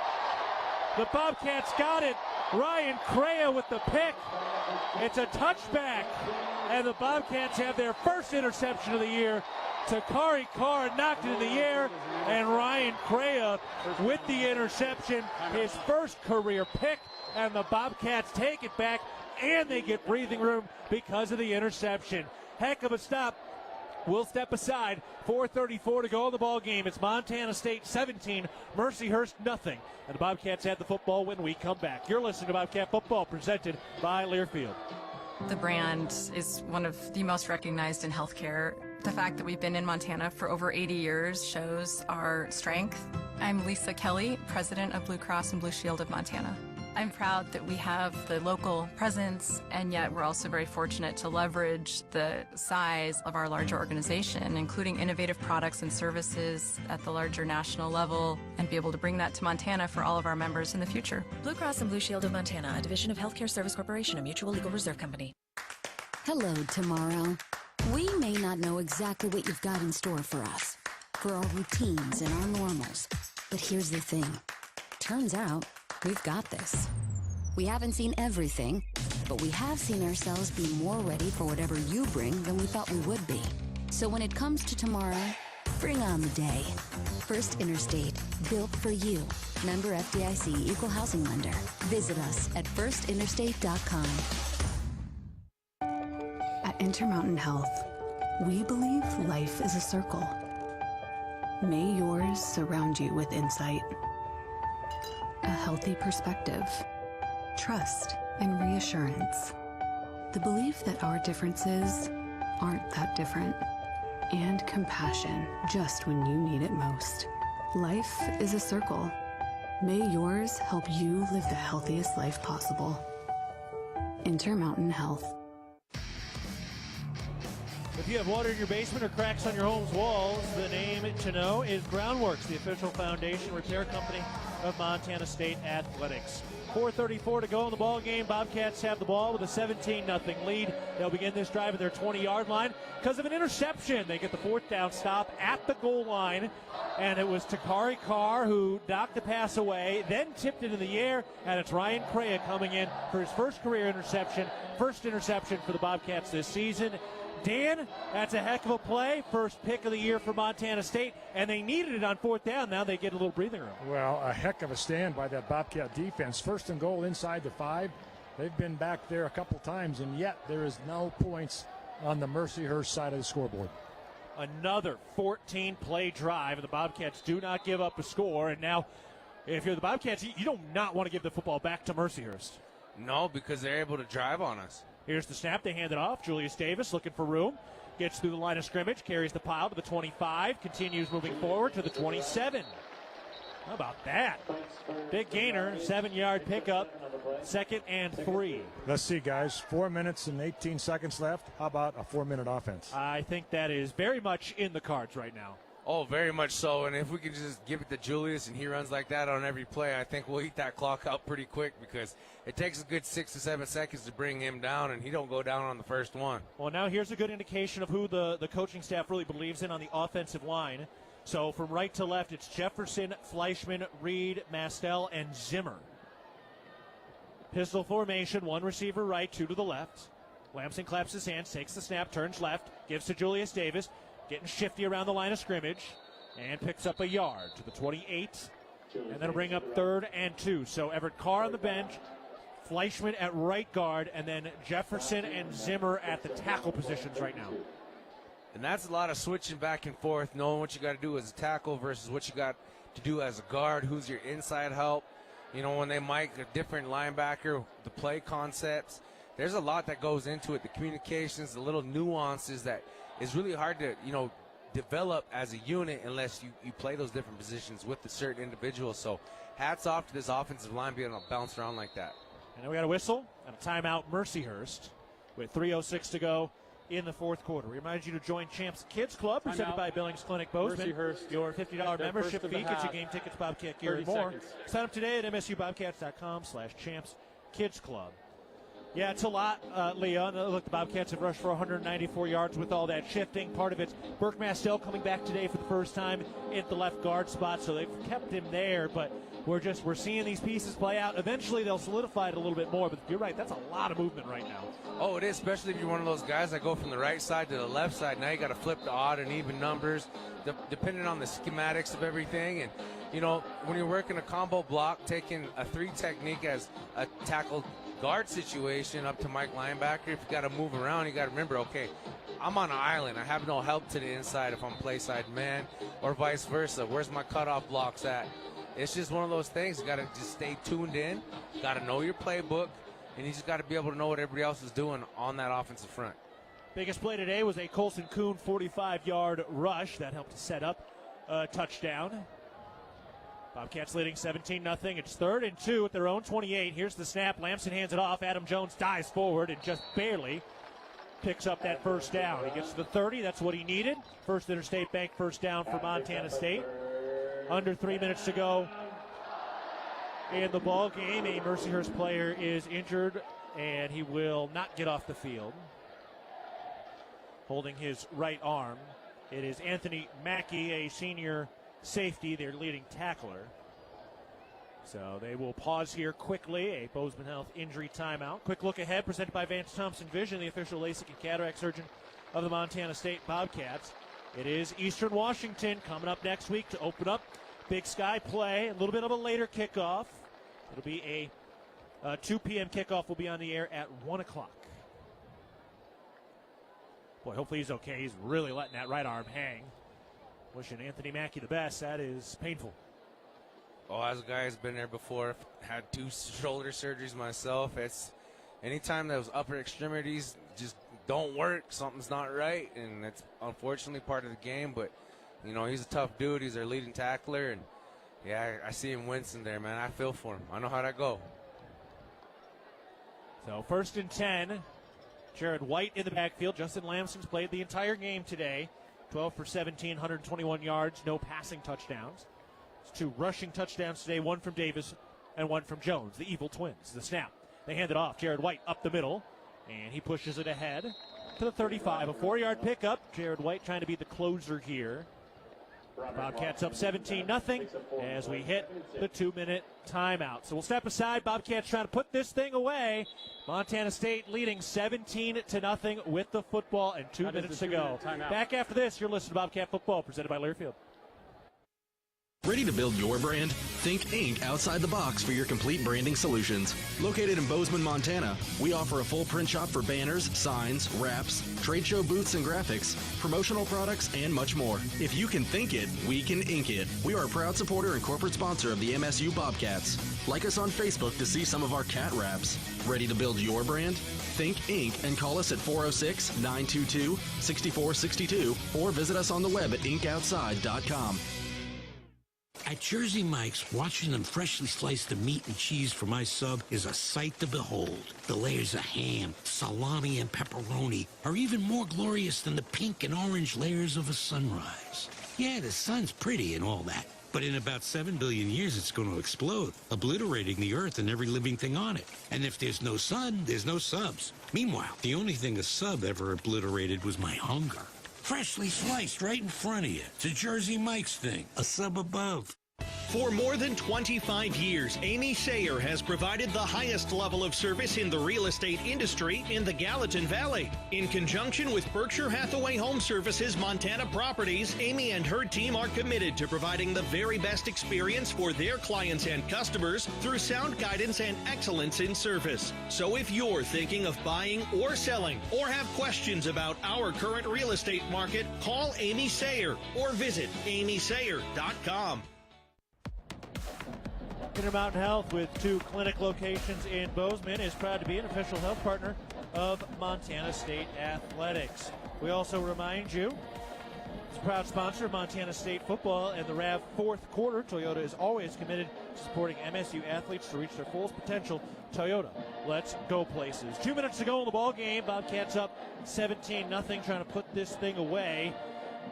The Bobcats got it. Ryan Crea with the pick. It's a touchback, and the Bobcats have their first interception of the year. Takari Carr knocked it in the air, and Ryan Crea with the interception, his first career pick, and the Bobcats take it back, and they get breathing room because of the interception. Heck of a stop. We'll step aside. 4:34 to go in the ball game. It's Montana State 17, Mercyhurst nothing. And the Bobcats had the football when we come back. You're listening to Bobcat Football, presented by Learfield. The brand is one of the most recognized in healthcare. The fact that we've been in Montana for over 80 years shows our strength. I'm Lisa Kelly, president of Blue Cross and Blue Shield of Montana. I'm proud that we have the local presence, and yet we're also very fortunate to leverage the size of our larger organization, including innovative products and services at the larger national level, and be able to bring that to Montana for all of our members in the future. Blue Cross and Blue Shield of Montana, a division of Healthcare Service Corporation, a mutual legal reserve company. Hello, tomorrow. We may not know exactly what you've got in store for us, for our routines and our normals. But here's the thing. Turns out, we've got this. We haven't seen everything, but we have seen ourselves be more ready for whatever you bring than we thought we would be. So when it comes to tomorrow, bring on the day. First Interstate, built for you. Member FDIC, Equal Housing Lender. Visit us at firstinterstate.com. At Intermountain Health, we believe life is a circle. May yours surround you with insight, a healthy perspective, trust, and reassurance. The belief that our differences aren't that different, and compassion just when you need it most. Life is a circle. May yours help you live the healthiest life possible. Intermountain Health. If you have water in your basement or cracks on your home's walls, the name to know is Groundworks, the official foundation repair company of Montana State Athletics. 4:34 to go in the ball game. Bobcats have the ball with a 17-0 lead. They'll begin this drive at their 20-yard line because of an interception. They get the 4th down stop at the goal line, and it was Takari Carr who knocked the pass away, then tipped it in the air, and it's Ryan Crea coming in for his first career interception, first interception for the Bobcats this season. Dan, that's a heck of a play. First pick of the year for Montana State, and they needed it on 4th down. Now they get a little breathing room. Well, a heck of a stand by that Bobcat defense. First and goal inside the 5. They've been back there a couple times, and yet there is no points on the Mercyhurst side of the scoreboard. Another 14-play drive, and the Bobcats do not give up a score. And now, if you're the Bobcats, you do not want to give the football back to Mercyhurst. No, because they're able to drive on us. Here's the snap. They hand it off. Julius Davis looking for room. Gets through the line of scrimmage. Carries the pile to the 25. Continues moving forward to the 27. How about that? Big gainer. 7-yard pickup. 2nd and 3. Let's see, guys. 4 minutes and 18 seconds left. How about a 4-minute offense? I think that is very much in the cards right now. Oh, very much so. And if we could just give it to Julius and he runs like that on every play, I think we'll eat that clock out pretty quick because it takes a good 6 to 7 seconds to bring him down, and he don't go down on the first one. Well, now here's a good indication of who the coaching staff really believes in on the offensive line. So from right to left, it's Jefferson, Fleischman, Reed, Mastel, and Zimmer. Pistol formation, 1 receiver right, 2 to the left. Lamson claps his hands, takes the snap, turns left, gives to Julius Davis. Getting shifty around the line of scrimmage and picks up a yard to the 28. And that'll bring up 3rd and 2. So Everett Carr on the bench, Fleischman at right guard, and then Jefferson and Zimmer at the tackle positions right now. And that's a lot of switching back and forth, knowing what you got to do as a tackle versus what you got to do as a guard, who's your inside help. You know, when they mic a different linebacker, the play concepts, there's a lot that goes into it, the communications, the little nuances that is really hard to, you know, develop as a unit unless you play those different positions with the certain individuals. So hats off to this offensive line being able to bounce around like that. And then we got a whistle and a timeout, Mercyhurst, with 3:06 to go in the 4th quarter. We remind you to join Champs Kids Club, presented by Billings Clinic Bozeman. Mercyhurst, your $50 membership fee gets you game tickets, Bobcat gear, and more. Sign up today at msubobcats.com/Champs Kids Club. Yeah, it's a lot, Leon. Look, the Bobcats have rushed for 194 yards with all that shifting. Part of it's Burke Mastel coming back today for the first time at the left guard spot, so they've kept him there, but we're seeing these pieces play out. Eventually they'll solidify it a little bit more, but you're right, that's a lot of movement right now. Oh, it is, especially if you're one of those guys that go from the right side to the left side. Now you got to flip the odd and even numbers, depending on the schematics of everything. And, you know, when you're working a combo block, taking a 3 technique as a tackle guard situation up to Mike linebacker, if you got to move around, you got to remember, okay, I'm on an island. I have no help to the inside if I'm play side man, or vice versa. Where's my cutoff blocks at? It's just one of those things. You got to just stay tuned in. You got to know your playbook, and you just got to be able to know what everybody else is doing on that offensive front. Biggest play today was a Colson Kuhn 45-yard rush that helped to set up a touchdown. Bobcats leading 17-0. It's 3rd and 2 at their own 28. Here's the snap. Lamson hands it off. Adam Jones dives forward and just barely picks up that first down. He gets to the 30. That's what he needed. First Interstate Bank first down for Montana State. Under 3 minutes to go in the ball game. A Mercyhurst player is injured, and he will not get off the field. Holding his right arm, it is Anthony Mackey, a senior safety, their leading tackler. So they will pause here quickly. A Bozeman Health injury timeout. Quick look ahead, presented by Vance Thompson Vision, the official LASIK and cataract surgeon of the Montana State Bobcats. It is Eastern Washington coming up next week to open up Big Sky play. A little bit of a later kickoff. It'll be a 2 p.m. kickoff. Will be on the air at 1 o'clock. Boy, hopefully he's okay. He's really letting that right arm hang. Wishing Anthony Mackey the best. That is painful. Oh, as a guy who's been there before, had 2 shoulder surgeries myself. It's anytime those upper extremities just don't work, something's not right, and it's unfortunately part of the game. But you know, he's a tough dude. He's our leading tackler, and yeah, I see him wincing there, man. I feel for him. I know how that go. So 1st and 10. Jared White in the backfield. Justin Lamson's played the entire game today. 12 for 17, 121 yards, no passing touchdowns. It's 2 rushing touchdowns today, 1 from Davis and 1 from Jones, the evil twins. The snap. They hand it off. Jared White up the middle, and he pushes it ahead to the 35. A 4-yard pickup. Jared White trying to be the closer here. Bobcats up 17-0 as we hit the 2-minute timeout. So we'll step aside. Bobcats trying to put this thing away. Montana State leading 17-0 with the football and 2 minutes to go. Back after this, you're listening to Bobcat Football, presented by Learfield. Ready to build your brand? Think Inc. outside the box for your complete branding solutions. Located in Bozeman, Montana, we offer a full print shop for banners, signs, wraps, trade show booths and graphics, promotional products, and much more. If you can think it, we can ink it. We are a proud supporter and corporate sponsor of the MSU Bobcats. Like us on Facebook to see some of our cat wraps. Ready to build your brand? Think Inc. and call us at 406-922-6462 or visit us on the web at inkoutside.com. At Jersey Mike's, watching them freshly slice the meat and cheese for my sub is a sight to behold. The layers of ham, salami, and pepperoni are even more glorious than the pink and orange layers of a sunrise. Yeah, the sun's pretty and all that, but in about 7 billion years it's going to explode, obliterating the earth and every living thing on it. And if there's no sun, there's no subs. Meanwhile, the only thing a sub ever obliterated was my hunger. Freshly sliced right in front of you. It's a Jersey Mike's thing. A sub above. For more than 25 years, Amy Sayer has provided the highest level of service in the real estate industry in the Gallatin Valley. In conjunction with Berkshire Hathaway Home Services Montana Properties, Amy and her team are committed to providing the very best experience for their clients and customers through sound guidance and excellence in service. So if you're thinking of buying or selling or have questions about our current real estate market, call Amy Sayer or visit amysayer.com. Intermountain Health, with 2 clinic locations in Bozeman, is proud to be an official health partner of Montana State Athletics. We also remind you, it's a proud sponsor of Montana State football and the RAV fourth quarter. Toyota is always committed to supporting MSU athletes to reach their fullest potential. Toyota, let's go places. 2 minutes to go in the ball game. Bobcats up 17-0, trying to put this thing away.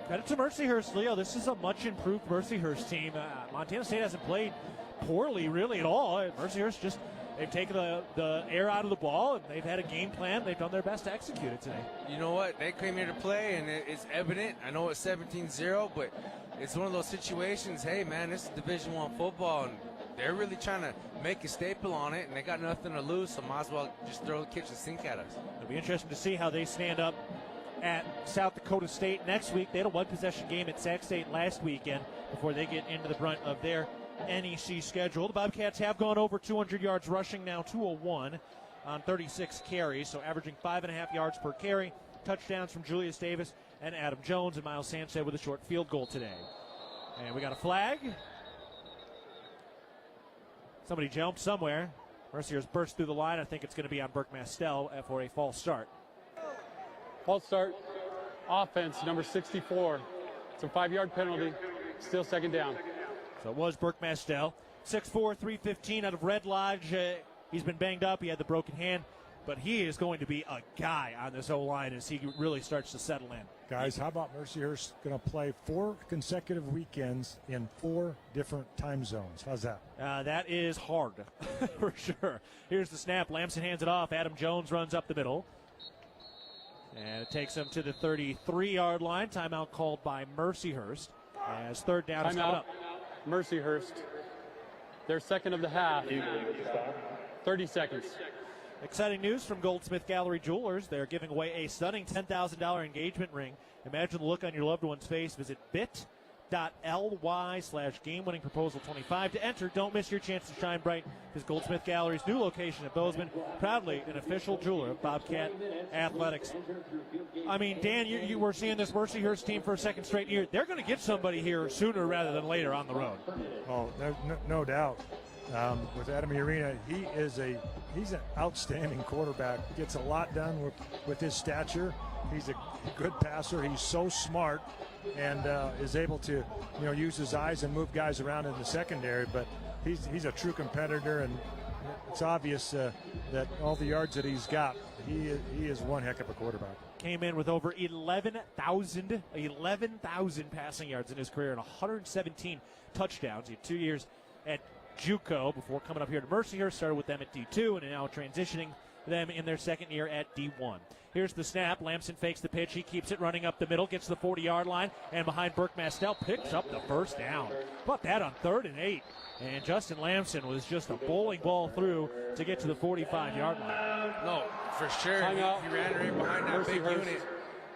Credit to Mercyhurst, Leo. This is a much improved Mercyhurst team. Montana State hasn't played poorly really at all. Mercyhurst just, they've taken the air out of the ball, and they've had a game plan. They've done their best to execute it today. You know what? They came here to play, and it's evident. I know it's 17-0, but it's one of those situations, hey, man, this is Division I football, and they're really trying to make a staple on it, and they got nothing to lose, so might as well just throw the kitchen sink at us. It'll be interesting to see how they stand up at South Dakota State next week. They had a one-possession game at Sac State last weekend before they get into the brunt of their NEC schedule. The Bobcats have gone over 200 yards rushing now, 201 on 36 carries, so averaging 5.5 yards per carry. Touchdowns from Julius Davis and Adam Jones, and Miles Sanchez with a short field goal today. And we got a flag. Somebody jumped somewhere. Mercyhurst burst through the line. I think it's going to be on Burke Mastel for a false start. False start. Offense, number 64. It's a 5-yard penalty. Still second down. So it was Burke Mastel. 6'4", 315 out of Red Lodge. He's been banged up. He had the broken hand. But he is going to be a guy on this O-line as he really starts to settle in. Guys, how about Mercyhurst going to play 4 consecutive weekends in 4 different time zones? How's that? That is hard, for sure. Here's the snap. Lamson hands it off. Adam Jones runs up the middle. And it takes him to the 33-yard line. Timeout called by Mercyhurst as third down is coming up. Mercyhurst. Their second of the half. 30 seconds. Exciting news from Goldsmith Gallery Jewelers. They're giving away a stunning $10,000 engagement ring. Imagine the look on your loved one's face. Visit bit.ly/game-winning proposal 25 to enter. Don't miss your chance to shine bright, because Goldsmith Gallery's new location at Bozeman, proudly an official jeweler of Bobcat Athletics. I mean, Dan, you were seeing this Mercyhurst team for a second straight year. They're going to get somebody here sooner rather than later on the road. Oh, no doubt. With Adam Urena, he's an outstanding quarterback. Gets a lot done with his stature. He's a good passer. He's so smart and is able to, use his eyes and move guys around in the secondary. But he's a true competitor, and it's obvious that all the yards that he's got, he is one heck of a quarterback. Came in with over 11,000 passing yards in his career and 117 touchdowns. He had 2 years at JUCO before coming up here to Mercyhurst. Started with them at D2 and now transitioning them in their second year at D1. Here's the snap. Lamson fakes the pitch. He keeps it running up the middle, gets to the 40-yard line, and behind Burke Mastel picks up the first down. How about that on 3rd and 8? And Justin Lamson was just a bowling ball through to get to the 45-yard line. No, for sure. He ran right behind that big unit.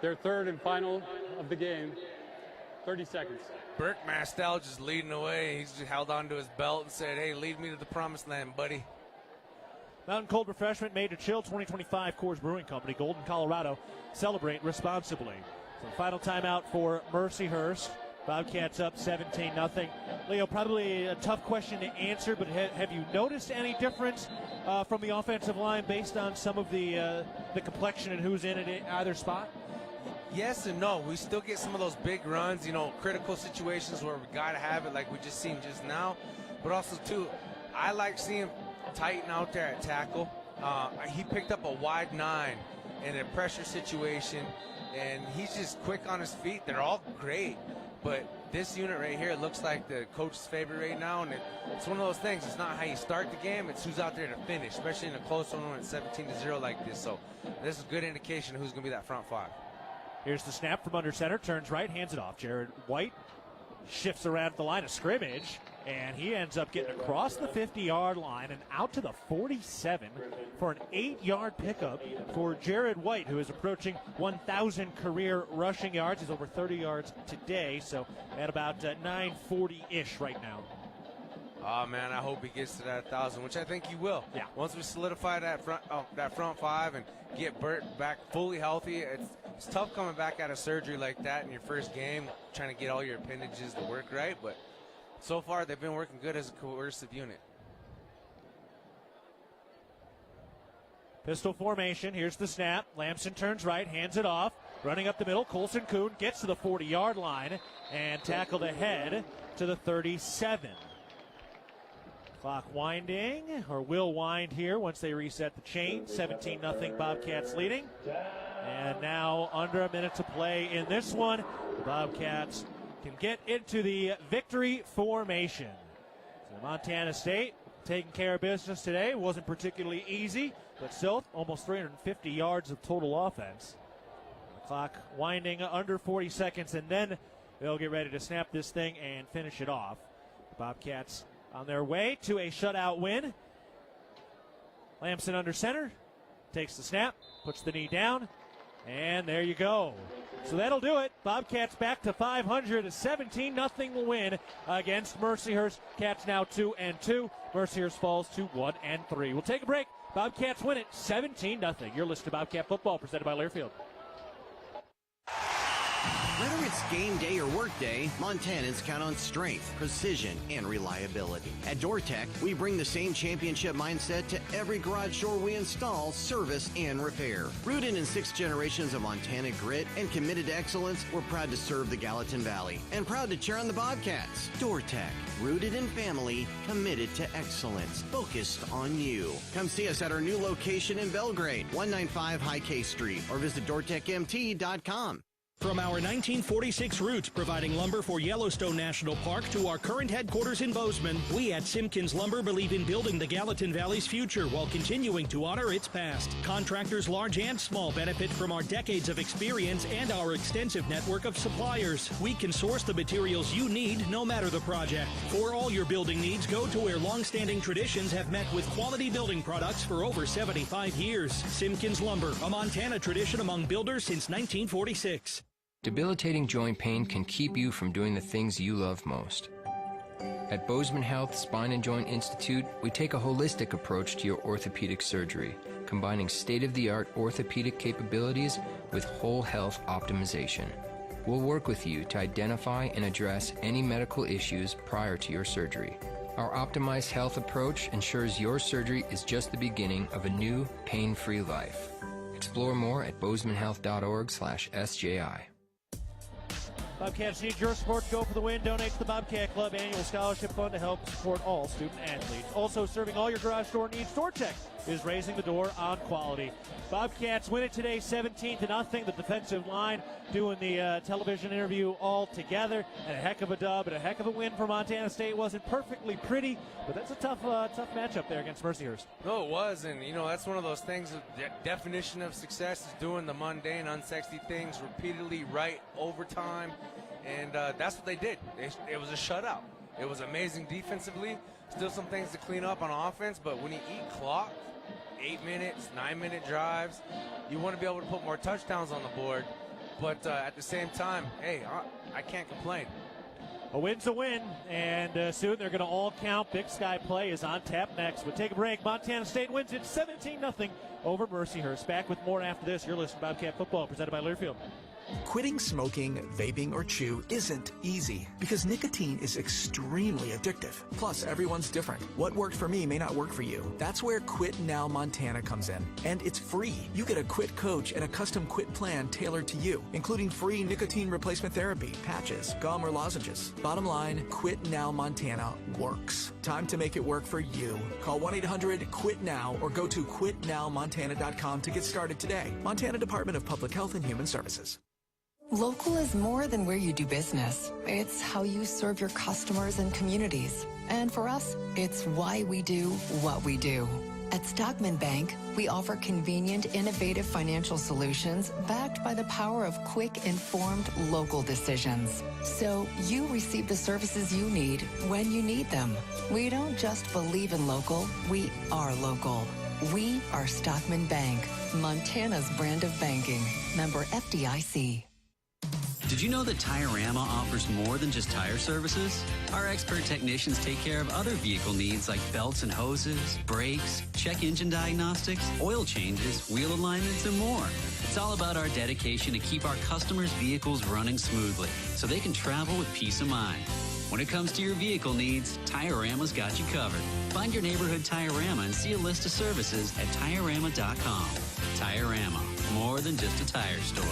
Their third and final of the game. 30 seconds. Burke Mastel just leading away. He's just held on to his belt and said, hey, lead me to the promised land, buddy. Mountain Cold Refreshment made to chill. 2025 Coors Brewing Company, Golden, Colorado. Celebrate responsibly. So final timeout for Mercyhurst. Bobcats up 17-0. Leo, probably a tough question to answer, but have you noticed any difference from the offensive line based on some of the complexion and who's in at either spot? Yes and no. We still get some of those big runs, critical situations where we got to have it like we just seen just now. But also, too, I like seeing Titan out there at tackle. He picked up a wide 9 in a pressure situation, and he's just quick on his feet. They're all great, but this unit right here looks like the coach's favorite right now, and it's one of those things. It's not how you start the game, it's who's out there to finish, especially in a close one when it's 17-0 like this. So this is a good indication of who's going to be that front 5. Here's the snap from under center, turns right, hands it off. Jared White shifts around the line of scrimmage And he ends up getting across the 50-yard line and out to the 47 for an 8-yard pickup for Jared White, who is approaching 1,000 career rushing yards. He's over 30 yards today, so at about 940-ish right now. Oh, man, I hope he gets to that 1,000, which I think he will. Yeah. Once we solidify that front five and get Burt back fully healthy, it's tough coming back out of surgery like that in your first game, trying to get all your appendages to work right, but so far they've been working good as a coercive unit. Pistol formation. Here's the snap. Lamson turns right, hands it off. Running up the middle, Colson Kuhn gets to the 40-yard line and tackled ahead to the 37. Clock winding, or will wind here once they reset the chain. 17-0 Bobcats leading. And now under a minute to play in this one. The Bobcats can get into the victory formation. So Montana State taking care of business today. Wasn't particularly easy, but still almost 350 yards of total offense. The clock winding under 40 seconds, and then they'll get ready to snap this thing and finish it off. The Bobcats on their way to a shutout win. Lamson under center, takes the snap, puts the knee down, and there you go. So that'll do it. Bobcats back to 500, a 17-0 win against Mercyhurst. Cats now 2-2. Mercyhurst falls to 1-3. We'll take a break. Bobcats win it 17-0. You're listening to Bobcat Football presented by Learfield. Whether it's game day or work day, Montanans count on strength, precision, and reliability. At DoorTech, we bring the same championship mindset to every garage door we install, service, and repair. Rooted in 6 generations of Montana grit and committed to excellence, we're proud to serve the Gallatin Valley and proud to cheer on the Bobcats. DoorTech, rooted in family, committed to excellence, focused on you. Come see us at our new location in Belgrade, 195 High K Street, or visit DoorTechMT.com. From our 1946 roots providing lumber for Yellowstone National Park to our current headquarters in Bozeman, we at Simpkins Lumber believe in building the Gallatin Valley's future while continuing to honor its past. Contractors large and small benefit from our decades of experience and our extensive network of suppliers. We can source the materials you need no matter the project. For all your building needs, go to where long-standing traditions have met with quality building products for over 75 years. Simpkins Lumber, a Montana tradition among builders since 1946. Debilitating joint pain can keep you from doing the things you love most. At Bozeman Health Spine and Joint Institute, we take a holistic approach to your orthopedic surgery, combining state-of-the-art orthopedic capabilities with whole health optimization. We'll work with you to identify and address any medical issues prior to your surgery. Our optimized health approach ensures your surgery is just the beginning of a new, pain-free life. Explore more at bozemanhealth.org/SJI. Bobcats need your support to go for the win. Donate to the Bobcat Club Annual Scholarship Fund to help support all student athletes. Also serving all your garage door needs, StoreCheck is raising the door on quality. Bobcats win it today 17-0. The defensive line doing the television interview all together. And a heck of a dub and a heck of a win for Montana State. Wasn't perfectly pretty, but that's a tough matchup there against Mercyhurst. No, it was, and that's one of those things. The definition of success is doing the mundane, unsexy things repeatedly, right, over time, and that's what they did. It was a shutout. It was amazing defensively. Still some things to clean up on offense, but when you eat clock, 8 minutes, 9-minute drives, you want to be able to put more touchdowns on the board. But at the same time, hey, I can't complain. A win's a win, and soon they're going to all count. Big Sky Play is on tap next. We'll take a break. Montana State wins it 17-0 over Mercyhurst. Back with more after this. You're listening to Bobcat Football, presented by Learfield. Quitting smoking, vaping, or chew isn't easy because nicotine is extremely addictive. Plus, everyone's different. What worked for me may not work for you. That's where Quit Now Montana comes in. And it's free. You get a quit coach and a custom quit plan tailored to you, including free nicotine replacement therapy, patches, gum, or lozenges. Bottom line, Quit Now Montana works. Time to make it work for you. Call 1-800-QUIT-NOW or go to quitnowmontana.com to get started today. Montana Department of Public Health and Human Services. Local is more than where you do business. It's how you serve your customers and communities. And for us, it's why we do what we do. At Stockman Bank, we offer convenient, innovative financial solutions backed by the power of quick, informed, local decisions. So you receive the services you need when you need them. We don't just believe in local, we are local. We are Stockman Bank, Montana's brand of banking. Member FDIC. Did you know that Tire-Rama offers more than just tire services? Our expert technicians take care of other vehicle needs like belts and hoses, brakes, check engine diagnostics, oil changes, wheel alignments, and more. It's all about our dedication to keep our customers' vehicles running smoothly so they can travel with peace of mind. When it comes to your vehicle needs, Tire-Rama's got you covered. Find your neighborhood Tire-Rama and see a list of services at TireRama.com. Tire-Rama, more than just a tire store.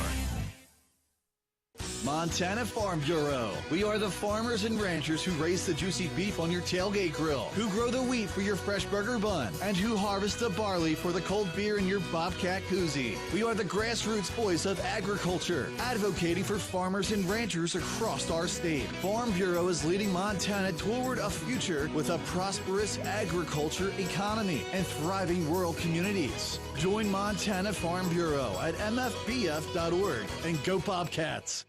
Montana Farm Bureau. We are the farmers and ranchers who raise the juicy beef on your tailgate grill, who grow the wheat for your fresh burger bun, and who harvest the barley for the cold beer in your Bobcat koozie. We are the grassroots voice of agriculture, advocating for farmers and ranchers across our state. Farm Bureau is leading Montana toward a future with a prosperous agriculture economy and thriving rural communities. Join Montana Farm Bureau at mfbf.org and go Bobcats.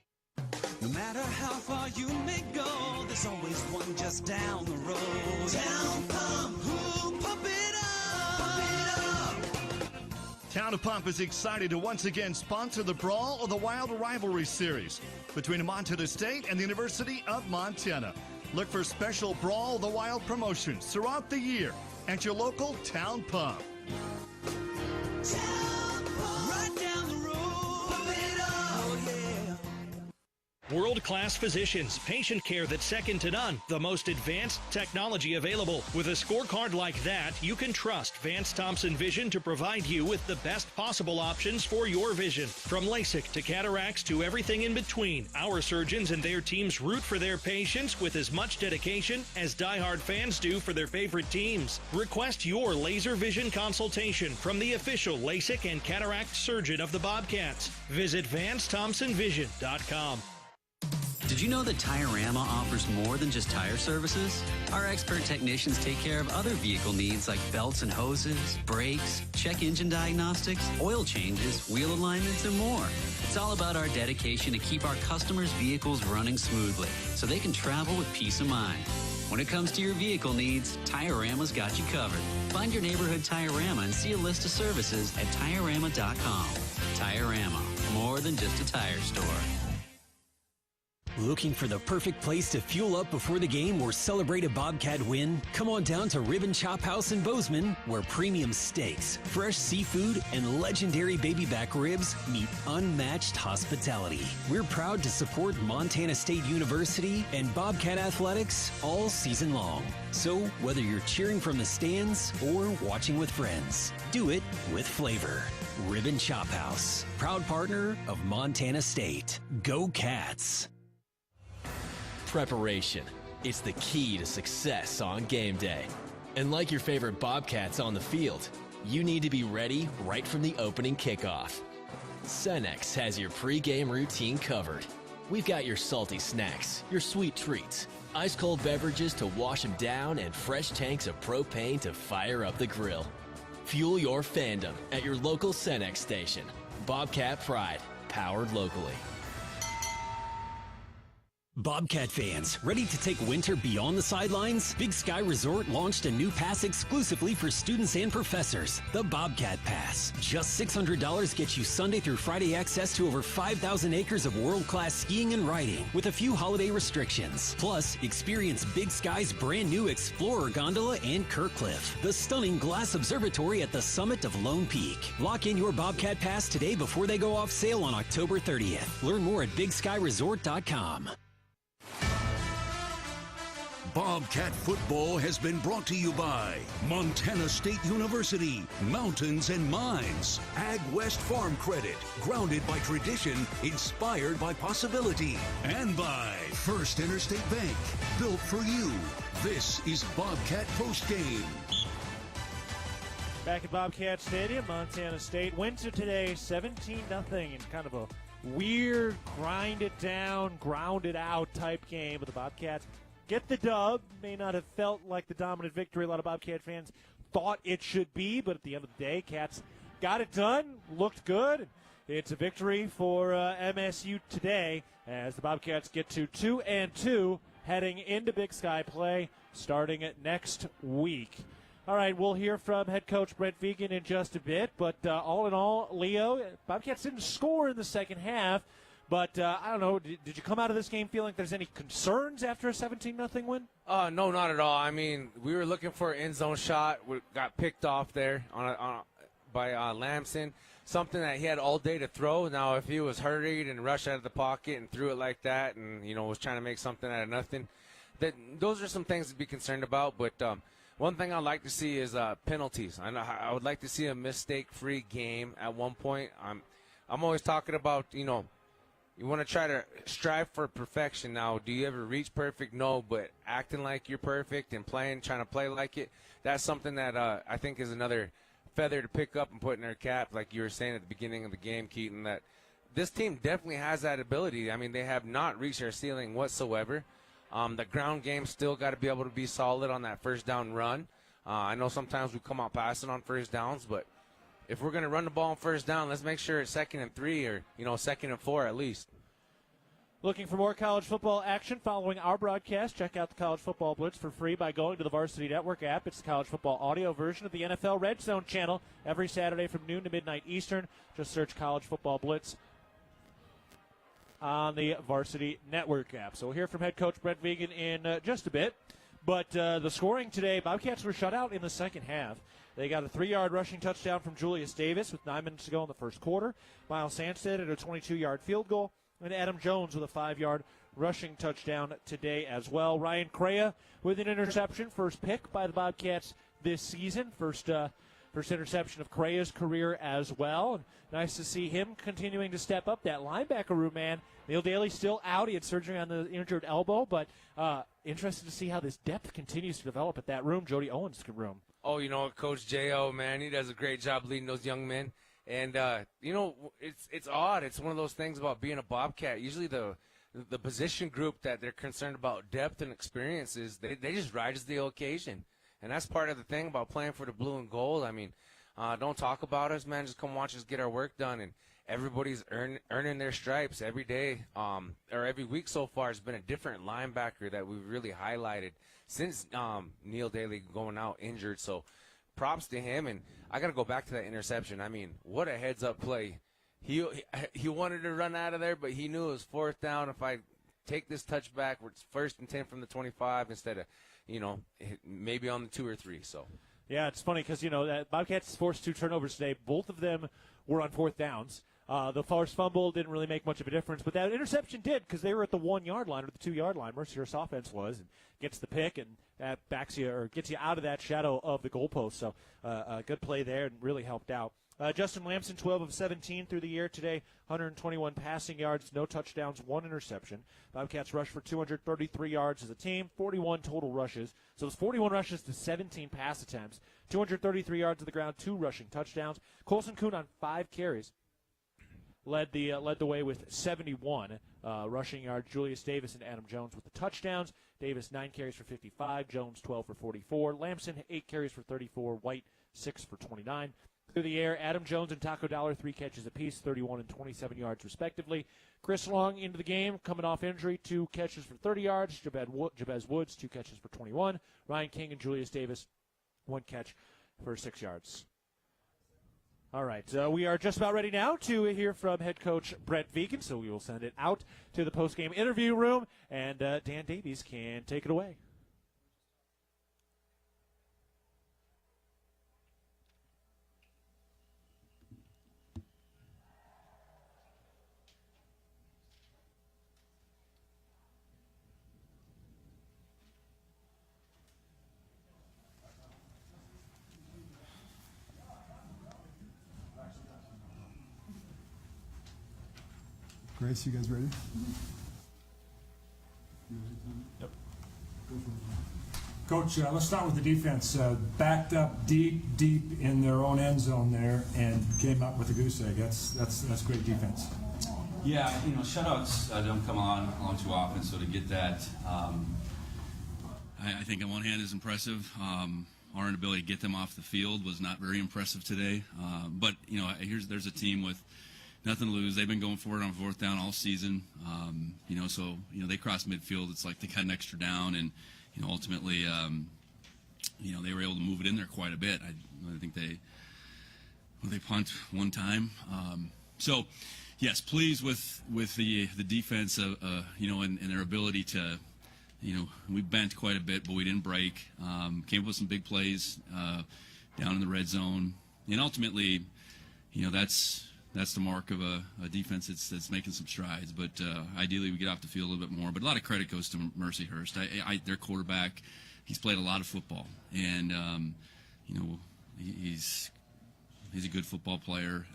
No matter how far you may go, there's always one just down the road. Town Pump, who pump it up, pump it up. Town of Pump is excited to once again sponsor the Brawl of the Wild Rivalry Series between Montana State and the University of Montana. Look for special Brawl of the Wild promotions throughout the year at your local Town Pump. Town Pump, right down the road, pump it up, yeah. World-class physicians, patient care that's second to none, the most advanced technology available. With a scorecard like that, you can trust Vance Thompson Vision to provide you with the best possible options for your vision. From LASIK to cataracts to everything in between, our surgeons and their teams root for their patients with as much dedication as diehard fans do for their favorite teams. Request your laser vision consultation from the official LASIK and cataract surgeon of the Bobcats. Visit VanceThompsonVision.com. Did you know that Tire-Rama offers more than just tire services? Our expert technicians take care of other vehicle needs like belts and hoses, brakes, check engine diagnostics, oil changes, wheel alignments, and more. It's all about our dedication to keep our customers' vehicles running smoothly so they can travel with peace of mind. When it comes to your vehicle needs, Tire-Rama's got you covered. Find your neighborhood Tire-Rama and see a list of services at TireRama.com. Tire-Rama, more than just a tire store. Looking for the perfect place to fuel up before the game or celebrate a Bobcat win? Come on down to Rib and Chop House in Bozeman, where premium steaks, fresh seafood, and legendary baby back ribs meet unmatched hospitality. We're proud to support Montana State University and Bobcat athletics all season long. So whether you're cheering from the stands or watching with friends, do it with flavor. Rib and Chop House, proud partner of Montana State. Go Cats! Preparation. It's the key to success on game day. And like your favorite Bobcats on the field, you need to be ready right from the opening kickoff. Cenex has your pregame routine covered. We've got your salty snacks, your sweet treats, ice-cold beverages to wash them down, and fresh tanks of propane to fire up the grill. Fuel your fandom at your local Cenex station. Bobcat Pride, powered locally. Bobcat fans, ready to take winter beyond the sidelines? Big Sky Resort launched a new pass exclusively for students and professors, the Bobcat Pass. Just $600 gets you Sunday through Friday access to over 5,000 acres of world-class skiing and riding, with a few holiday restrictions. Plus, experience Big Sky's brand new Explorer Gondola and Kirkcliff, the stunning glass observatory at the summit of Lone Peak. Lock in your Bobcat Pass today before they go off sale on October 30th. Learn more at BigSkyResort.com. Bobcat football has been brought to you by Montana State University, Mountains and Mines, Ag West Farm Credit, grounded by tradition, inspired by possibility, and by First Interstate Bank, built for you. This is Bobcat Postgame. Back at Bobcat Stadium, Montana State wins it today 17-0 in kind of a weird, grind it down, ground it out type game. But the Bobcats get the dub. May not have felt like the dominant victory a lot of Bobcat fans thought it should be, but at the end of the day, Cats got it done, looked good. It's a victory for MSU today as the Bobcats get to 2-2 heading into Big Sky play starting next week. All right, we'll hear from head coach Brent Vigen in just a bit, but all in all, Leo, Bobcats didn't score in the second half, but I don't know, did you come out of this game feeling there's any concerns after a 17-0 win? No, not at all. I mean, we were looking for an end zone shot. We got picked off there by Lamson. Something that he had all day to throw. Now, if he was hurried and rushed out of the pocket and threw it like that and, was trying to make something out of nothing, those are some things to be concerned about. But one thing I'd like to see is penalties. I would like to see a mistake-free game at one point. I'm always talking about, you want to try to strive for perfection. Now, do you ever reach perfect? No, but acting like you're perfect and trying to play like it, that's something that I think is another feather to pick up and put in their cap, like you were saying at the beginning of the game, Keaton, that this team definitely has that ability. I mean, they have not reached their ceiling whatsoever. The ground game still got to be able to be solid on that first down run. I know sometimes we come out passing on first downs, but if we're going to run the ball on first down, let's make sure it's 2nd and 3 or, 2nd and 4 at least. Looking for more college football action following our broadcast? Check out the College Football Blitz for free by going to the Varsity Network app. It's the college football audio version of the NFL Red Zone channel every Saturday from noon to midnight Eastern. Just search College Football Blitz on the Varsity Network app. So we'll hear from head coach Brent Vigen in just a bit. But the scoring today, Bobcats were shut out in the second half. They got a 3-yard rushing touchdown from Julius Davis with 9 minutes to go in the first quarter. Miles Sandsted at a 22-yard field goal. And Adam Jones with a 5-yard rushing touchdown today as well. Ryan Crea with an interception, first pick by the Bobcats this season. First interception of Crea's career as well. And nice to see him continuing to step up that linebacker room, man. Neil Daly still out. He had surgery on the injured elbow, but interested to see how this depth continues to develop at that room, Jody Owens' room. Oh, Coach J.O., man, he does a great job leading those young men. And, it's odd. It's one of those things about being a Bobcat. Usually the position group that they're concerned about depth and experience is they just rise to the occasion. And that's part of the thing about playing for the blue and gold. I mean, don't talk about us, man. Just come watch us get our work done. And everybody's earning their stripes every day or every week so far. Has been a different linebacker that we've really highlighted since Neil Daly going out injured. So props to him. And I got to go back to that interception. I mean, what a heads-up play. He wanted to run out of there, but he knew it was 4th down. If I take this touchback, it's 1st and 10 from the 25 instead of, maybe on the 2 or 3. So. Yeah, it's funny because, Bobcats forced 2 turnovers today. Both of them were on 4th downs. The forced fumble didn't really make much of a difference, but that interception did because they were at the 1-yard line or the 2-yard line. Mercyhurst offense was and gets the pick and that backs you or gets you out of that shadow of the goalpost. So a good play there and really helped out. Justin Lamson, 12 of 17 through the year today, 121 passing yards, no touchdowns, 1 interception. Bobcats rushed for 233 yards as a team, 41 total rushes. So it's 41 rushes to 17 pass attempts, 233 yards of the ground, 2 rushing touchdowns. Colson Kuhn on 5 carries. Led the way with 71 rushing yards. Julius Davis and Adam Jones with the touchdowns. Davis 9 carries for 55. Jones 12 for 44. Lamson 8 carries for 34. White 6 for 29. Through the air, Adam Jones and Taco Dollar 3 catches apiece, 31 and 27 yards respectively. Chris Long into the game, coming off injury, 2 catches for 30 yards. Jabez Woods 2 catches for 21. Ryan King and Julius Davis 1 catch for 6 yards. All right, we are just about ready now to hear from head coach Brent Vigen, so we will send it out to the postgame interview room, and Dan Davies can take it away. Grace, you guys ready? Yep. Coach, let's start with the defense. Backed up deep in their own end zone there and came up with a goose egg. That's great defense. Yeah, shutouts don't come along too often, so to get that, I think on one hand is impressive. On our inability to get them off the field was not very impressive today. But there's a team with nothing to lose. They've been going for it on fourth down all season. So they crossed midfield. It's like they got an extra down, and ultimately, they were able to move it in there quite a bit. I think they punt one time. So, yes, pleased with the defense, and their ability to, we bent quite a bit, but we didn't break. Came up with some big plays down in the red zone, and ultimately, that's the mark of a defense that's making some strides. But ideally, we get off the field a little bit more. But a lot of credit goes to Mercyhurst. Their quarterback, he's played a lot of football, and he's a good football player.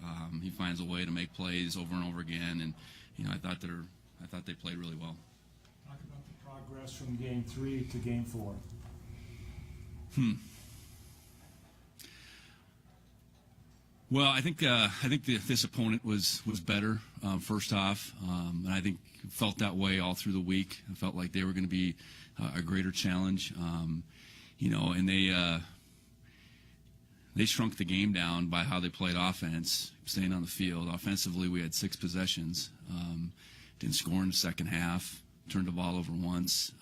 He finds a way to make plays over and over again, and I thought they played really well. Talk about the progress from game 3 to game 4. Well, I think this opponent was better first off, and I think felt that way all through the week. I felt like they were going to be a greater challenge, and they shrunk the game down by how they played offense, staying on the field. Offensively, we had 6 possessions, didn't score in the second half, turned the ball over once,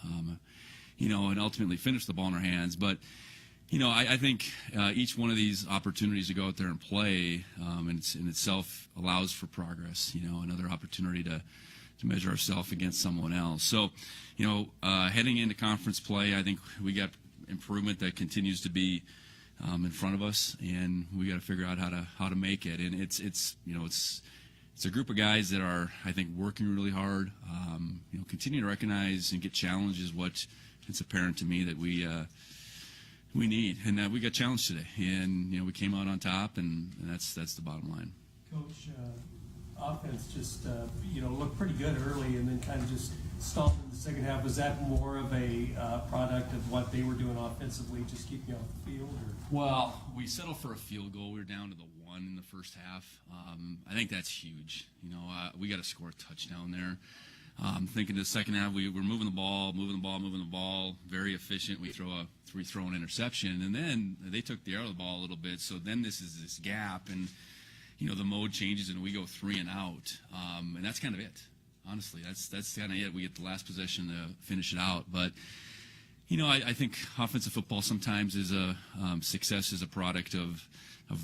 and ultimately finished the ball in our hands, but. I think each one of these opportunities to go out there and play in itself allows for progress, another opportunity to measure ourselves against someone else. So, heading into conference play, I think we got improvement that continues to be in front of us, and we got to figure out how to make it. And it's a group of guys that are, I think, working really hard, continue to recognize and get challenged is what it's apparent to me that we need, and we got challenged today, and we came out on top, and that's the bottom line. Coach, offense just looked pretty good early, and then kind of just stalled in the second half. Was that more of a product of what they were doing offensively, just keeping you off the field? Or? Well, we settled for a field goal. We were down to the 1 in the first half. I think that's huge. We got to score a touchdown there. Thinking the second half, we were moving the ball, very efficient. We throw an interception, and then they took the air of the ball a little bit. So then this gap, and the mode changes, and we go 3 and out, and that's kind of it. Honestly, that's kind of it. We get the last possession to finish it out, but I think offensive football sometimes is success is a product of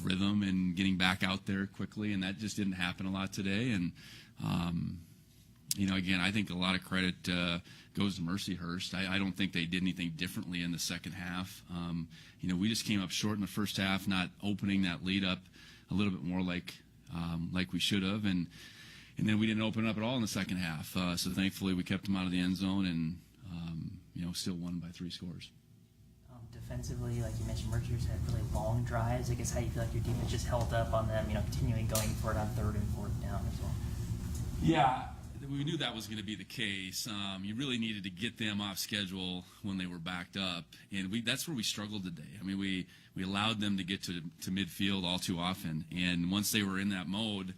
rhythm and getting back out there quickly, and that just didn't happen a lot today, and. Again, I think a lot of credit goes to Mercyhurst. I don't think they did anything differently in the second half. We just came up short in the first half, not opening that lead up a little bit more like we should have, and then we didn't open up at all in the second half. So thankfully, we kept them out of the end zone, and still won by 3 scores. Defensively, like you mentioned, Mercyhurst had really long drives. I guess how you feel like your defense just held up on them, continuing going for it on 3rd and 4th down as well. Yeah. We knew that was going to be the case. You really needed to get them off schedule when they were backed up, and that's where we struggled today. I mean, we allowed them to get to midfield all too often, and once they were in that mode,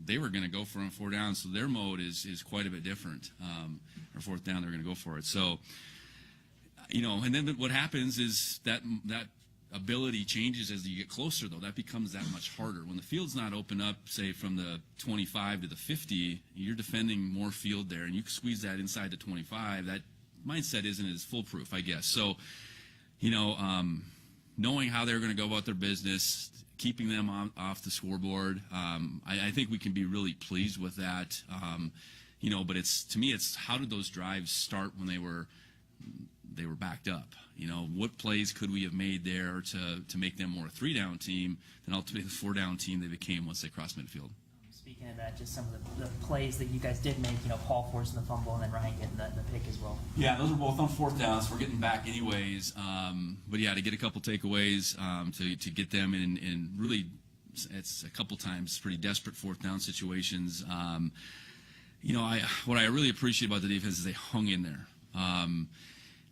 they were going to go for on 4 down. So their mode is quite a bit different. Or 4th down, they're going to go for it. So, and then what happens is that ability changes as you get closer, though. That becomes that much harder. When the field's not open up, say, from the 25 to the 50, you're defending more field there, and you squeeze that inside the 25. That mindset isn't as foolproof, I guess. So, knowing how they're going to go about their business, keeping them off the scoreboard, I think we can be really pleased with that. But to me, it's how did those drives start when they were backed up? What plays could we have made there to make them more a 3-down team than ultimately the 4-down team they became once they crossed midfield? Speaking of that, just some of the plays that you guys did make, Paul forcing the fumble and then Ryan getting the pick as well. Yeah, those are both on 4th downs. We're getting back anyways. But yeah, to get a couple takeaways, to get them in really, it's a couple times pretty desperate 4th down situations. What I really appreciate about the defense is they hung in there.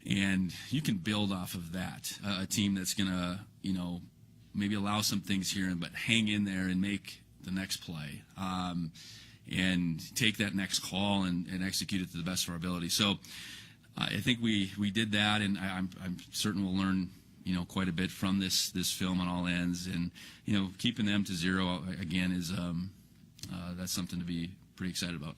And you can build off of that. A team that's going to, maybe allow some things here, but hang in there and make the next play, and take that next call and execute it to the best of our ability. So, I think we did that, and I'm certain we'll learn quite a bit from this film on all ends, and keeping them to 0 again is that's something to be pretty excited about.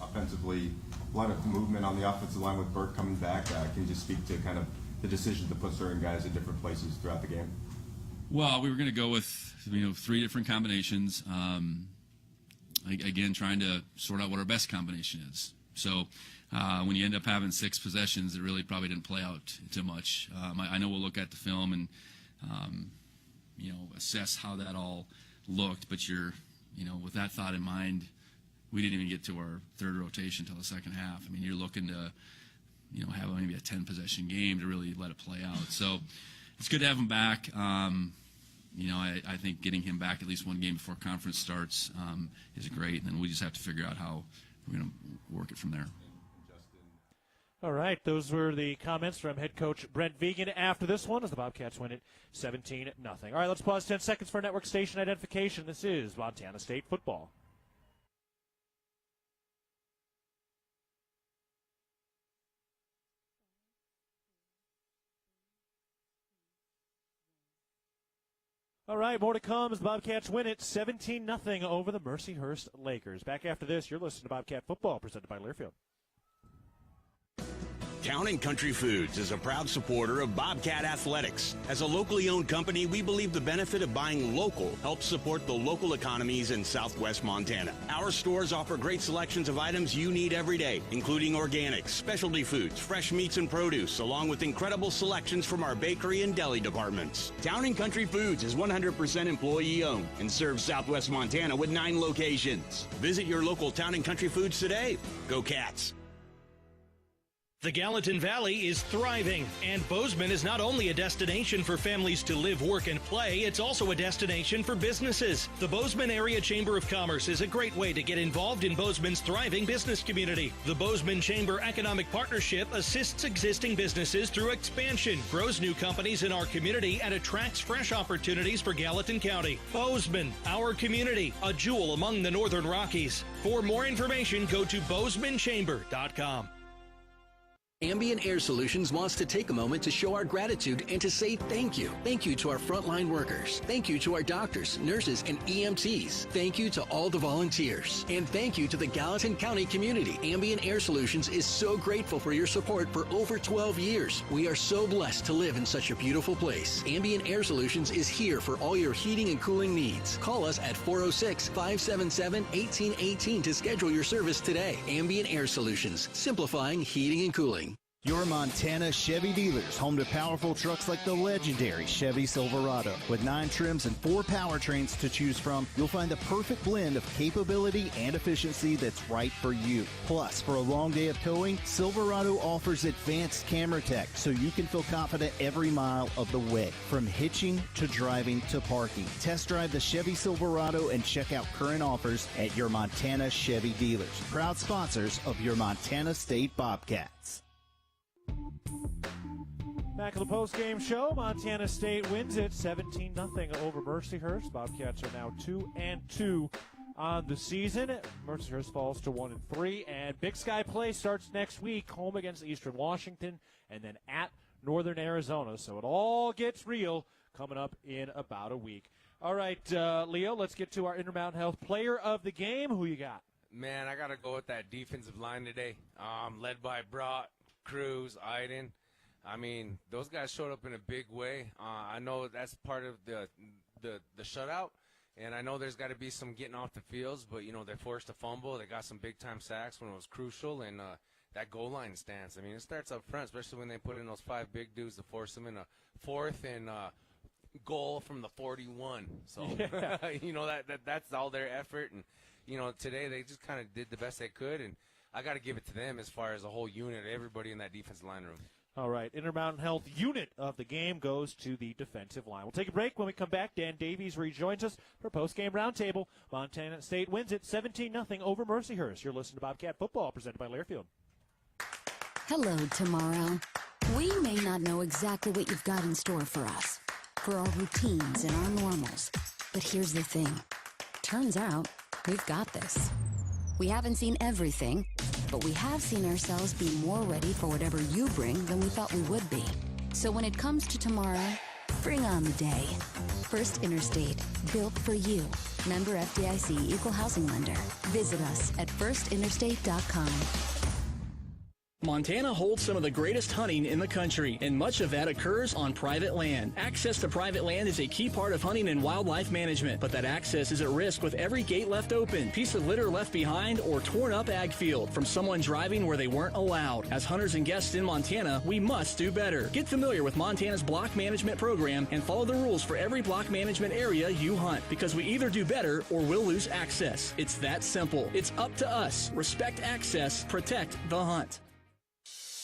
Offensively, a lot of movement on the offensive line with Burke coming back. Can you just speak to kind of the decision to put certain guys in different places throughout the game? Well, we were going to go with 3 different combinations. Again, trying to sort out what our best combination is. So when you end up having 6 possessions, it really probably didn't play out too much. I know we'll look at the film and assess how that all looked, but with that thought in mind, we didn't even get to our 3rd rotation until the second half. I mean, you're looking to have maybe a 10-possession game to really let it play out. So it's good to have him back. I think getting him back at least one game before conference starts is great, and then we just have to figure out how we're going to work it from there. All right, those were the comments from head coach Brent Vigen after this one as the Bobcats win it 17-0. All right, let's pause 10 seconds for network station identification. This is Montana State football. All right, more to come as the Bobcats win it 17-0 over the Mercyhurst Lakers. Back after this, you're listening to Bobcat Football, presented by Learfield. Town & Country Foods is a proud supporter of Bobcat Athletics. As a locally owned company, we believe the benefit of buying local helps support the local economies in southwest Montana. Our stores offer great selections of items you need every day, including organics, specialty foods, fresh meats and produce, along with incredible selections from our bakery and deli departments. Town & Country Foods is 100% employee-owned and serves southwest Montana with 9 locations. Visit your local Town & Country Foods today. Go Cats! The Gallatin Valley is thriving, and Bozeman is not only a destination for families to live, work, and play, it's also a destination for businesses. The Bozeman Area Chamber of Commerce is a great way to get involved in Bozeman's thriving business community. The Bozeman Chamber Economic Partnership assists existing businesses through expansion, grows new companies in our community, and attracts fresh opportunities for Gallatin County. Bozeman, our community, a jewel among the Northern Rockies. For more information, go to bozemanchamber.com. Ambient Air Solutions wants to take a moment to show our gratitude and to say thank you. Thank you to our frontline workers. Thank you to our doctors, nurses, and EMTs. Thank you to all the volunteers. And thank you to the Gallatin County community. Ambient Air Solutions is so grateful for your support for over 12 years. We are so blessed to live in such a beautiful place. Ambient Air Solutions is here for all your heating and cooling needs. Call us at 406-577-1818 to schedule your service today. Ambient Air Solutions, simplifying heating and cooling. Your Montana Chevy dealers, home to powerful trucks like the legendary Chevy Silverado. With 9 trims and 4 powertrains to choose from, you'll find the perfect blend of capability and efficiency that's right for you. Plus, for a long day of towing, Silverado offers advanced camera tech so you can feel confident every mile of the way. From hitching to driving to parking. Test drive the Chevy Silverado and check out current offers at your Montana Chevy dealers. Proud sponsors of your Montana State Bobcats. Back at the postgame show, Montana State wins it 17-0 over Mercyhurst. Bobcats are now 2-2 on the season. Mercyhurst falls to 1-3, and Big Sky play starts next week, home against Eastern Washington, and then at Northern Arizona. So it all gets real coming up in about a week. All right, Leo, let's get to our Intermountain Health Player of the Game. Who you got? Man, I got to go with that defensive line today, led by Brott, Cruz, Iden. I mean, those guys showed up in a big way. I know that's part of the shutout, and I know there's got to be some getting off the fields, but, they forced a fumble. They got some big-time sacks when it was crucial, and that goal line stance. I mean, it starts up front, especially when they put in those 5 big dudes to force them in a 4th and goal from the 41. So, yeah. That's all their effort, and, today they just kind of did the best they could, and I got to give it to them as far as the whole unit, everybody in that defensive line room. All right, Intermountain Health unit of the game goes to the defensive line. We'll take a break. When we come back, Dan Davies rejoins us for post-game roundtable. Montana State wins it 17-0 over Mercyhurst. You're listening to Bobcat Football, presented by Learfield. Hello, tomorrow. We may not know exactly what you've got in store for us, for our routines and our normals. But here's the thing. Turns out, we've got this. We haven't seen everything, but we have seen ourselves be more ready for whatever you bring than we thought we would be. So when it comes to tomorrow, bring on the day. First Interstate, built for you. Member FDIC Equal Housing Lender. Visit us at firstinterstate.com. Montana holds some of the greatest hunting in the country, and much of that occurs on private land. Access to private land is a key part of hunting and wildlife management, but that access is at risk with every gate left open, piece of litter left behind, or torn up ag field from someone driving where they weren't allowed. As hunters and guests in Montana, we must do better. Get familiar with Montana's block management program and follow the rules for every block management area you hunt, because we either do better or we'll lose access. It's that simple. It's up to us. Respect access, protect the hunt.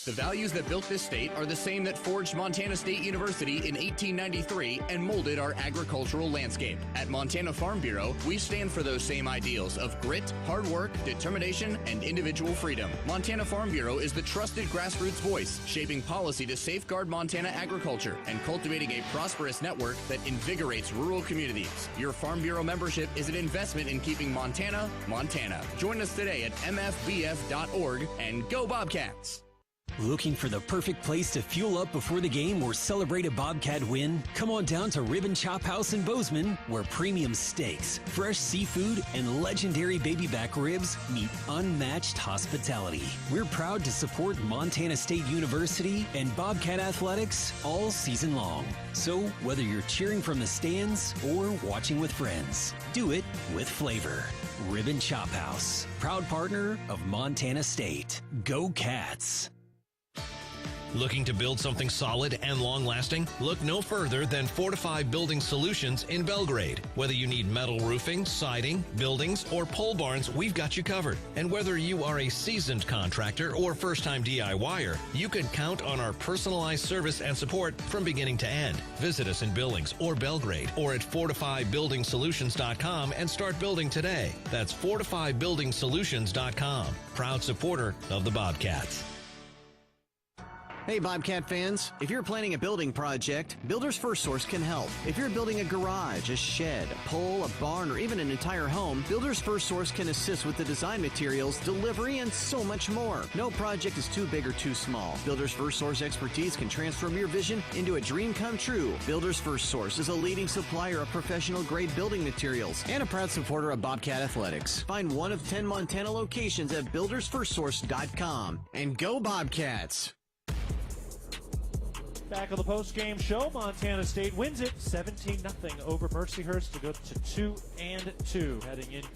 The values that built this state are the same that forged Montana State University in 1893 and molded our agricultural landscape. At Montana Farm Bureau, we stand for those same ideals of grit, hard work, determination, and individual freedom. Montana Farm Bureau is the trusted grassroots voice, shaping policy to safeguard Montana agriculture and cultivating a prosperous network that invigorates rural communities. Your Farm Bureau membership is an investment in keeping Montana, Montana. Join us today at mfbf.org and go Bobcats! Looking for the perfect place to fuel up before the game or celebrate a Bobcat win? Come on down to Ribbon Chop House in Bozeman, where premium steaks, fresh seafood, and legendary baby back ribs meet unmatched hospitality. We're proud to support Montana State University and Bobcat Athletics all season long. So whether you're cheering from the stands or watching with friends, do it with flavor. Ribbon Chop House, proud partner of Montana State. Go Cats! Looking to build something solid and long-lasting? Look no further than Fortify Building Solutions in Belgrade. Whether you need metal roofing, siding, buildings, or pole barns, we've got you covered. And whether you are a seasoned contractor or first-time DIYer, you can count on our personalized service and support from beginning to end. Visit us in Billings or Belgrade or at FortifyBuildingSolutions.com and start building today. That's FortifyBuildingSolutions.com. Proud supporter of the Bobcats. Hey Bobcat fans, if you're planning a building project, Builders First Source can help. If you're building a garage, a shed, a pole, a barn, or even an entire home, Builders First Source can assist with the design materials, delivery, and so much more. No project is too big or too small. Builders First Source expertise can transform your vision into a dream come true. Builders First Source is a leading supplier of professional-grade building materials and a proud supporter of Bobcat Athletics. Find one of 10 Montana locations at buildersfirstsource.com. And go Bobcats! Back on the post-game show, Montana State wins it 17-0 over Mercyhurst to go to 2-2, heading into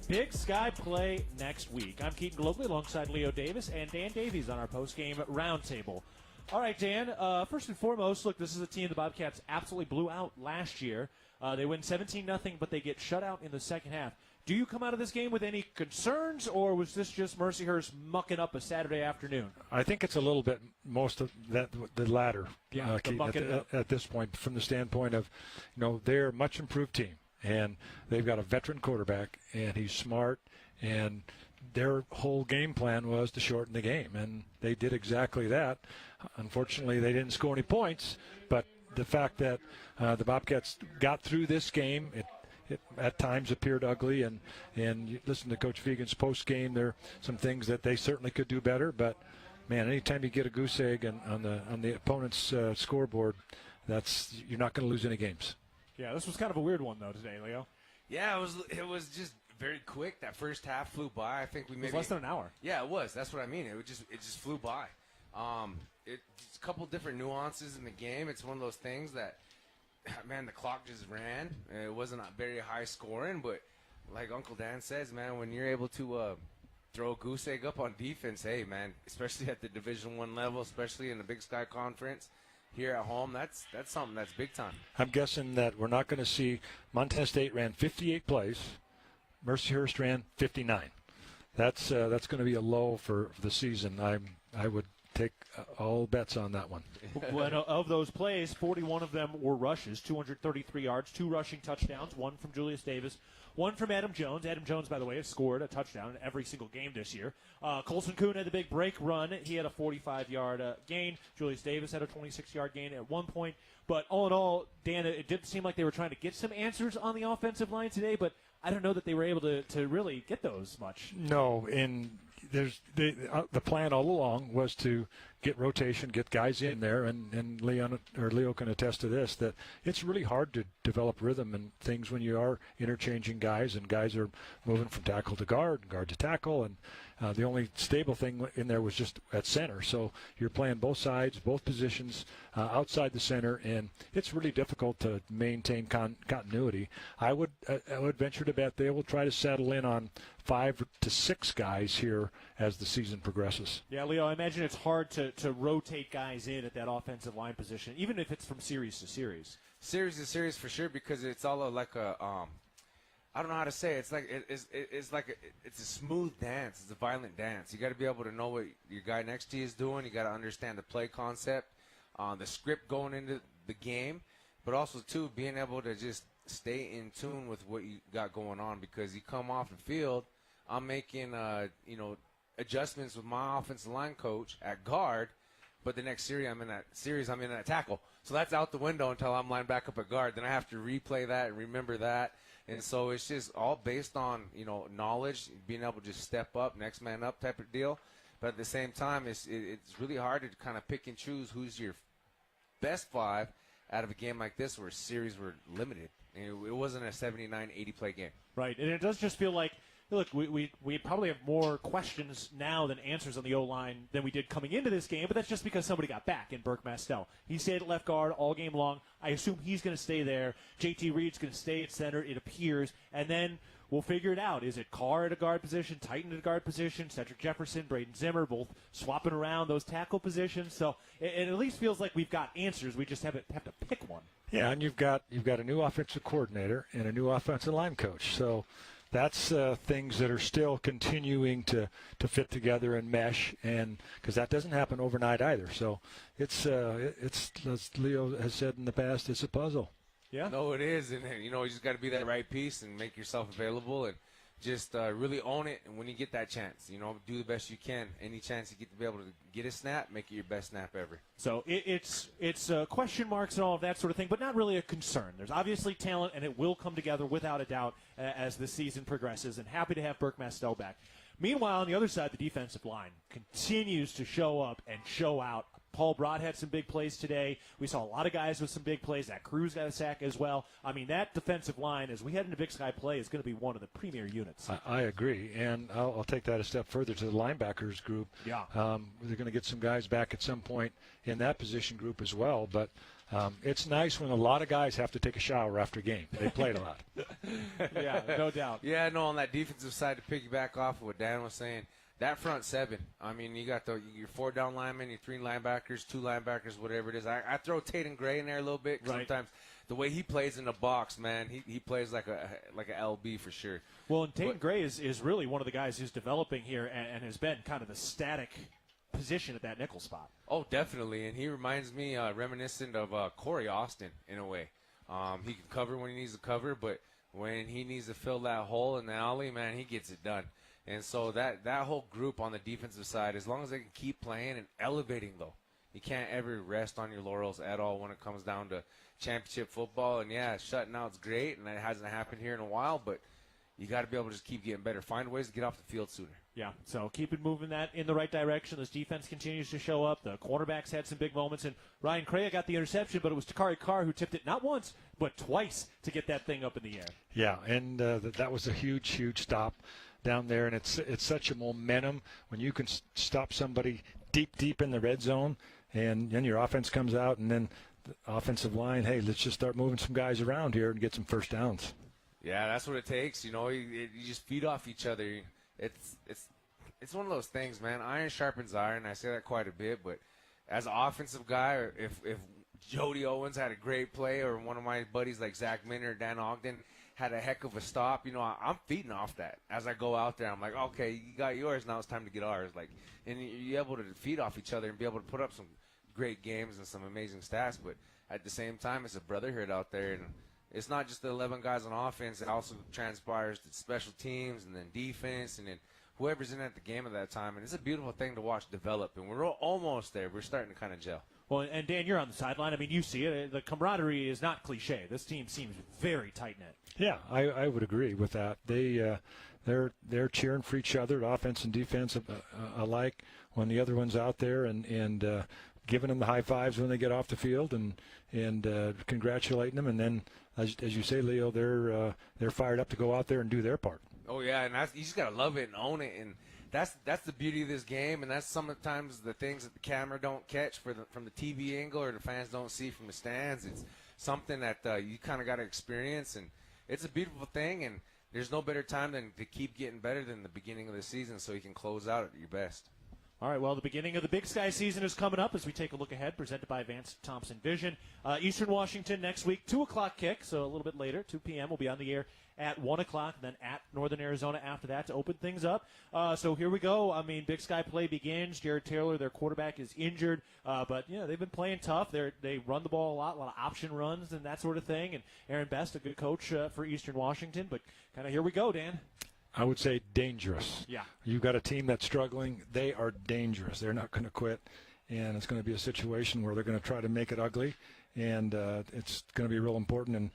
Big Sky play next week. I'm Keaton Globally alongside Leo Davis and Dan Davies on our post-game roundtable. All right, Dan, first and foremost, look, this is a team the Bobcats absolutely blew out last year. They win 17-0, but they get shut out in the second half. Do you come out of this game with any concerns, or was this just Mercyhurst mucking up a Saturday afternoon? I think it's a little bit most of that, the latter. Yeah, at this point, from the standpoint of, they're a much improved team, and they've got a veteran quarterback, and he's smart, and their whole game plan was to shorten the game, and they did exactly that. Unfortunately, they didn't score any points, but the fact that the Bobcats got through this game, it at times appeared ugly, and you listen to Coach Vigen's post game. There are some things that they certainly could do better, but man, anytime you get a goose egg on the opponent's scoreboard, you're not going to lose any games. Yeah, this was kind of a weird one though today, Leo. Yeah, it was just very quick. That first half flew by. I think we maybe it was less than an hour. Yeah, it was. That's what I mean. It just flew by. It's a couple different nuances in the game. It's one of those things that, man, the clock just ran. It wasn't very high scoring, but like Uncle Dan says, man, when you're able to throw a goose egg up on defense, hey, man, especially at the Division I level, especially in the Big Sky Conference here at home, that's something that's big time. I'm guessing that we're not going to see Montana State ran 58 plays, Mercyhurst ran 59. That's going to be a low for the season. I would take all bets on that one. Well, of those plays, 41 of them were rushes, 233 yards, 2 rushing touchdowns, 1 from Julius Davis, 1 from Adam Jones. Adam Jones, by the way, has scored a touchdown in every single game this year. Colson Kuhn had the big break run. He had a 45-yard gain. Julius Davis had a 26-yard gain at one point. But all in all, Dan, it did seem like they were trying to get some answers on the offensive line today, but I don't know that they were able to really get those much. No, and the plan all along was to get rotation, get guys in there, and Leo can attest to this, that it's really hard to develop rhythm and things when you are interchanging guys, and guys are moving from tackle to guard, and guard to tackle, and the only stable thing in there was just at center. So you're playing both sides, both positions outside the center, and it's really difficult to maintain continuity. I would venture to bet they will try to settle in on 5 to 6 guys here as the season progresses. Yeah, Leo, I imagine it's hard to rotate guys in at that offensive line position, even if it's from series to series. Series to series for sure, because it's all like a I don't know how to say it. It's like it's a smooth dance. It's a violent dance. You got to be able to know what your guy next to you is doing. You got to understand the play concept, the script going into the game, but also too being able to just stay in tune with what you got going on, because you come off the field, I'm making adjustments with my offensive line coach at guard, but the next series I'm in that tackle. So that's out the window until I'm lined back up at guard. Then I have to replay that and remember that. And so it's just all based on, knowledge, being able to just step up, next man up type of deal. But at the same time, it's really hard to kind of pick and choose who's your best 5 out of a game like this where series were limited. It wasn't a 79-80 play game. Right, and it does just feel like, look, we probably have more questions now than answers on the O-line than we did coming into this game, but that's just because somebody got back in Burke Mastel. He stayed at left guard all game long. I assume he's going to stay there. JT Reed's going to stay at center, it appears, and then we'll figure it out. Is it Carr at a guard position, Titan at a guard position, Cedric Jefferson, Braden Zimmer, both swapping around those tackle positions? So it at least feels like we've got answers. We just have to pick one. Yeah, and you've got a new offensive coordinator and a new offensive line coach. So that's things that are still continuing to fit together and mesh, and because that doesn't happen overnight either. So it's as Leo has said in the past, it's a puzzle. Yeah. No, it is, and you just got to be that right piece and make yourself available and just really own it. And when you get that chance, do the best you can. Any chance you get to be able to get a snap, make it your best snap ever. So it's question marks and all of that sort of thing, but not really a concern. There's obviously talent, and it will come together without a doubt as the season progresses, and happy to have Burke Mastel back. Meanwhile, on the other side, the defensive line continues to show up and show out. Paul Broad had some big plays today. We saw a lot of guys with some big plays. That Cruz got a sack as well. I mean, that defensive line, as we head into Big Sky play, is going to be one of the premier units. I agree, and I'll take that a step further to the linebackers group. Yeah. They're going to get some guys back at some point in that position group as well, but it's nice when a lot of guys have to take a shower after a game. They played a lot. Yeah, no doubt. Yeah, no, on that defensive side, to piggyback off of what Dan was saying, that front 7, I mean, you got your 4 down linemen, your 3 linebackers, 2 linebackers, whatever it is. I throw Tatum Gray in there a little bit. Right. Sometimes the way he plays in the box, man, he plays like a LB for sure. Well, and Tatum Gray is really one of the guys who's developing here and has been kind of the static position at that nickel spot. Oh, definitely, and he reminds me reminiscent of Corey Austin in a way. He can cover when he needs to cover, but when he needs to fill that hole in the alley, man, he gets it done. And so that whole group on the defensive side, as long as they can keep playing and elevating, though, you can't ever rest on your laurels at all when it comes down to championship football. And, yeah, shutting out's great, and that hasn't happened here in a while, but you got to be able to just keep getting better. Find ways to get off the field sooner. Yeah, so keep it moving that in the right direction. This defense continues to show up. The cornerbacks had some big moments, and Ryan Crea got the interception, but it was Takari Carr who tipped it not once, but twice to get that thing up in the air. Yeah, and that was a huge stop down there, and it's such a momentum when you can stop somebody deep in the red zone, and then your offense comes out, and then the offensive line, hey, let's just start moving some guys around here and get some first downs. Yeah, that's what it takes. You just feed off each other. It's one of those things, man. Iron sharpens iron. I say that quite a bit, but as an offensive guy, if Jody Owens had a great play, or one of my buddies like Zach Minner or Dan Ogden had a heck of a stop, I'm feeding off that as I go out there. I'm like, okay, you got yours, now it's time to get ours. And you're able to feed off each other and be able to put up some great games and some amazing stats. But at the same time, it's a brotherhood out there, and it's not just the 11 guys on offense. It also transpires to special teams and then defense and then whoever's in at the game at that time. And it's a beautiful thing to watch develop. And we're almost there. We're starting to kind of gel. Well, and Dan, you're on the sideline. I mean, you see it. The camaraderie is not cliche. This team seems very tight-knit. Yeah, I would agree with that. They they're cheering for each other, offense and defense alike, when the other one's out there and giving them the high fives when they get off the field and congratulating them. And then, as you say, Leo, they're fired up to go out there and do their part. Oh yeah, and you just gotta love it and own it, and that's the beauty of this game, and that's sometimes the things that the camera don't catch from the TV angle or the fans don't see from the stands. It's something that you kind of got to experience, and it's a beautiful thing. And there's no better time than to keep getting better than the beginning of the season, so you can close out at your best. All right, well, the beginning of the Big Sky season is coming up as we take a look ahead, presented by Vance Thompson Vision. Eastern Washington next week, 2 o'clock kick, so a little bit later, 2 p.m. We'll be on the air at 1 o'clock, then at Northern Arizona after that to open things up. So here we go. I mean, Big Sky play begins. Jared Taylor, their quarterback, is injured, but, they've been playing tough. They run the ball a lot of option runs and that sort of thing, and Aaron Best, a good coach for Eastern Washington, but kind of here we go, Dan. I would say dangerous. Yeah. You've got a team that's struggling. They are dangerous. They're not going to quit, and it's going to be a situation where they're going to try to make it ugly, and it's going to be real important.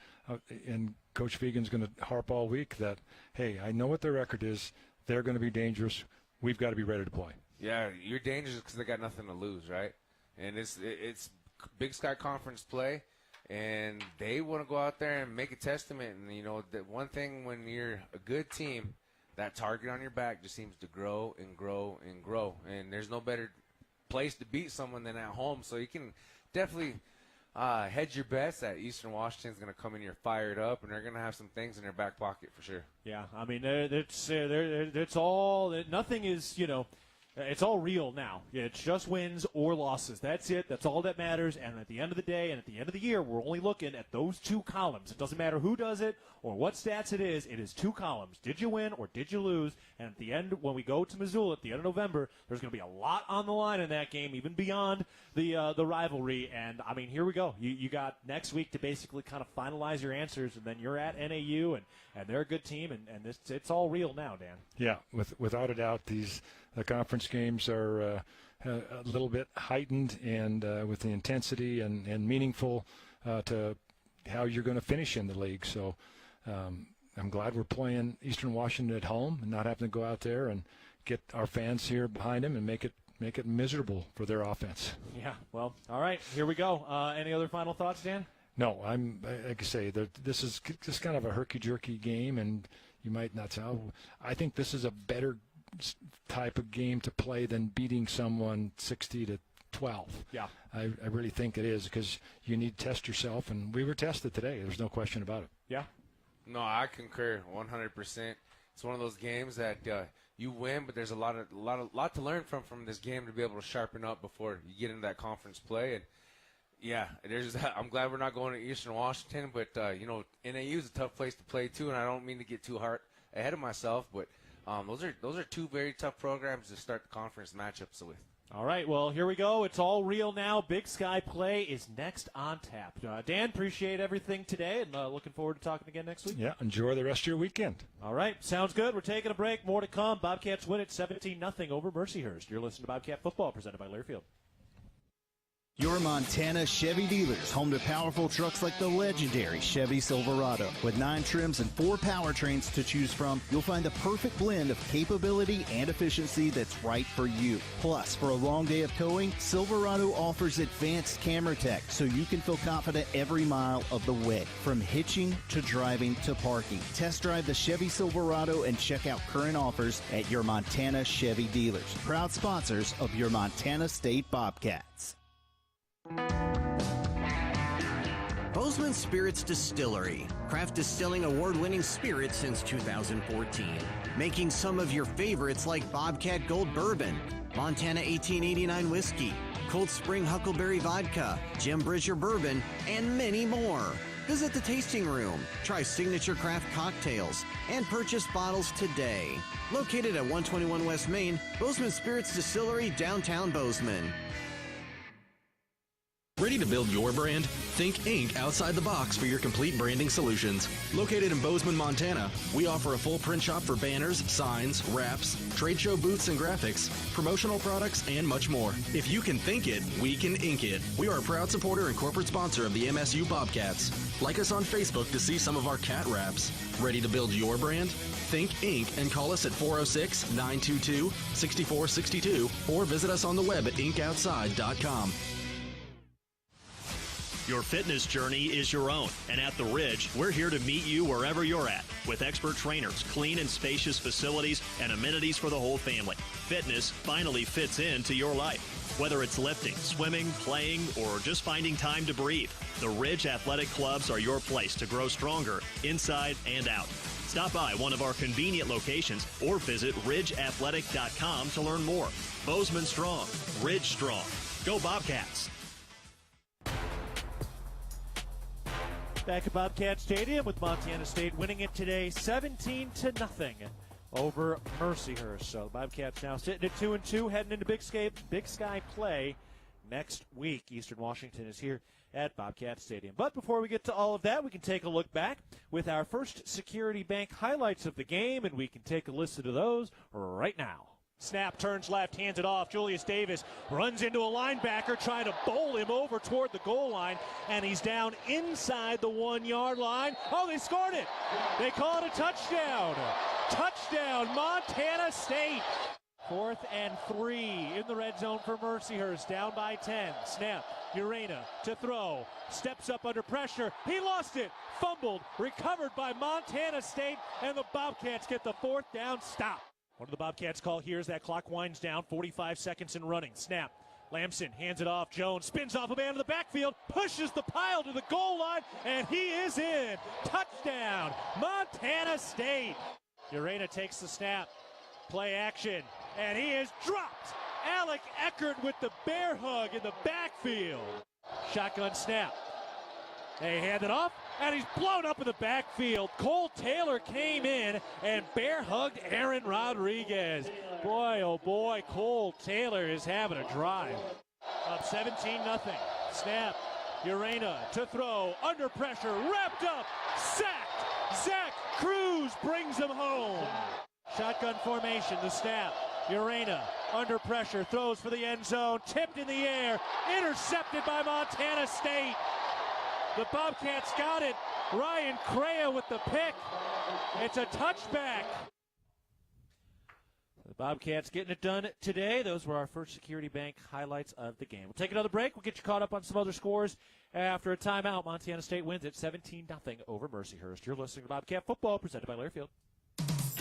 And Coach Vigen's going to harp all week that, hey, I know what their record is. They're going to be dangerous. We've got to be ready to play. Yeah, you're dangerous because they got nothing to lose, right? And it's Big Sky Conference play, and they want to go out there and make a testament. And, that one thing when you're a good team, that target on your back just seems to grow and grow and grow. And there's no better place to beat someone than at home. So you can definitely hedge your bets that Eastern Washington's going to come in here fired up, and they're going to have some things in their back pocket for sure. Yeah, I mean, it's all – nothing is, it's all real now. It's just wins or losses. That's it. That's all that matters. And at the end of the day and at the end of the year, we're only looking at those 2 columns. It doesn't matter who does it or what stats it is. It is 2 columns. Did you win or did you lose? And at the end, when we go to Missoula at the end of November, there's going to be a lot on the line in that game, even beyond the rivalry. And, I mean, here we go. You got next week to basically kind of finalize your answers, and then you're at NAU, and they're a good team, and it's all real now, Dan. Yeah, without a doubt, the conference games are a little bit heightened and with the intensity and meaningful to how you're going to finish in the league. So I'm glad we're playing Eastern Washington at home and not having to go out there and get our fans here behind them and make it miserable for their offense. Yeah, well, all right, here we go. Any other final thoughts, Dan? No, like I say, this is just kind of a herky-jerky game, and you might not say, I think this is a better type of game to play than beating someone 60-12. Yeah. I really think it is, because you need to test yourself, and we were tested today. There's no question about it. Yeah. No, I concur 100%. It's one of those games that you win, but there's a lot to learn from this game to be able to sharpen up before you get into that conference play. And yeah, I'm glad we're not going to Eastern Washington, but NAU is a tough place to play too, and I don't mean to get too hard ahead of myself, but those are 2 very tough programs to start the conference matchups with. All right, well, here we go. It's all real now. Big Sky play is next on tap. Dan, appreciate everything today, and looking forward to talking again next week. Yeah, enjoy the rest of your weekend. All right, sounds good. We're taking a break. More to come. Bobcats win it 17-0 over Mercyhurst. You're listening to Bobcat Football, presented by Learfield. Your Montana Chevy dealers, home to powerful trucks like the legendary Chevy Silverado. With 9 trims and 4 powertrains to choose from, you'll find the perfect blend of capability and efficiency that's right for you. Plus, for a long day of towing, Silverado offers advanced camera tech, so you can feel confident every mile of the way. From hitching to driving to parking. Test drive the Chevy Silverado and check out current offers at your Montana Chevy dealers. Proud sponsors of your Montana State Bobcats. Bozeman Spirits Distillery. Craft distilling award-winning spirits since 2014. Making some of your favorites like Bobcat Gold Bourbon, Montana 1889 Whiskey, Cold Spring Huckleberry Vodka, Jim Bridger Bourbon, and many more. Visit the tasting room, try signature craft cocktails, and purchase bottles today. Located at 121 West Main, Bozeman Spirits Distillery, downtown Bozeman. Ready to build your brand? Think Inc. outside the box for your complete branding solutions. Located in Bozeman, Montana, we offer a full print shop for banners, signs, wraps, trade show booths and graphics, promotional products, and much more. If you can think it, we can ink it. We are a proud supporter and corporate sponsor of the MSU Bobcats. Like us on Facebook to see some of our cat wraps. Ready to build your brand? Think Inc. and call us at 406-922-6462 or visit us on the web at inkoutside.com. Your fitness journey is your own, and at The Ridge, we're here to meet you wherever you're at with expert trainers, clean and spacious facilities, and amenities for the whole family. Fitness finally fits into your life. Whether it's lifting, swimming, playing, or just finding time to breathe, the Ridge Athletic Clubs are your place to grow stronger inside and out. Stop by one of our convenient locations or visit ridgeathletic.com to learn more. Bozeman strong, Ridge strong. Go Bobcats! Back at Bobcat Stadium with Montana State winning it today 17-0 over Mercyhurst. So the Bobcats now sitting at 2-2, heading into Big Sky play next week. Eastern Washington is here at Bobcat Stadium. But before we get to all of that, we can take a look back with our first Security Bank highlights of the game, and we can take a listen to those right now. Snap, turns left, hands it off. Julius Davis runs into a linebacker trying to bowl him over toward the goal line, and he's down inside the 1-yard line. Oh, they scored it. They call it a touchdown. Touchdown, Montana State. 4th and 3 in the red zone for Mercyhurst, down by 10. Snap, Urena to throw. Steps up under pressure. He lost it. Fumbled, recovered by Montana State, and the Bobcats get the 4th down stop. What do the Bobcats call here as that clock winds down? 45 seconds and running. Snap. Lamson hands it off. Jones spins off a man in the backfield, pushes the pile to the goal line, and he is in. Touchdown, Montana State. Urena takes the snap. Play action, and he is dropped. Alec Eckert with the bear hug in the backfield. Shotgun snap. They hand it off, and he's blown up in the backfield. Cole Taylor came in and bear hugged Aaron Rodriguez. Boy, oh boy, Cole Taylor is having a drive. Up 17-0. Snap. Urena to throw. Under pressure. Wrapped up. Sacked. Zach Cruz brings him home. Shotgun formation. The snap. Urena under pressure. Throws for the end zone. Tipped in the air. Intercepted by Montana State. The Bobcats got it. Ryan Crea with the pick. It's a touchback. The Bobcats getting it done today. Those were our first Security Bank highlights of the game. We'll take another break. We'll get you caught up on some other scores after a timeout. Montana State wins it 17-0 over Mercyhurst. You're listening to Bobcat Football, presented by Learfield.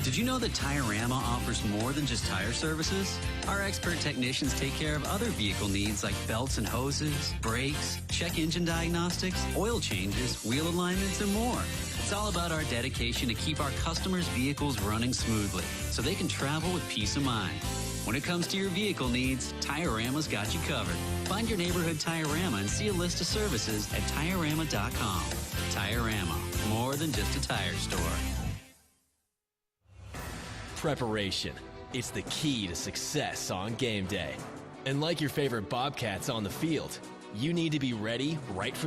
Did you know that Tire-Rama offers more than just tire services? Our expert technicians take care of other vehicle needs like belts and hoses, brakes, check engine diagnostics, oil changes, wheel alignments, and more. It's all about our dedication to keep our customers' vehicles running smoothly so they can travel with peace of mind. When it comes to your vehicle needs, Tire-Rama's got you covered. Find your neighborhood Tire-Rama and see a list of services at TireRama.com. Tire-Rama, more than just a tire store. Preparation. It's the key to success on game day. And like your favorite Bobcats on the field, you need to be ready right from